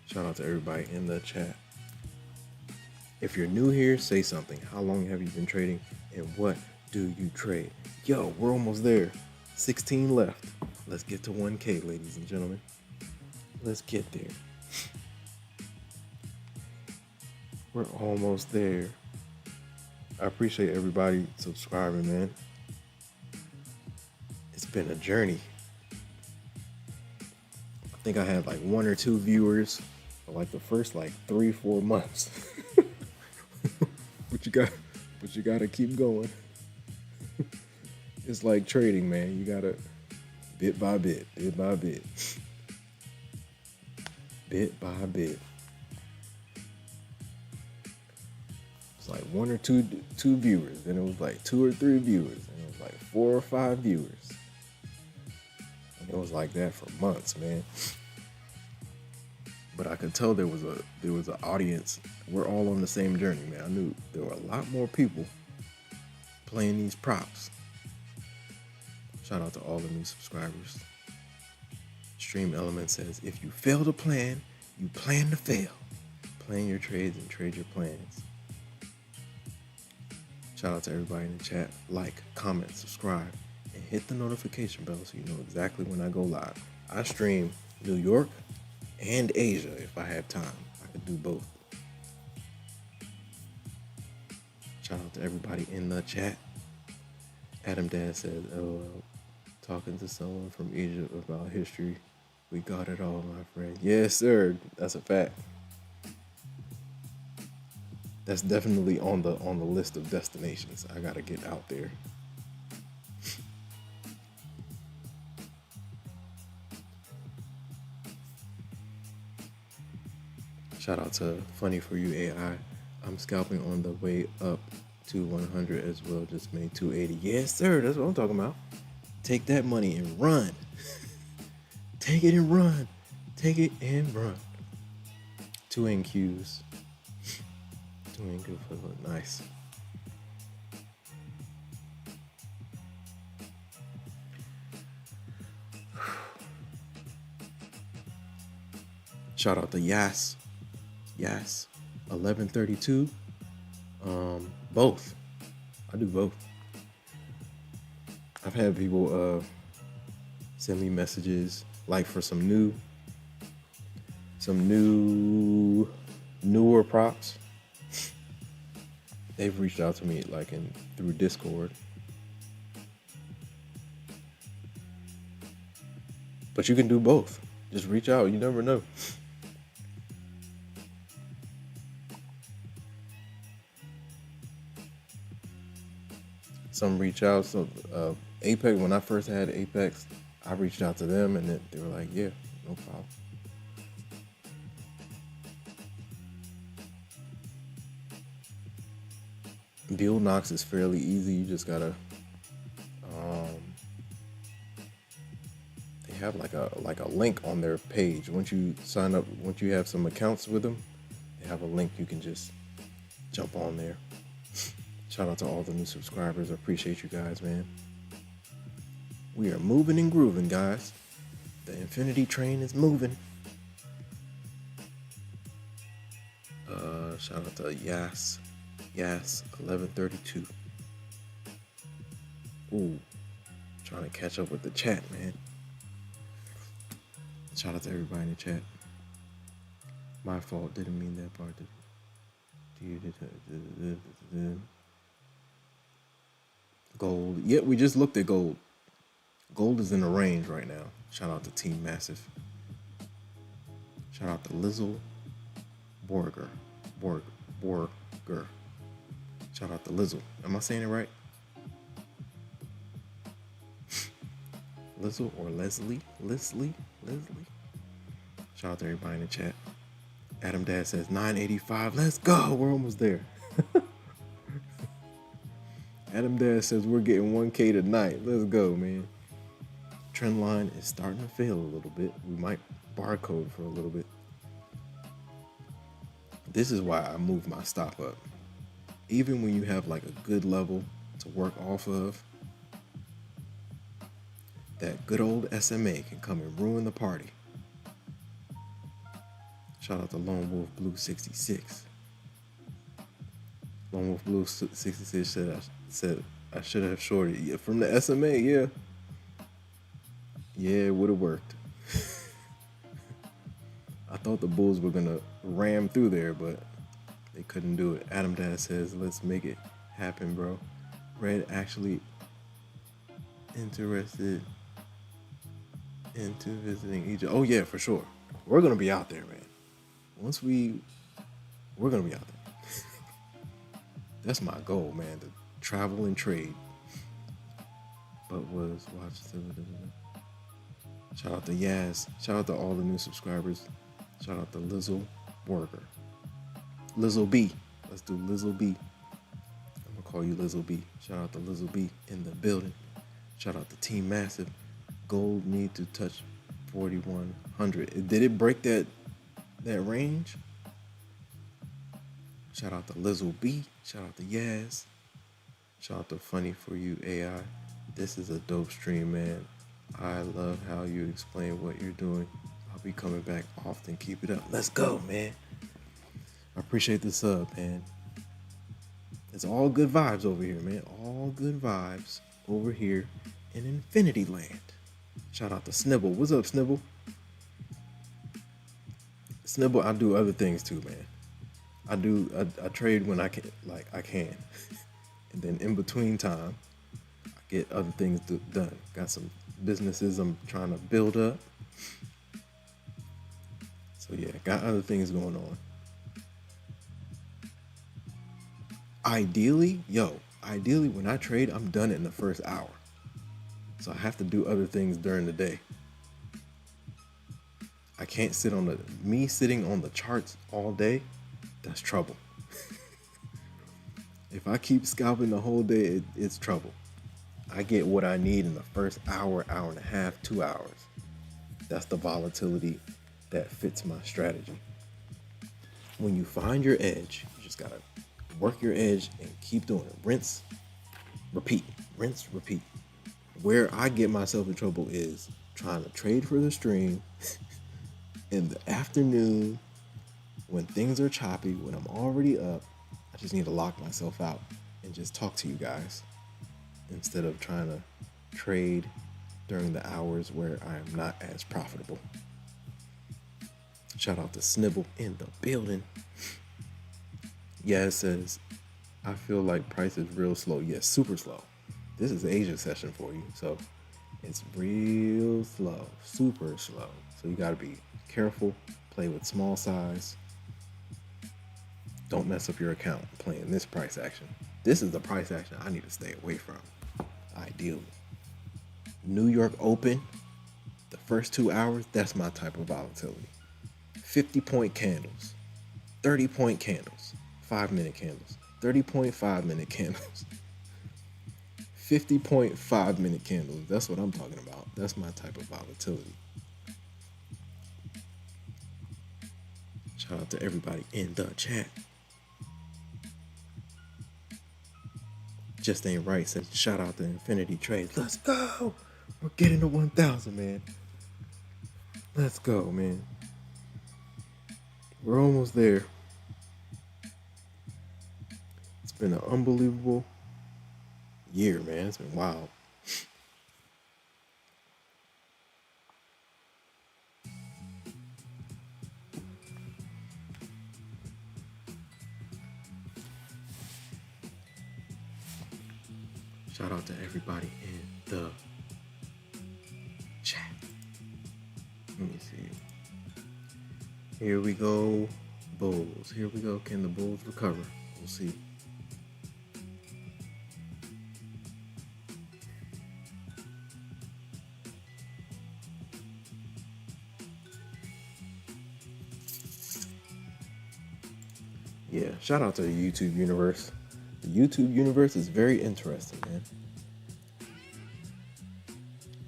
Shout out to everybody in the chat. If you're new here, say something. How long have you been trading and what do you trade? Yo, we're almost there. 16 left. Let's get to 1K, ladies and gentlemen. Let's get there. We're almost there. I appreciate everybody subscribing, man. It's been a journey. I think I had like 1 or 2 viewers for like the first 3-4 months. But you gotta keep going. It's like trading, man. You gotta bit by bit, bit by bit, bit by bit. It's like 1 or 2 viewers, then it was like 2 or 3 viewers, and it was like 4 or 5 viewers. And it was like that for months, man. But I could tell there was an audience. We're all on the same journey, man. I knew there were a lot more people playing these props. Shout out to all the new subscribers. Stream Element says, if you fail to plan, you plan to fail. Plan your trades and trade your plans. Shout out to everybody in the chat. Like, comment, subscribe, and hit the notification bell so you know exactly when I go live. I stream New York and Asia if I have time. I could do both. Shout out to everybody in the chat. Adam Dad said, "LOL, talking to someone from Egypt about history. We got it all, my friend." Yes, sir. That's a fact. That's definitely on the list of destinations. I gotta get out there. Shout out to Funny For You AI. I'm scalping on the way up to 100 as well. Just made 280. Yes, sir. That's what I'm talking about. Take that money and run. Take it and run. Take it and run. 2 NQs. 2 NQ for the nice. Shout out to Yas. Yes, 1132. Both. I do both. I've had people send me messages like for some newer props. They've reached out to me like through Discord. But you can do both. Just reach out. You never know. Some reach out. So Apex, when I first had Apex, I reached out to them and they were like, yeah, no problem. Build Knox is fairly easy. You just gotta they have like a link on their page. Once you sign up, once you have some accounts with them, they have a link you can just jump on there. Shout out to all the new subscribers. I appreciate you guys, man. We are moving and grooving, guys. The Infinity train is moving. Shout out to Yas 1132. Ooh, trying to catch up with the chat, man. Shout out to everybody in the chat. My fault, didn't mean that part. Gold. Yeah, we just looked at gold. Gold is in the range right now. Shout out to Team Massive. Shout out to Lizzle Borger. Shout out to Lizzle. Am I saying it right? Lizzle or Leslie? Shout out to everybody in the chat. Adam Dad says 985. Let's go. We're almost there. Adam Dad says we're getting 1K tonight. Let's go, man. Trend line is starting to fail a little bit. We might barcode for a little bit. This is why I move my stop up. Even when you have like a good level to work off of, that good old SMA can come and ruin the party. Shout out to Lone Wolf Blue 66. Lone Wolf Blue 66 said I should have shorted. Yeah, from the SMA, yeah. Yeah, it would have worked. I thought the Bulls were gonna ram through there, but they couldn't do it. Adam Dad says, let's make it happen, bro. Red actually interested into visiting Egypt. Oh yeah, for sure. We're gonna be out there, man. We're gonna be out there. That's my goal, man, to travel and trade. But shout out to Yaz. Shout out to all the new subscribers. Shout out to Lizzle Borger. Lizzle B. Let's do Lizzle B. I'm gonna call you Lizzle B. Shout out to Lizzle B in the building. Shout out to Team Massive. Gold need to touch 4,100. Did it break that range? Shout out to Lizzle B. Shout out to Yaz. Shout out to Funny For You AI. This is a dope stream, man. I love how you explain what you're doing. I'll be coming back often. Keep it up. Let's go, man. I appreciate the sub, man. It's all good vibes over here, man. All good vibes over here in Infinity Land. Shout out to Snibble. What's up, Snibble? Snibble, I do other things too, man. I trade when I can, and then in between time, I get other things done. Got some businesses I'm trying to build up. So yeah, got other things going on. Ideally when I trade, I'm done in the first hour. So I have to do other things during the day. I can't sitting on the charts all day, that's trouble. If I keep scalping the whole day, it's trouble. I get what I need in the first hour, hour and a half, 2 hours. That's the volatility that fits my strategy. When you find your edge, you just gotta work your edge and keep doing it. Rinse, repeat, rinse, repeat. Where I get myself in trouble is trying to trade for the stream in the afternoon when things are choppy, when I'm already up. I just need to lock myself out and just talk to you guys instead of trying to trade during the hours where I am not as profitable. Shout out to Snibble in the building. Yeah, it says, I feel like price is real slow. Yes, super slow. This is Asia session for you. So it's real slow, super slow. So you got to be careful, play with small size. Don't mess up your account playing this price action. This is the price action I need to stay away from, ideally. New York Open, the first 2 hours, that's my type of volatility. 50-point candles, 30-point candles, 5-minute candles, 30.5-minute candles, 50.5-minute candles. That's what I'm talking about. That's my type of volatility. Shout out to everybody in the chat. Just ain't right says shout out to Infinity Trade. Let's go. We're getting to 1,000, man. Let's go, man. We're almost there. It's been an unbelievable year, man. It's been wild. Shout out to everybody in the chat. Let me see. Here we go, Bulls. Here we go. Can the Bulls recover? We'll see. Yeah, shout out to the YouTube universe. The YouTube universe is very interesting, man.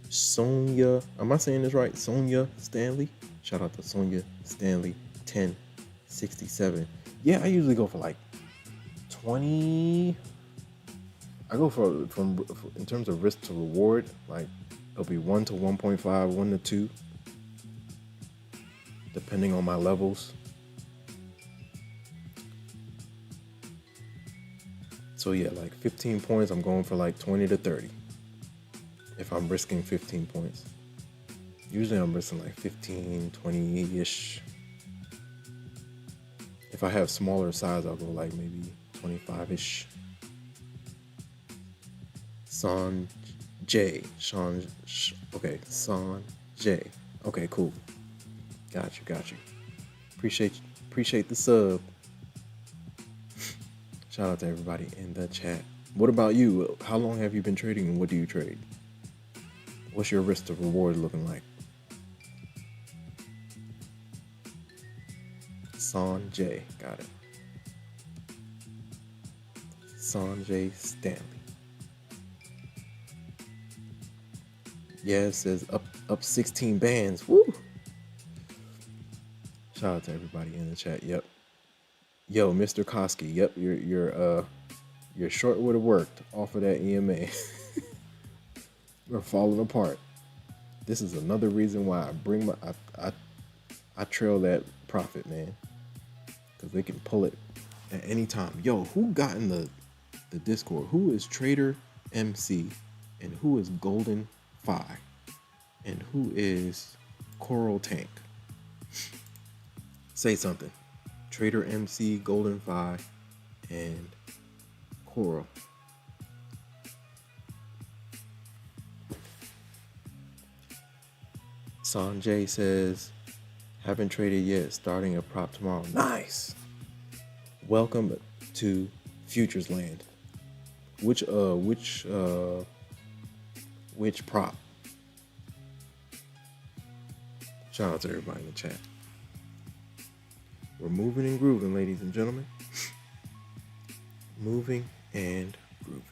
Sonia, am I saying this right? Sonia Stanley. Shout out to Sonia Stanley 1067. Yeah, I usually go for like 20. I go for in terms of risk to reward, like it'll be 1 to 1.5, 1 to 2, depending on my levels. So yeah, like 15 points, I'm going for like 20 to 30. If I'm risking 15 points. Usually I'm risking like 15, 20-ish. If I have smaller size, I'll go like maybe 25-ish. Son J. Okay, Son J. Okay, cool. Got you. Appreciate the sub. Shout out to everybody in the chat. What about you? How long have you been trading and what do you trade? What's your risk to reward looking like? Sanjay, got it. Sanjay Stanley. Yeah, it says up 16 bands. Woo! Shout out to everybody in the chat. Yep. Yo, Mr. Koski. Yep, your short would have worked off of that EMA. We're falling apart. This is another reason why I trail that profit, man. Because they can pull it at any time. Yo, who got in the Discord? Who is Trader MC and who is Golden Fi and who is Coral Tank? Say something. Trader MC, Golden Fi, and Coral. Sanjay says, haven't traded yet, starting a prop tomorrow. Nice. Welcome to Futures Land. Which prop? Shout out to everybody in the chat. We're moving and grooving, ladies and gentlemen. Moving and grooving.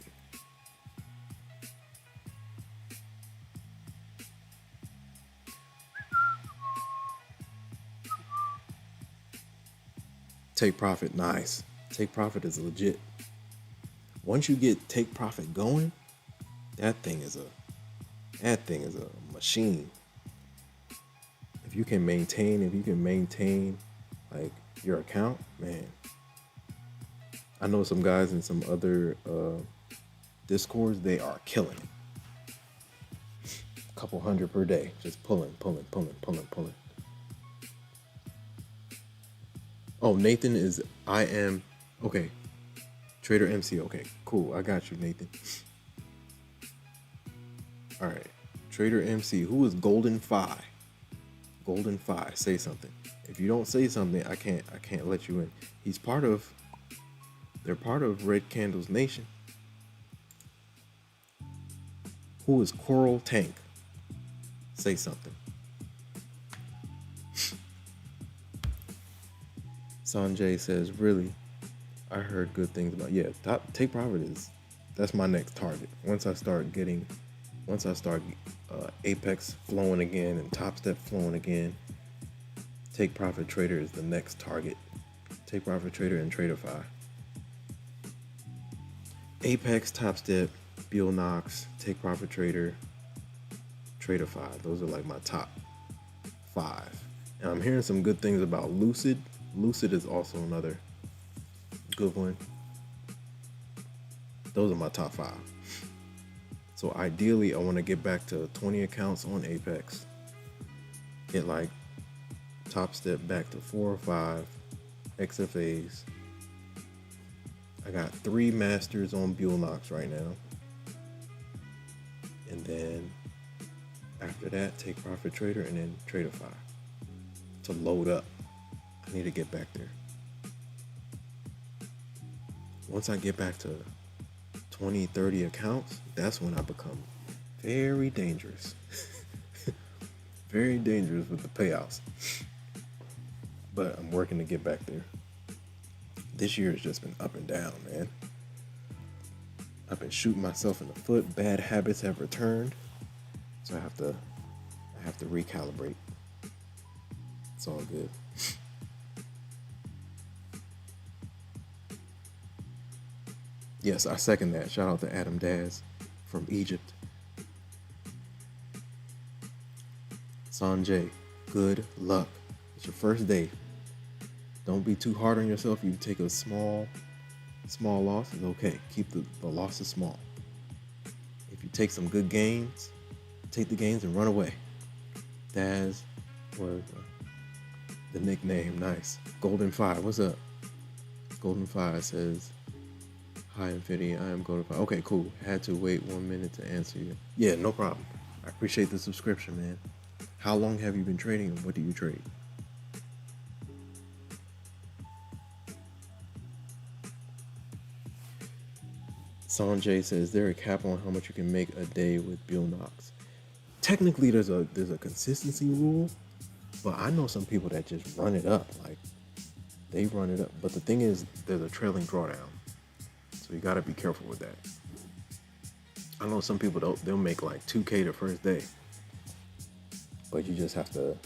Take profit, nice. Take profit is legit. Once you get take profit going, that thing is a machine. If you can maintain like your account, man. I know some guys in some other discords, they are killing it. A couple hundred per day, just pulling. Oh, Nathan is okay. Trader MC, okay, cool. I got you, Nathan. All right, Trader MC. Who is Golden Fi? Golden Fi, say something. If you don't say something, I can't let you in. They're part of Red Candles Nation. Who is Coral Tank? Say something. Sanjay says, really? I heard good things about, take profit that's my next target. Once I start Apex flowing again and Topstep flowing again, take profit trader is the next target. Take profit trader and Traderfi. Apex, Topstep, Bill Knox, take profit trader, Traderfi. Those are like my top 5. And I'm hearing some good things about Lucid. Lucid is also another good one. Those are my top 5. So ideally, I want to get back to 20 accounts on Apex. Get like Topstep back to 4 or 5 XFAs. I got 3 masters on Buell Knox right now. And then after that, take profit trader and then Traderfi to load up. I need to get back there. Once I get back to 20, 30 accounts, that's when I become very dangerous. Very dangerous with the payouts. But I'm working to get back there. This year has just been up and down, man. I've been shooting myself in the foot. Bad habits have returned. So I have to recalibrate. It's all good. Yes, I second that. Shout out to Adam Daz from Egypt. Sanjay, good luck. It's your first day. Don't be too hard on yourself. You take a small loss, it's okay. Keep the losses small. If you take some good gains, take the gains and run away. Daz, or the nickname, nice. Golden Fi, what's up? Golden Fi says, hi Infinity, I am Golden Fi. Okay, cool. Had to wait 1 minute to answer you. Yeah, no problem. I appreciate the subscription, man. How long have you been trading and what do you trade? Sanjay says, is there a cap on how much you can make a day with Bill Knox? Technically, there's a consistency rule, but I know some people that just run it up. Like, they run it up. But the thing is, there's a trailing drawdown. So you got to be careful with that. I know some people, they'll make like 2K the first day. But you just have to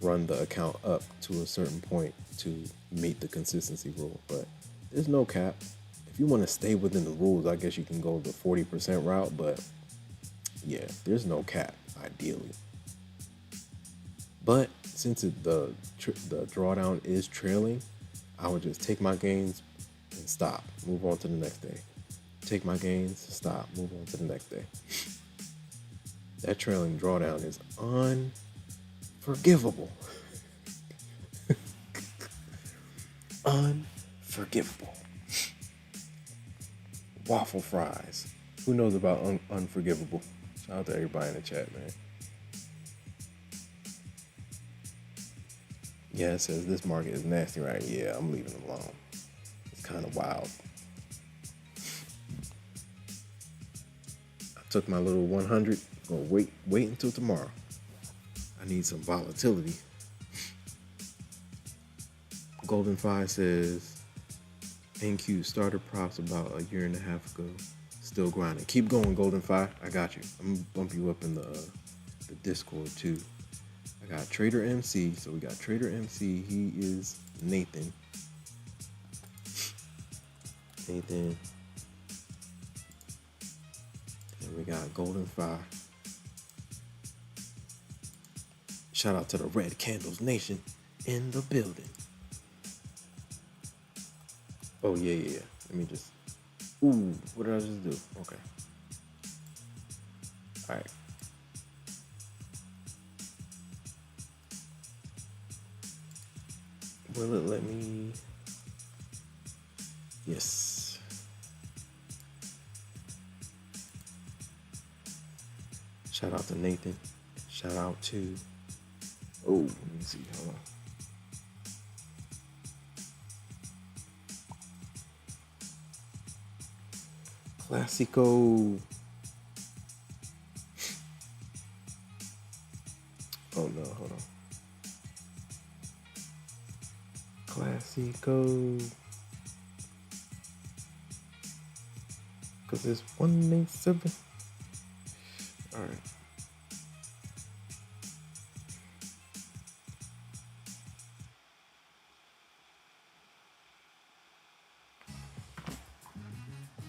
run the account up to a certain point to meet the consistency rule. But there's no cap. If you want to stay within the rules, I guess you can go the 40% route, but yeah, there's no cap, ideally. But since the drawdown is trailing, I would just take my gains and stop, move on to the next day. Take my gains, stop, move on to the next day. That trailing drawdown is unforgivable. unforgivable. Waffle fries. Who knows about unforgivable? Shout out to everybody in the chat, man. Yeah, it says this market is nasty, right? Yeah, I'm leaving them alone. It's kind of wild. I took my little 100. Gonna wait until tomorrow. I need some volatility. Golden 5 says NQ starter props about a year and a half ago. Still grinding. Keep going, Golden 5. I got you. I'm gonna bump you up in the Discord too. I got Trader MC. So we got Trader MC. He is Nathan. And we got Golden 5. Shout out to the Red Candles Nation in the building. Oh, yeah. Let me just... Ooh, what did I just do? Okay. All right. Will it let me... Yes. Shout out to Nathan. Shout out to... Oh, let me see. Hold on. Classico. Oh no, hold on. Classico. Cause it's 187. All right.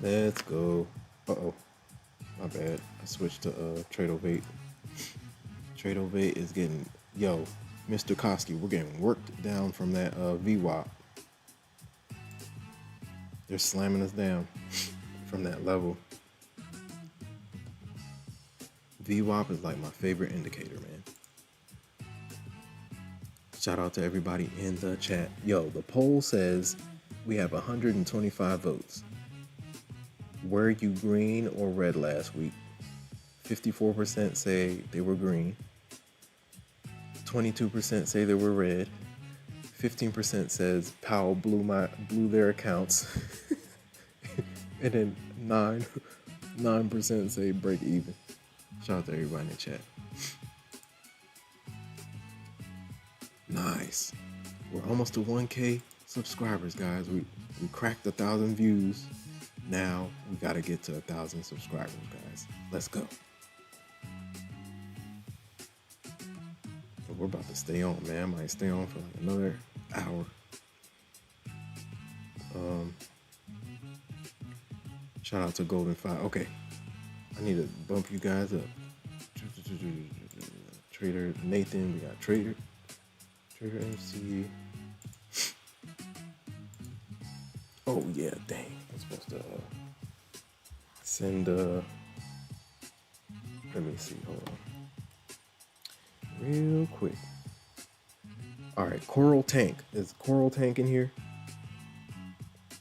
Let's go. Uh-oh. My bad. I switched to Tradeovate. Tradeovate is getting... Yo, Mr. Koski, we're getting worked down from that VWAP. They're slamming us down from that level. VWAP is like my favorite indicator, man. Shout out to everybody in the chat. Yo, the poll says we have 125 votes. Were you green or red last week? 54% say they were green. 22% say they were red. 15% says Powell blew their accounts. And then 9% say break even. Shout out to everybody in the chat. Nice. We're almost to 1K subscribers, guys. We cracked 1,000 views. Now we gotta get to 1,000 subscribers, guys. Let's go. But we're about to stay on, man. I might stay on for like another hour. Shout out to Golden 5. Okay, I need to bump you guys up. Trader Nathan, we got Trader MC. Oh yeah, dang. I'm supposed to send let me see, hold on. Real quick. Alright, Coral Tank. Is Coral Tank in here?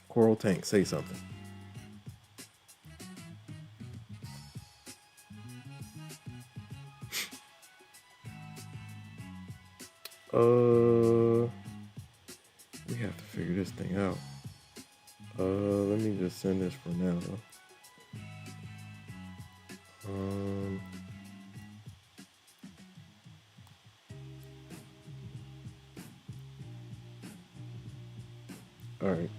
Coral Tank, say something. We have to figure this thing out. Let me just send this for now. All right.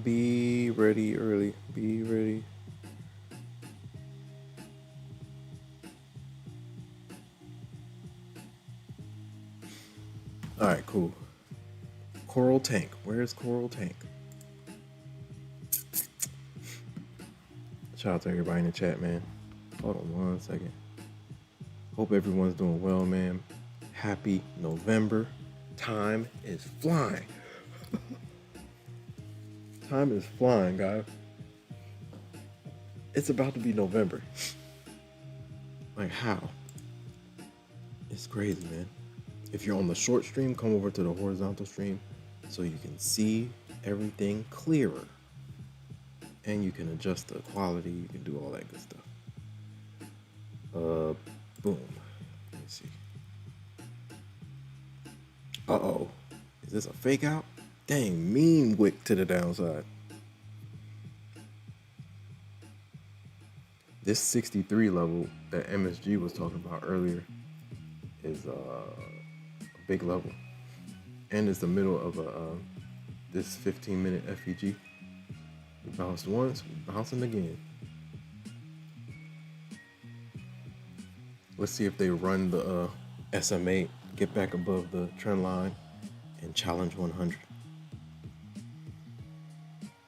Be ready early. Be ready. All right, cool. Coral Tank. Where's Coral Tank? Shout out to everybody in the chat, man. Hold on 1 second. Hope everyone's doing well, man. Happy November. Time is flying. Time is flying, guys. It's about to be November. Like, how? It's crazy, man. If you're on the short stream, come over to the horizontal stream so you can see everything clearer. And you can adjust the quality. You can do all that good stuff. Boom. Let me see. Uh-oh. Is this a fake out? Dang, mean wick to the downside. This 63 level that MSG was talking about earlier is a big level. And it's the middle of this 15-minute FEG. We bounced once, we bouncing again. Let's see if they run the SMA, get back above the trend line, and challenge 100.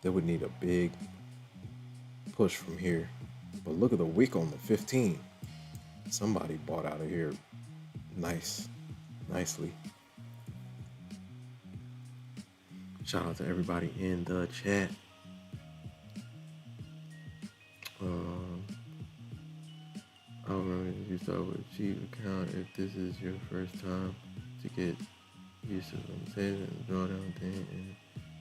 They would need a big push from here. But look at the wick on the 15. Somebody bought out of here nicely. Shout out to everybody in the chat. I remember you start with a cheap account if this is your first time to get used to what I'm saying and drawdown thing, and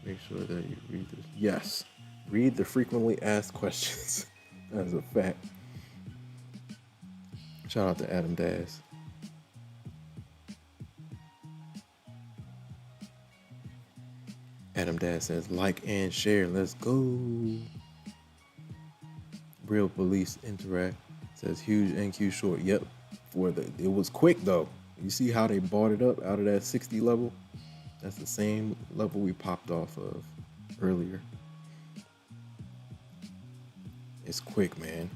make sure that you read this. Yes, read the frequently asked questions. That's a fact. Shout out to Adam Daz. Adam Daz says, like and share. Let's go. Real Police Interact says huge NQ short. Yep. It was quick though. You see how they bought it up out of that 60 level? That's the same level we popped off of earlier. It's quick, man.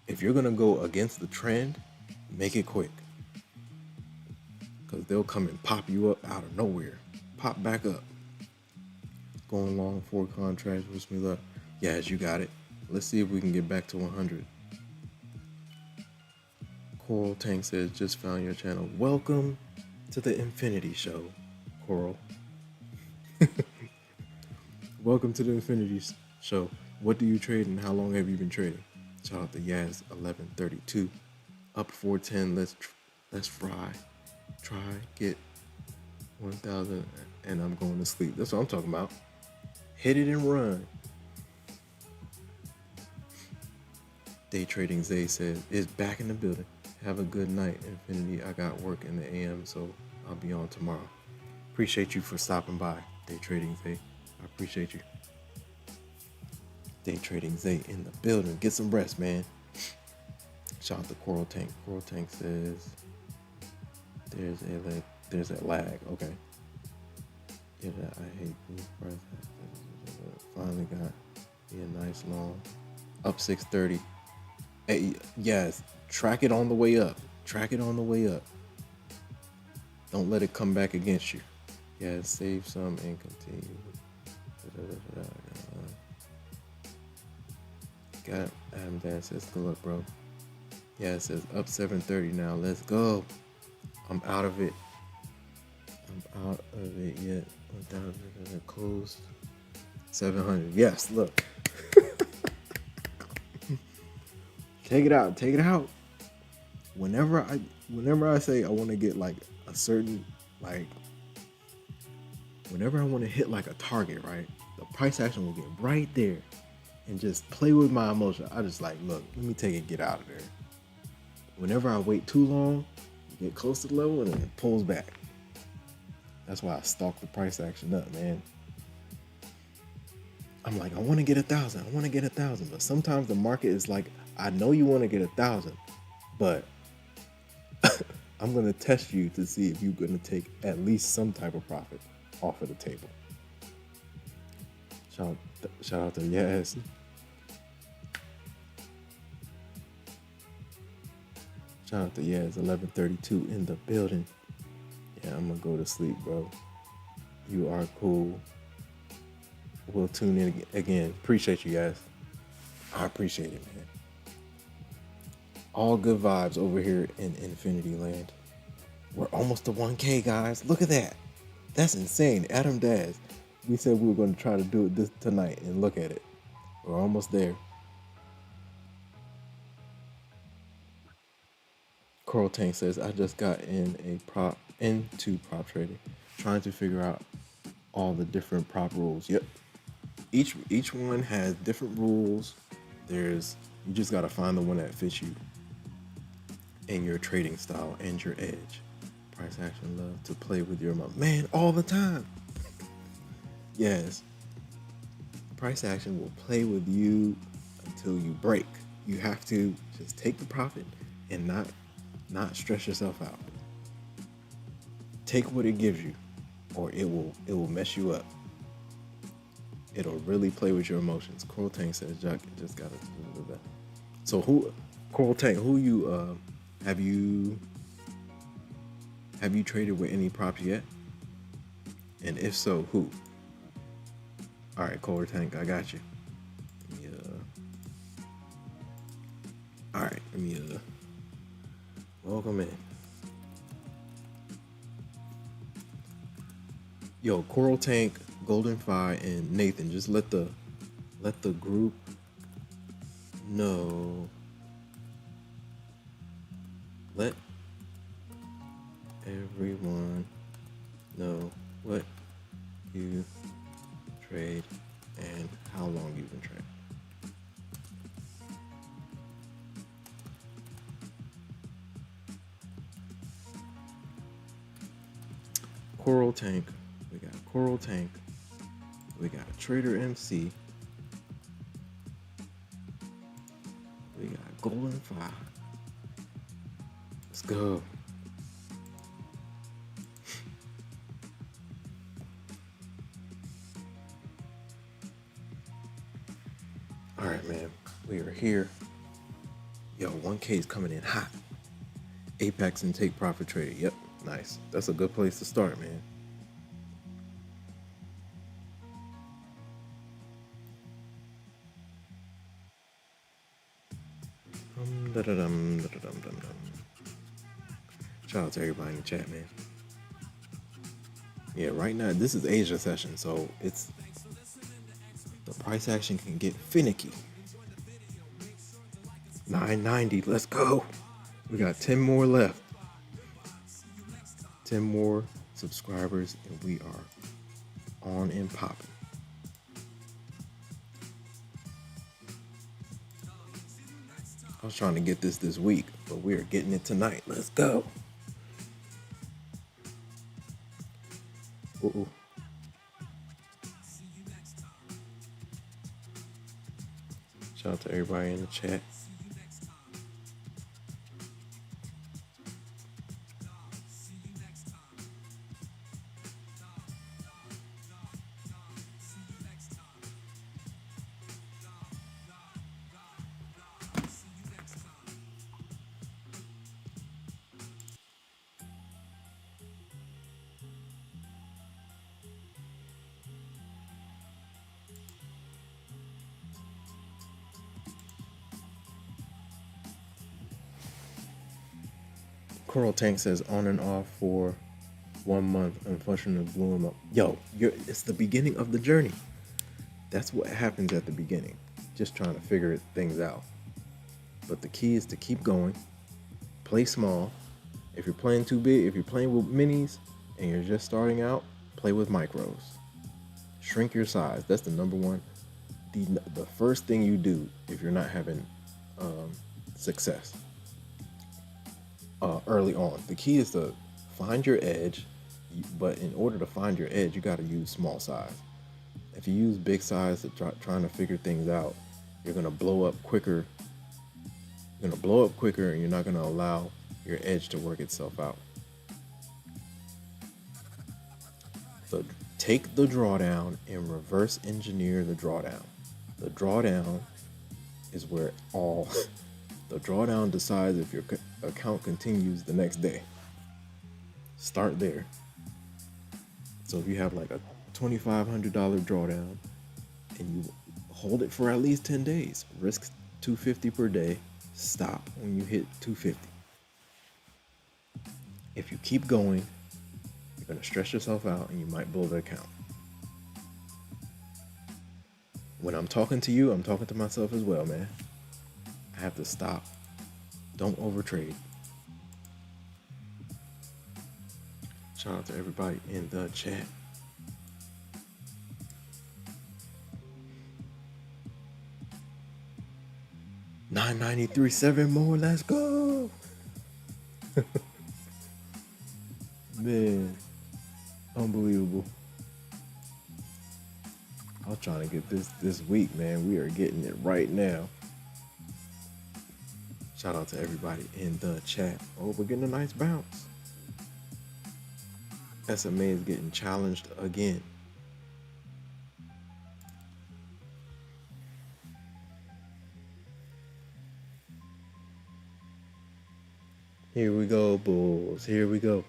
If you're gonna go against the trend, make it quick. Because they'll come and pop you up out of nowhere. Pop back up. Going long 4 contracts, wish me luck. Yes, you got it. Let's see if we can get back to 100. Coral Tank says, just found your channel. Welcome to the Infinity Show, Coral. Welcome to the Infinity Show. What do you trade and how long have you been trading? Shout out to Yaz 1132. Up 410. Let's fry. Try get 1,000 and I'm going to sleep. That's what I'm talking about. Hit it and run. Day Trading Zay says, is back in the building. Have a good night, Infinity. I got work in the AM, so I'll be on tomorrow. Appreciate you for stopping by, Day Trading Zay. I appreciate you. Day Trading Zay in the building. Get some rest, man. Shout out to Coral Tank. Coral Tank says, there's a lag. Okay. Yeah, I hate these prices. Finally got me a nice long up 630. Hey, yes, track it on the way up. Track it on the way up. Don't let it come back against you. Yeah, save some and continue. Got Adam Dad says, good luck, bro. Yeah, it says up 730 now. Let's go. I'm out of it. I'm out of it yet. 1,000 closed. 700. Yes, look. Take it out. Take it out. Whenever I say I want to get like a certain, like, whenever I want to hit like a target, right? The price action will get right there and just play with my emotion. I just like, look, let me take it, get out of there. Whenever I wait too long, you get close to the level and then it pulls back. That's why I stalk the price action up, man. I'm like, I want to get 1,000. I want to get 1,000. But sometimes the market is like, I know you want to get 1,000, but I'm going to test you to see if you're going to take at least some type of profit off of the table. Shout out to Yaz. Shout out to Yaz 1132 in the building. Yeah, I'm going to go to sleep, bro. You are cool. We'll tune in again. Appreciate you guys. I appreciate it, man. All good vibes over here in Infinity Land. We're almost to 1K, guys. Look at that. That's insane. Adam Daz. We said we were going to try to do it this tonight, and look at it. We're almost there. Coral Tank says, I just got into prop trading, trying to figure out all the different prop rules. Yep. Each one has different rules. You just gotta find the one that fits you and your trading style and your edge. Price action love to play with your man all the time. Yes. Price action will play with you until you break. You have to just take the profit and not stress yourself out. Take what it gives you, or it will mess you up. It'll really play with your emotions. Coral Tank says, Jack just got it. So Coral Tank, have you traded with any props yet? And if so, who? All right, Coral Tank, I got you. All right, let me welcome in. Yo, Coral Tank, Golden Fi, and Nathan, just let the group know. Let everyone know what you trade and how long you've been trading. Coral Tank. We got Coral Tank. We got Trader MC. We got Golden Fi. Let's go. All right, man. We are here. Yo, 1K is coming in hot. Apex and take profit trader. Yep, nice. That's a good place to start, man. Shout out to everybody in the chat, man. Yeah, right now this is Asia session, so the price action can get finicky. 990, let's go. We got 10 more left. 10 more subscribers, and we are on and popping. I was trying to get this week, but we are getting it tonight. Let's go. Ooh. Shout out to everybody in the chat. Coral Tank says on and off for 1 month. Unfortunately, blew him up. Yo, it's the beginning of the journey. That's what happens at the beginning. Just trying to figure things out. But the key is to keep going. Play small. If you're playing too big, if you're playing with minis and you're just starting out, play with micros. Shrink your size. That's the number one. The first thing you do if you're not having success early on. The key is to find your edge, but in order to find your edge, you got to use small size. If you use big size to trying to figure things out, you're gonna blow up quicker. You're gonna blow up quicker, and you're not gonna allow your edge to work itself out. So take the drawdown and reverse engineer the drawdown. The drawdown is where the drawdown decides if your account continues the next day. Start there. So if you have like a $2,500 drawdown and you hold it for at least 10 days, risk 250 per day, stop when you hit 250. If you keep going, you're going to stress yourself out and you might blow the account. When I'm talking to you, I'm talking to myself as well, man. I have to stop. Don't overtrade. Shout out to everybody in the chat. $9.93, 7 more, let's go. Man, unbelievable. I was trying to get this week, man. We are getting it right now. Shout out to everybody in the chat. Oh, we're getting a nice bounce. SMA is getting challenged again. Here we go, bulls. Here we go.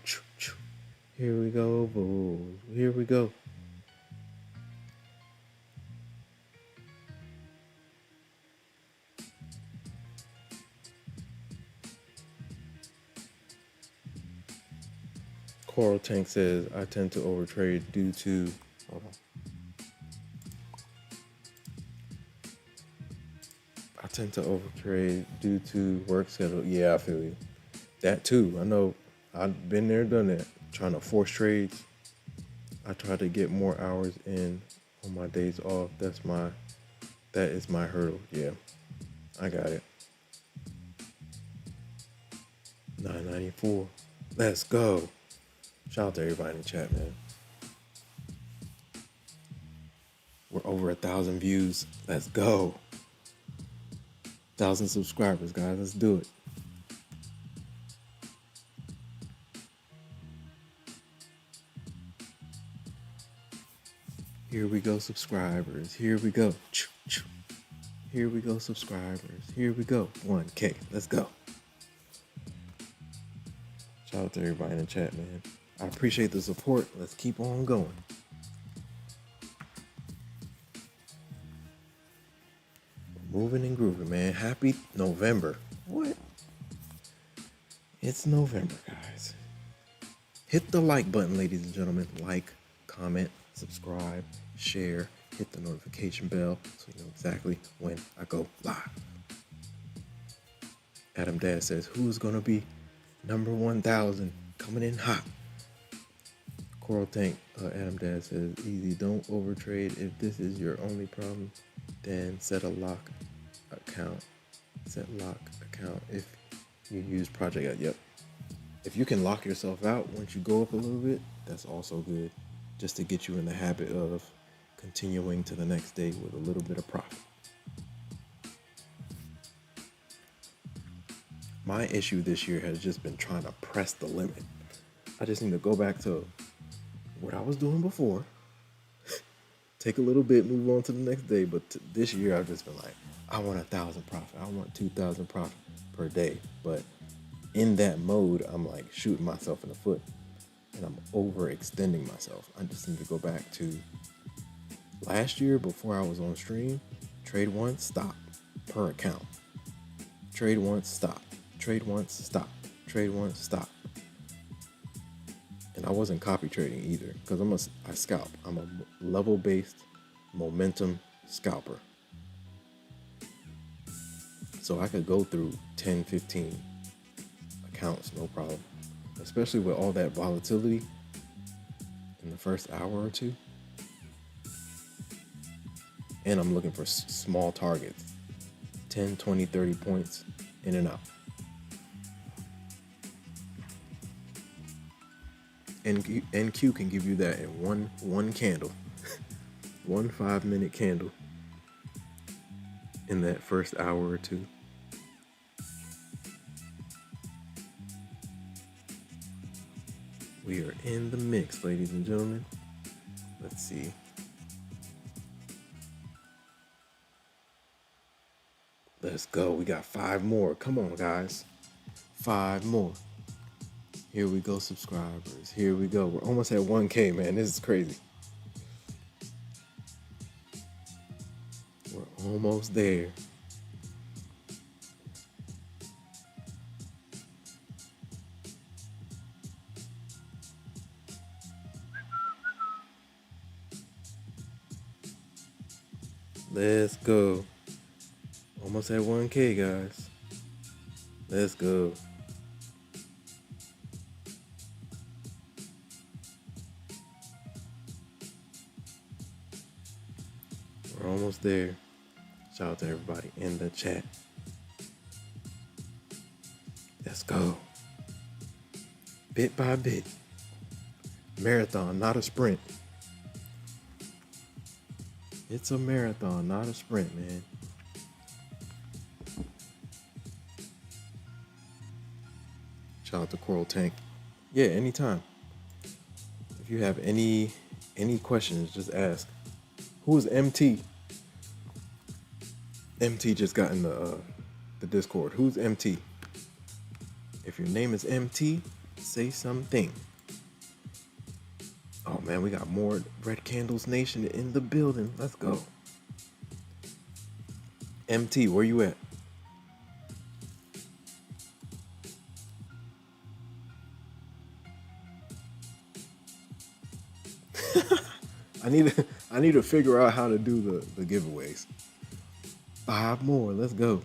Here we go, bulls. Here we go. Coral Tank says, I tend to overtrade due to, hold on. I tend to overtrade due to work schedule. Yeah, I feel you. That too. I know I've been there, done that. Trying to force trades. I try to get more hours in on my days off. That is my hurdle. Yeah, I got it. $9.94. Let's go. Shout out to everybody in the chat, man. We're over 1,000 views. Let's go. 1,000 subscribers, guys. Let's do it. Here we go, subscribers. Here we go. Here we go, subscribers. Here we go. 1K. Let's go. Shout out to everybody in the chat, man. I appreciate the support. Let's keep on going. Moving and grooving, man. Happy November. What? It's November, guys. Hit the like button, ladies and gentlemen. Like, comment, subscribe, share, hit the notification bell so you know exactly when I go live. Adam Dad says, who's going to be number 1,000 coming in hot? Coral Tank, Adam Dad says, easy, don't overtrade. If this is your only problem, then set a lock account. Set lock account if you use Project Out. Yep. If you can lock yourself out once you go up a little bit, that's also good. Just to get you in the habit of continuing to the next day with a little bit of profit. My issue this year has just been trying to press the limit. I just need to go back to what I was doing before, take a little bit, move on to the next day. But this year I've just been like, I want 1,000 profit. I want 2,000 profit per day. But in that mode, I'm like shooting myself in the foot and I'm overextending myself. I just need to go back to last year before I was on stream. Trade once, stop, per account. Trade once, stop. Trade once, stop. Trade once, stop. And I wasn't copy trading either because I scalp. I'm a level-based momentum scalper. So I could go through 10, 15 accounts, no problem. Especially with all that volatility in the first hour or two. And I'm looking for small targets. 10, 20, 30 points in and out. NQ can give you that in one candle. One 5-minute candle in that first hour or two. We are in the mix, ladies and gentlemen. Let's see. Let's go. We got 5 more. Come on, guys. 5 more. Here we go, subscribers. Here we go. We're almost at 1K, man. This is crazy. We're almost there. Let's go. Almost at 1K, guys. Let's go. We're almost there. Shout out to everybody in the chat. Let's go. Bit by bit. Marathon, not a sprint. It's a marathon, not a sprint, man. Shout out to Coral Tank. Yeah, anytime. If you have any questions, just ask. Who is MT? MT just got in the Discord. Who's MT? If your name is MT, say something. Oh man, we got more Red Candles Nation in the building. Let's go. MT, where you at? I need to figure out how to do the giveaways. 5 more, let's go.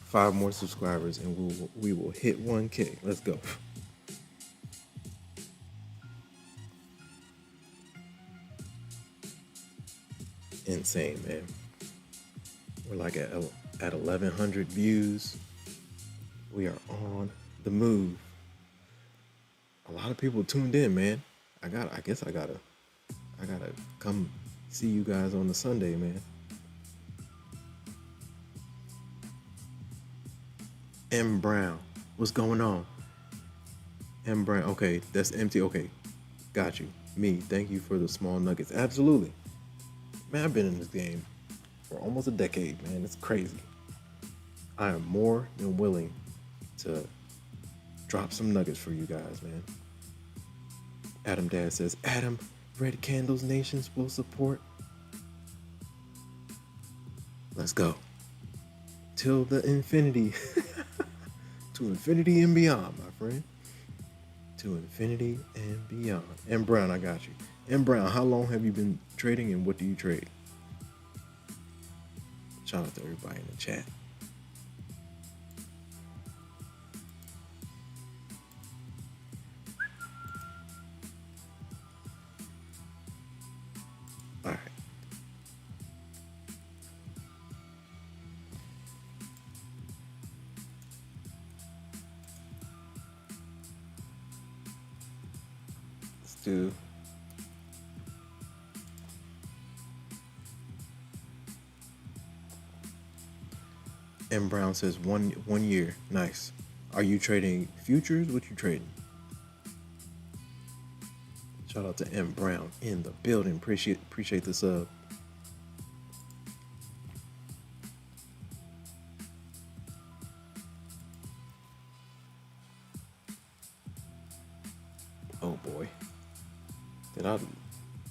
5 more subscribers and we will hit 1K. Let's go. Insane, man. We're like at 1,100 views. We are on the move. A lot of people tuned in, man. I guess I gotta come see you guys on the Sunday, man. M Brown, what's going on? M Brown, okay, that's MT. Okay, got you. Me, thank you for the small nuggets. Absolutely, man. I've been in this game for almost a decade, man. It's crazy. I am more than willing to drop some nuggets for you guys, man. Adam Dad says, Adam, Red Candles Nations will support. Let's go. Till the infinity. To infinity and beyond, my friend. To infinity and beyond. M Brown, I got you. M Brown, how long have you been trading and what do you trade? Shout out to everybody in the chat. All right. Let's do M Brown says 1 year. Nice. Are you trading futures? What you trading? Shout out to M Brown in the building. Appreciate the sub. Oh boy.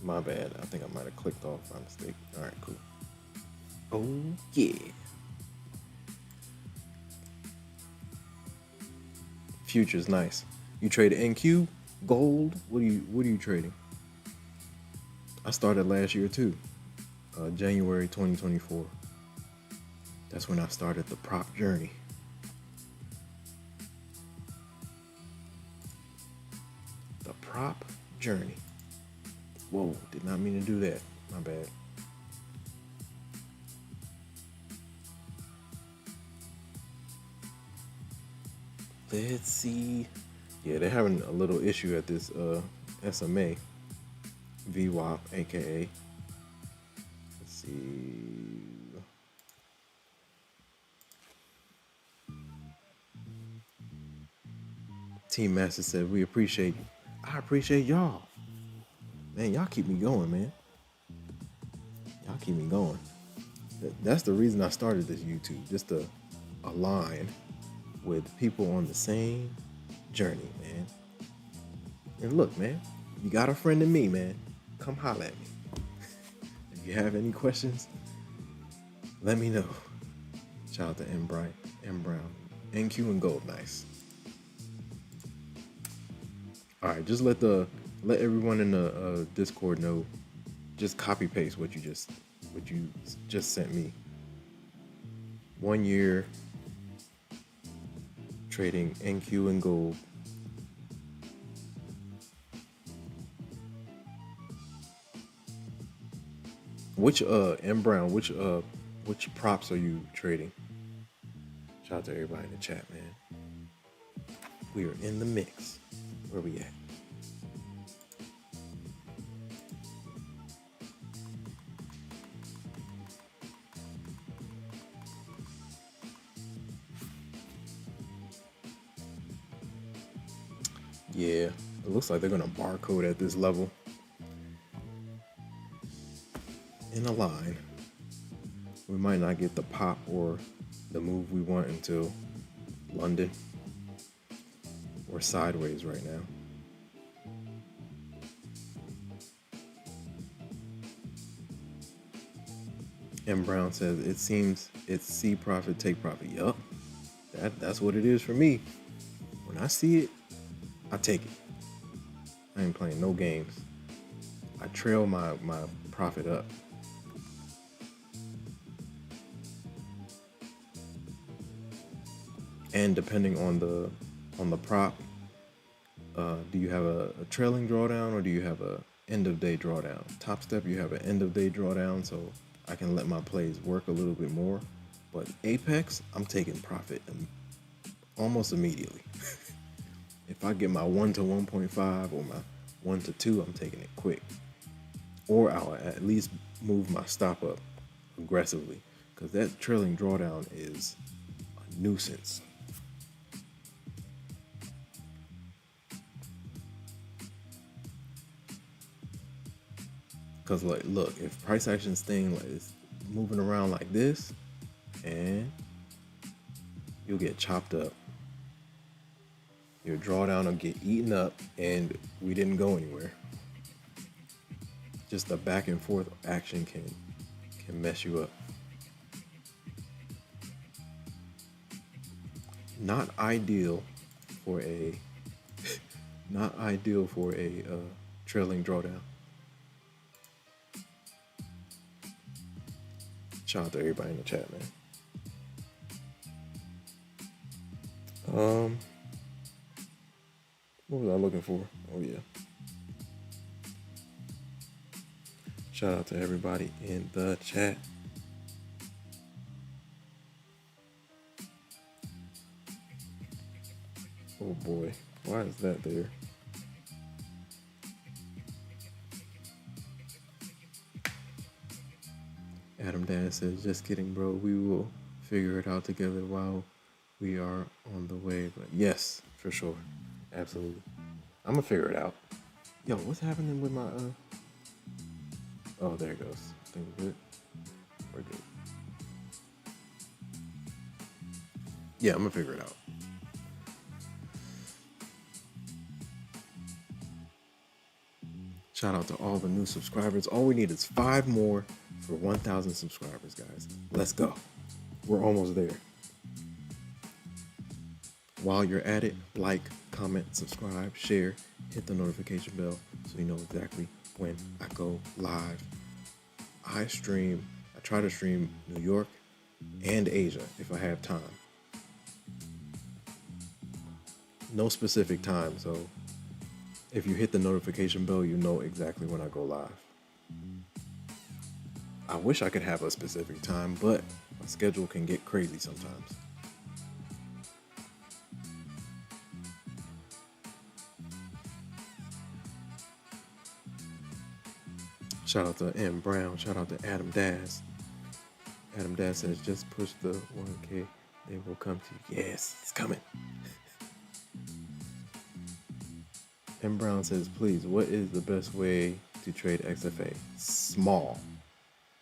My bad. I think I might have clicked off by mistake. All right, cool. Oh yeah. Futures, nice. You trade NQ, gold. What are you trading? I started last year too, January 2024. That's when I started the prop journey. The prop journey. Whoa, did not mean to do that. My bad. Let's see. Yeah, they're having a little issue at this SMA. VWAP, aka. Let's see. Team Master said, we appreciate you. I appreciate y'all. Man, y'all keep me going, man. Y'all keep me going. That's the reason I started this YouTube, just to align with people on the same journey, man. And look, man, you got a friend in me, man. Come holla at me. If you have any questions, let me know. Shout out to M. Brown, NQ and Gold, nice. All right, just let everyone in the Discord know. Just copy paste what you just sent me. 1 year trading NQ and Gold. Which M. Brown, which props are you trading? Shout out to everybody in the chat, man. We are in the mix. Where we at? Yeah, it looks like they're gonna barcode at this level. In a line. We might not get the pop or the move we want until London. We're sideways right now. M. Brown says, it seems it's see profit, take profit. Yup. That's what it is for me. When I see it, I take it. I ain't playing no games. I trail my profit up. And depending on the prop, do you have a trailing drawdown or do you have a end of day drawdown? Topstep, you have an end of day drawdown, so I can let my plays work a little bit more. But Apex, I'm taking profit almost immediately. If I get my 1 to 1.5 or my 1 to 2, I'm taking it quick. Or I'll at least move my stop up aggressively, because that trailing drawdown is a nuisance. Because like, look, if price action's thing like is moving around like this, and you'll get chopped up. Your drawdown will get eaten up, and we didn't go anywhere. Just the back and forth action can mess you up. Not ideal for a trailing drawdown. Shout out to everybody in the chat, man. What was I looking for? Oh yeah. Shout out to everybody in the chat. Oh boy, why is that there? Adam Dad says, just kidding, bro. We will figure it out together while we are on the way. But yes, for sure. Absolutely. I'm gonna figure it out. Yo, what's happening with my Oh, there it goes. I think we're good. We're good. Yeah, I'm gonna figure it out. Shout out to all the new subscribers. All we need is 5 more for 1,000 subscribers, guys. Let's go. We're almost there. While you're at it, like, comment, subscribe, share, hit the notification bell so you know exactly when I go live. I try to stream New York and Asia if I have time. No specific time, so if you hit the notification bell, you know exactly when I go live. I wish I could have a specific time, but my schedule can get crazy sometimes. Shout out to M. Brown. Shout out to Adam Daz. Adam Daz says, just push the 1K. They will come to you. Yes, it's coming. M. Brown says, please, what is the best way to trade XFA? Small.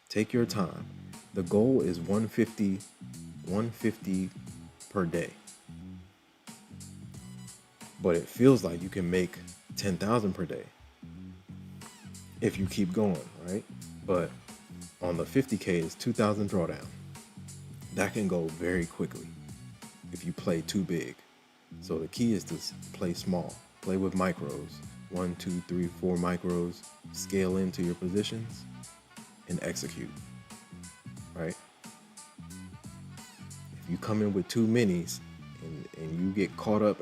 Take your time. The goal is 150 per day. but it feels like you can make 10,000 per day if you keep going, right? But on the 50K, it's 2,000 drawdown. That can go very quickly if you play too big. So the key is to play small. Play with micros. 1, 2, 3, 4 micros. Scale into your positions and execute, right? If you come in with too minis and you get caught up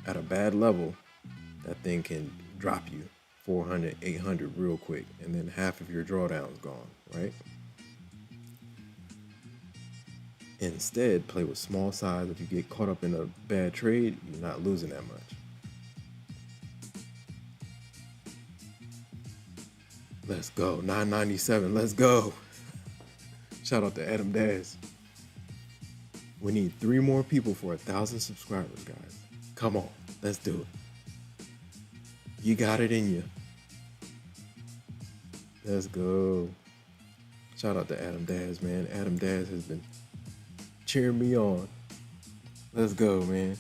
at a bad level, that thing can drop you 400, 800 real quick, and then half of your drawdown's gone, right? Instead, play with small size. If you get caught up in a bad trade, you're not losing that much. Let's go. 997. Let's go. Shout out to Adam Daz. We need 3 more people for 1,000 subscribers, guys. Come on. Let's do it. You got it in you. Let's go. Shout out to Adam Daz, man. Adam Daz has been cheering me on. Let's go, man.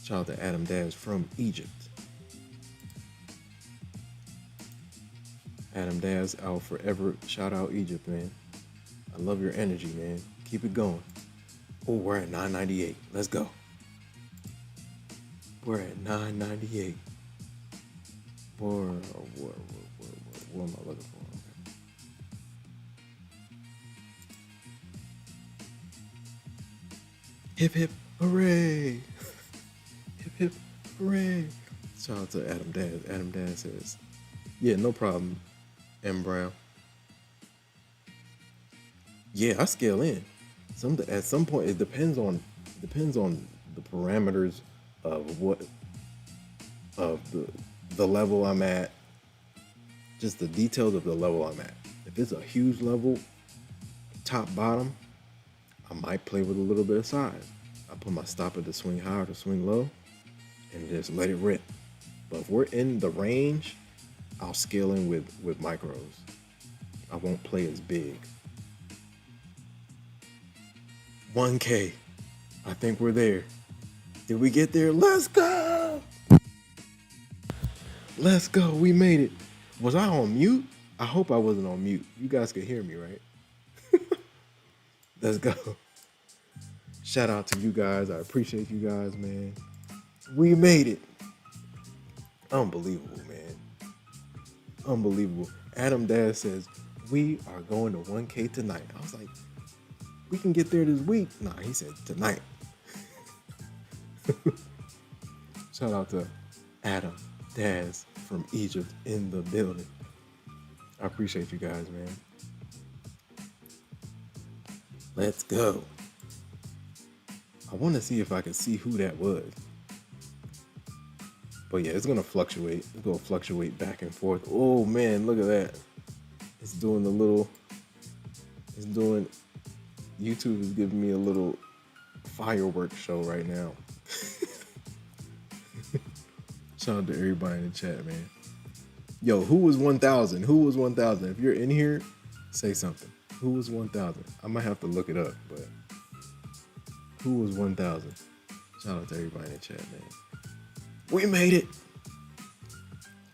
Shout out to Adam Daz from Egypt. Adam Daz out forever. Shout out Egypt, man. I love your energy, man. Keep it going. Oh, we're at 998. Let's go. We're at 998. What am I looking for? Hip hip hooray! Hip hip hooray! Shout out to Adam Daz. Adam Daz says, "Yeah, no problem, M Brown." Yeah, I scale in. At some point, it depends on the parameters of the level I'm at. Just the details of the level I'm at. If it's a huge level, top bottom, I might play with a little bit of size. I put my stop at the swing high or the swing low, and just let it rip. But if we're in the range, I'll scale in with micros. I won't play as big. 1K. I think we're there. Did we get there? Let's go! Let's go. We made it. Was I on mute? I hope I wasn't on mute. You guys could hear me, right? Let's go. Shout out to you guys. I appreciate you guys, man. We made it. Unbelievable, man. Unbelievable. Adam Daz says, we are going to 1K tonight. I was like, we can get there this week. Nah, he said tonight. Shout out to Adam Daz from Egypt in the building. I appreciate you guys, man. Let's go. I want to see if I can see who that was. But yeah, it's going to fluctuate. It's going to fluctuate back and forth. Oh, man, look at that. It's doing YouTube is giving me a little fireworks show right now. Shout out to everybody in the chat, man. Yo, who was 1,000? Who was 1,000? If you're in here, say something. Who was 1,000? I might have to look it up, but who was 1,000? Shout out to everybody in the chat, man. We made it.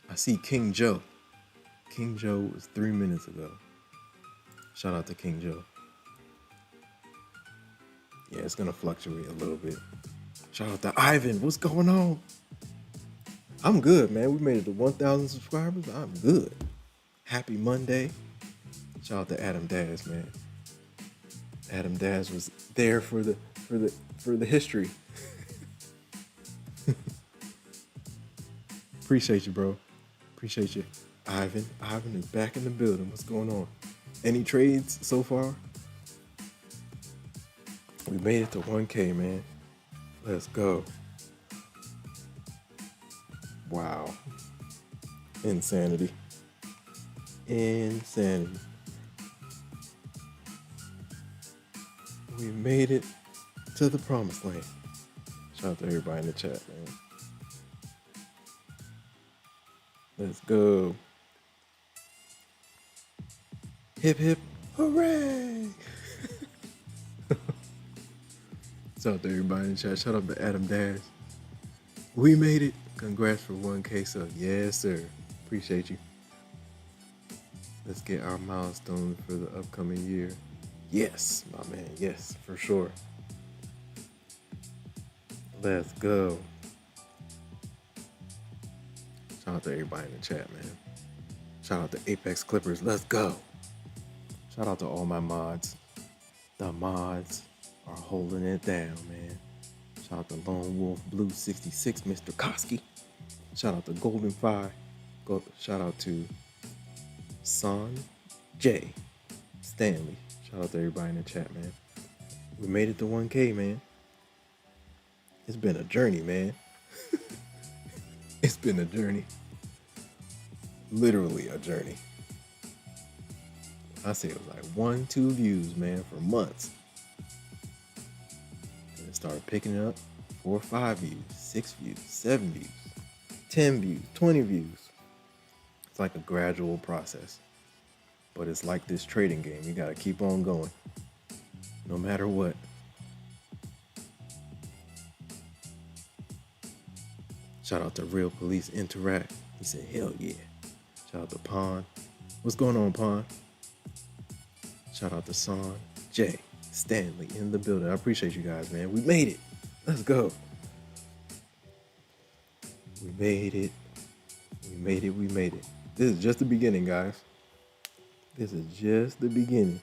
I see King Joe. King Joe was 3 minutes ago. Shout out to King Joe. Yeah, it's going to fluctuate a little bit. Shout out to Ivan. What's going on? I'm good, man. We made it to 1,000 subscribers. I'm good. Happy Monday. Shout out to Adam Daz, man. Adam Daz was there for the history. Appreciate you, bro. Appreciate you. Ivan is back in the building. What's going on? Any trades so far? We made it to 1K, man. Let's go. Wow. Insanity. Insanity. We made it to the promised land. Shout out to everybody in the chat, man. Let's go. Hip hip hooray! Shout out to everybody in the chat. Shout out to Adam Dash. We made it. Congrats for 1K sub. Yes, sir. Appreciate you. Let's get our milestones for the upcoming year. Yes, my man. Yes, for sure. Let's go. Shout out to everybody in the chat, man. Shout out to Apex Clippers. Let's go. Shout out to all my mods. The mods are holding it down, man. Shout out to Lone Wolf Blue 66, Mr. Koski. Shout out to Golden Fire. Shout out to Son J. Stanley. Shout out to everybody in the chat, man. We made it to 1K, man. It's been a journey, man. It's been a journey. Literally a journey. I say it was like 1, 2 views, man, for months. And it started picking it up. 4, 5 views, 6 views, 7 views, 10 views, 20 views. It's like a gradual process. But it's like this trading game. You gotta keep on going. No matter what. Shout out to Real Police Interact. He said, hell yeah. Shout out to Pond. What's going on, Pond? Shout out to Son J. Stanley in the building. I appreciate you guys, man. We made it. Let's go. We made it. We made it. We made it. This is just the beginning, guys. This is just the beginning.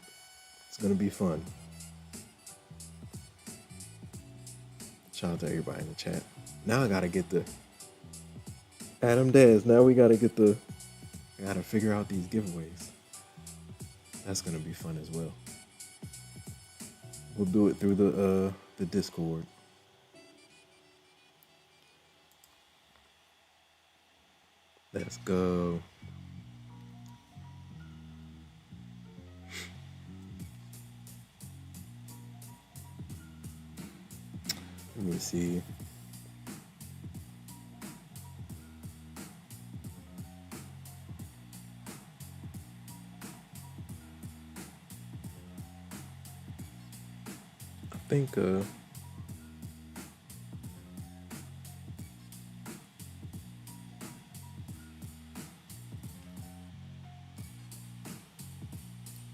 It's going to be fun. Shout out to everybody in the chat. Now I got to get the Adam Daz. Now we got to get the, I got to figure out these giveaways. That's going to be fun as well. We'll do it through the Discord. Let's go. Let me see. I think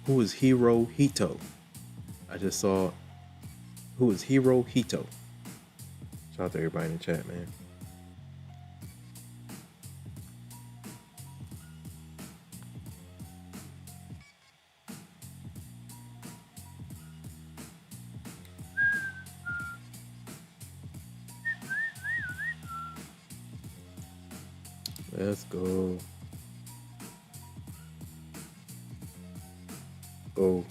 who is Hiro Hito? I just saw who is Hiro Hito. Shout out to everybody in the chat, man. Let's go. Go.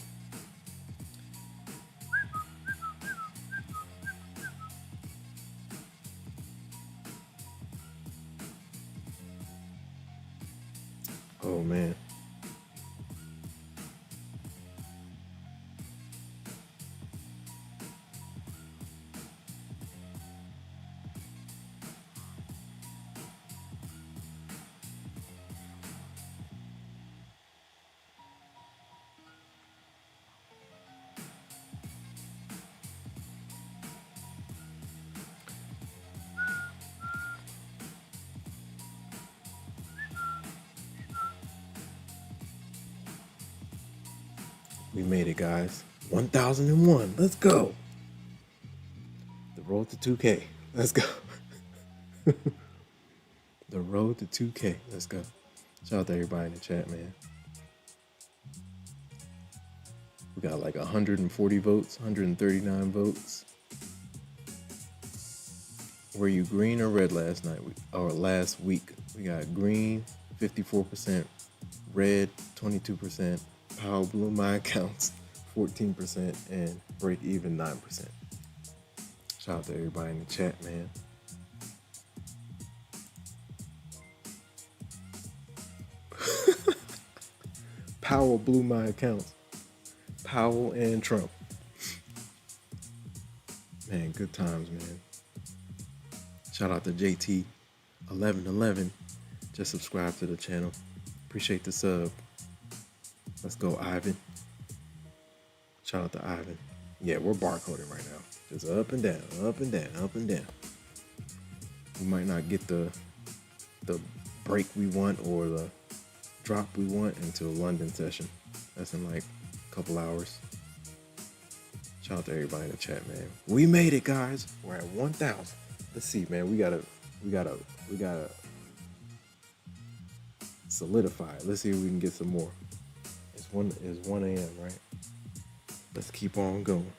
Oh man. We made it, guys. 1001. Let's go. The road to 2K. Let's go. The road to 2K. Let's go. Shout out to everybody in the chat, man. We got like 140 votes, 139 votes. Were you green or red last night or last week? We got green 54%, red 22%, power blew my accounts 14%, and break even 9%. Shout out to everybody in the chat, man. Powell blew my accounts. Powell and Trump. Man, good times, man. Shout out to JT1111. Just subscribe to the channel. Appreciate the sub. Let's go, Ivan. Shout out to Ivan. Yeah, we're barcoding right now. Just up and down, up and down, up and down. We might not get the break we want or the drop we want until London session. That's in like a couple hours. Shout out to everybody in the chat, man. We made it, guys. We're at 1,000. Let's see, man. We gotta solidify it. Let's see if we can get some more. It's 1 a.m., right? Let's keep on going.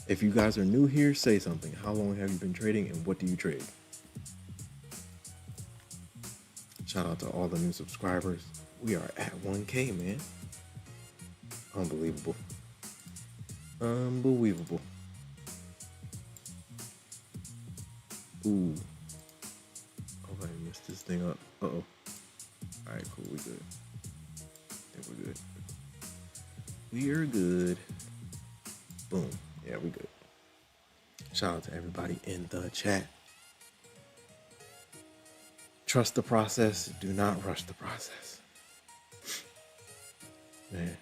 If you guys are new here, say something. How long have you been trading and what do you trade? Shout out to all the new subscribers. We are at 1K, man. Unbelievable. Unbelievable. Ooh. Oh, I messed this thing up. Uh-oh. All right, cool. We good. I think we're good. We are good. Boom. Yeah, we good. Shout out to everybody in the chat. Trust the process. Do not rush the process. Man.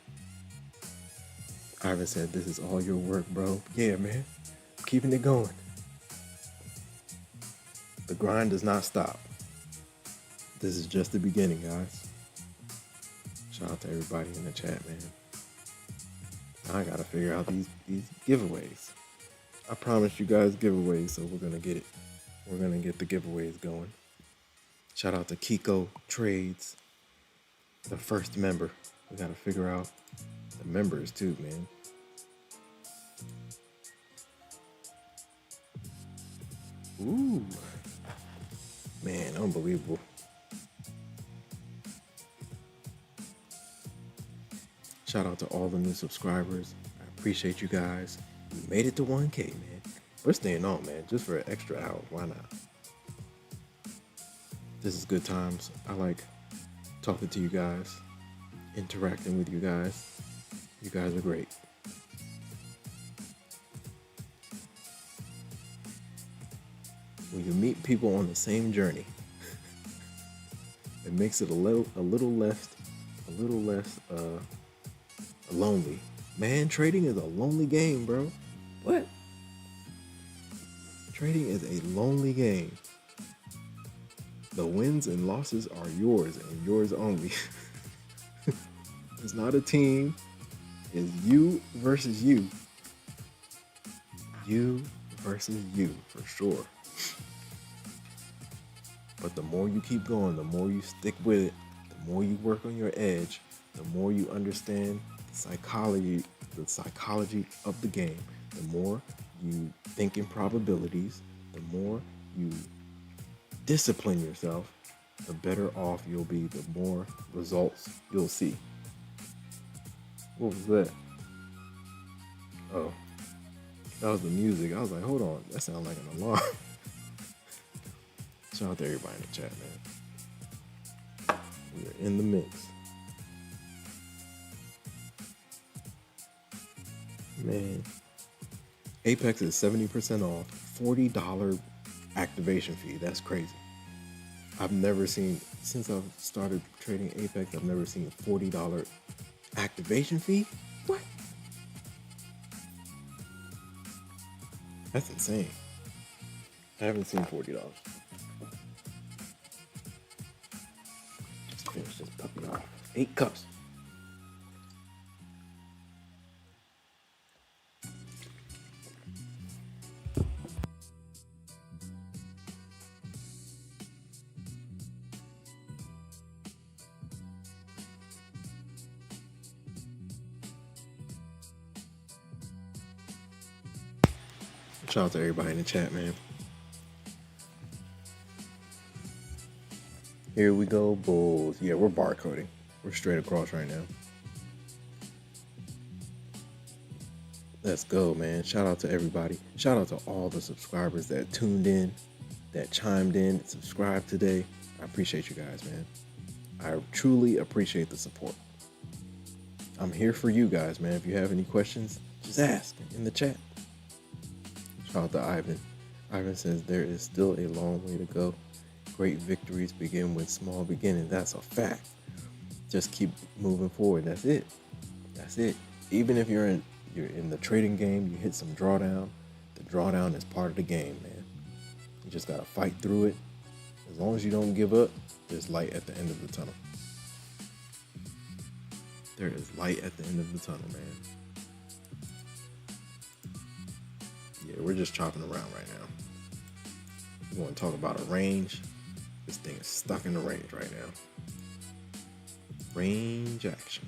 Ivan said, this is all your work, bro. Yeah, man. I'm keeping it going. The grind does not stop. This is just the beginning, guys. Shout out to everybody in the chat, man. I gotta figure out these giveaways. I promised you guys giveaways, so we're gonna get it. We're gonna get the giveaways going. Shout out to Kiko Trades, the first member. We gotta figure out the members too, man. Ooh, man, unbelievable. Shout out to all the new subscribers. I appreciate you guys. We made it to 1K, man. We're staying on, man, just for an extra hour. Why not? This is good times. I like talking to you guys, interacting with you guys. You guys are great. When you meet people on the same journey, it makes it a little less lonely. Man, trading is a lonely game, bro. What? Trading is a lonely game. The wins and losses are yours and yours only. It's not a team. It's you versus you. You versus you, for sure. But the more you keep going, the more you stick with it, the more you work on your edge, the more you understand the psychology of the game, the more you think in probabilities, the more you discipline yourself, the better off you'll be, the more results you'll see. What was that? Oh, that was the music. I was like, hold on, that sounds like an alarm. Shout out to everybody in the chat, man. We're in the mix. Man, Apex is 70% off, $40 activation fee. That's crazy. I've never seen, since I've started trading Apex, I've never seen a $40 activation fee. What? That's insane. I haven't seen $40. Just finish this puppy off. 8 cups. Shout out to everybody in the chat, man. Here we go, bulls. Yeah, we're barcoding. We're straight across right now. Let's go, man. Shout out to everybody. Shout out to all the subscribers that tuned in, that chimed in, subscribed today. I appreciate you guys, man. I truly appreciate the support. I'm here for you guys, man. If you have any questions, just ask in the chat. Shout out to Ivan. Ivan says there is still a long way to go. Great victories begin with small beginnings. That's a fact. Just keep moving forward. That's it. That's it. Even if you're in You're in the trading game, you hit some drawdown. The drawdown is part of the game, man. You just gotta fight through it. As long as you don't give up, there's light at the end of the tunnel. There is light at the end of the tunnel, man. Yeah, we're just chopping around right now. You want to talk about a range? This thing is stuck in the range right now. Range action.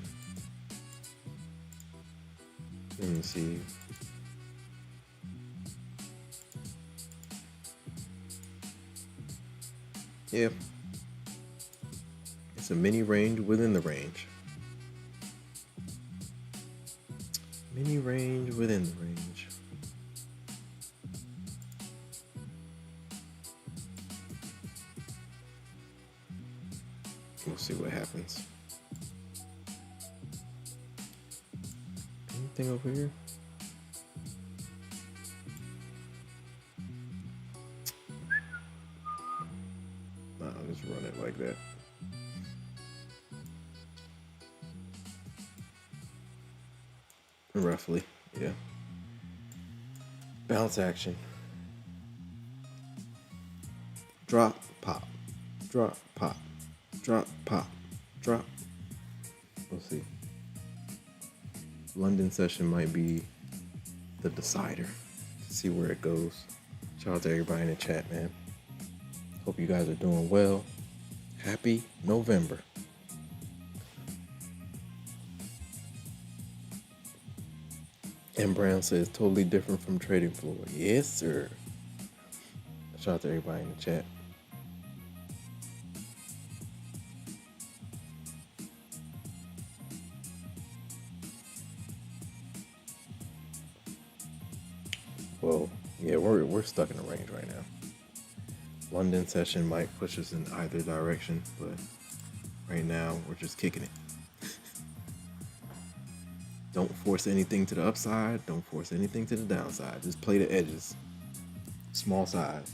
Let me see. Yeah. It's a mini range within the range. Mini range within the range. We'll see what happens. Anything over here? Nah, I'll just run it like that. Roughly, yeah. Bounce action. Drop, pop. Drop, pop. Drop, pop. Drop. We'll see. London session might be the decider. See where it goes. Shout out to everybody in the chat, man. Hope you guys are doing well. Happy November. M. Brown says totally different from trading floor. Yes, sir. Shout out to everybody in the chat. Well, yeah, we're stuck in the range right now. London session might push us in either direction, but right now we're just kicking it. Don't force anything to the upside. Don't force anything to the downside. Just play the edges. Small size.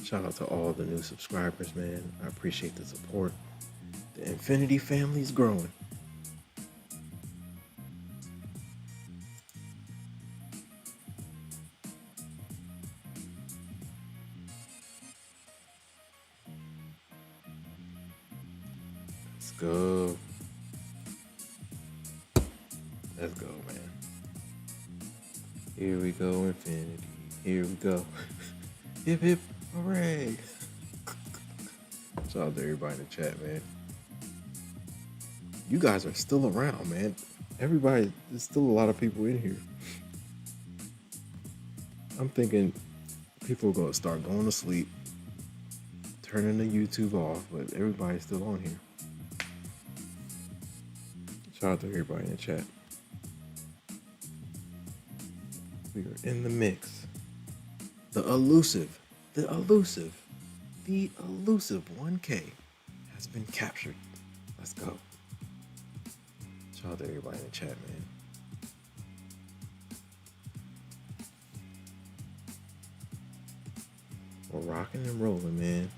Shout out to all the new subscribers, man. I appreciate the support. The Infinity family is growing. Let's go. Let's go, man. Here we go, Infinity. Here we go. Hip hip hooray. Shout out to everybody in the chat, man. You guys are still around, man. Everybody, there's still a lot of people in here. I'm thinking people are going to start going to sleep, turning the YouTube off, but everybody's still on here. Shout out to everybody in the chat. We are in the mix. The elusive 1K has been captured. Let's go. Shout out to everybody in the chat, man. We're rocking and rolling, man.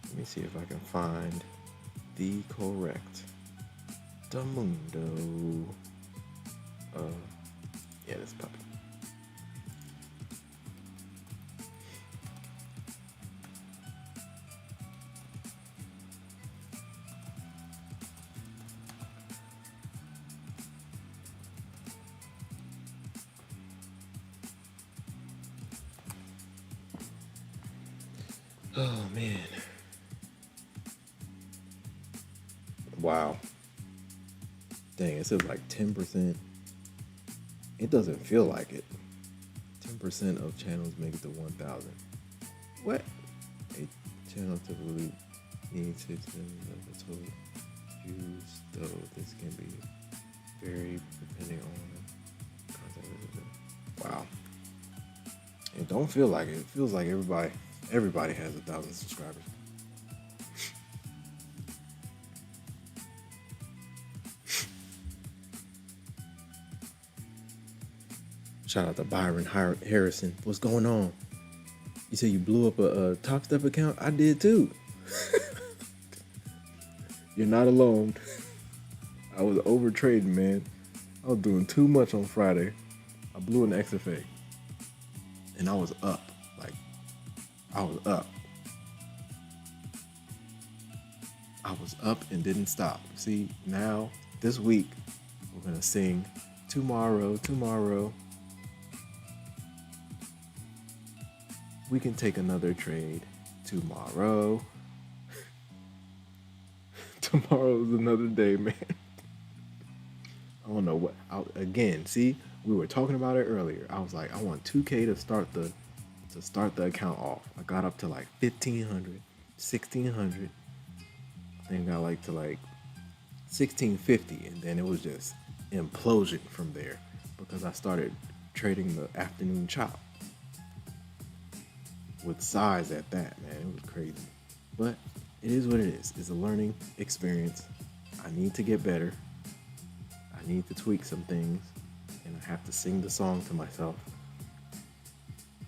Let me see if I can find the correct Damundo. Yeah, that's puppy. Oh man. Wow. Dang, it says like 10%. It doesn't feel like it. 10% of channels make it to 1,000. What? A channel typically needs 6 million of the total views, though this can be varied depending on content. Wow. It don't feel like it. It feels like everybody has 1,000 subscribers. Shout out to Byron Harrison. What's going on? You say you blew up a Topstep account? I did too. You're not alone. I was over trading, man. I was doing too much on Friday. I blew an XFA. And I was up. Like, I was up. I was up and didn't stop. See, now, this week, we're going to sing tomorrow. We can take another trade tomorrow. Tomorrow's another day, man. I don't know what. Again, see, we were talking about it earlier. I was like, I want 2K to start the account off. I got up to like 1,500, 1,600. I think I got like to like 1,650, and then it was just implosion from there because I started trading the afternoon chop with size at that, man. It was crazy. But it is what it is. It's a learning experience. I need to get better. I need to tweak some things. And I have to sing the song to myself.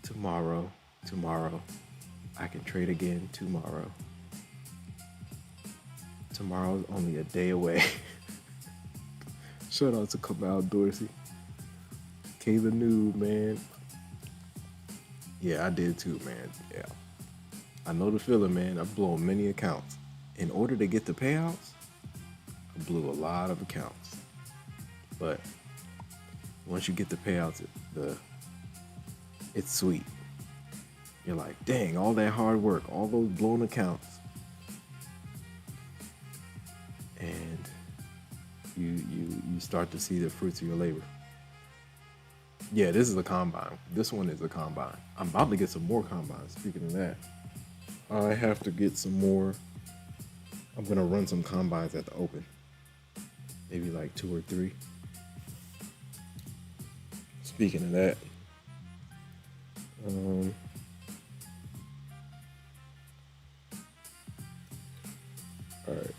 Tomorrow, I can trade again tomorrow. Tomorrow's only a day away. Shout out to Kamal Dorsey. K the Noob, man. Yeah, I did too, man. Yeah. I know the feeling, man. I've blown many accounts. In order to get the payouts, I blew a lot of accounts. But once you get the payouts, it's sweet. You're like, dang, all that hard work, all those blown accounts. And you start to see the fruits of your labor. Yeah, this is a combine. This one is a combine. I'm about to get some more combines. Speaking of that, I have to get some more. I'm going to run some combines at the open. Maybe like 2 or 3. Speaking of that, all right.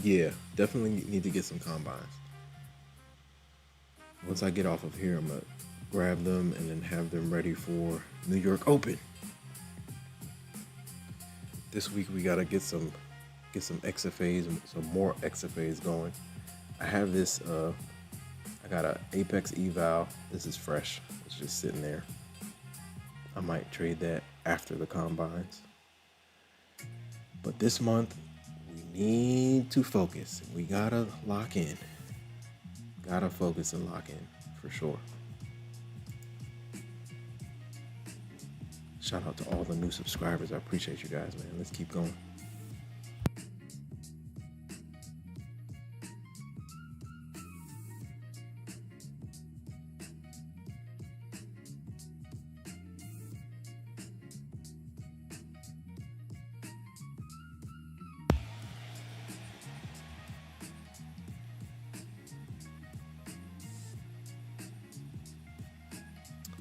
Yeah, definitely need to get some combines. Once I get off of here, I'm going to grab them and then have them ready for New York Open. This week we got to get some XFAs, some more XFAs going. I have this, I got an Apex eval. This is fresh. It's just sitting there. I might trade that after the combines. But this month, we need to focus. We gotta lock in. Gotta focus and lock in, for sure. Shout out to all the new subscribers. I appreciate you guys, man. Let's keep going.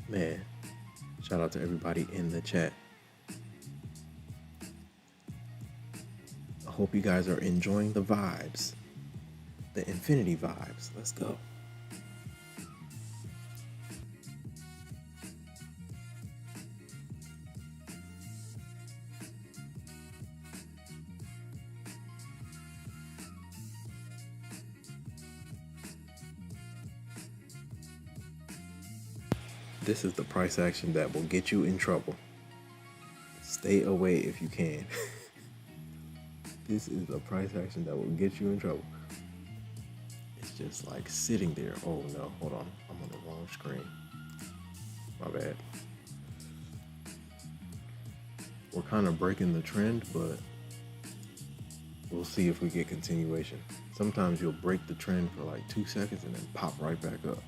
Man, shout out to everybody in the chat. I hope you guys are enjoying the vibes, the infinity vibes. Let's go. This is the price action that will get you in trouble. Stay away if you can. This is the price action that will get you in trouble. It's just like sitting there. Oh no, hold on. I'm on the wrong screen. My bad. We're kind of breaking the trend, but we'll see if we get continuation. Sometimes you'll break the trend for like 2 seconds and then pop right back up.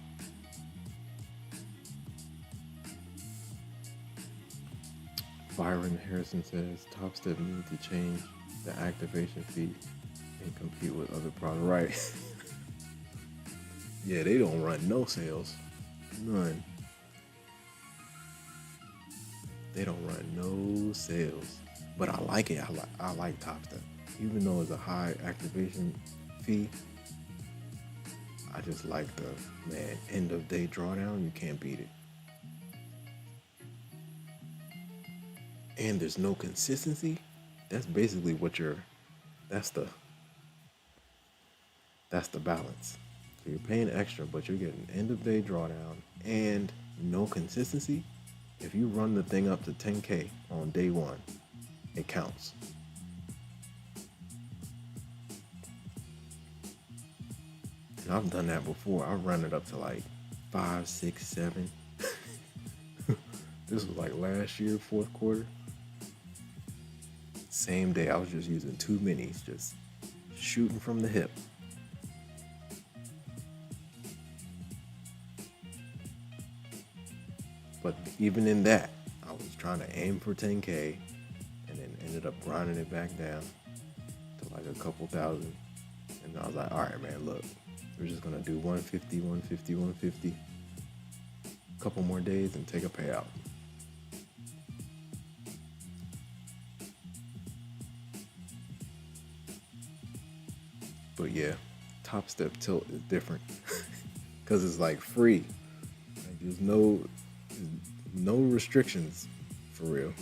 Byron Harrison says Topstep needs to change the activation fee and compete with other products. Right. Yeah, they don't run no sales. None. They don't run no sales. But I like it. I like Topstep. Even though it's a high activation fee, I just like the, man, end of day drawdown. You can't beat it. And there's no consistency. That's basically what that's the that's the balance. So you're paying extra, but you're getting end of day drawdown and no consistency. If you run the thing up to 10K on day one, it counts. And I've done that before. I run it up to like 5, 6, 7. This was like last year, fourth quarter. Same day, I was just using 2 minis, just shooting from the hip. But even in that, I was trying to aim for 10K and then ended up grinding it back down to like a couple thousand. And I was like, all right, man, look, we're just going to do 150, 150, 150. A couple more days and take a payout. But yeah, Topstep tilt is different because it's like free. Like there's no restrictions for real.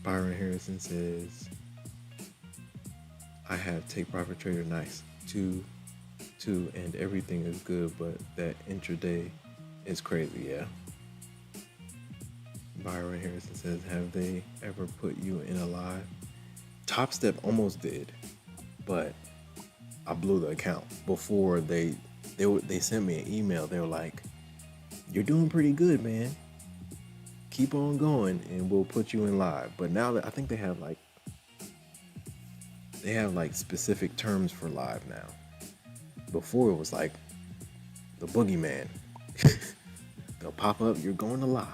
Byron Harrison says, I have Take Profit Trader Nice two, and everything is good, but that intraday is crazy, yeah. Byron Harrison says, have they ever put you in a live? Topstep almost did, but I blew the account before they sent me an email. They were like, you're doing pretty good, man. Keep on going and we'll put you in live. But now that I think they have like specific terms for live now. Before it was like the boogeyman. They'll pop up, you're going to live.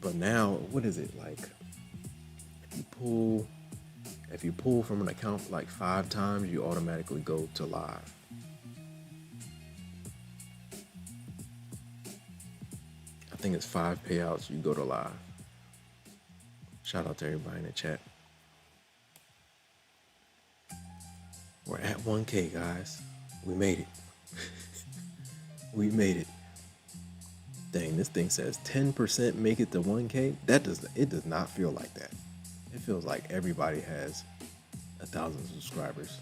But now, what is it like? If you pull from an account like 5 times, you automatically go to live. I think it's 5 payouts, you go to live. Shout out to everybody in the chat. We're at 1K, guys. We made it. We made it. Dang, this thing says 10% make it to 1K. It does not feel like that. It feels like everybody has 1,000 subscribers.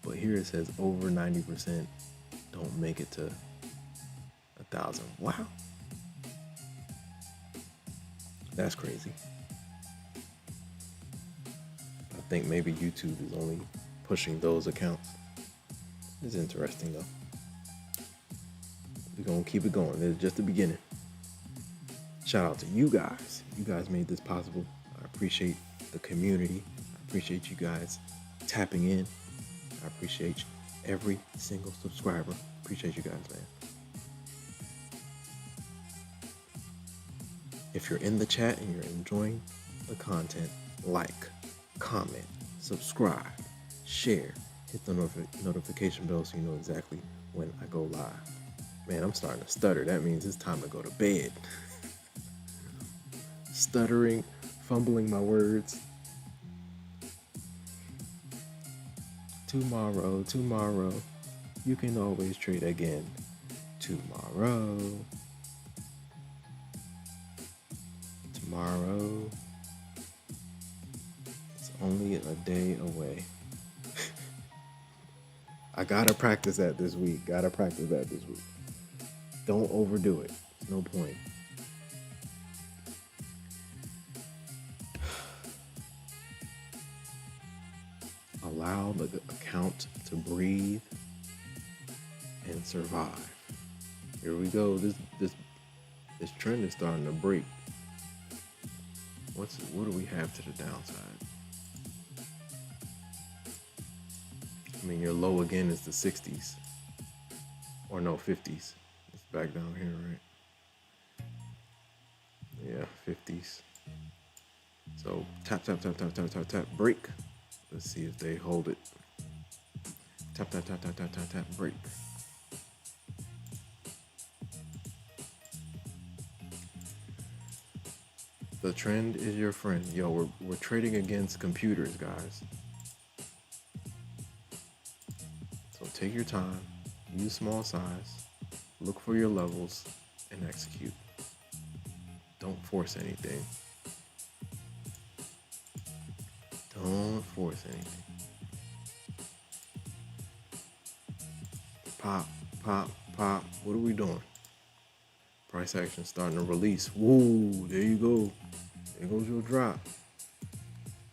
But here it says over 90% don't make it to 1,000. Wow. That's crazy. I think maybe YouTube is only pushing those accounts. It's interesting though. We're gonna keep it going. It's just the beginning. Shout out to you guys. You guys made this possible. I appreciate the community. I appreciate you guys tapping in. I appreciate every single subscriber. Appreciate you guys, man. If you're in the chat and you're enjoying the content, like, comment, subscribe, share, hit the notification bell so you know exactly when I go live. Man, I'm starting to stutter. That means it's time to go to bed. Stuttering, fumbling my words. Tomorrow, you can always trade again. Tomorrow, it's only a day away. I gotta practice that this week. Don't overdo it. There's no point. Allow the account to breathe and survive. Here we go. This trend is starting to break. What do we have to the downside? I mean, your low again is the 60s. Or no, 50s. It's back down here, right? Yeah, 50s. So tap, break. Let's see if they hold it. Tap, break. The trend is your friend. Yo, we're trading against computers, guys. Take your time, use small size, look for your levels, and execute. Don't force anything. Don't force anything. Pop, pop, pop. What are we doing? Price action starting to release. Woo, there you go. There goes your drop.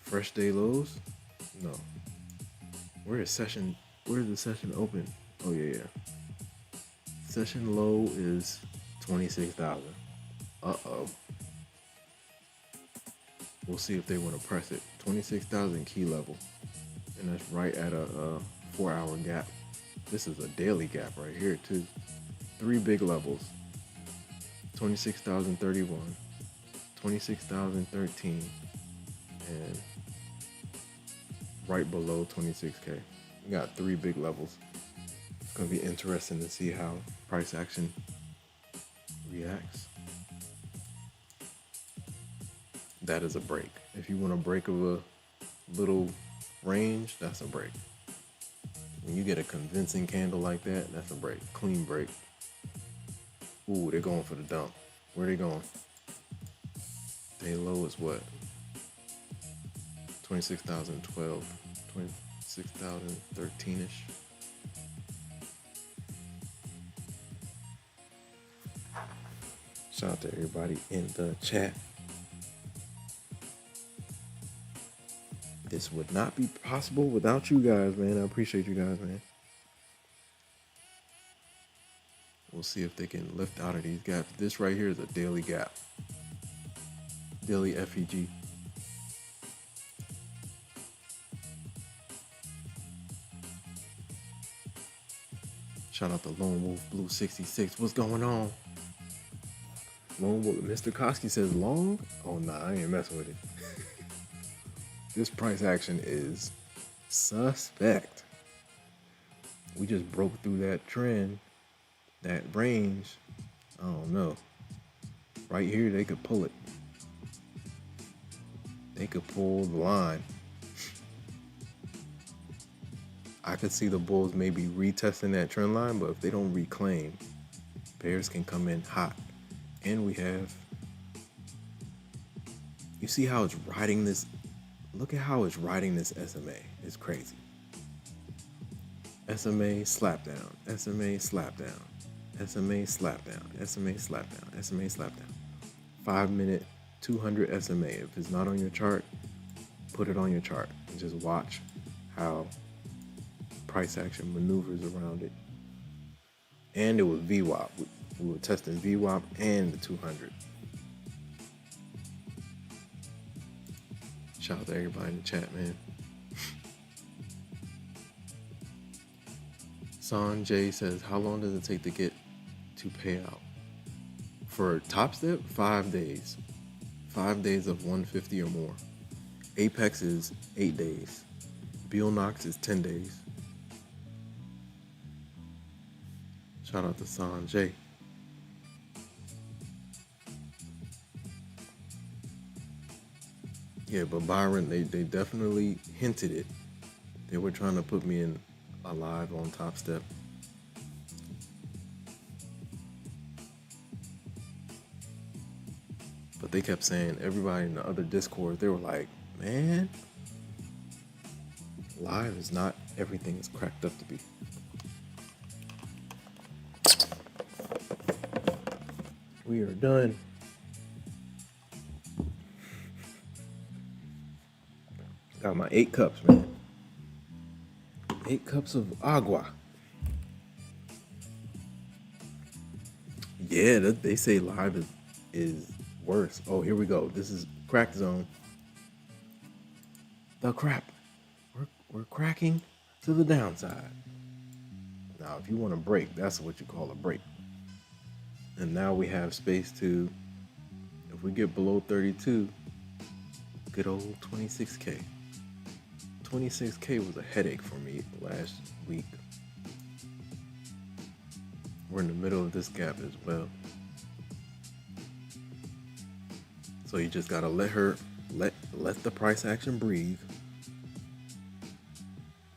Fresh day lows? No. Where is the session open? Oh yeah. Session low is 26,000. Uh-oh. We'll see if they want to press it. 26,000 key level. And that's right at a 4-hour gap. This is a daily gap right here too. 3 big levels. 26,031, 26,013, and right below 26K. We got 3 big levels. It's gonna be interesting to see how price action reacts. That is a break. If you want a break of a little range, that's a break. When you get a convincing candle like that, that's a break. Clean break. Ooh, they're going for the dump. Where are they going? Day low is what? 26,012, 26,013-ish. Shout out to everybody in the chat. This would not be possible without you guys, man. I appreciate you guys, man. We'll see if they can lift out of these gaps. This right here is a daily gap. Daily FEG. Shout out to Lone Wolf Blue 66. What's going on? Lone Wolf, Mr. Koski says long? Oh nah, I ain't messing with it. This price action is suspect. We just broke through that trend. That range, I don't know. Right here, they could pull it. They could pull the line. I could see the bulls maybe retesting that trend line, but if they don't reclaim, bears can come in hot. And we have, you see how it's riding this? Look at how it's riding this SMA. It's crazy. SMA slap down, SMA slap down. SMA slap down, SMA slap down, SMA slap down. 5 minute, 200 SMA. If it's not on your chart, put it on your chart and just watch how price action maneuvers around it. And it was VWAP. We were testing VWAP and the 200. Shout out to everybody in the chat, man. Sanjay says, how long does it take to get to payout? For Topstep, 5 days. 5 days of 150 or more. Apex is 8 days. Bill Knox is 10 days. Shout out to Sanjay. Yeah, but Byron, they definitely hinted it. They were trying to put me in alive on Topstep. But they kept saying, everybody in the other Discord, they were like, man, live is not everything it's cracked up to be. We are done. Got my 8 cups, man. 8 cups of agua. Yeah, they say live is worse. Oh, here we go. This is crack zone. The crap. We're cracking to the downside. Now, if you want to break, that's what you call a break. And now we have space to, if we get below 32, good old 26K. 26K was a headache for me last week. We're in the middle of this gap as well. So you just gotta let the price action breathe.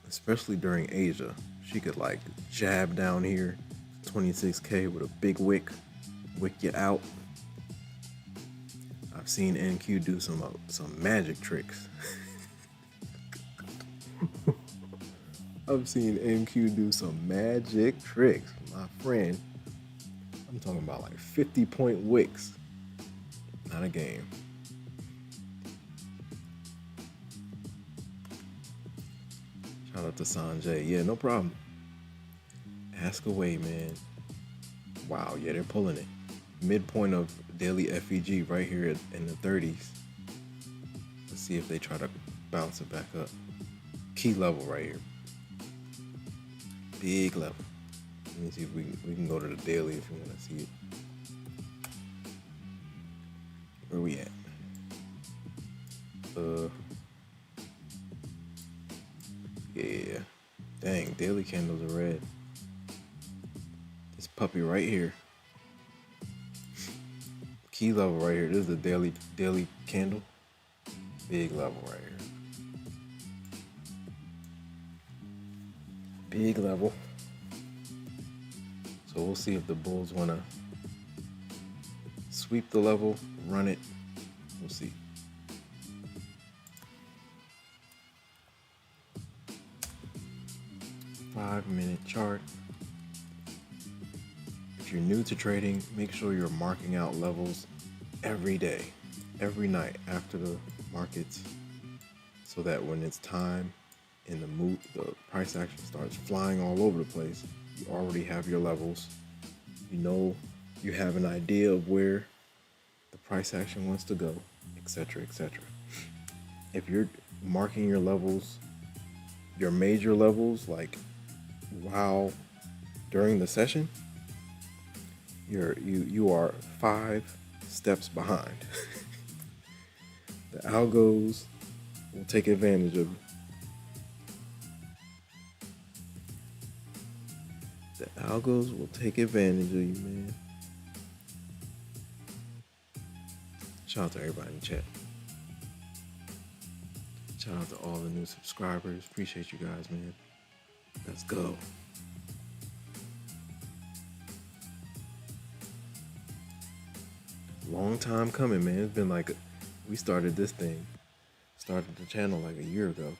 Especially during Asia. She could like jab down here, 26K with a big wick you out. I've seen NQ do some magic tricks. I've seen NQ do some magic tricks, my friend. I'm talking about like 50-point wicks. Not a game. Shout out to Sanjay. Yeah, no problem. Ask away, man. Wow, yeah, they're pulling it. Midpoint of daily FEG right here in the 30s. Let's see if they try to bounce it back up. Key level right here. Big level. Let me see if we can go to the daily if you want to see it. Where we at? Yeah. Dang, daily candles are red. This puppy right here. Key level right here. This is the daily candle. Big level right here. Big level. So we'll see if the bulls want to sweep the level, run it. We'll see. Five-minute chart. If you're new to trading, make sure you're marking out levels every day, every night after the markets, so that when it's time and the price action starts flying all over the place, you already have your levels. You know, you have an idea of where the price action wants to go, etc., etc. If you're marking your levels, your major levels, like during the session, you are 5 steps behind. The algos will take advantage of you. The algos will take advantage of you, man. Shout out to everybody in the chat. Shout out to all the new subscribers. Appreciate you guys, man. Let's go. Long time coming, man. It's been like we started the channel like a year ago.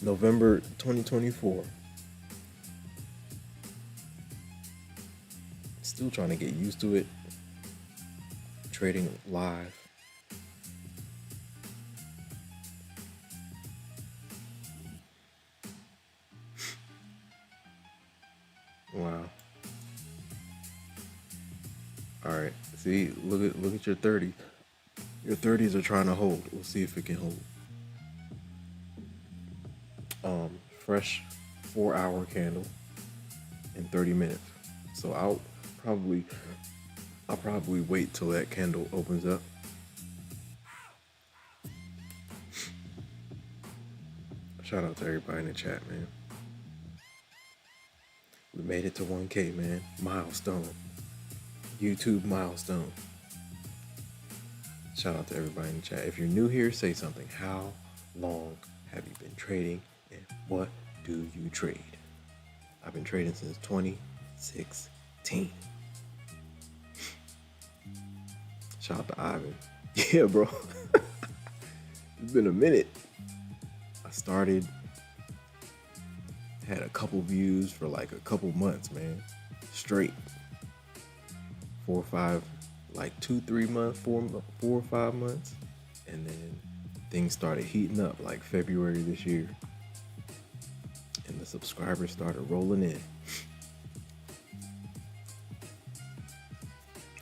November 2024. Still trying to get used to it. Trading live. Wow. All right. See, look at your 30s. Your 30s are trying to hold. We'll see if it can hold. Fresh 4-hour candle in 30 minutes. So I'll probably wait till that candle opens up. Shout out to everybody in the chat, man. We made it to 1K, man. Milestone. YouTube milestone. Shout out to everybody in the chat. If you're new here, say something. How long have you been trading and what do you trade? I've been trading since 2016. Shout out to Ivan. Yeah, bro. It's been a minute. I had a couple views for like a couple months, man. Straight. 4 or 5, like 2-3 months, 4 or 5 months. And then things started heating up like February this year. And the subscribers started rolling in.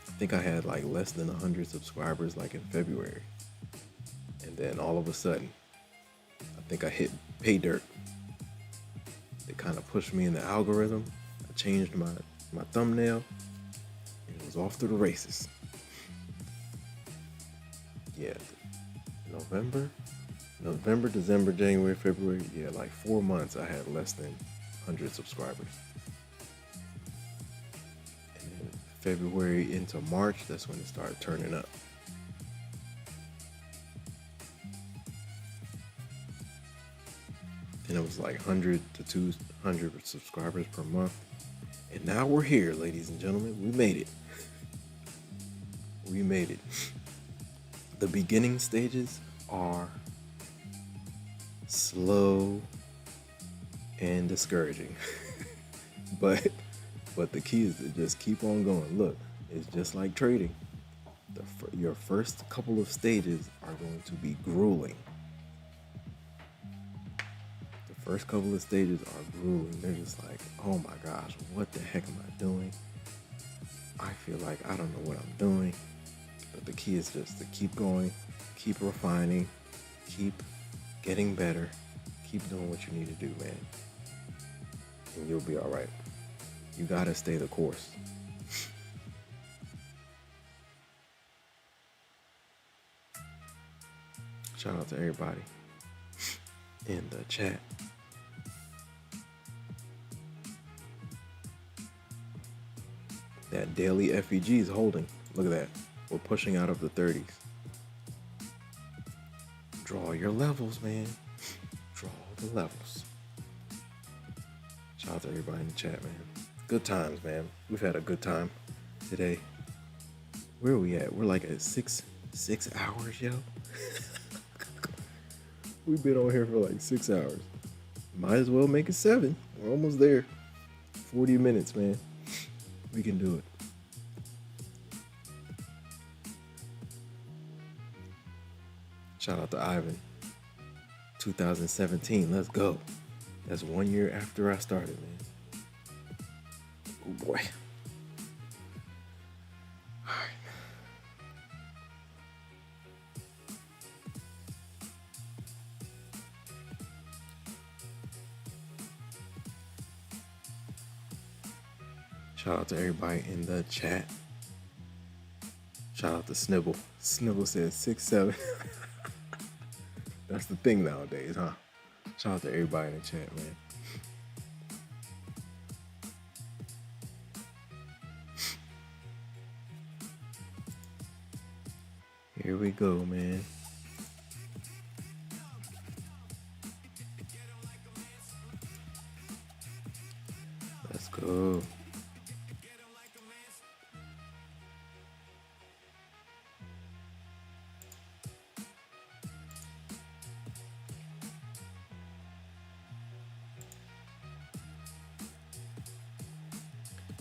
I think I had like less than 100 subscribers like in February. And then all of a sudden, I think I hit pay dirt. It kind of pushed me in the algorithm. I changed my thumbnail. And it was off to the races. Yeah, November, December, January, February. Yeah, like 4 months I had less than 100 subscribers. And then February into March, that's when it started turning up. and it was like 100 to 200 subscribers per month. And now we're here, ladies and gentlemen. We made it. We made it. The beginning stages are slow and discouraging. but the key is to just keep on going. Look, it's just like trading. Your first couple of stages are going to be grueling. The first couple of stages are grueling. They're just like, oh my gosh, what the heck am I doing? I feel like I don't know what I'm doing. But the key is just to keep going, keep refining, keep getting better, keep doing what you need to do, man. And you'll be all right. You gotta stay the course. Shout out to everybody in the chat. That daily FEG is holding. Look at that. We're pushing out of the 30s. Draw your levels, man. Draw the levels. Shout out to everybody in the chat, man. Good times, man. We've had a good time today. Where are we at? We're like at six hours, yo. We've been on here for like 6 hours. Might as well make it 7. We're almost there. 40 minutes, man. We can do it. Shout out to Ivan. 2017. Let's go. That's 1 year after I started, man. Oh boy. All right. Shout out to everybody in the chat. Shout out to Snibble. Snibble says 6-7. That's the thing nowadays, huh? Shout out to everybody in the chat, man. Here we go, man. Let's go.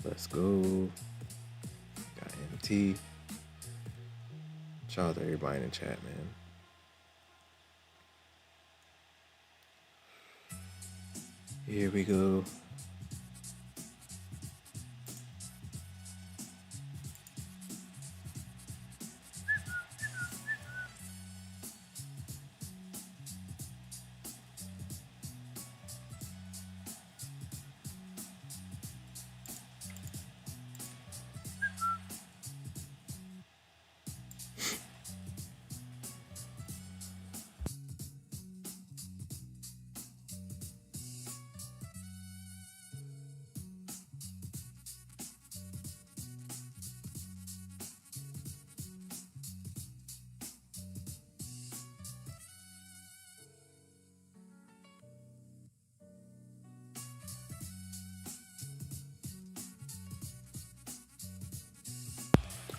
Let's go. Got MT. Shout out to everybody in the chat, man. Here we go.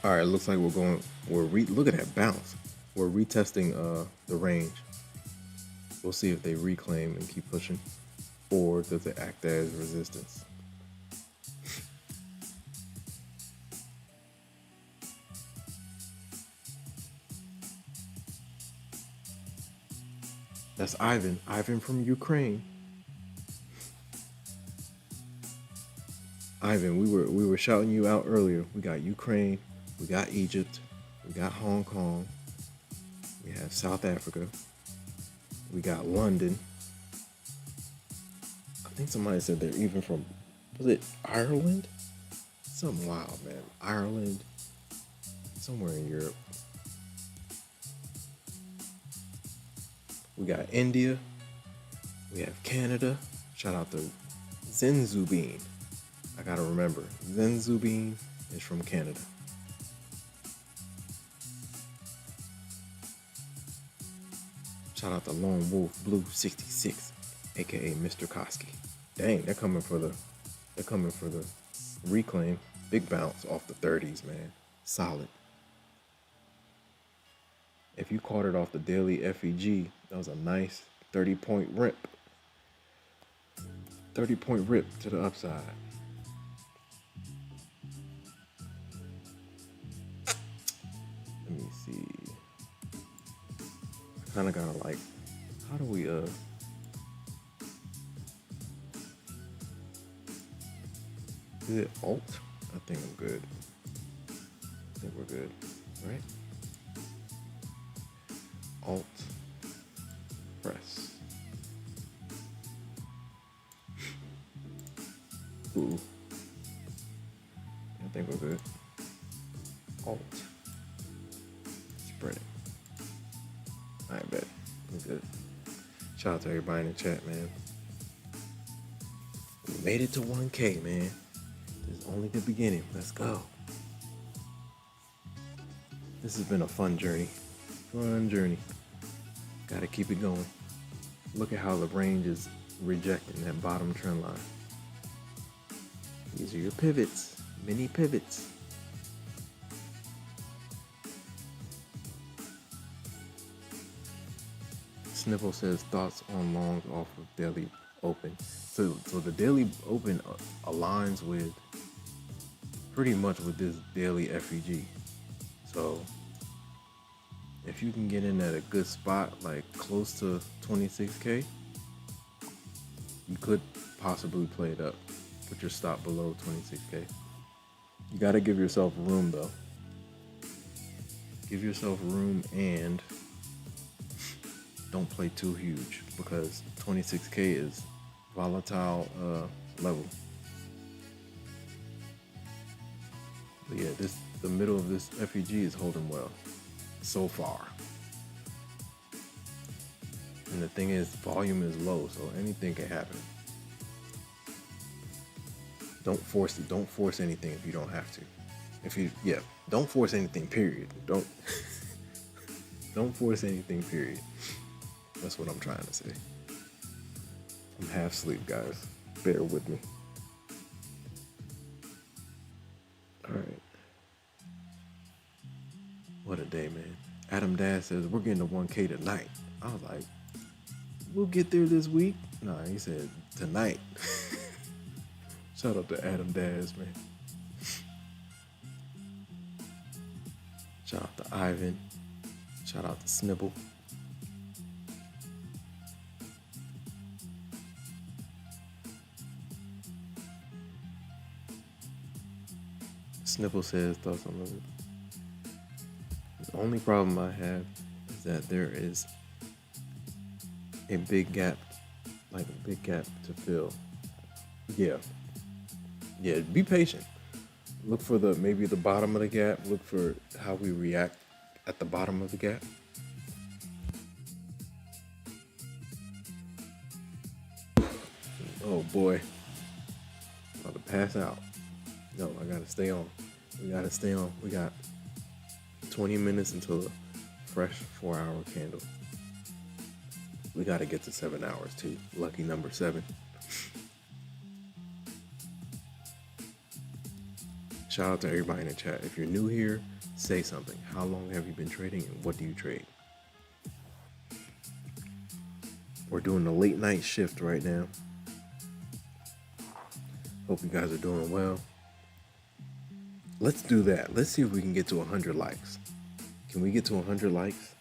All right, looks like look at that bounce. We're retesting the range. We'll see if they reclaim and keep pushing, or does it act as resistance? That's Ivan. Ivan from Ukraine. Ivan, we were shouting you out earlier. We got Ukraine, we got Egypt, we got Hong Kong, we have South Africa, we got London. I think somebody said they're even from, was it Ireland? Something wild, man. Ireland, somewhere in Europe. We got India, we have Canada. Shout out to Zenzubin. I gotta remember, Zenzubin is from Canada. Shout out to Lone Wolf Blue 66. aka Mr. Koski. Dang, they're coming for the reclaim. Big bounce off the 30s, man. Solid. If you caught it off the daily FEG, that was a nice 30-point rip. 30-point rip to the upside. Let me see. I kind of gotta like, how do we is it alt? I think I'm good. I think we're good, right? Alt, press. Ooh. I think we're good. Alt. Spread it. I bet. We're good. Shout out to everybody in the chat, man. We made it to 1K, man. This is only the beginning. Let's go. This has been a fun journey. Fun journey. Gotta keep it going. Look at how the range is rejecting that bottom trend line. These are your pivots, mini pivots. Sniffle says thoughts on longs off of daily open. So the daily open aligns with pretty much with this daily FEG. So if you can get in at a good spot, like close to 26K, you could possibly play it up. Put your stop below 26K. You got to give yourself room though. Give yourself room and don't play too huge because 26K is volatile level. But yeah, the middle of this FEG is holding well so far. And the thing is, volume is low, so anything can happen. Don't force it. Don't force anything if you don't have to. Don't force anything, period. Don't force anything, period. That's what I'm trying to say. I'm half asleep, guys. Bear with me. All right. What a day, man. Adam Dash says, we're getting to 1K tonight. I was like, we'll get there this week. Nah, he said tonight. Shout out to Adam Dash, man. Shout out to Ivan. Shout out to Snibble. Snibble says thoughts on the only problem I have is that there is a big gap to fill. Yeah, be patient. Look for maybe the bottom of the gap. Look for how we react at the bottom of the gap. Oh boy, I'm about to pass out. No, I gotta stay on. We gotta stay on. We got 20 minutes until a fresh 4-hour candle. We gotta get to 7 hours too. Lucky number 7. Shout out to everybody in the chat. If you're new here, say something. How long have you been trading and what do you trade? We're doing the late night shift right now. Hope you guys are doing well. Let's do that. Let's see if we can get to 100 likes. Can we get to 100 likes?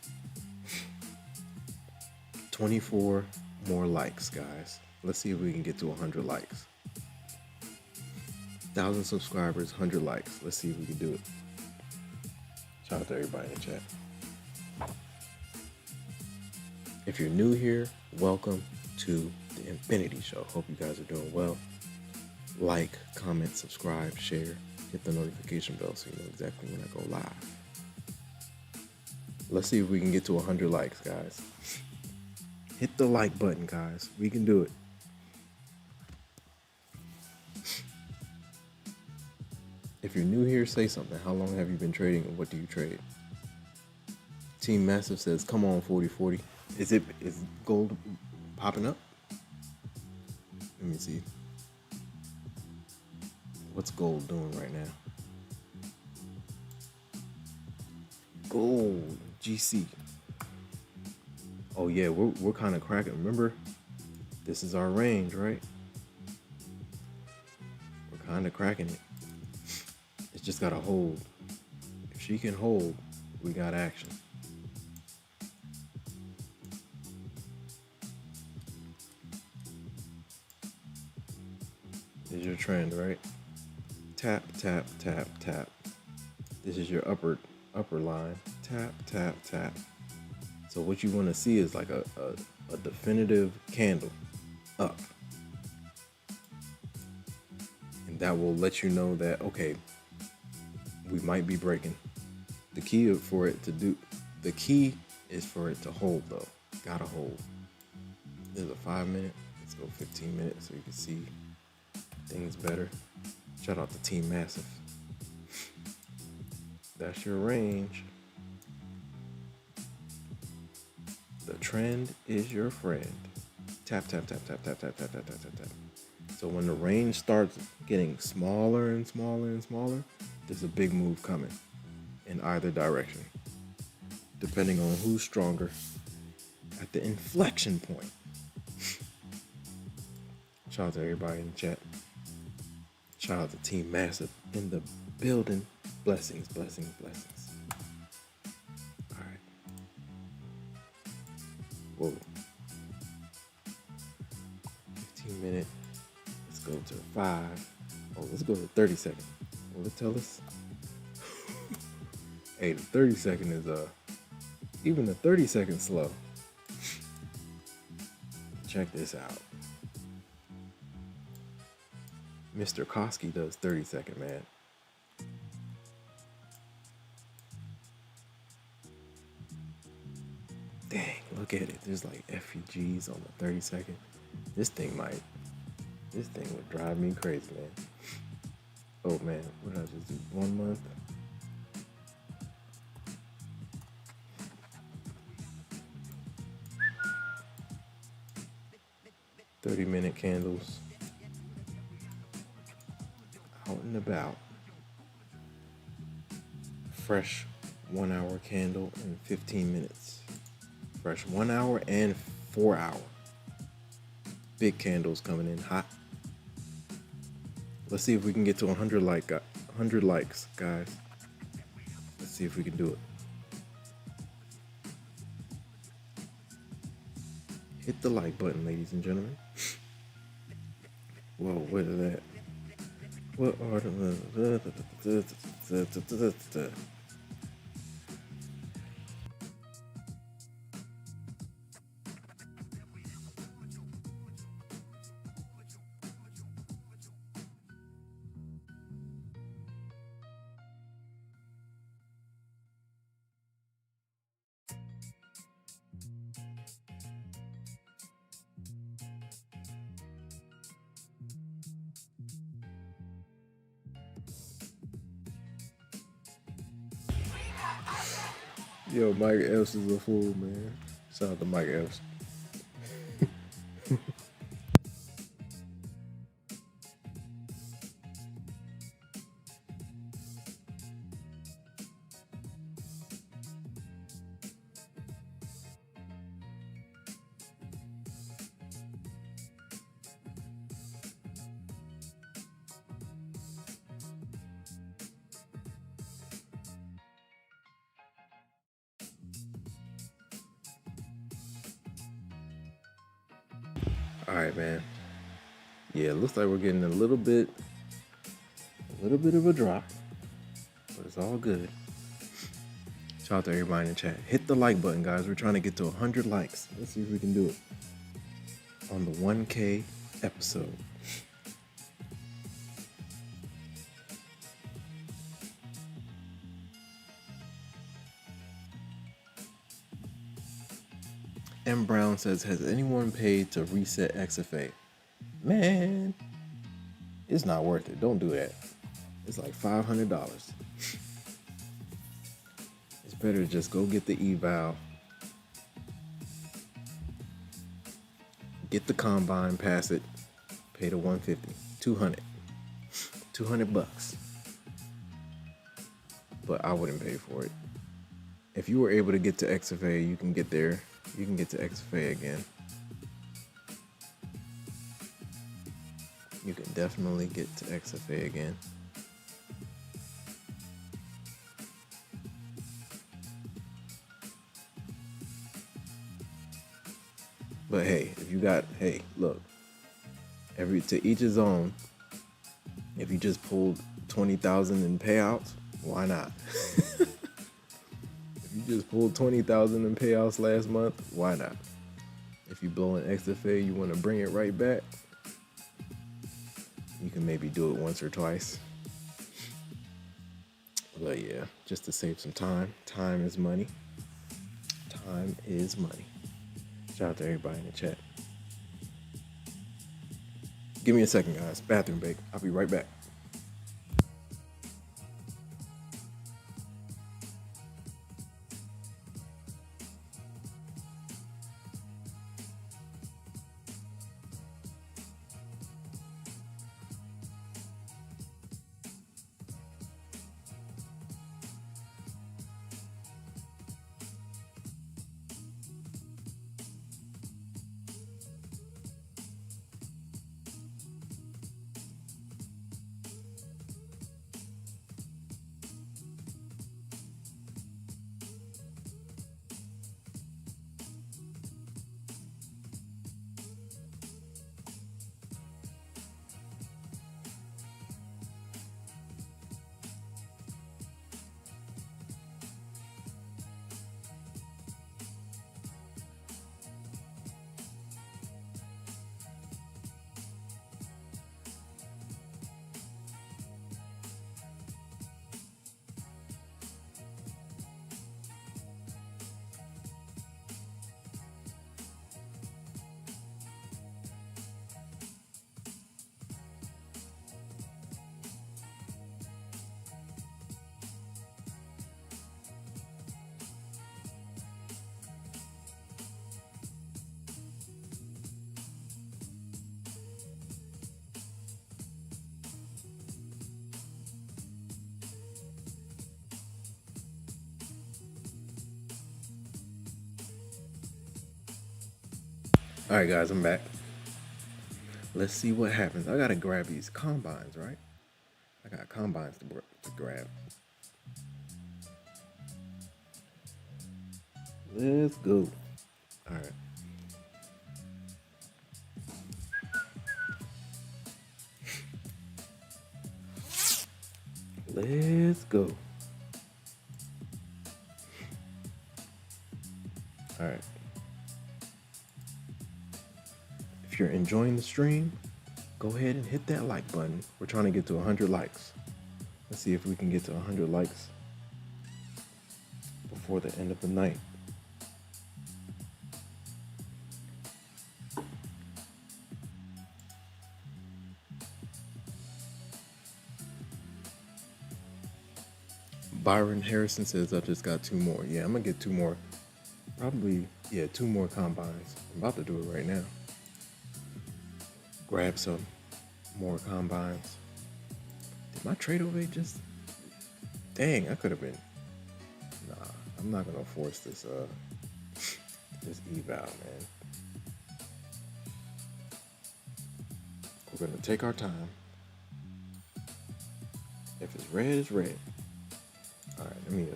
24 more likes, guys. Let's see if we can get to 100 likes. 1,000 subscribers, 100 likes. Let's see if we can do it. Shout out to everybody in the chat. If you're new here, welcome to the Infinity Show. Hope you guys are doing well. Like, comment, subscribe, share. Hit the notification bell so you know exactly when I go live. Let's see if we can get to 100 likes, guys. Hit the like button, guys. We can do it. If you're new here, say something. How long have you been trading and what do you trade? Team Massive says, come on, 4040. Is gold popping up? Let me see. What's gold doing right now? Gold, GC. Oh yeah, we're kind of cracking. Remember, this is our range, right? We're kind of cracking it. It's just gotta hold. If she can hold, we got action. This is your trend, right? Tap, tap, tap, tap. This is your upper line. Tap, tap, tap. So what you want to see is like a definitive candle up. And that will let you know that, okay, we might be breaking. The key is for it to hold though. Gotta hold. There's a 5 minute. Let's go 15 minutes so you can see things better. Shout out to Team Massive. That's your range. The trend is your friend. Tap, tap, tap, tap, tap, tap, tap, tap, tap, tap, tap. So when the range starts getting smaller and smaller and smaller, there's a big move coming in either direction, depending on who's stronger at the inflection point. Shout out to everybody in the chat. Shout out to Team Massive in the building. Blessings, blessings, blessings. All right. Whoa. 15 minute. Let's go to 5. Oh, let's go to 30 second. Will it tell us? Hey, the 30 second is even the 30 second slow. Check this out. Mr. Koski does 30 second, man. Dang, look at it. There's like FUGs on the 30 second. This thing would drive me crazy, man. Oh man, what did I just do? 1 month? $30-minute candles. Out and about. Fresh 1 hour candle in 15 minutes. Fresh 1 hour and 4 hour. Big candles coming in hot. Let's see if we can get to 100 likes, guys. Let's see if we can do it. Hit the like button, ladies and gentlemen. Whoa, what is that? What are the... Yo, Mike Epps is a fool, man. Shout out to Mike Epps. All right, man. Yeah, it looks like we're getting a little bit of a drop, but it's all good. Shout out to everybody in the chat. Hit the like button, guys. We're trying to get to 100 likes. Let's see if we can do it on the 1K episode. M. Brown says, has anyone paid to reset XFA? Man, it's not worth it. Don't do that. It's like $500. It's better to just go get the eval, get the combine, pass it, pay the 150, 200 bucks. But I wouldn't pay for it. If you were able to get to XFA, you can get there. You can get to XFA again. You can definitely get to XFA again. But hey, if you got, hey, look, to each his own. If you just pulled 20,000 in payouts, why not? If you just pulled 20,000 in payouts last month, why not? If you blow an XFA, you want to bring it right back, you can maybe do it once or twice. But yeah, just to save some time. Time is money. Time is money. Shout out to everybody in the chat. Give me a second, guys. Bathroom break. I'll be right back. All right, guys, I'm back. Let's see what happens. I gotta grab these combines, right? I got combines to grab. Let's go. All right. Let's go. All right. If you're enjoying the stream, go ahead and hit that like button. We're trying to get to 100 likes. Let's see if we can get to 100 likes before the end of the night. Byron Harrison says I just got 2 more. Yeah, I'm gonna get 2 more. Probably, yeah, 2 more combines. I'm about to do it right now. Grab some more combines. Did my trade over just... Dang, I could have been... Nah, I'm not gonna force this this eval, man. We're gonna take our time. If it's red, it's red. All right, let me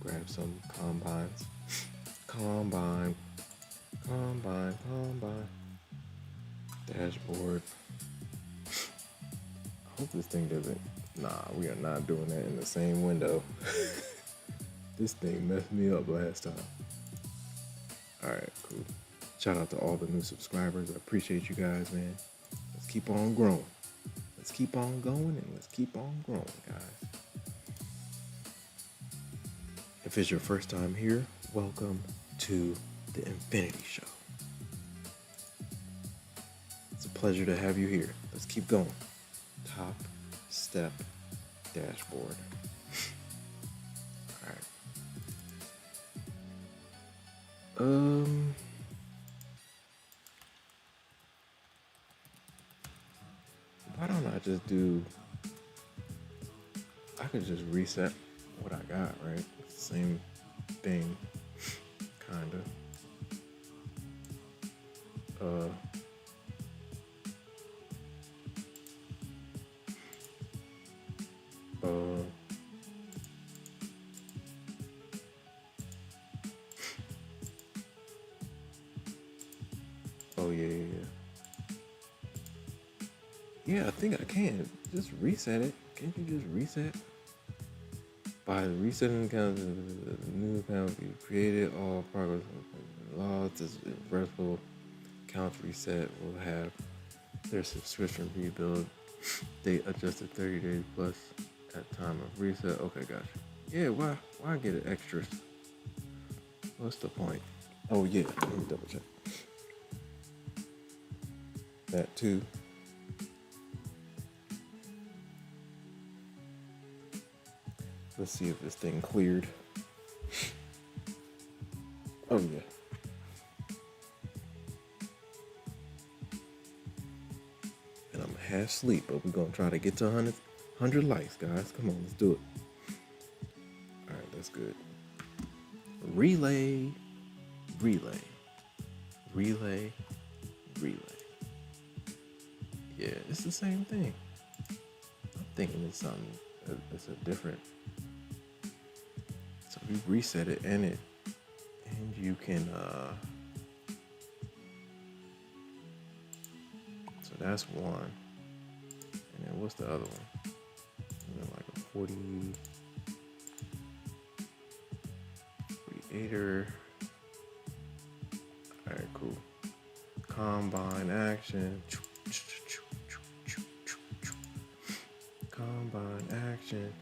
grab some combines. Combine. Dashboard. I hope this thing doesn't... Nah, we are not doing that in the same window. This thing messed me up last time. All right, cool. Shout out to all the new subscribers. I appreciate you guys, man. Let's keep on growing. Let's keep on going and let's keep on growing, guys. If it's your first time here, welcome to the Infinity Show. It's a pleasure to have you here. Let's keep going. Topstep dashboard. All right. just do. I could just reset what I got, right? It's the same thing, kinda. Uh, uh, oh yeah. Yeah, I think I can. Just reset it. Can't you just reset? By resetting accounts, the new account will be created. All progress lost is reversible. Accounts reset will have their subscription rebuild date adjusted 30 days plus at time of reset. Okay, gotcha. Yeah, why get it extras? What's the point? Oh yeah, let me double check. That too. Let's see if this thing cleared. Oh yeah. And I'm half asleep, but we're gonna try to get to 100 likes, guys. Come on, let's do it. All right, that's good. Relay, relay, relay, relay. Yeah, it's the same thing. I'm thinking it's something. It's a different. So we reset it, and you can. So that's one. And then what's the other one? And then like a 48er. All right, cool. Combine action. Combine action.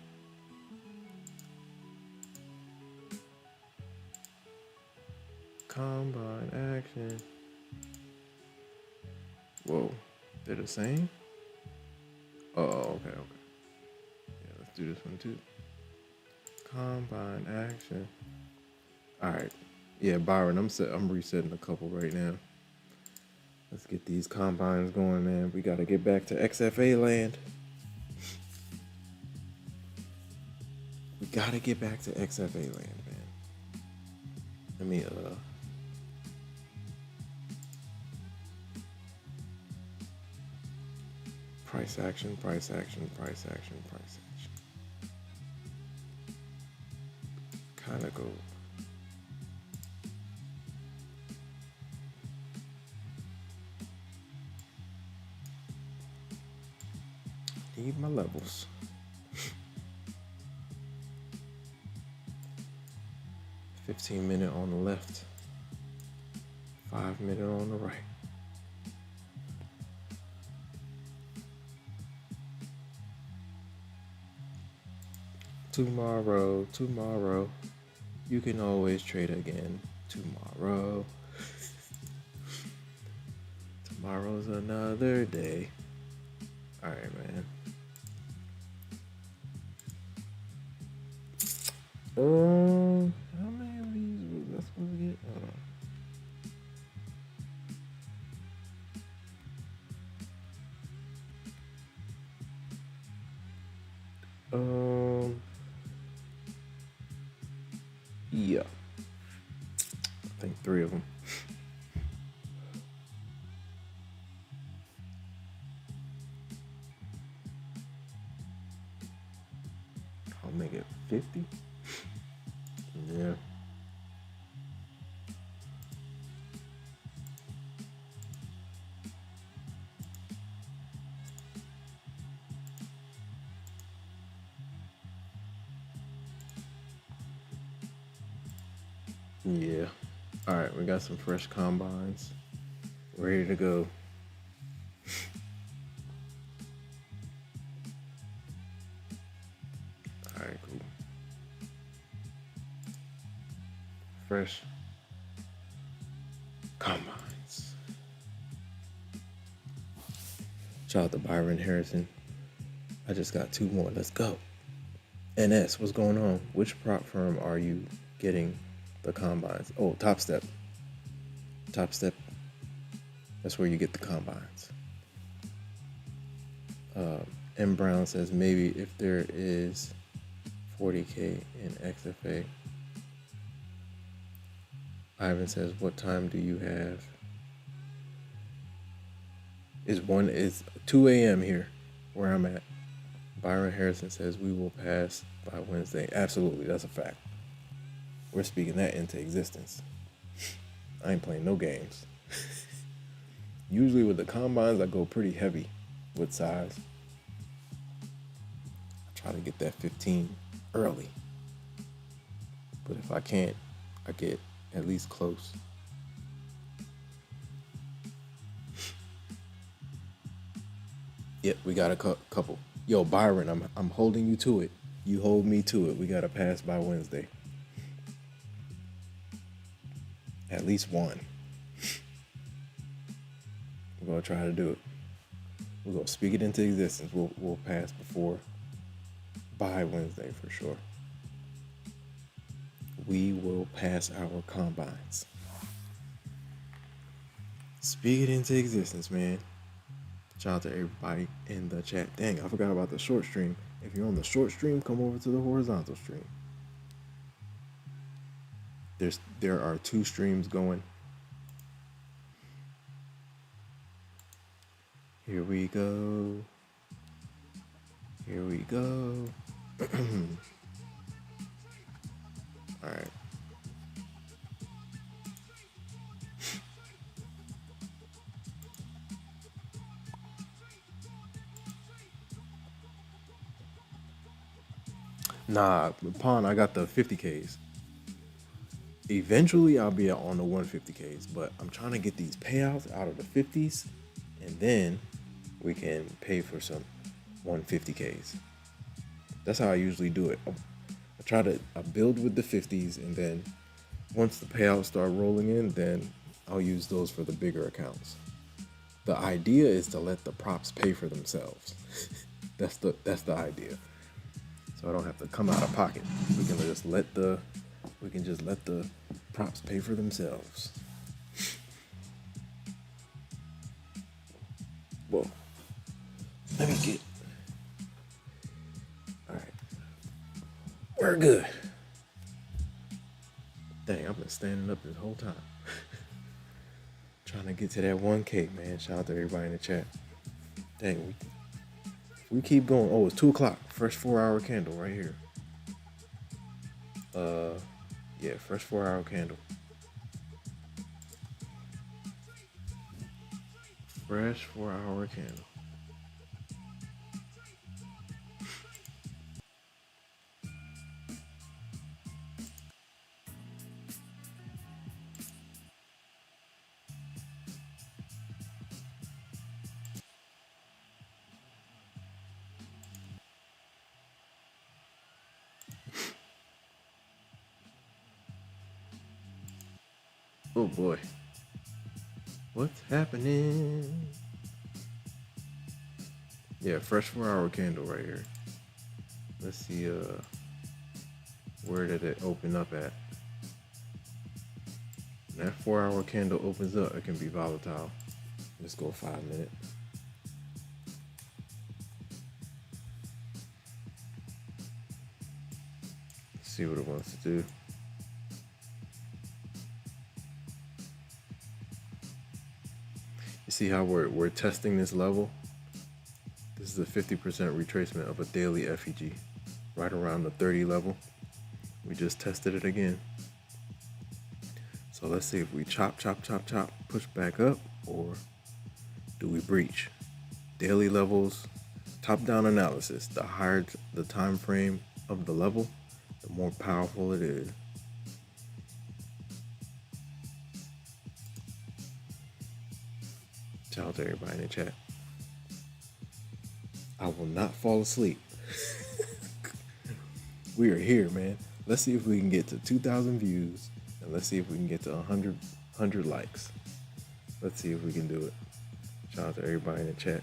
Combine action. Whoa, they're the same? Oh, okay. Yeah, let's do this one too. Combine action. All right. Yeah, Byron, I'm resetting a couple right now. Let's get these combines going, man. We got to get back to XFA land. We got to get back to XFA land, man. Let me price action. Kind of go. Need my levels. 15-minute on the left. 5-minute on the right. Tomorrow. You can always trade again. Tomorrow. Tomorrow's another day. All right, man. How many of these was I supposed to get? Yeah. I think 3 of them. I'll make it 50. Yeah. Yeah. All right, we got some fresh combines. Ready to go. All right, cool. Fresh combines. Shout out to Byron Harrison. I just got 2 more. Let's go. NS, what's going on? Which prop firm are you getting the combines? Oh, Topstep. That's where you get the combines. M. Brown says maybe if there is 40K in XFA. Ivan says, what time do you have? It's 2 a.m. here where I'm at. Byron Harrison says we will pass by Wednesday. Absolutely, that's a fact. We're speaking that into existence. I ain't playing no games. Usually with the combines, I go pretty heavy with size. I try to get that 15 early. But if I can't, I get at least close. Yep, we got a couple. Yo, Byron, I'm holding you to it. You hold me to it. We got to pass by Wednesday. At least one. We're going to try to do it. We're going to speak it into existence. We'll pass by Wednesday for sure. We will pass our combines. Speak it into existence, man. Shout out to everybody in the chat. Dang, I forgot about the short stream. If you're on the short stream, come over to the horizontal stream. There are 2 streams going. Here we go. Here we go. All right. Nah, Pawn, I got the 50Ks. Eventually, I'll be on the 150Ks, but I'm trying to get these payouts out of the 50s, and then we can pay for some 150Ks. That's how I usually do it. I build with the 50s, and then once the payouts start rolling in, then I'll use those for the bigger accounts. The idea is to let the props pay for themselves. That's the idea. So I don't have to come out of pocket. We can just let the props pay for themselves. Whoa. Let me get. All right. We're good. Dang, I've been standing up this whole time. Trying to get to that 1K, man. Shout out to everybody in the chat. Dang, we keep going. Oh, it's 2 o'clock. Fresh 4-hour candle right here. Yeah, fresh 4-hour candle. Fresh 4-hour candle. Oh boy. What's happening? Yeah, fresh 4-hour candle right here. Let's see where did it open up at? When that 4-hour candle opens up, it can be volatile. Let's go 5 minutes. See what it wants to do. You see how we're testing this level? This is a 50% retracement of a daily FEG, right around the 30 level. We just tested it again. So let's see if we chop, push back up, or do we breach? Daily levels, top-down analysis. The higher the time frame of the level, the more powerful it is. Shout out to everybody in the chat. I will not fall asleep. We are here, man. Let's see if we can get to 2,000 views, and let's see if we can get to 100 likes. Let's see if we can do it. Shout out to everybody in the chat.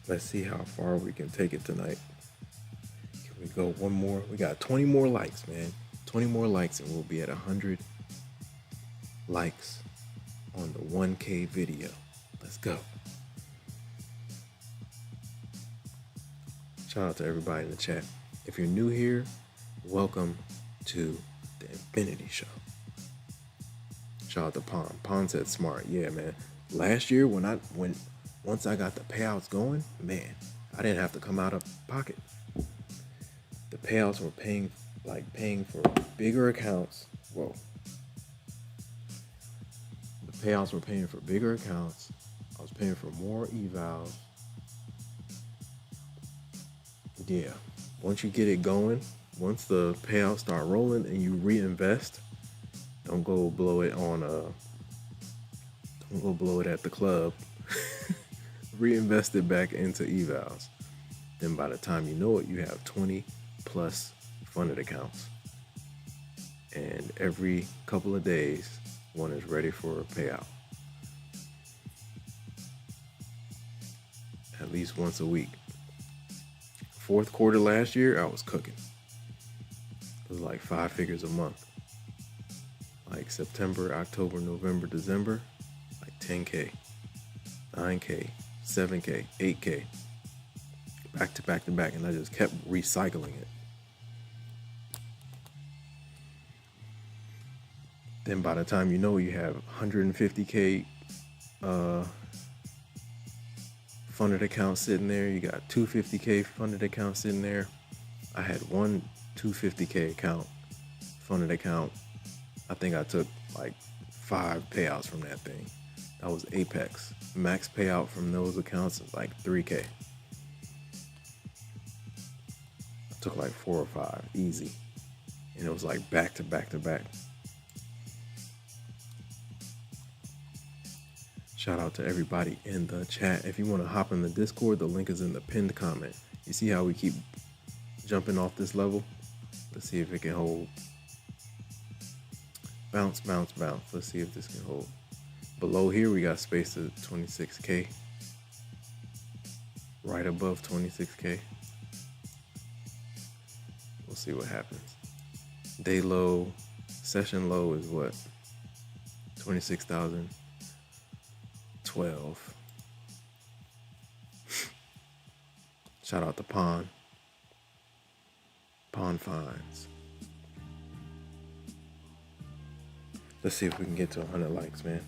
Let's see how far we can take it tonight. Can we go one more? We got 20 more likes, man. 20 more likes, and we'll be at 100 likes on the 1K video. Let's go. Shout out to everybody in the chat. If you're new here, welcome to the Infinity Show. Shout out to Pon. Pon said smart. Yeah, man. Last year once I got the payouts going, man, I didn't have to come out of pocket. The payouts were paying for bigger accounts. Whoa. The payouts were paying for bigger accounts. I was paying for more evals. Yeah. Once you get it going, once the payouts start rolling and you reinvest, don't go blow it at the club. Reinvest it back into evals. Then by the time you know it, you have 20 plus funded accounts. And every couple of days, one is ready for a payout. At least once a week. Fourth quarter last year, I was cooking. It was like 5 figures a month. Like September, October, November, December, like 10K, 9K, 7K, 8K. Back to back to back, and I just kept recycling it. Then by the time you know, you have 150K funded account sitting there. You got 250K funded account sitting there. I had one 250K account, funded account. I think I took like 5 payouts from that thing. That was Apex. Max payout from those accounts was like 3K. I took like 4 or 5, easy. And it was like back to back to back. Shout out to everybody in the chat. If you want to hop in the Discord, the link is in the pinned comment. You see how we keep jumping off this level? Let's see if it can hold. Bounce, bounce, bounce. Let's see if this can hold. Below here, we got space to 26K. Right above 26K. We'll see what happens. Day low, session low is what? 26,012. Shout out to Pon Finds. Let's see if we can get to 100 likes, man.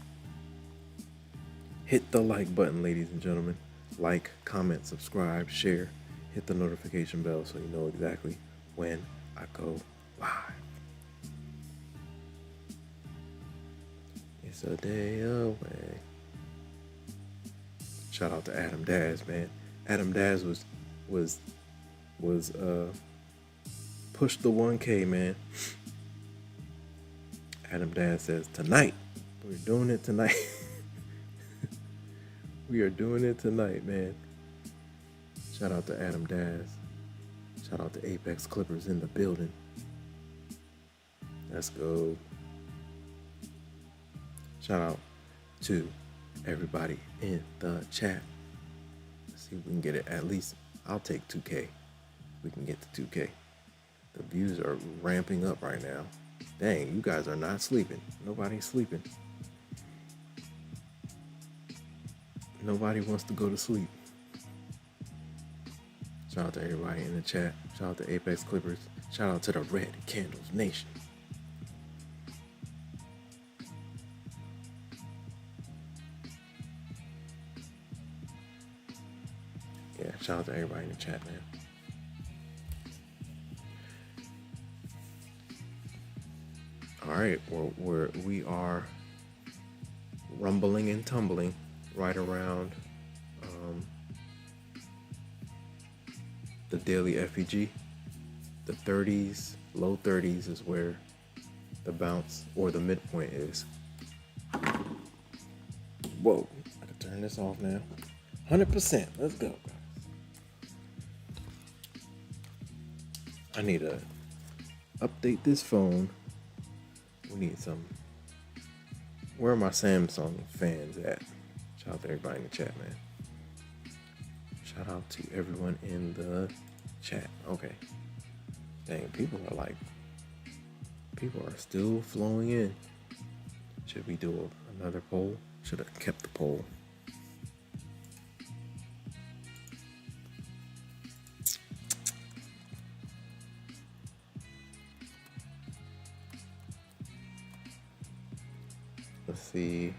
Hit the like button, ladies and gentlemen. Like, comment, subscribe, share. Hit the notification bell so you know exactly when I go live. It's a day away. Shout out to Adam Daz, man. Adam Daz was pushed the 1K, man. Adam Daz says, tonight. We're doing it tonight. We are doing it tonight, man. Shout out to Adam Daz. Shout out to Apex Clippers in the building. Let's go. Shout out to everybody in the chat. Let's see if we can get it. At least I'll take 2K. We can get to 2K. The views are ramping up right now. Dang, you guys are not sleeping. Nobody's sleeping. Nobody wants to go to sleep. Shout out to everybody in the chat. Shout out to Apex Clippers. Shout out to the Red Candles Nation. Yeah, shout out to everybody in the chat, man. All right, we are rumbling and tumbling right around the daily FEG. The 30s, low 30s is where the bounce or the midpoint is. Whoa, I can turn this off now. 100%, let's go. I need to update this phone. We need some. Where are my Samsung fans at? Shout out to everybody in the chat, man. Shout out to everyone in the chat. Okay. Dang, people are still flowing in. Should we do another poll? Should have kept the poll. Let's see.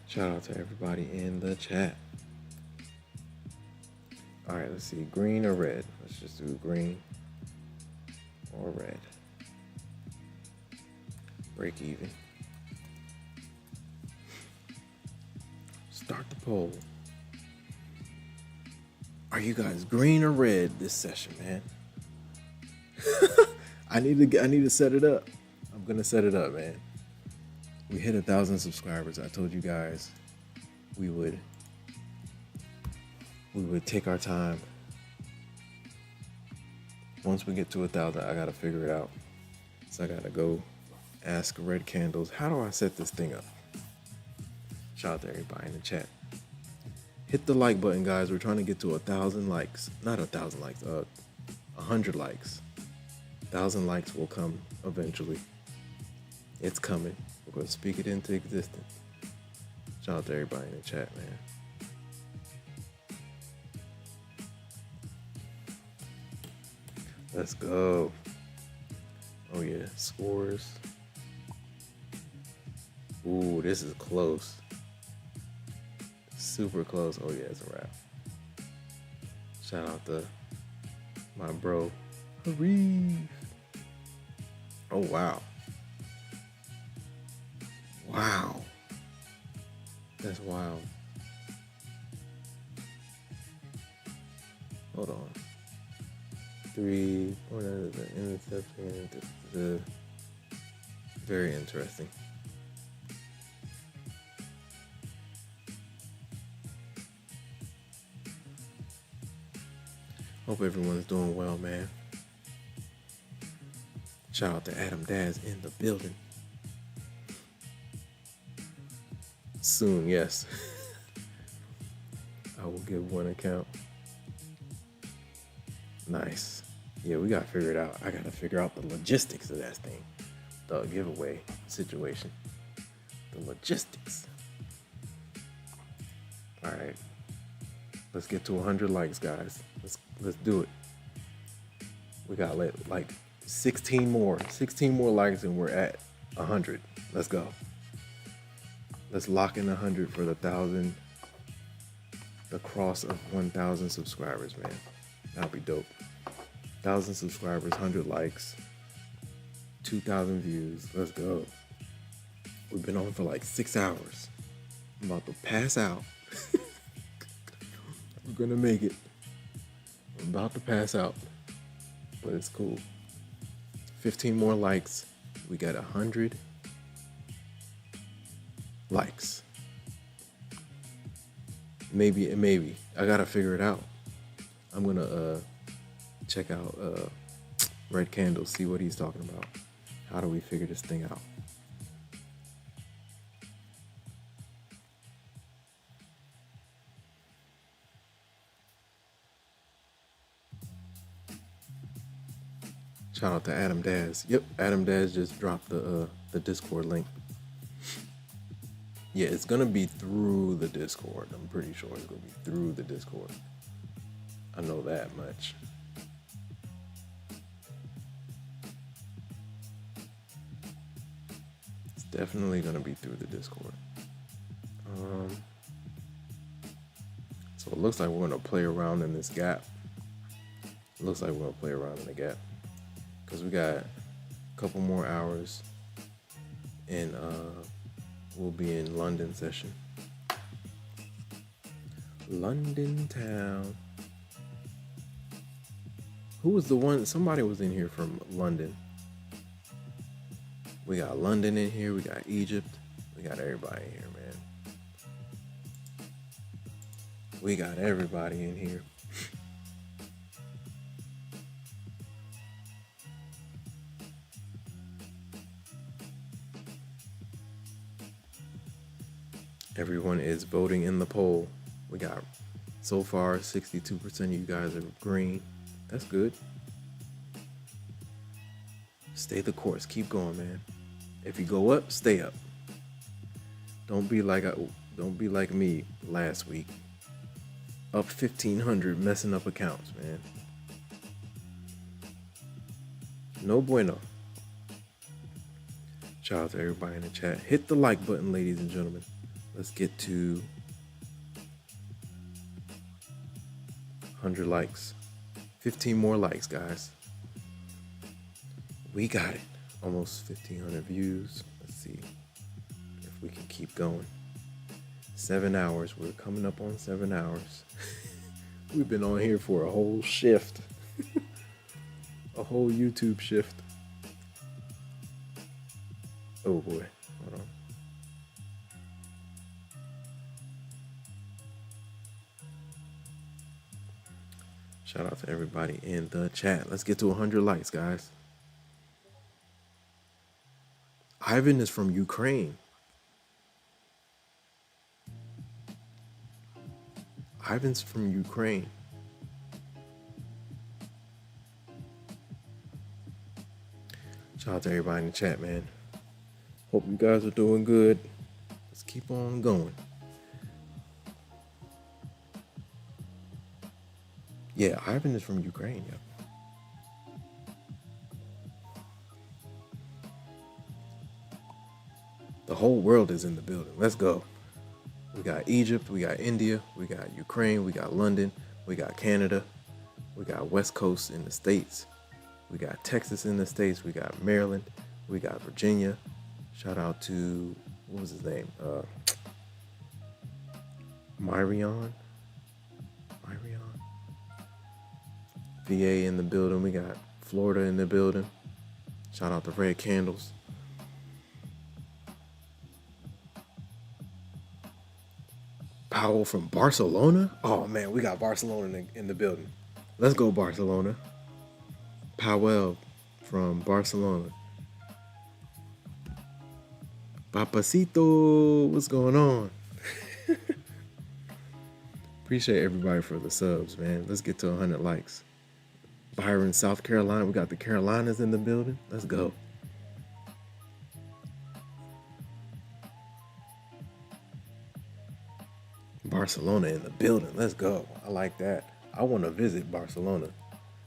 Shout out to everybody in the chat. All right, let's see. Green or red? Let's just do green or red. Break even. Start the poll. Are you guys green or red this session, man? I need to set it up. I'm gonna set it up, man. We hit 1,000 subscribers. I told you guys we would take our time. Once we get to 1,000, I gotta figure it out. So I gotta go ask Red Candles, how do I set this thing up? Shout out to everybody in the chat. Hit the like button, guys. We're trying to get to 1,000 likes. Not 1,000 likes, 100 likes. 1,000 likes will come eventually. It's coming. We're gonna speak it into existence. Shout out to everybody in the chat, man. Let's go. Oh yeah, scores. Ooh, this is close. Super close. Oh yeah, it's a wrap. Shout out to my bro, Harif. Oh wow. Wow. That's wild. Hold on. 3, or interception. Very interesting. Hope everyone's doing well, man. Shout out to Adam Daz in the building. Soon, yes. I will give one account. Nice. Yeah, we gotta figure it out. I gotta figure out the logistics of that thing. The giveaway situation. The logistics. All right. Let's get to 100 likes, guys. Let's do it. We got like 16 more likes and we're at 100. Let's go. Let's lock in 100 for the cross of 1,000 subscribers, man. That'll be dope. 1,000 subscribers, 100 likes, 2,000 views. Let's go. We've been on for like 6 hours. I'm about to pass out. We're gonna make it. I'm about to pass out, but it's cool. 15 more likes. We got 100 likes. Maybe. I gotta figure it out. I'm gonna check out Red Candle, see what he's talking about. How do we figure this thing out? Shout out to Adam Daz. Yep, Adam Daz just dropped the Discord link. Yeah, it's gonna be through the Discord. I'm pretty sure it's gonna be through the Discord. I know that much. It's definitely gonna be through the Discord. So it looks like we're gonna play around in this gap. It looks like we're gonna play around in the gap because we got a couple more hours and we'll be in London session. London town. Who was the one? Somebody was in here from London. We got London in here. We got Egypt. We got everybody in here, man. We got everybody in here. Everyone is voting in the poll. We got, so far, 62% of you guys are green. That's good. Stay the course. Keep going, man. If you go up, stay up. Don't be like me last week. Up 1,500 messing up accounts, man. No bueno. Shout out to everybody in the chat. Hit the like button, ladies and gentlemen. Let's get to 100 likes. 15 more likes, guys. We got it. Almost 1,500 views. Let's see if we can keep going. 7 hours. We're coming up on 7 hours. We've been on here for a whole shift. A whole YouTube shift. Oh boy. Hold on. Shout out to everybody in the chat. Let's get to 100 likes, guys. Ivan is from Ukraine. Ivan's from Ukraine. Shout out to everybody in the chat, man. Hope you guys are doing good. Let's keep on going. Yeah, Ivan is from Ukraine. Yeah. The whole world is in the building. Let's go. We got Egypt, we got India, we got Ukraine, we got London, we got Canada, we got West Coast in the States, we got Texas in the States, we got Maryland, we got Virginia. Shout out to, what was his name? Myrion. VA in the building. We got Florida in the building. Shout out to Red Candles. Powell from Barcelona. Oh man, we got Barcelona in the building. Let's go Barcelona. Powell from Barcelona. Papacito, what's going on? Appreciate everybody for the subs, man. Let's get to 100 likes. Byron, South Carolina. We got the Carolinas in the building. Let's go. Barcelona in the building. Let's go. I like that. I want to visit Barcelona.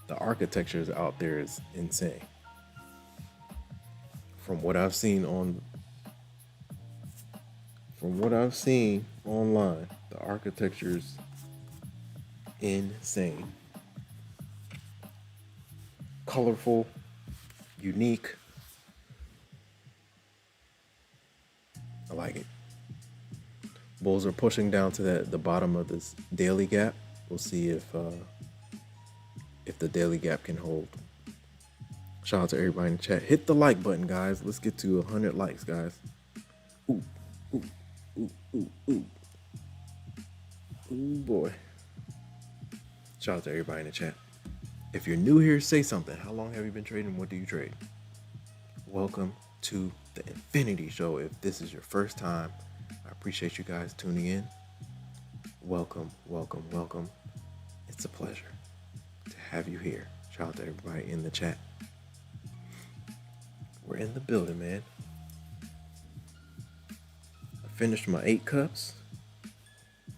The architecture out there is insane. From what I've seen online, the architecture is insane. Colorful, unique. I like it. Bulls are pushing down to the bottom of this daily gap. We'll see if the daily gap can hold. Shout out to everybody in the chat. Hit the like button, guys. Let's get to 100 likes, guys. Ooh, ooh, ooh, ooh, ooh. Ooh, boy. Shout out to everybody in the chat. If you're new here, say something. How long have you been trading? What do you trade? Welcome to the Infinity Show. If this is your first time, I appreciate you guys tuning in. Welcome, welcome, welcome. It's a pleasure to have you here. Shout out to everybody in the chat. We're in the building, man. I finished my 8 cups.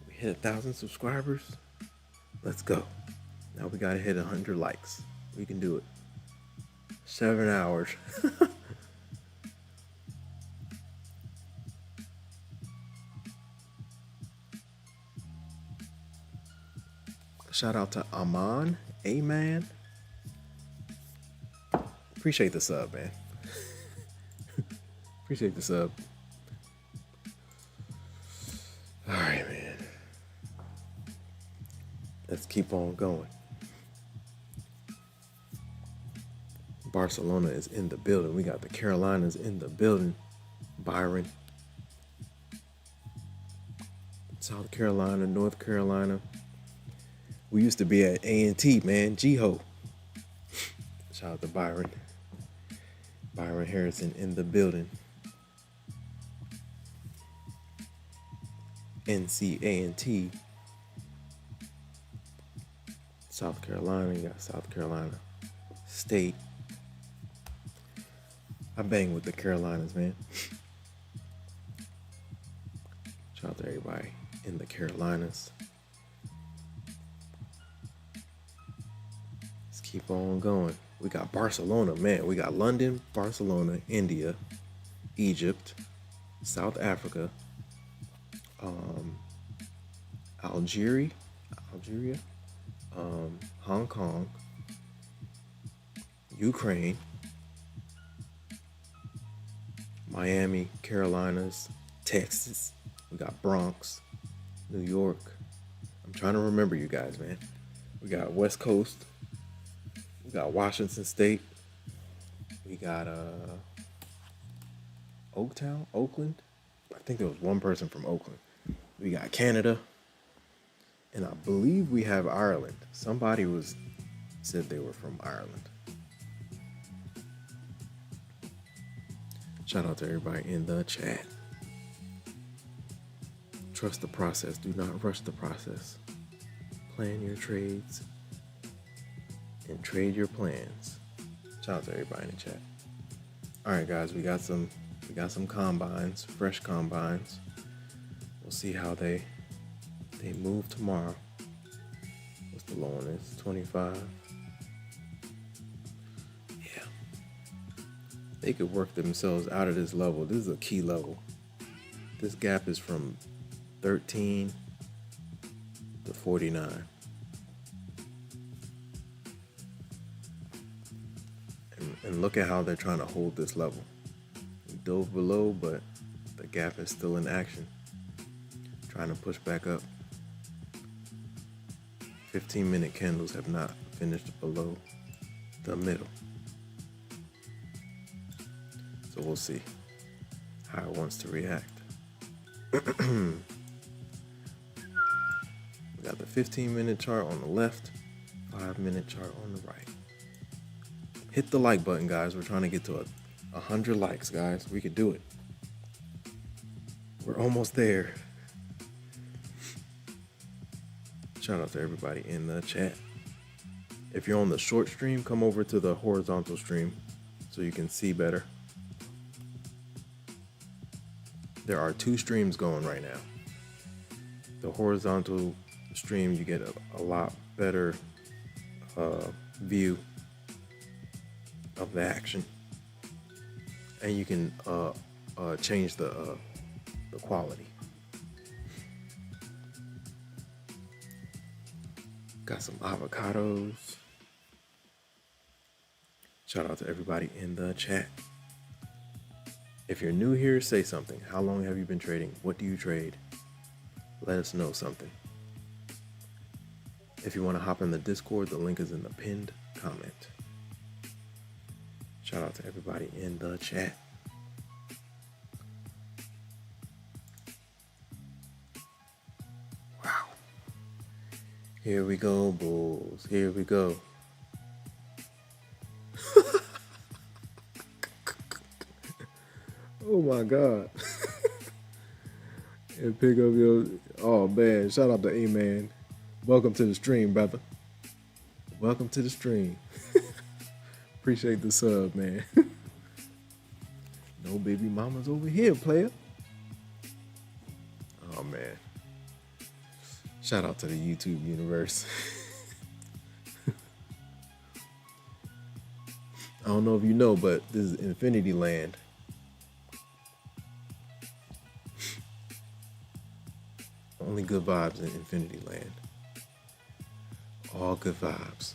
We hit 1,000 subscribers. Let's go. Now we gotta hit 100 likes. We can do it. 7 hours. Shout out to Aman. Amen. Appreciate the sub, man. Appreciate the sub. All right, man. Let's keep on going. Barcelona is in the building. We got the Carolinas in the building. Byron. South Carolina, North Carolina. We used to be at A&T, man. G-Ho. Shout out to Byron. Byron Harrison in the building. NC-A&T. South Carolina. You got South Carolina State. I bang with the Carolinas, man. Shout out to everybody in the Carolinas. Let's keep on going. We got Barcelona, man. We got London, Barcelona, India, Egypt, South Africa, Algeria, Hong Kong, Ukraine, Miami, Carolinas, Texas. We got Bronx, New York. I'm trying to remember you guys, man. We got West Coast. We got Washington State. We got Oakland. I think there was one person from Oakland. We got Canada. And I believe we have Ireland. Somebody said they were from Ireland. Shout out to everybody in the chat. Trust the process. Do not rush the process. Plan your trades and trade your plans. Shout out to everybody in the chat. All right, guys, we got some combines, fresh combines. We'll see how they move tomorrow. What's the low on this? 25. Yeah. They could work themselves out of this level. This is a key level. This gap is from 13 to 49. And look at how they're trying to hold this level. We dove below, but the gap is still in action. Trying to push back up. 15-minute candles have not finished below the middle. So we'll see how it wants to react. We got the 15-minute chart on the left, 5-minute chart on the right. Hit the like button, guys. We're trying to get to 100 likes, guys. We could do it. We're almost there. Shout out to everybody in the chat. If you're on the short stream, come over to the horizontal stream so you can see better. There are 2 streams going right now. The horizontal stream, you get a lot better view of the action, and you can change the quality. Got some avocados. Shout out to everybody in the chat. If you're new here, say something. How long have you been trading? What do you trade? Let us know something. If you want to hop in the Discord, the link is in the pinned comment. Shout out to everybody in the chat. Wow. Here we go, bulls. Here we go. Oh my God. And pick up your, oh man, shout out to A-Man. Welcome to the stream, brother. Welcome to the stream. Appreciate the sub, man. No baby mamas over here, player. Oh man. Shout out to the YouTube universe. I don't know if you know, but this is Infinity Land. Only good vibes in Infinity Land. All good vibes.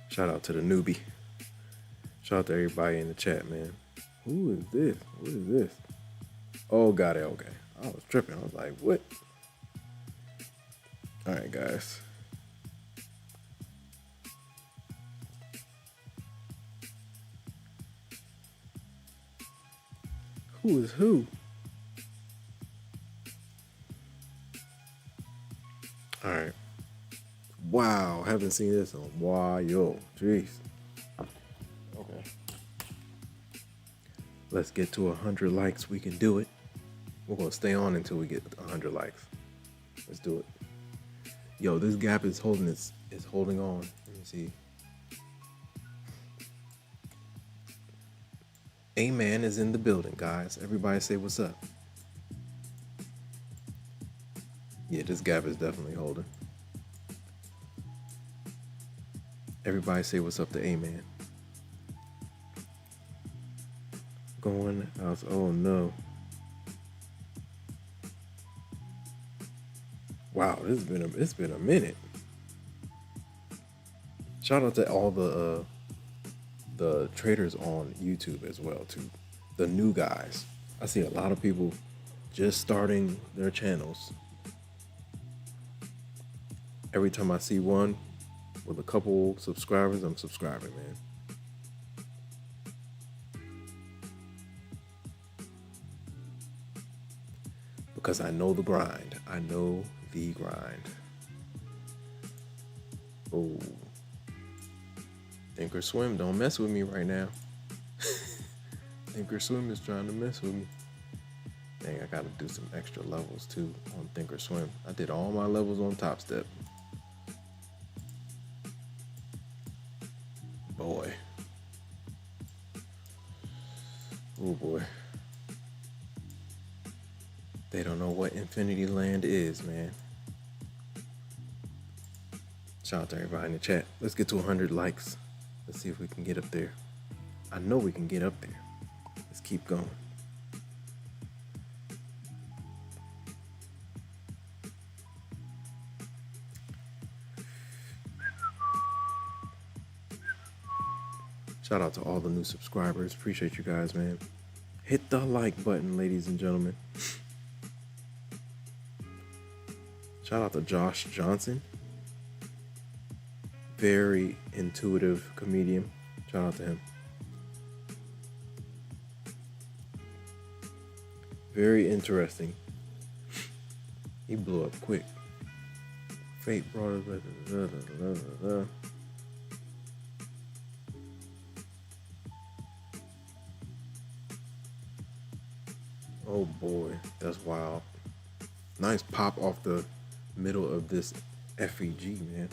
Shout out to the newbie. Shout out to everybody in the chat, man. Who is this? What is this? Oh, got it. Okay. I was tripping. I was like, what? All right, guys. Who is who? All right. Wow, haven't seen this in a while. Jeez. Okay. Let's get to 100 likes. We can do it. We're gonna stay on until we get 100 likes. Let's do it. Yo, this gap is holding on. Let me see. A-Man is in the building, guys. Everybody say what's up. Yeah, this gap is definitely holding. Everybody say what's up to A-Man. Going out. Oh no. Wow, it's been a minute. Shout out to all the traders on YouTube as well too. The new guys. I see a lot of people just starting their channels. Every time I see one with a couple subscribers, I'm subscribing, man. Because I know the grind. I know the grind. Oh. Thinkorswim, don't mess with me right now. Thinkorswim is trying to mess with me. Dang, I gotta do some extra levels too on Thinkorswim. I did all my levels on Topstep. Boy. Oh boy. They don't know what Infinity Land is, man. Shout out to everybody in the chat. Let's get to 100 likes. Let's see if we can get up there. I know we can get up there. Let's keep going. Shout out to all the new subscribers. Appreciate you guys, man. Hit the like button, ladies and gentlemen. Shout out to Josh Johnson. Very intuitive comedian. Shout out to him. Very interesting. He blew up quick. Fate brought us. Oh boy, that's wild. Nice pop off the middle of this FEG, man.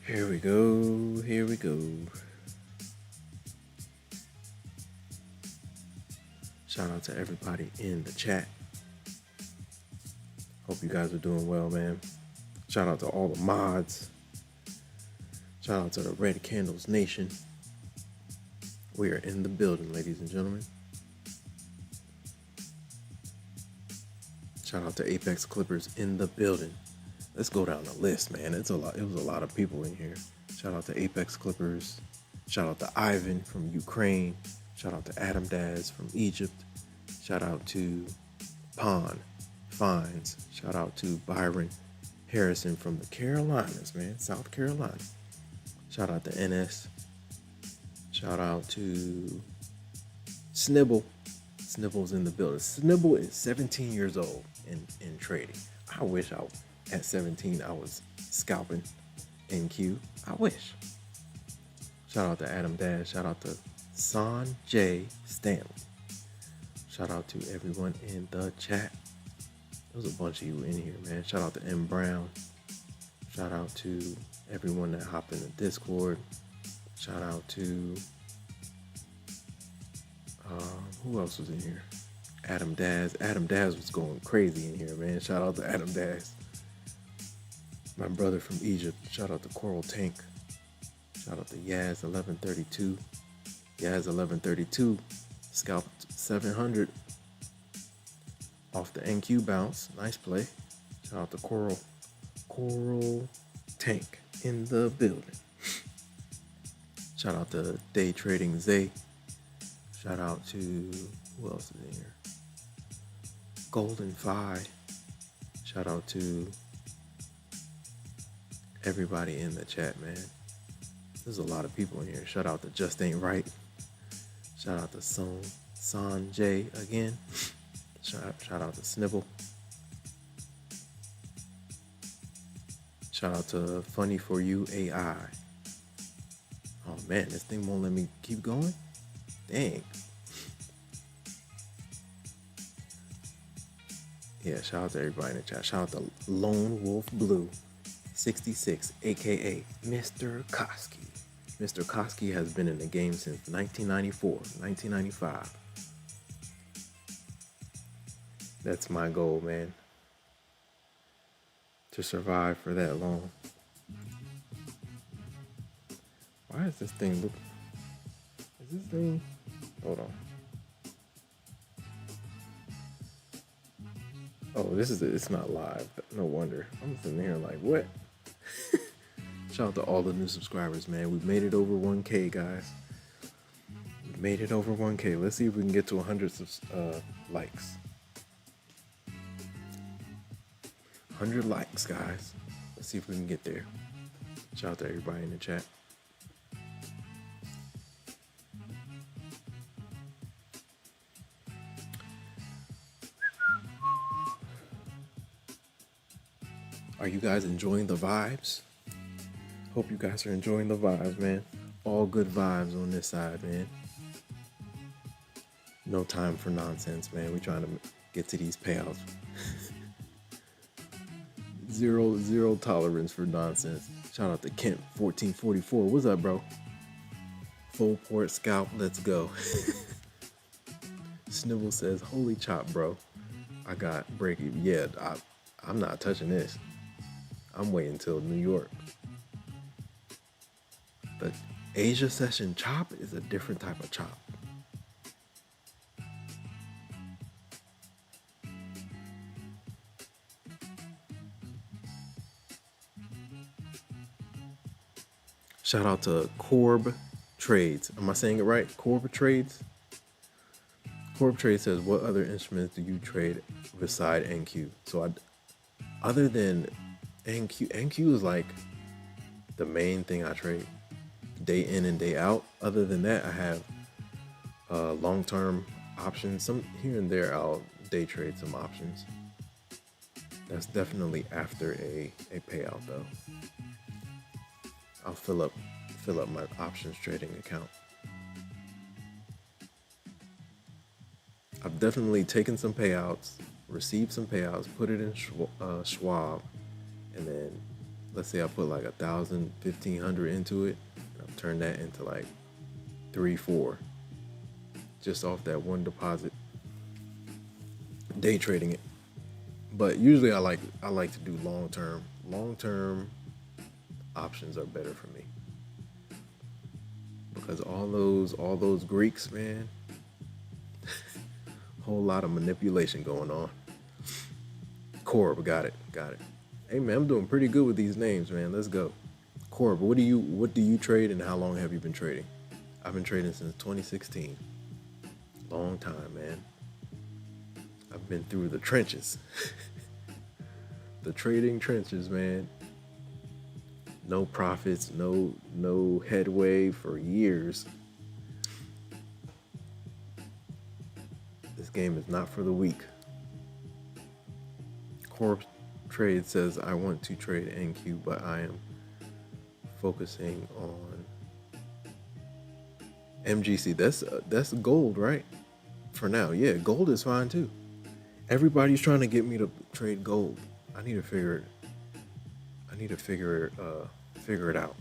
Here we go, here we go. Shout out to everybody in the chat. Hope you guys are doing well, man. Shout out to all the mods. Shout out to the Red Candles Nation. We are in the building, ladies and gentlemen. Shout out to Apex Clippers in the building. Let's go down the list, man. It was a lot of people in here. Shout out to Apex Clippers. Shout out to Ivan from Ukraine. Shout out to Adam Daz from Egypt. Shout out to Pon Fines. Shout out to Byron Harrison from the Carolinas, man. South Carolina. Shout out to NS. Shout out to Snibble. Snibble's in the building. Snibble is 17 years old in trading. I wish at 17 I was scalping NQ. I wish. Shout out to Adam Dash. Shout out to Sanjay Stanley. Shout out to everyone in the chat. There's a bunch of you in here, man. Shout out to M Brown. Shout out to everyone that hopped in the Discord. Shout out to who else was in here? Adam Daz. Adam Daz was going crazy in here, man. Shout out to Adam Daz. My brother from Egypt. Shout out to Coral Tank. Shout out to Yaz 1132. Yaz 1132 scalped 700 off the NQ bounce. Nice play. Shout out to Coral Tank in the building. Shout out to Day Trading Zay. Shout out to who else is in here? Golden Fi. Shout out to everybody in the chat, man. There's a lot of people in here. Shout out to Just Ain't Right. Shout out to Sanjay again. Shout out to Snibble. Shout out to Funny For You AI. man, this thing won't let me keep going. Dang. Yeah, shout out to everybody in the chat. Shout out to Lone Wolf Blue 66, aka Mr. Koski. Mr. Koski has been in the game since 1994, 1995. That's my goal, man. To survive for that long. Why is this thing look? Is this thing? Hold on. Oh, it's not live. No wonder. I'm sitting here like, what? Shout out to all the new subscribers, man. We've made it over 1K, guys. We made it over 1K. Let's see if we can get to 100 likes. 100 likes, guys. Let's see if we can get there. Shout out to everybody in the chat. Are you guys enjoying the vibes? Hope you guys are enjoying the vibes, man. All good vibes on this side, man. No time for nonsense, man. We're trying to get to these payouts. Zero tolerance for nonsense. Shout out to Kent 1444. What's up, bro? Full port scalp, let's go. Snibble says, holy chop, bro. I got break even. Yeah, I'm not touching this. I'm waiting till New York. The Asia session chop is a different type of chop. Shout out to Corb Trades. Am I saying it right? Corb Trades? Corb Trades says, what other instruments do you trade beside NQ? So other than NQ is like the main thing I trade day in and day out. Other than that, I have long-term options. Some here and there I'll day trade some options. That's definitely after a payout though. I'll fill up my options trading account. I've definitely taken some payouts, received some payouts, put it in Schwab, and then let's say I put like 1,000, 1,500 into it, and I've turned that into like 3-4, just off that one deposit, day trading it. But usually I like to do long term. Long term options are better for me because all those Greeks, man. Whole lot of manipulation going on. Corb, got it. Hey man, I'm doing pretty good with these names, man. Let's go. Corb, what do you trade and how long have you been trading? I've been trading since 2016. Long time, man. I've been through the trenches. The trading trenches, man. No profits, no headway for years. This game is not for the weak. Corp Trade says, I want to trade NQ, but I am focusing on MGC. That's gold, right? For now, yeah, gold is fine too. Everybody's trying to get me to trade gold. I need to figure it out.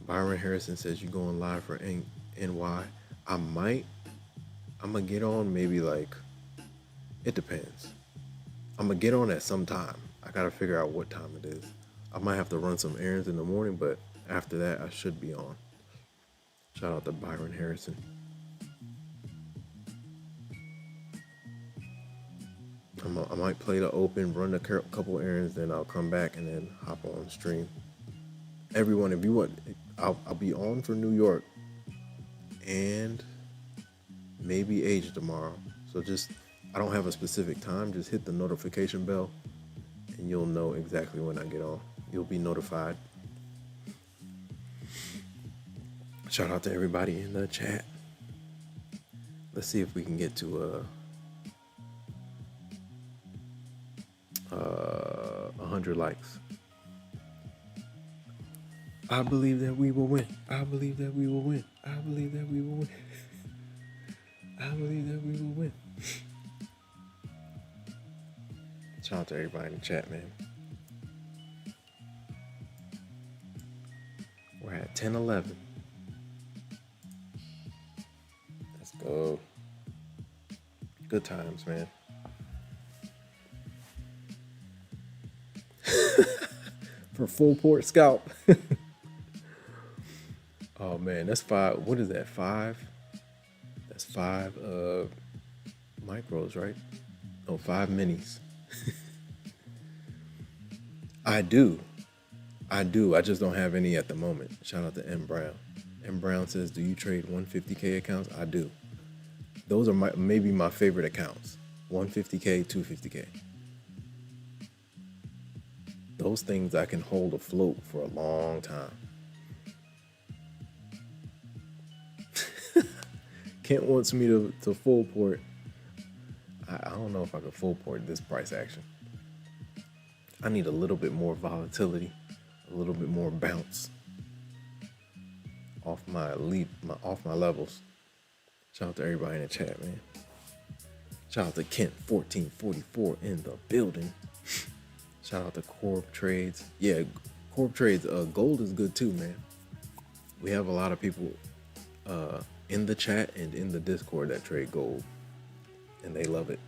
Byron Harrison says, you going live for NY? I'm gonna get on maybe like, it depends. I'm gonna get on at some time. I gotta figure out what time it is. I might have to run some errands in the morning, but after that I should be on. Shout out to Byron Harrison. I might play the open, run a couple errands, then I'll come back and then hop on stream. Everyone, if you want, I'll be on for New York and maybe Asia tomorrow. So I don't have a specific time. Just hit the notification bell and you'll know exactly when I get on. You'll be notified. Shout out to everybody in the chat. Let's see if we can get to 100 likes. I believe that we will win. I believe that we will win. I believe that we will win. I believe that we will win. Shout out to everybody in the chat, man. We're at 10:11. Let's go. Good times, man. For full port scalp. Oh man, that's 5. What is that? 5? That's 5 micros, right? Oh, 5 minis. I do. I just don't have any at the moment. Shout out to M Brown. M Brown says, "Do you trade 150K accounts?" I do. Those are maybe my favorite accounts. 150K, 250K. Those things I can hold afloat for a long time. Kent wants me to full port. I don't know if I could full port this price action. I need a little bit more volatility, a little bit more bounce off my levels. Shout out to everybody in the chat, man. Shout out to Kent 1444 in the building. Shout out to Corp Trades. Yeah, Corp Trades. Gold is good too, man. We have a lot of people in the chat and in the Discord that trade gold, and they love it.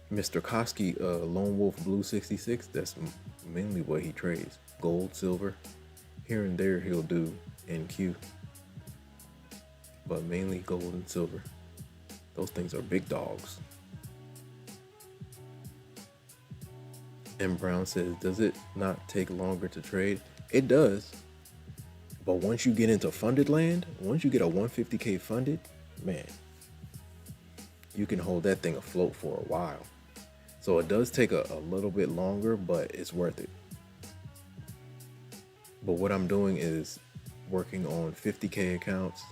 Mr. Koski, Lone Wolf Blue 66, that's mainly what he trades. Gold, silver. Here and there he'll do NQ. But mainly gold and silver. Those things are big dogs. M. Brown says, "Does it not take longer to trade?" It does. But once you get into funded land, once you get a 150K funded, man, you can hold that thing afloat for a while. So it does take a little bit longer, but it's worth it. But what I'm doing is working on 50K accounts,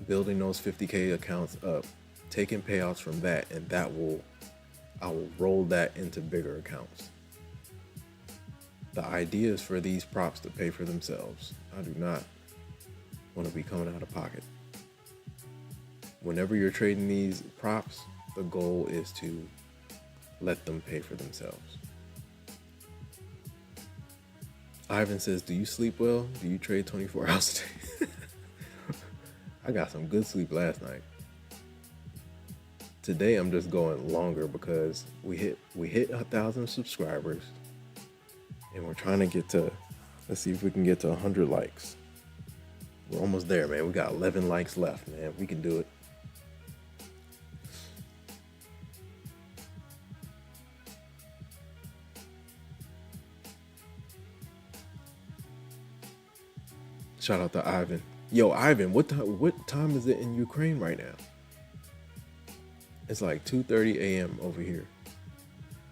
building those 50K accounts up, taking payouts from that, and I will roll that into bigger accounts. The idea is for these props to pay for themselves. I do not want to be coming out of pocket. Whenever you're trading these props, the goal is to let them pay for themselves. Ivan says, "Do you sleep well? Do you trade 24 hours a day?" I got some good sleep last night. Today I'm just going longer because we hit 1,000 subscribers, and we're trying to get to, let's see if we can get to 100 likes. We're almost there, man. We got 11 likes left, man. We can do it. Shout out to Ivan. Yo, Ivan, what time is it in Ukraine right now? It's like 2:30 a.m. over here.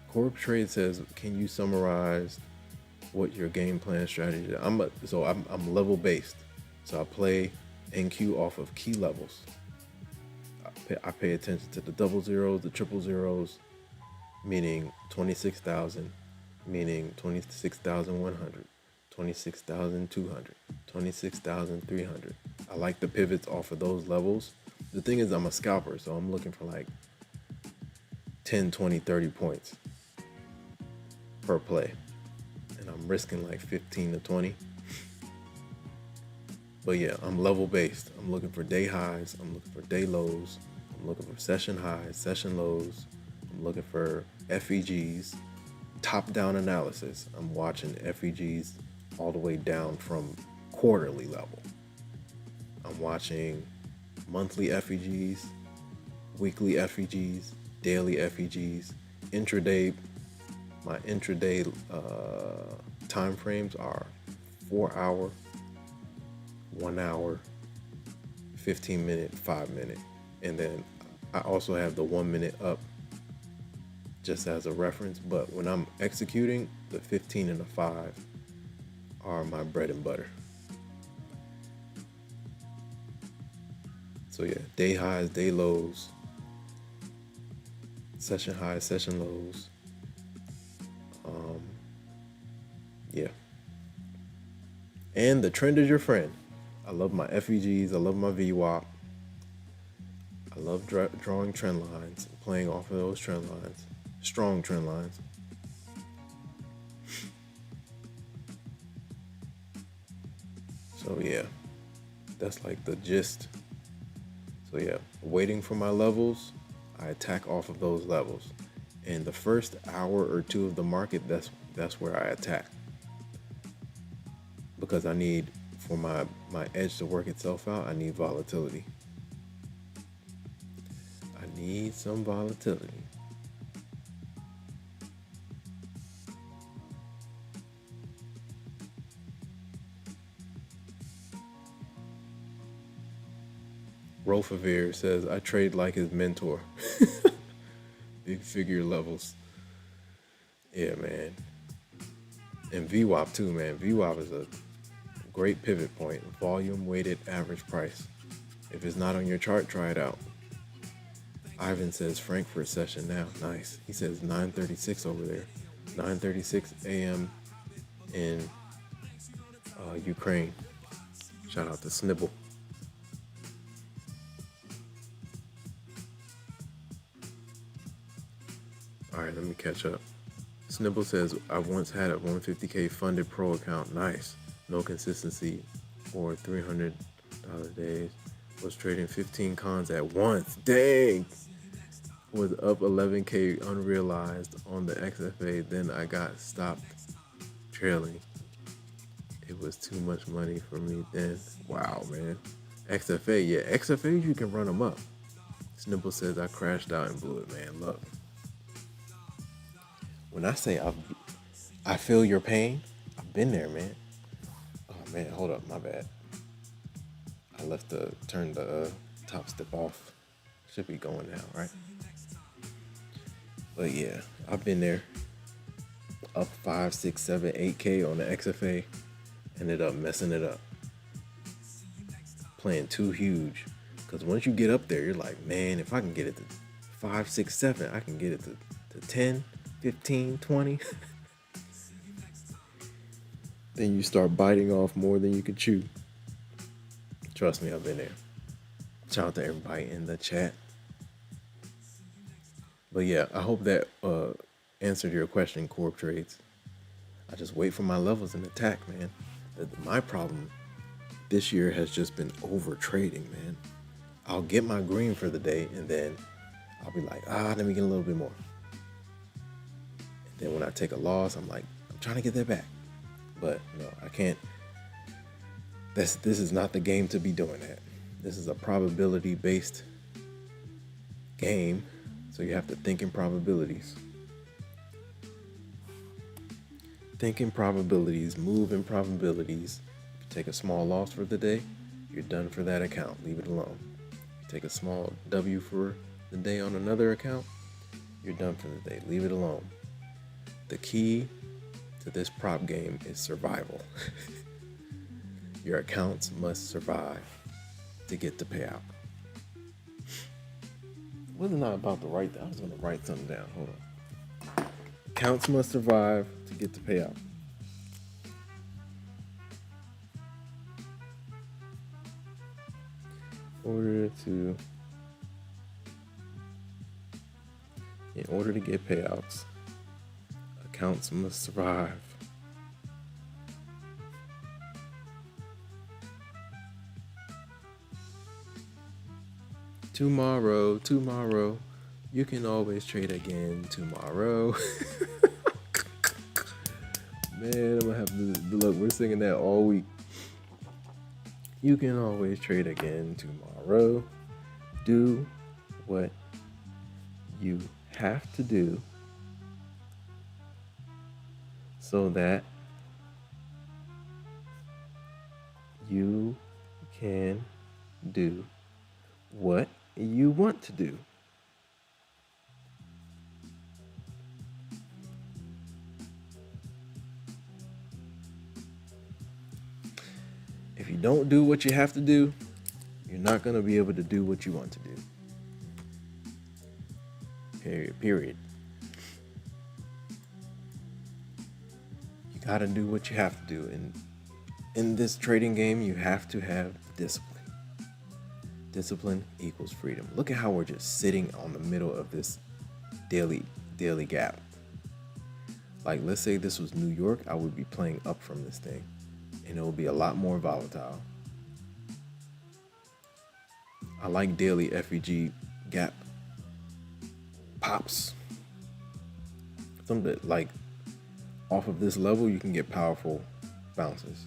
Corp Trade says, "Can you summarize what your game plan strategy is?" I'm level based. So I play NQ off of key levels. I pay attention to the double zeros, the triple zeros, meaning 26,000, meaning 26,100, 26,200, 26,300. I like the pivots off of those levels. The thing is, I'm a scalper, so I'm looking for like 10, 20, 30 points per play. And I'm risking like 15 to 20. But yeah, I'm level based. I'm looking for day highs. I'm looking for day lows. I'm looking for session highs, session lows. I'm looking for FEGs, top-down analysis. I'm watching FEGs all the way down from quarterly level. I'm watching monthly FEGs, weekly FEGs, daily FEGs, intraday. My intraday time frames are 4 hour, 1 hour, 15 minute, 5 minute. And then I also have the 1 minute up just as a reference. But when I'm executing, the 15 and the 5 are my bread and butter. So yeah, day highs, day lows, session highs, session lows, Yeah. And the trend is your friend. I love my FEGs. I love my VWAP. I love drawing trend lines, playing off of those trend lines, strong trend lines. So yeah, that's like the gist. So yeah, waiting for my levels, I attack off of those levels. And the first hour or two of the market, that's where I attack. Because I need, for my edge to work itself out, I need volatility. I need some volatility. Rolfavir says, I trade like his mentor. Big figure levels. Yeah, man. And VWAP too, man. VWAP is a great pivot point. Volume weighted average price. If it's not on your chart, try it out. Ivan says Frankfurt session now. Nice. He says 9:36 over there. 9:36 a.m. in Ukraine. Shout out to Snibble. All right, let me catch up. Snibble says, I once had a 150K funded pro account. Nice. No consistency or $300 days. Was trading 15 cons at once. Dang. Was up 11K unrealized on the XFA. Then I got stopped trailing. It was too much money for me then. Wow, man. XFA, yeah. XFA, you can run them up. Snibble says, I crashed out and blew it, man. Look. When I say I feel your pain, I've been there, man. Oh, man, hold up. My bad. I left turn the Topstep off. Should be going now, right? But yeah, I've been there. Up 5, 6, 7, 8K on the XFA. Ended up messing it up. Playing too huge. Because once you get up there, you're like, man, if I can get it to 5, 6, 7, I can get it to 10, 15, 20. Then you start biting off more than you can chew. Trust me, I've been there. Shout out to everybody in the chat. But yeah, I hope that answered your question, Corp Trades. I just wait for my levels and attack, man. My problem this year has just been over trading, man. I'll get my green for the day and then I'll be like, let me get a little bit more. And then when I take a loss, I'm like, I'm trying to get that back. But no, I can't. This is not the game to be doing that. This is a probability-based game, so you have to think in probabilities. Think in probabilities, move in probabilities. If you take a small loss for the day, you're done for that account. Leave it alone. Take a small W for the day on another account, you're done for the day. Leave it alone. The key to this prop game is survival. Your accounts must survive to get the payout. Wasn't I about to write that? I was going to write something down. Hold on. Accounts must survive to get the payout. In order to get payouts, accounts must survive. Tomorrow, you can always trade again tomorrow. Man, I'm gonna have to look. We're singing that all week. You can always trade again tomorrow. Do what you have to do so that you can do what you want to do. If you don't do what you have to do, you're not going to be able to do what you want to do. Period. Gotta do what you have to do. And in this trading game, you have to have discipline. Discipline equals freedom. Look at how we're just sitting on the middle of this daily gap. Like, let's say this was New York, I would be playing up from this thing, and it will be a lot more volatile. I like daily FEG gap pops. Something like off of this level, you can get powerful bounces.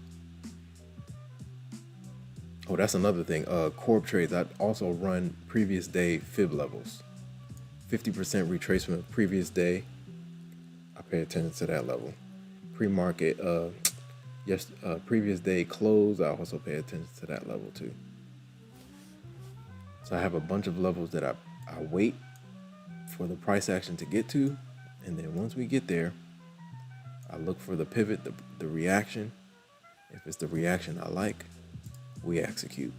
Oh, that's another thing. Corp trades, I also run previous day fib levels. 50% retracement of previous day. I pay attention to that level. Pre-market, previous day close, I also pay attention to that level too. So I have a bunch of levels that I wait for the price action to get to, and then once we get there, I look for the pivot, the reaction. If it's the reaction I like, we execute.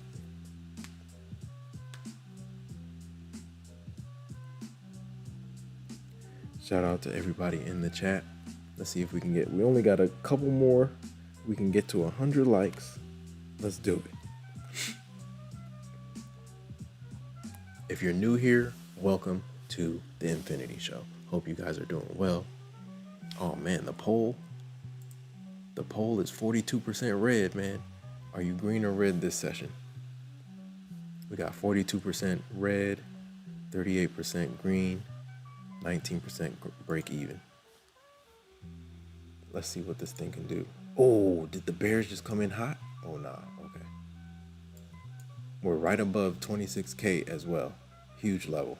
Shout out to everybody in the chat. Let's see if we only got a couple more. We can get to 100 likes. Let's do it. If you're new here, welcome to the Infinity Show. Hope you guys are doing well. Oh man, the poll is 42% red, man. Are you green or red this session? We got 42% red, 38% green, 19% break even. Let's see what this thing can do. Oh, did the bears just come in hot? Oh, nah, okay. We're right above 26K as well. Huge level.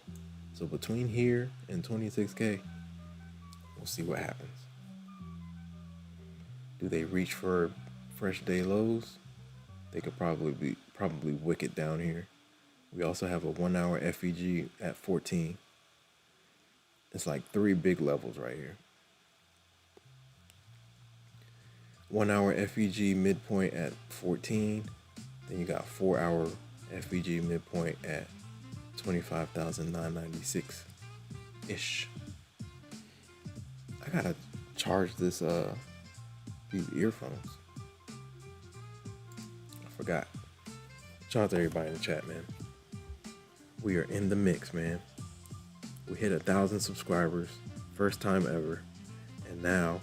So between here and 26K, we'll see what happens. Do they reach for fresh day lows? They could probably wick it down here. We also have a 1 hour FEG at 14. It's like 3 big levels right here. 1 hour FEG midpoint at 14. Then you got 4 hour FEG midpoint at 25,996 ish. I gotta charge these earphones. I forgot. Shout out to everybody in the chat, man. We are in the mix, man. We hit 1,000 subscribers, first time ever, and now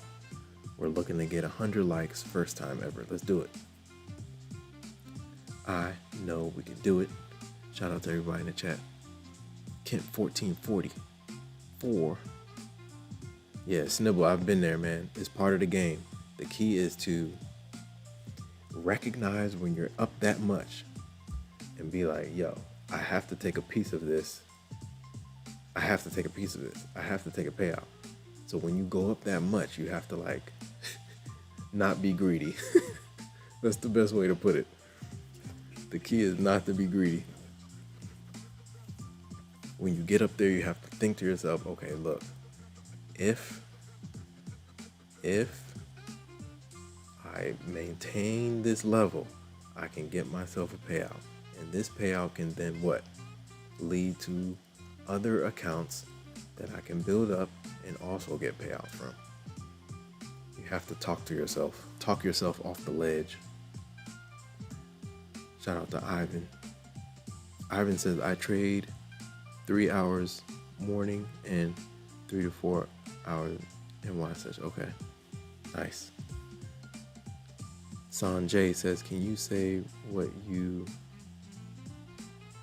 we're looking to get 100 likes, first time ever. Let's do it. I know we can do it. Shout out to everybody in the chat. Kent 1444. Yeah, Snibble, I've been there, man. It's part of the game. The key is to recognize when you're up that much and be like, yo, I have to take a piece of this. I have to take a piece of this. I have to take a payout. So when you go up that much, you have to like not be greedy. That's the best way to put it. The key is not to be greedy. When you get up there, you have to think to yourself, okay, look, if I maintain this level, I can get myself a payout. And this payout can then what? Lead to other accounts that I can build up and also get payouts from. You have to talk yourself off the ledge. Shout out to Ivan. Ivan says, I trade 3 hours morning and 3 to 4 hours NY session. Okay, nice. Sanjay says, can you say what you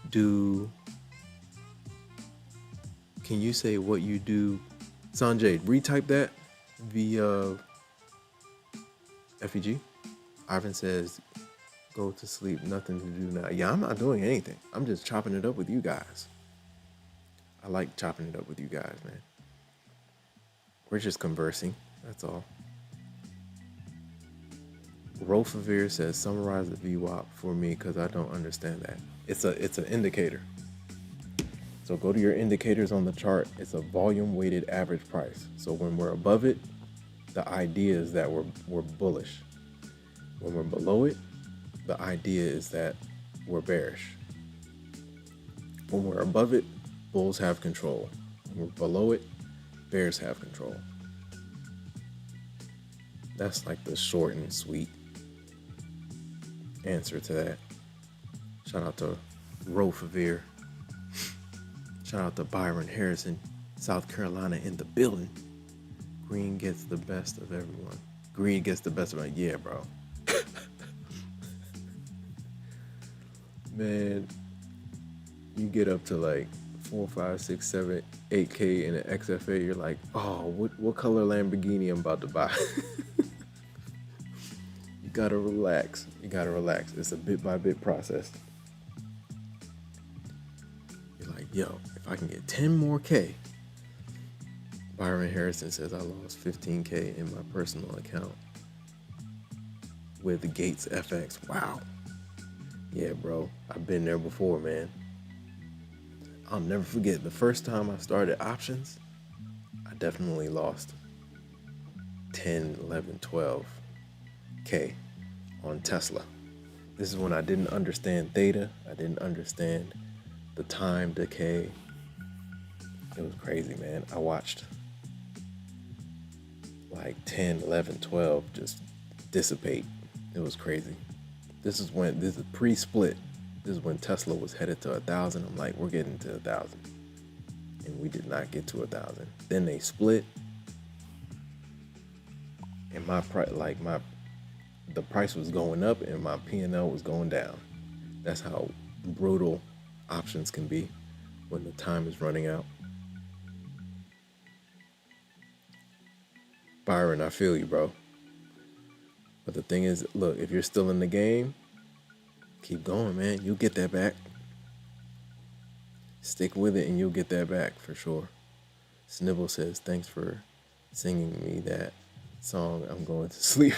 do? Can you say what you do? Sanjay, retype that via FEG. Ivan says, go to sleep, nothing to do now. Yeah, I'm not doing anything. I'm just chopping it up with you guys. I like chopping it up with you guys, man. We're just conversing, that's all. Rolfavir says, summarize the VWAP for me because I don't understand that. It's an indicator. So go to your indicators on the chart. It's a volume weighted average price. So when we're above it, the idea is that we're bullish. When we're below it, the idea is that we're bearish. When we're above it, bulls have control. When we're below it, bears have control. That's like the short and sweet answer to that. Shout out to Rofavir. Shout out to Byron Harrison, South Carolina in the building. Green gets the best of everyone. Greed gets the best of everyone. Yeah, bro. Man, you get up to like 4, 5, 6, 7, 8K in an XFA, you're like, oh, what color Lamborghini I'm about to buy? You gotta relax. It's a bit by bit process. You're like, yo, if I can get 10 more K. Byron Harrison says I lost 15K in my personal account with the Gates FX. Wow. Yeah, bro. I've been there before, man. I'll never forget the first time I started options, I definitely lost 10, 11, 12K on Tesla. This is when I didn't understand theta. I didn't understand the time decay. It was crazy, man. I watched like 10, 11, 12 just dissipate. It was crazy. This is pre-split. This is when Tesla was headed to 1,000. I'm like, we're getting to 1,000. And we did not get to 1,000. Then they split. And the price was going up and my P&L was going down. That's how brutal options can be when the time is running out. Byron, I feel you, bro. But the thing is, look, if you're still in the game, keep going, man. You'll get that back. Stick with it and you'll get that back for sure. Snibble says, thanks for singing me that song. I'm going to sleep.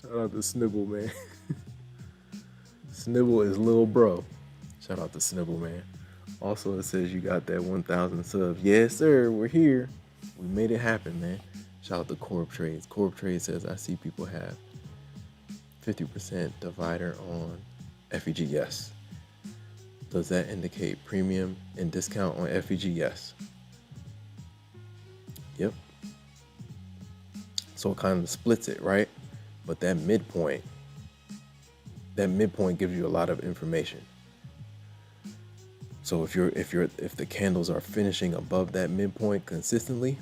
Shout out to Snibble, man. Snibble is little bro. Shout out to Snibble, man. Also, it says you got that 1,000 subs. Yes, sir. We're here. We made it happen, man. Shout out to Corp Trades. Corp Trades says, I see people have 50% divider on FEG. Yes. Does that indicate premium and discount on FEG? Yes. Yep. So it kind of splits it, right? But that midpoint gives you a lot of information. So if the candles are finishing above that midpoint consistently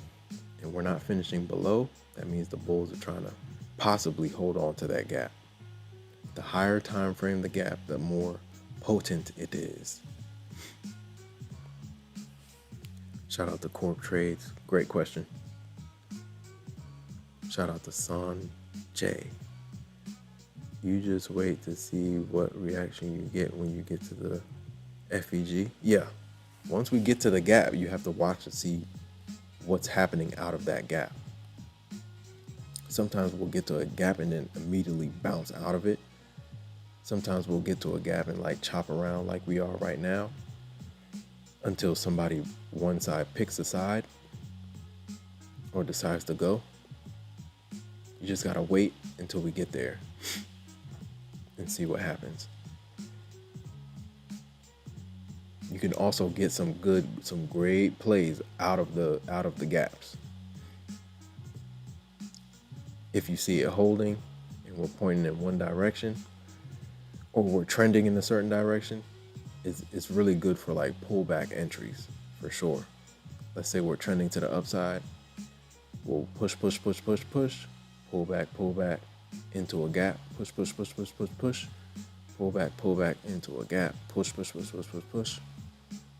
and we're not finishing below, that means the bulls are trying to possibly hold on to that gap. The higher time frame the gap, the more potent it is. Shout out to Corp Trades. Great question. Shout out to Son J. You just wait to see what reaction you get when you get to the FEG. Yeah. Once we get to the gap, you have to watch to see what's happening out of that gap. Sometimes we'll get to a gap and then immediately bounce out of it. Sometimes we'll get to a gap and like chop around like we are right now until somebody one side picks a side or decides to go. You just gotta wait until we get there and see what happens. You can also get some great plays out of the gaps. If you see it holding and we're pointing in one direction, or we're trending in a certain direction, it's really good for like pullback entries for sure. Let's say we're trending to the upside. We'll push, pull back into a gap, push, pull back into a gap, push,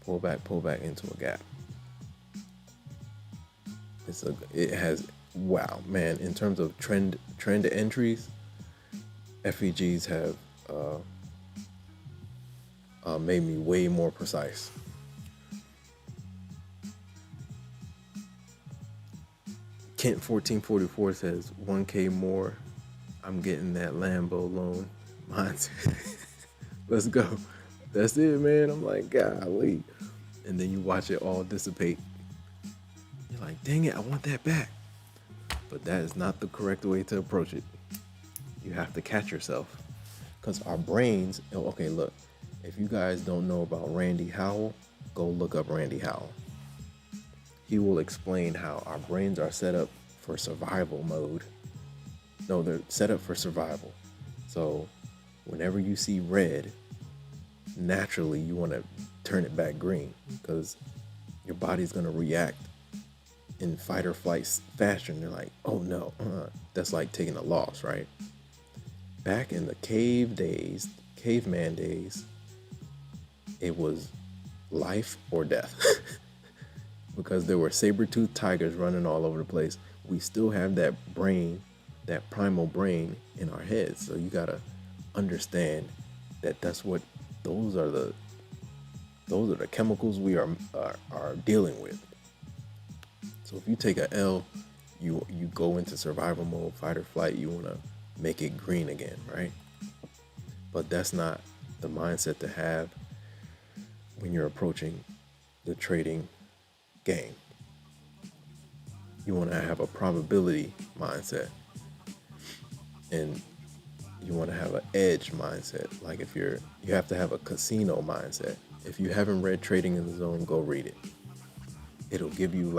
pull back into a gap. It has, wow, man, in terms of trend entries, FEGs have made me way more precise. Kent 1444 says 1K more. I'm getting that Lambo loan. Mine's let's go. That's it, man. I'm like, golly. And then you watch it all dissipate. You're like, dang it, I want that back. But that is not the correct way to approach it. You have to catch yourself. Because our brains, okay, look, if you guys don't know about Randy Howell, go look up Randy Howell. He will explain how our brains are set up for survival mode. No, they're set up for survival. So whenever you see red, naturally you want to turn it back green because your body's going to react in fight or flight fashion. They're like, oh no, that's like taking a loss, right? Back in the caveman days, it was life or death because there were saber-toothed tigers running all over the place. We still have that brain, that primal brain in our heads. So you got to understand that those are the chemicals we are dealing with. So if you take a L, you go into survival mode, fight or flight, you want to make it green again, right? But that's not the mindset to have when you're approaching the trading game. You want to have a probability mindset, and you want to have an edge mindset. Like you have to have a casino mindset. If you haven't read Trading in the Zone, go read it. It'll give you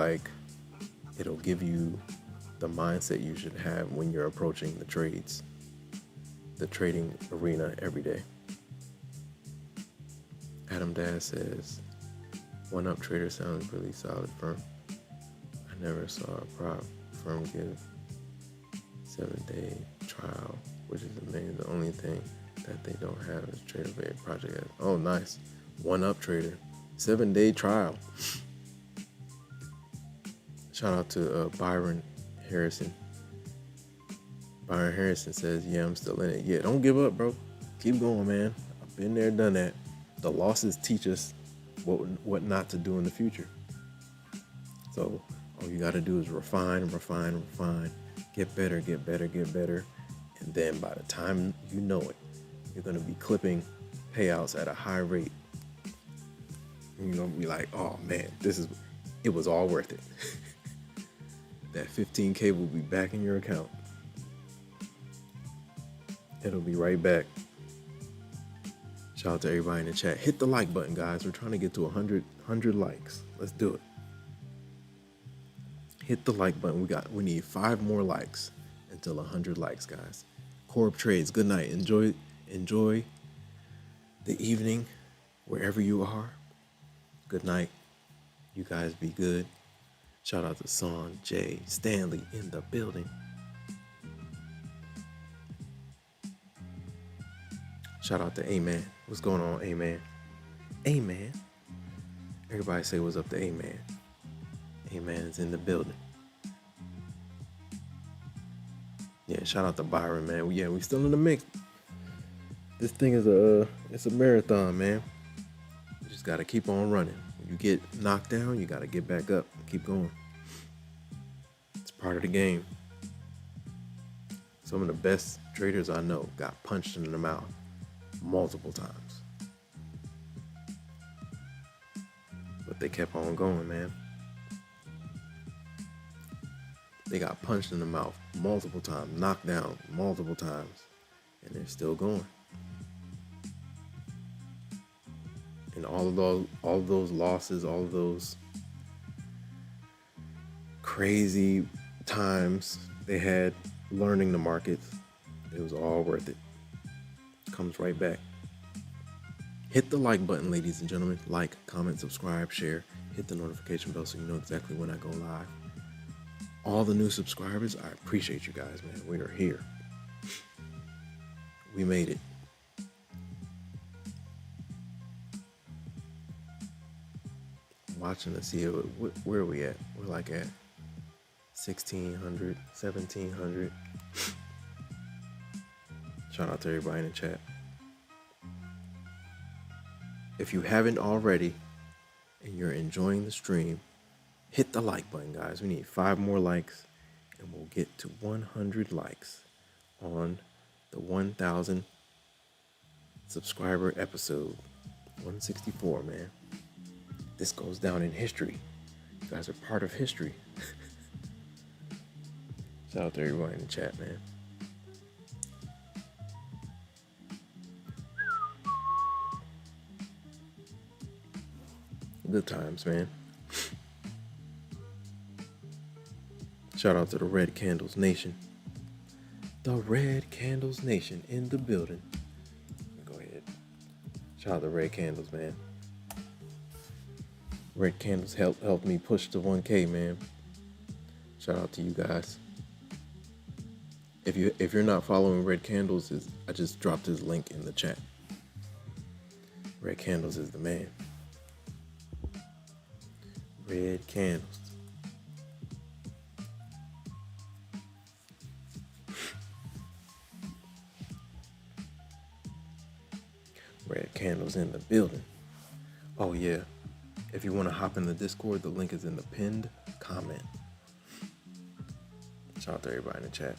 the mindset you should have when you're approaching the trading arena every day. Adam Dad says, One Up Trader sounds really solid firm. I never saw a prop firm give 7-day trial, which is amazing. The only thing that they don't have is Trader Bay project. Oh, nice. One Up Trader. 7-day trial. Shout out to Byron Harrison. Byron Harrison says, yeah, I'm still in it. Yeah, don't give up, bro. Keep going, man. I've been there, done that. The losses teach us what not to do in the future. So all you got to do is refine. Get better. And then by the time you know it, you're going to be clipping payouts at a high rate. And you're going to be like, oh, man, it was all worth it. That 15K will be back in your account. It'll be right back. Shout out to everybody in the chat. Hit the like button, guys. We're trying to get to 100 likes. Let's do it. Hit the like button. We need 5 more likes until 100 likes, guys. Corp Trades, good night. Enjoy the evening wherever you are. Good night. You guys be good. Shout out to Son J. Stanley in the building. Shout out to A-Man. What's going on, A-Man? A-Man. Everybody say what's up to A-Man. A-Man is in the building. Yeah, shout out to Byron, man. We still in the mix. This thing is it's a marathon, man. You just gotta keep on running. When you get knocked down, you gotta get back up and keep going. It's part of the game. Some of the best traders I know got punched in the mouth multiple times. But they kept on going, man. They got punched in the mouth multiple times, knocked down multiple times, and they're still going. And all of those losses, all of those crazy times they had learning the markets, it was all worth it. Comes right back. Hit the like button, ladies and gentlemen. Like, comment, subscribe, share. Hit the notification bell so you know exactly when I go live. All the new subscribers, I appreciate you guys, man. We are here. We made it. I'm watching to see where are we at. We're like at 1,600, 1,700. Shout out to everybody in the chat. If you haven't already and you're enjoying the stream, hit the like button, guys. We need 5 more likes and we'll get to 100 likes on the 1,000 subscriber episode. 164, man. This goes down in history. You guys are part of history. Shout out to everybody in the chat, man. Good times, man. Shout out to the Red Candles Nation. The Red Candles Nation in the building. Go ahead. Shout out to Red Candles, man. Red Candles helped me push to 1K, man. Shout out to you guys. If you're not following Red Candles, I just dropped his link in the chat. Red Candles is the man. Red Candles. Red Candles in the building. Oh yeah. If you want to hop in the Discord, the link is in the pinned comment. Shout out to everybody in the chat.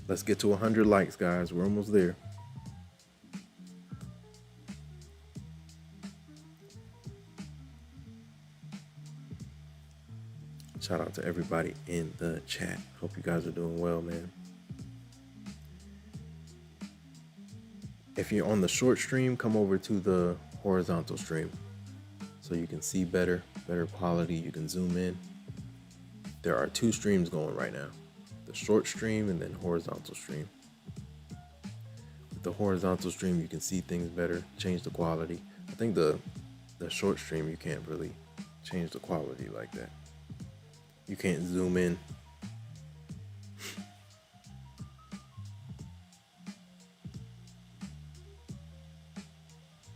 Let's get to 100 likes, guys. We're almost there. Shout out to everybody in the chat. Hope you guys are doing well, man. If you're on the short stream, come over to the horizontal stream so you can see better quality. You can zoom in. There are 2 streams going right now. The short stream and then horizontal stream. With the horizontal stream, you can see things better, change the quality. I think the short stream, you can't really change the quality like that. You can't zoom in.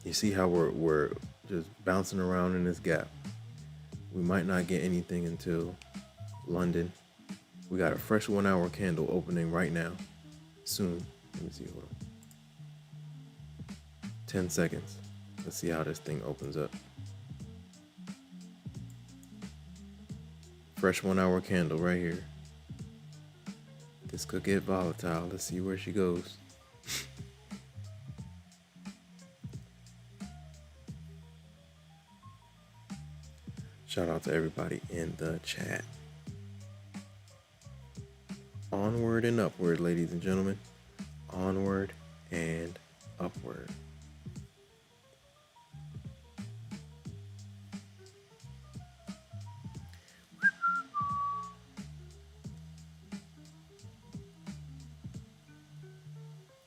You see how we're just bouncing around in this gap. We might not get anything until London. We got a fresh 1 hour candle opening right now. Soon. Let me see. Hold on. 10 seconds. Let's see how this thing opens up. Fresh 1 hour candle right here. This could get volatile. Let's see where she goes. Shout out to everybody in the chat. Onward and upward, ladies and gentlemen. Onward and upward.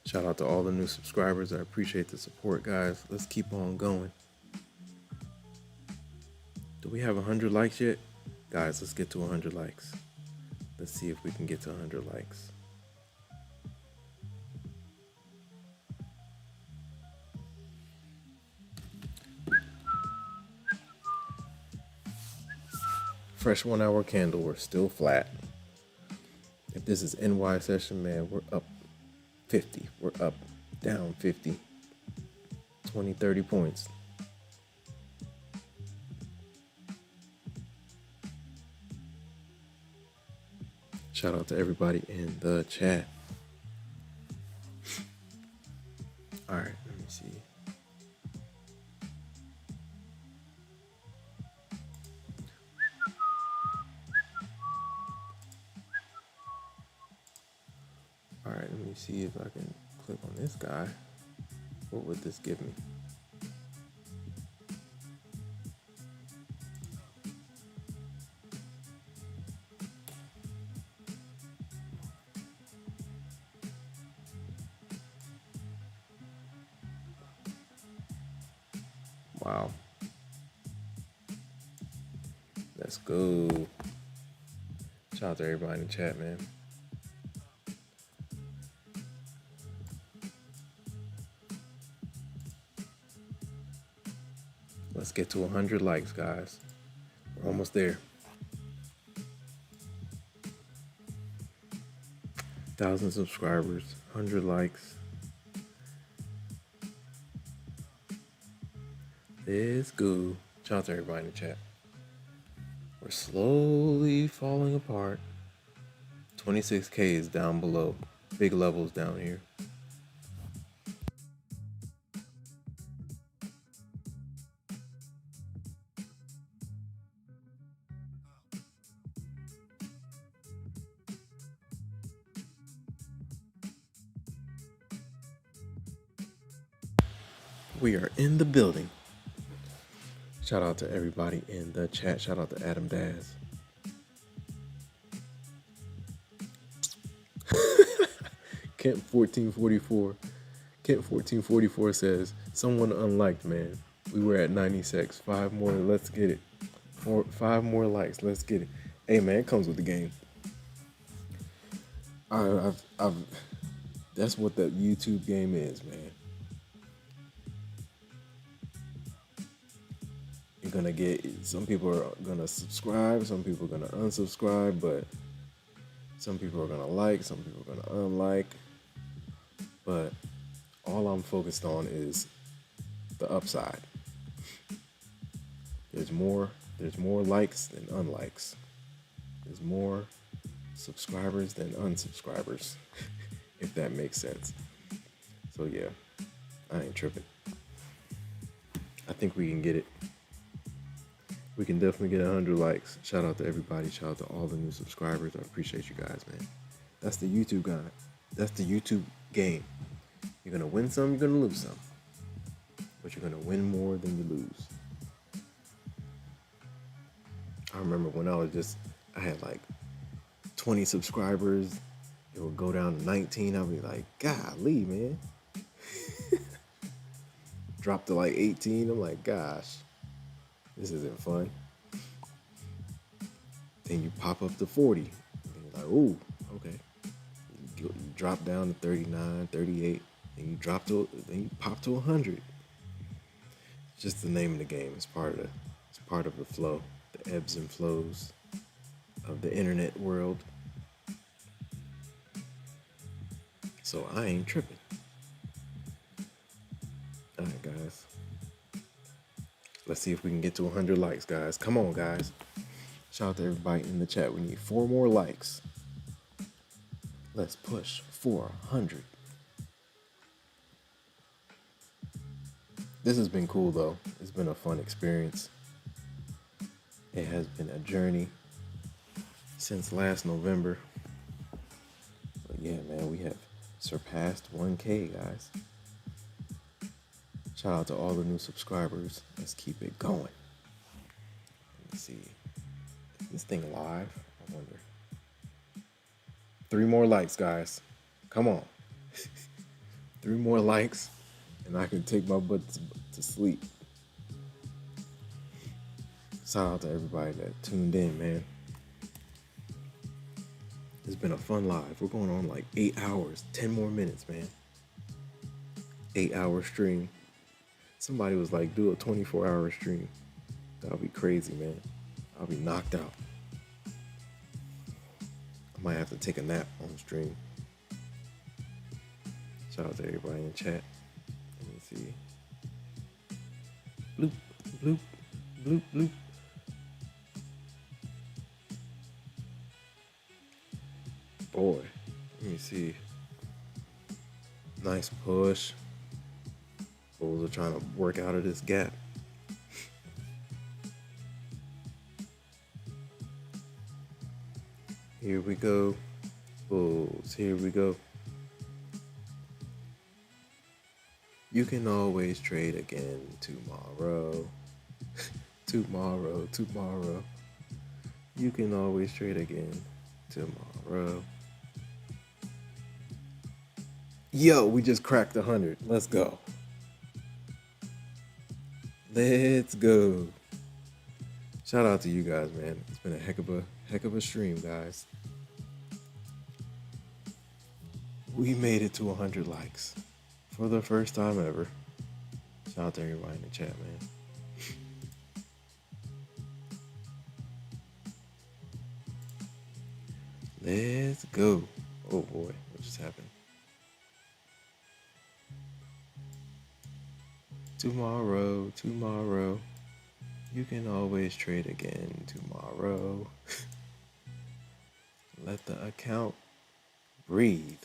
Shout out to all the new subscribers. I appreciate the support, guys. Let's keep on going. Do we have 100 likes yet? Guys, let's get to 100 likes. Let's see if we can get to 100 likes. Fresh 1 hour candle, we're still flat. If this is NY session, man, we're up 50. We're up, down 50. 20, 30 points. Shout out to everybody in the chat. All right, let me see. All right, let me see if I can click on this guy. What would this give me? Wow. Let's go. Shout out to everybody in the chat, man. Let's get to 100 likes, guys. We're almost there. 1,000 subscribers, 100 likes. Let's go. Shout out to everybody in the chat. We're slowly falling apart. 26K is down below. Big levels down here. We are in the building. Shout out to everybody in the chat. Shout out to Adam Daz. Kent 1444. Kent 1444 says, someone unliked, man. We were at 96. 5 more, let's get it. 5 more likes, let's get it. Hey man, it comes with the game. I've that's what that YouTube game is, man. You're gonna get, some people are gonna subscribe, some people are gonna unsubscribe, but some people are gonna like, some people are gonna unlike. But all I'm focused on is the upside. There's more likes than unlikes. There's more subscribers than unsubscribers, if that makes sense. So yeah, I ain't tripping. I think we can get it. We can definitely get 100 likes. Shout out to everybody. Shout out to all the new subscribers. I appreciate you guys, man. That's the YouTube guy. That's the YouTube game. You're gonna win some, you're gonna lose some. But you're gonna win more than you lose. I remember when I had like 20 subscribers. It would go down to 19. I'd be like, golly, man. Drop to like 18. I'm like, gosh, this isn't fun. Then you pop up to 40. And you're like, ooh, okay. You drop down to 39, 38. Then you pop to 100. It's just the name of the game. It's part of the flow, the ebbs and flows of the internet world. So I ain't tripping. All right, guys. Let's see if we can get to 100 likes, guys. Come on, guys. Shout out to everybody in the chat. We need 4 more likes. Let's push 400. This has been cool, though. It's been a fun experience. It has been a journey since last November. But yeah, man, we have surpassed 1K, guys. Shout out to all the new subscribers. Let's keep it going. Let me see. Is this thing live? I wonder. 3 more likes, guys. Come on. 3 more likes, and I can take my butt to sleep. Shout out to everybody that tuned in, man. It's been a fun live. We're going on like 8 hours, 10 more minutes, man. 8-hour stream. Somebody was like, do a 24-hour stream. That'll be crazy, man. I'll be knocked out. I might have to take a nap on stream. Shout out to everybody in chat. Let me see. Bloop, bloop, bloop, bloop. Boy, let me see. Nice push. Bulls are trying to work out of this gap. Here we go. Bulls, here we go. You can always trade again tomorrow. Tomorrow. You can always trade again tomorrow. Yo, we just cracked 100. Let's go. Let's go. Shout out to you guys, man. It's been a heck of a stream, guys. We made it to 100 likes for the first time ever. Shout out to everybody in the chat, man. Let's go. Oh boy, what just happened? Tomorrow. You can always trade again tomorrow. Let the account breathe.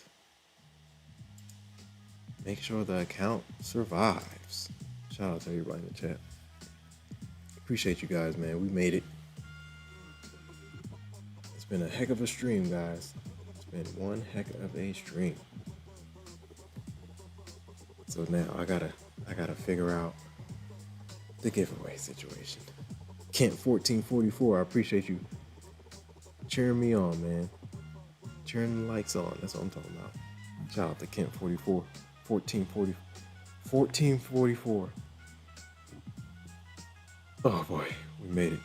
Make sure the account survives. Shout out to everybody in the chat. Appreciate you guys, man. We made it. It's been a heck of a stream, guys. It's been one heck of a stream. So now I gotta figure out the giveaway situation. Kent 1444, I appreciate you cheering me on, man. Cheering the lights on. That's what I'm talking about. Shout out to Kent 44, 1440, 1444. Oh boy, we made it.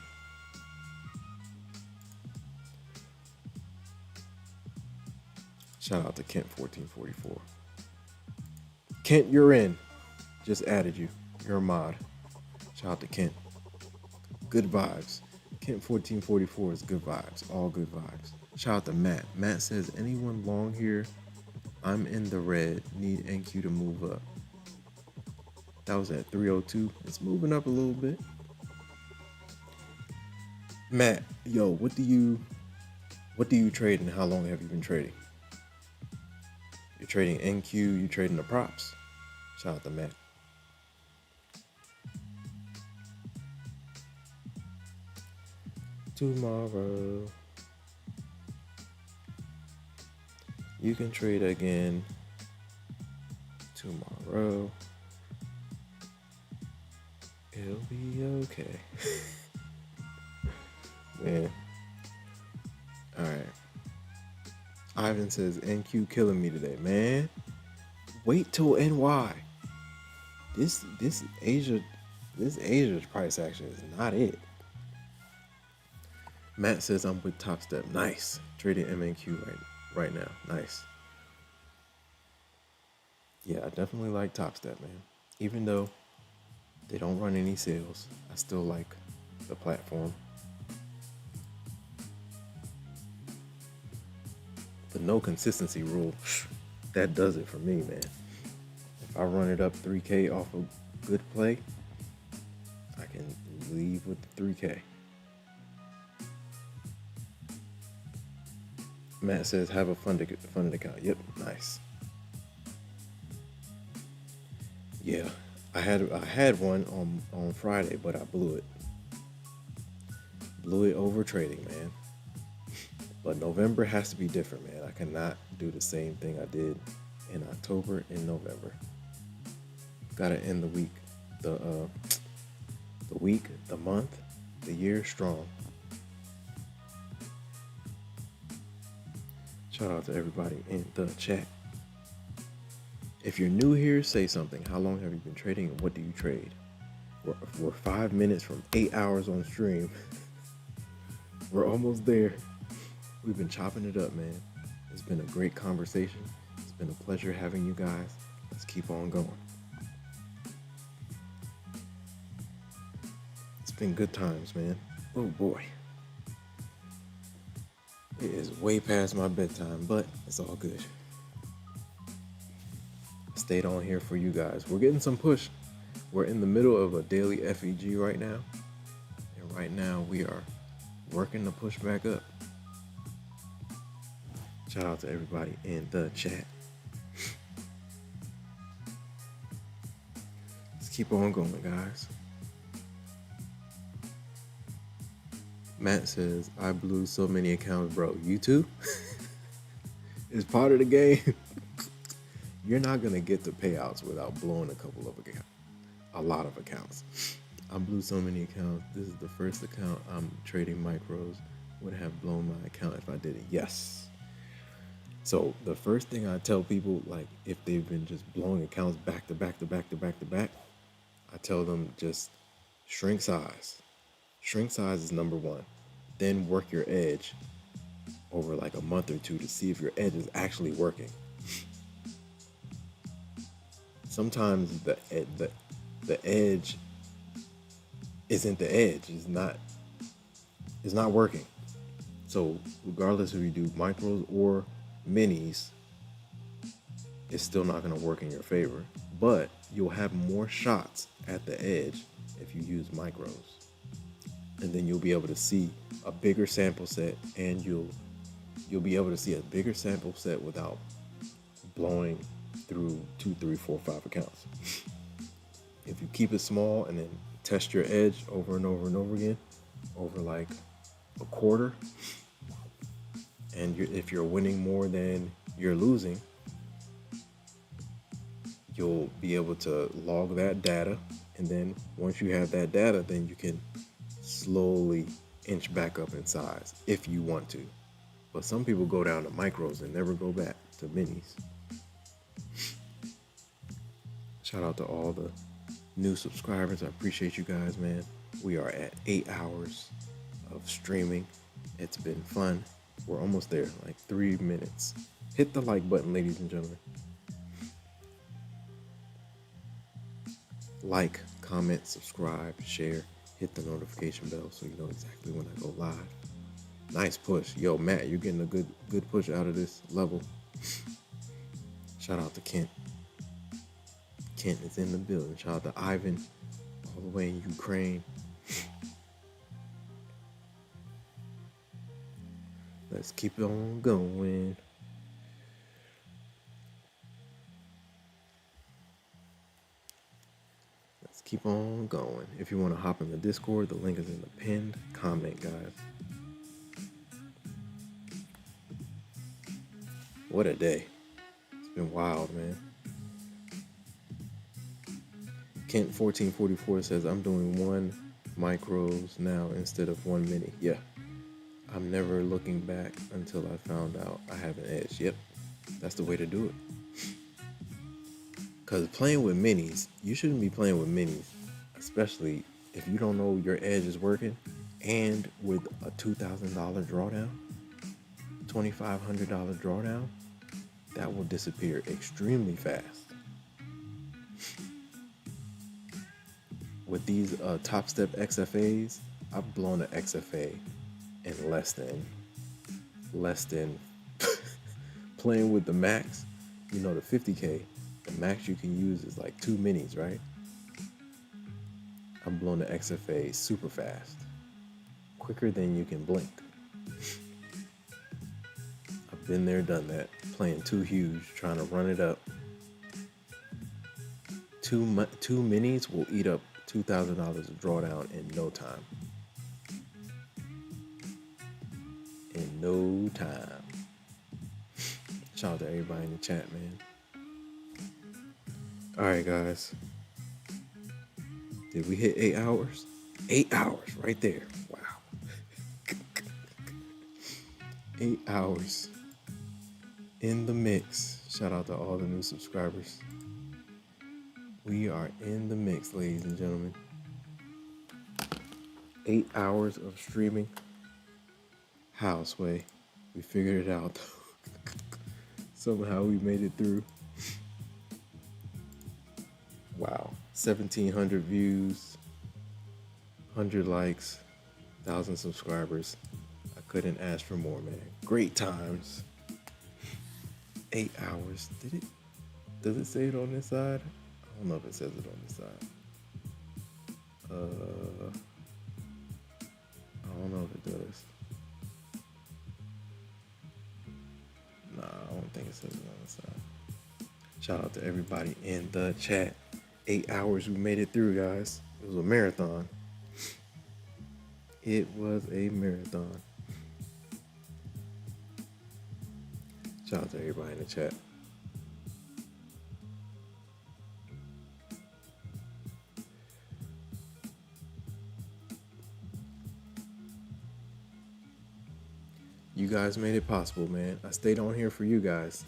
Shout out to Kent 1444. Kent, you're in. Just added you. You're a mod. Shout out to Kent. Good vibes. Kent 1444 is good vibes. All good vibes. Shout out to Matt. Matt says, anyone long here? I'm in the red. Need NQ to move up. That was at 302. It's moving up a little bit. Matt, yo, what do you trade and how long have you been trading? You're trading NQ, you're trading the props. Shout out to Matt. Tomorrow you can trade again. Tomorrow it'll be okay. Man. Alright. Ivan says NQ killing me today, man. Wait till NY. This Asia's price action is not it. Matt says I'm with Topstep. Nice. Trading MNQ right now. Nice. Yeah, I definitely like Topstep, man. Even though they don't run any sales, I still like the platform. The no consistency rule, that does it for me, man. If I run it up 3K off a good play, I can leave with the 3K. Matt says, have a funded account. Yep, nice. Yeah, I had one on Friday, but I blew it. Blew it over trading, man. But November has to be different, man. I cannot do the same thing I did in October and November. Gotta end the week, the week, the month, the year strong. Shout out to everybody in the chat. If you're new here, say something. How long have you been trading and what do you trade? We're 5 minutes from 8 hours on stream. We're almost there. We've been chopping it up, man. It's been a great conversation. It's been a pleasure having you guys. Let's keep on going. It's been good times, man. Oh boy. It is way past my bedtime, but it's all good. I stayed on here for you guys. We're getting some push. We're in the middle of a daily FEG right now. And right now we are working to push back up. Shout out to everybody in the chat. Let's keep on going, guys. Matt says, I blew so many accounts, bro. You too? It's part of the game. You're not going to get the payouts without blowing a lot of accounts. I blew so many accounts. This is the first account I'm trading micros. Would have blown my account if I didn't. Yes. So the first thing I tell people, like if they've been just blowing accounts back to back to back to back to back, I tell them just shrink size. Shrink size is number one. Then work your edge over like a month or two to see if your edge is actually working. Sometimes the edge isn't the edge. It's not working. So regardless if you do micros or minis, it's still not going to work in your favor. But you'll have more shots at the edge if you use micros. And then you'll be able to see a bigger sample set, and you'll be able to see a bigger sample set without blowing through 2, 3, 4, 5 accounts. If you keep it small and then test your edge over and over and over again, over like a quarter, and if you're winning more than you're losing, you'll be able to log that data And then once you have that data, then you can slowly inch back up in size if you want to. But some people go down to micros and never go back to minis. Shout out to all the new subscribers. I appreciate you guys, man. We are at 8 hours of streaming. It's been fun. We're almost there, like 3 minutes. Hit the like button, ladies and gentlemen. Like, comment, subscribe, share, hit the notification bell so you know exactly when I go live. Nice push. Yo, Matt, you're getting a good push out of this level. Shout out to Kent. Kent is in the building. Shout out to Ivan, all the way in Ukraine. Let's keep it on going. Let's keep on going. If you want to hop in the Discord, the link is in the pinned comment, guys. What a day. It's been wild, man. Kent 1444 says, I'm doing 1 micros now instead of 1 mini. Yeah. I'm never looking back until I found out I have an edge. Yep. That's the way to do it. Because playing with minis, you shouldn't be playing with minis, especially if you don't know your edge is working, and with a $2,000 drawdown, $2,500 drawdown, that will disappear extremely fast. With these Topstep XFAs, I've blown an XFA in less than playing with the max. You know, the 50K, the max you can use is like 2 minis, right? I'm blowing the XFA super fast, quicker than you can blink. I've been there, done that, playing too huge, trying to run it up. Two minis will eat up $2,000 of drawdown in no time. In no time. Shout out to everybody in the chat, man. All right, guys. Did we hit 8 hours? 8 hours right there. Wow. 8 hours in the mix. Shout out to all the new subscribers. We are in the mix, ladies and gentlemen. 8 hours of streaming. How, Sway? We figured it out. Somehow we made it through. Wow. 1,700 views, 100 likes, 1,000 subscribers. I couldn't ask for more, man. Great times. 8 hours. Does it say it on this side? I don't know if it says it on this side. I don't know if it does. Nah, I don't think it says it on the side. Shout out to everybody in the chat. 8 hours, we made it through, guys. It was a marathon. It was a marathon. Shout out to everybody in the chat. You guys made it possible, man. I stayed on here for you guys.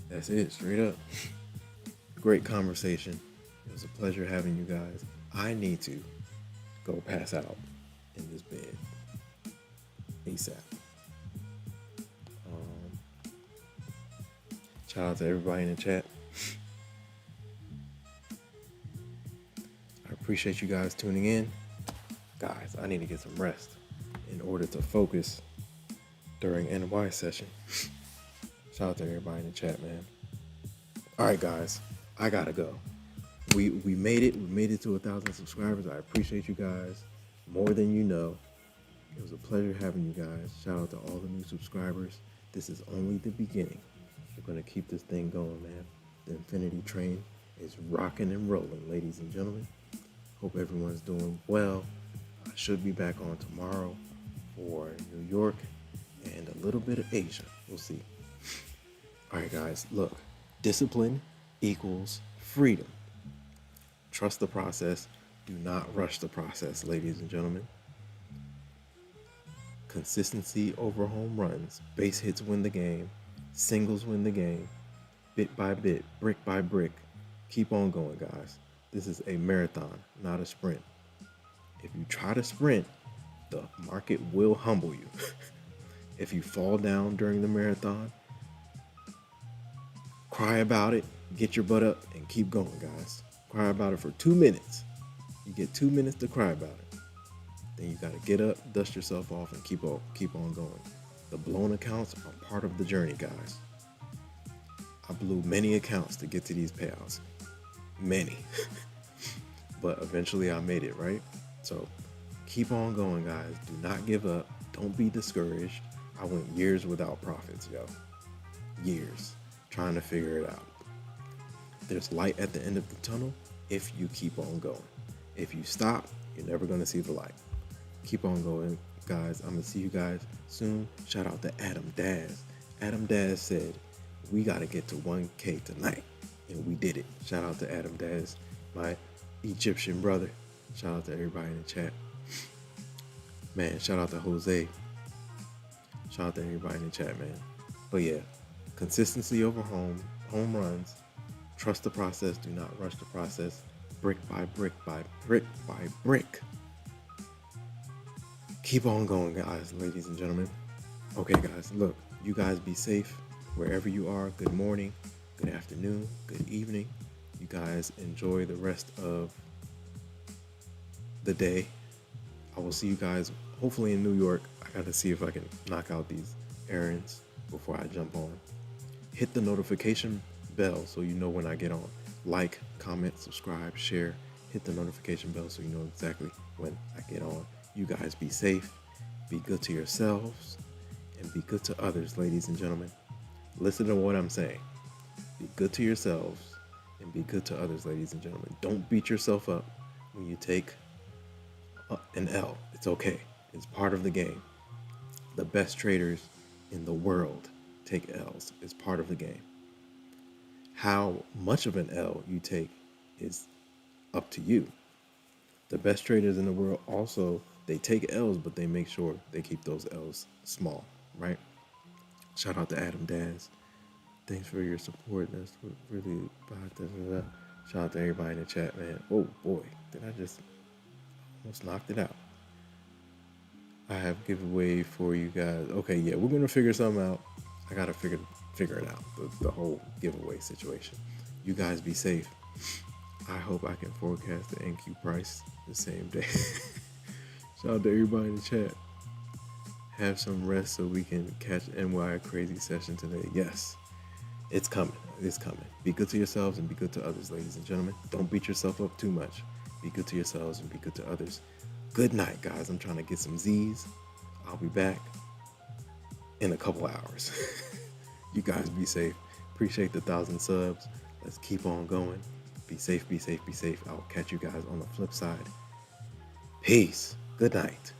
That's it, straight up. Great conversation. It was a pleasure having you guys. I need to go pass out in this bed ASAP. Shout out to everybody in the chat. I appreciate you guys tuning in. Guys, I need to get some rest in order to focus during NY session. Shout out to everybody in the chat, man. All right, guys, I gotta go. We made it. We made it to 1,000 subscribers. I appreciate you guys more than you know. It was a pleasure having you guys. Shout out to all the new subscribers. This is only the beginning. We're gonna keep this thing going, man. The Infinity Train is rocking and rolling, ladies and gentlemen. Hope everyone's doing well. I should be back on tomorrow for New York and a little bit of Asia. We'll see. All right, guys, look. Discipline equals freedom. Trust the process. Do not rush the process, ladies and gentlemen. Consistency over home runs. Base hits win the game. Singles win the game. Bit by bit, brick by brick. Keep on going, guys. This is a marathon, not a sprint. If you try to sprint, the market will humble you. If you fall down during the marathon, cry about it, get your butt up, and keep going, guys. Cry about it for 2 minutes. You get 2 minutes to cry about it. Then you gotta get up, dust yourself off, and keep on going. The blown accounts are part of the journey, guys. I blew many accounts to get to these payouts. Many. But eventually I made it, right? So keep on going, guys. Do not give up. Don't be discouraged. I went years without profits, yo. Years trying to figure it out. There's light at the end of the tunnel if you keep on going. If you stop, you're never going to see the light. Keep on going, guys. I'm going to see you guys soon. Shout out to Adam Daz. Adam Daz said, we got to get to 1K tonight. And we did it. Shout out to Adam Daz, my Egyptian brother. Shout out to everybody in the chat. Man, shout out to Jose. Shout out to everybody in the chat, man. But yeah, consistency over home runs. Trust the process. Do not rush the process. Brick by brick by brick by brick. Keep on going, guys, ladies and gentlemen. Okay, guys, look, you guys be safe wherever you are. Good morning, good afternoon, good evening. You guys enjoy the rest of the day. I will see you guys hopefully in New York. I got to see if I can knock out these errands before I jump on. Hit the notification bell so you know when I get on. Like, comment, subscribe, share. Hit the notification bell so you know exactly when I get on. You guys be safe, be good to yourselves, and be good to others, ladies and gentlemen. Listen to what I'm saying. Be good to yourselves and be good to others, ladies and gentlemen. Don't beat yourself up when you take an L. It's okay. It's part of the game. The best traders in the world take L's. It's part of the game. How much of an L you take is up to you. The best traders in the world also, they take L's, but they make sure they keep those L's small, right? Shout out to Adam Daz. Thanks for your support. That's what really shout out to everybody in the chat, man. Oh boy, did I just almost knocked it out. I have giveaway for you guys. Okay, yeah, we're gonna figure something out. I gotta figure it out, the whole giveaway situation. You guys be safe. I hope I can forecast the NQ price the same day. Shout out to everybody in the chat. Have some rest so we can catch NY crazy session today. Yes, it's coming. It's coming. Be good to yourselves and be good to others, ladies and gentlemen. Don't beat yourself up too much. Be good to yourselves and be good to others. Good night, guys. I'm trying to get some Z's. I'll be back in a couple hours. You guys be safe. Appreciate the 1,000 subs. Let's keep on going. Be safe, be safe, be safe. I'll catch you guys on the flip side. Peace. Good night.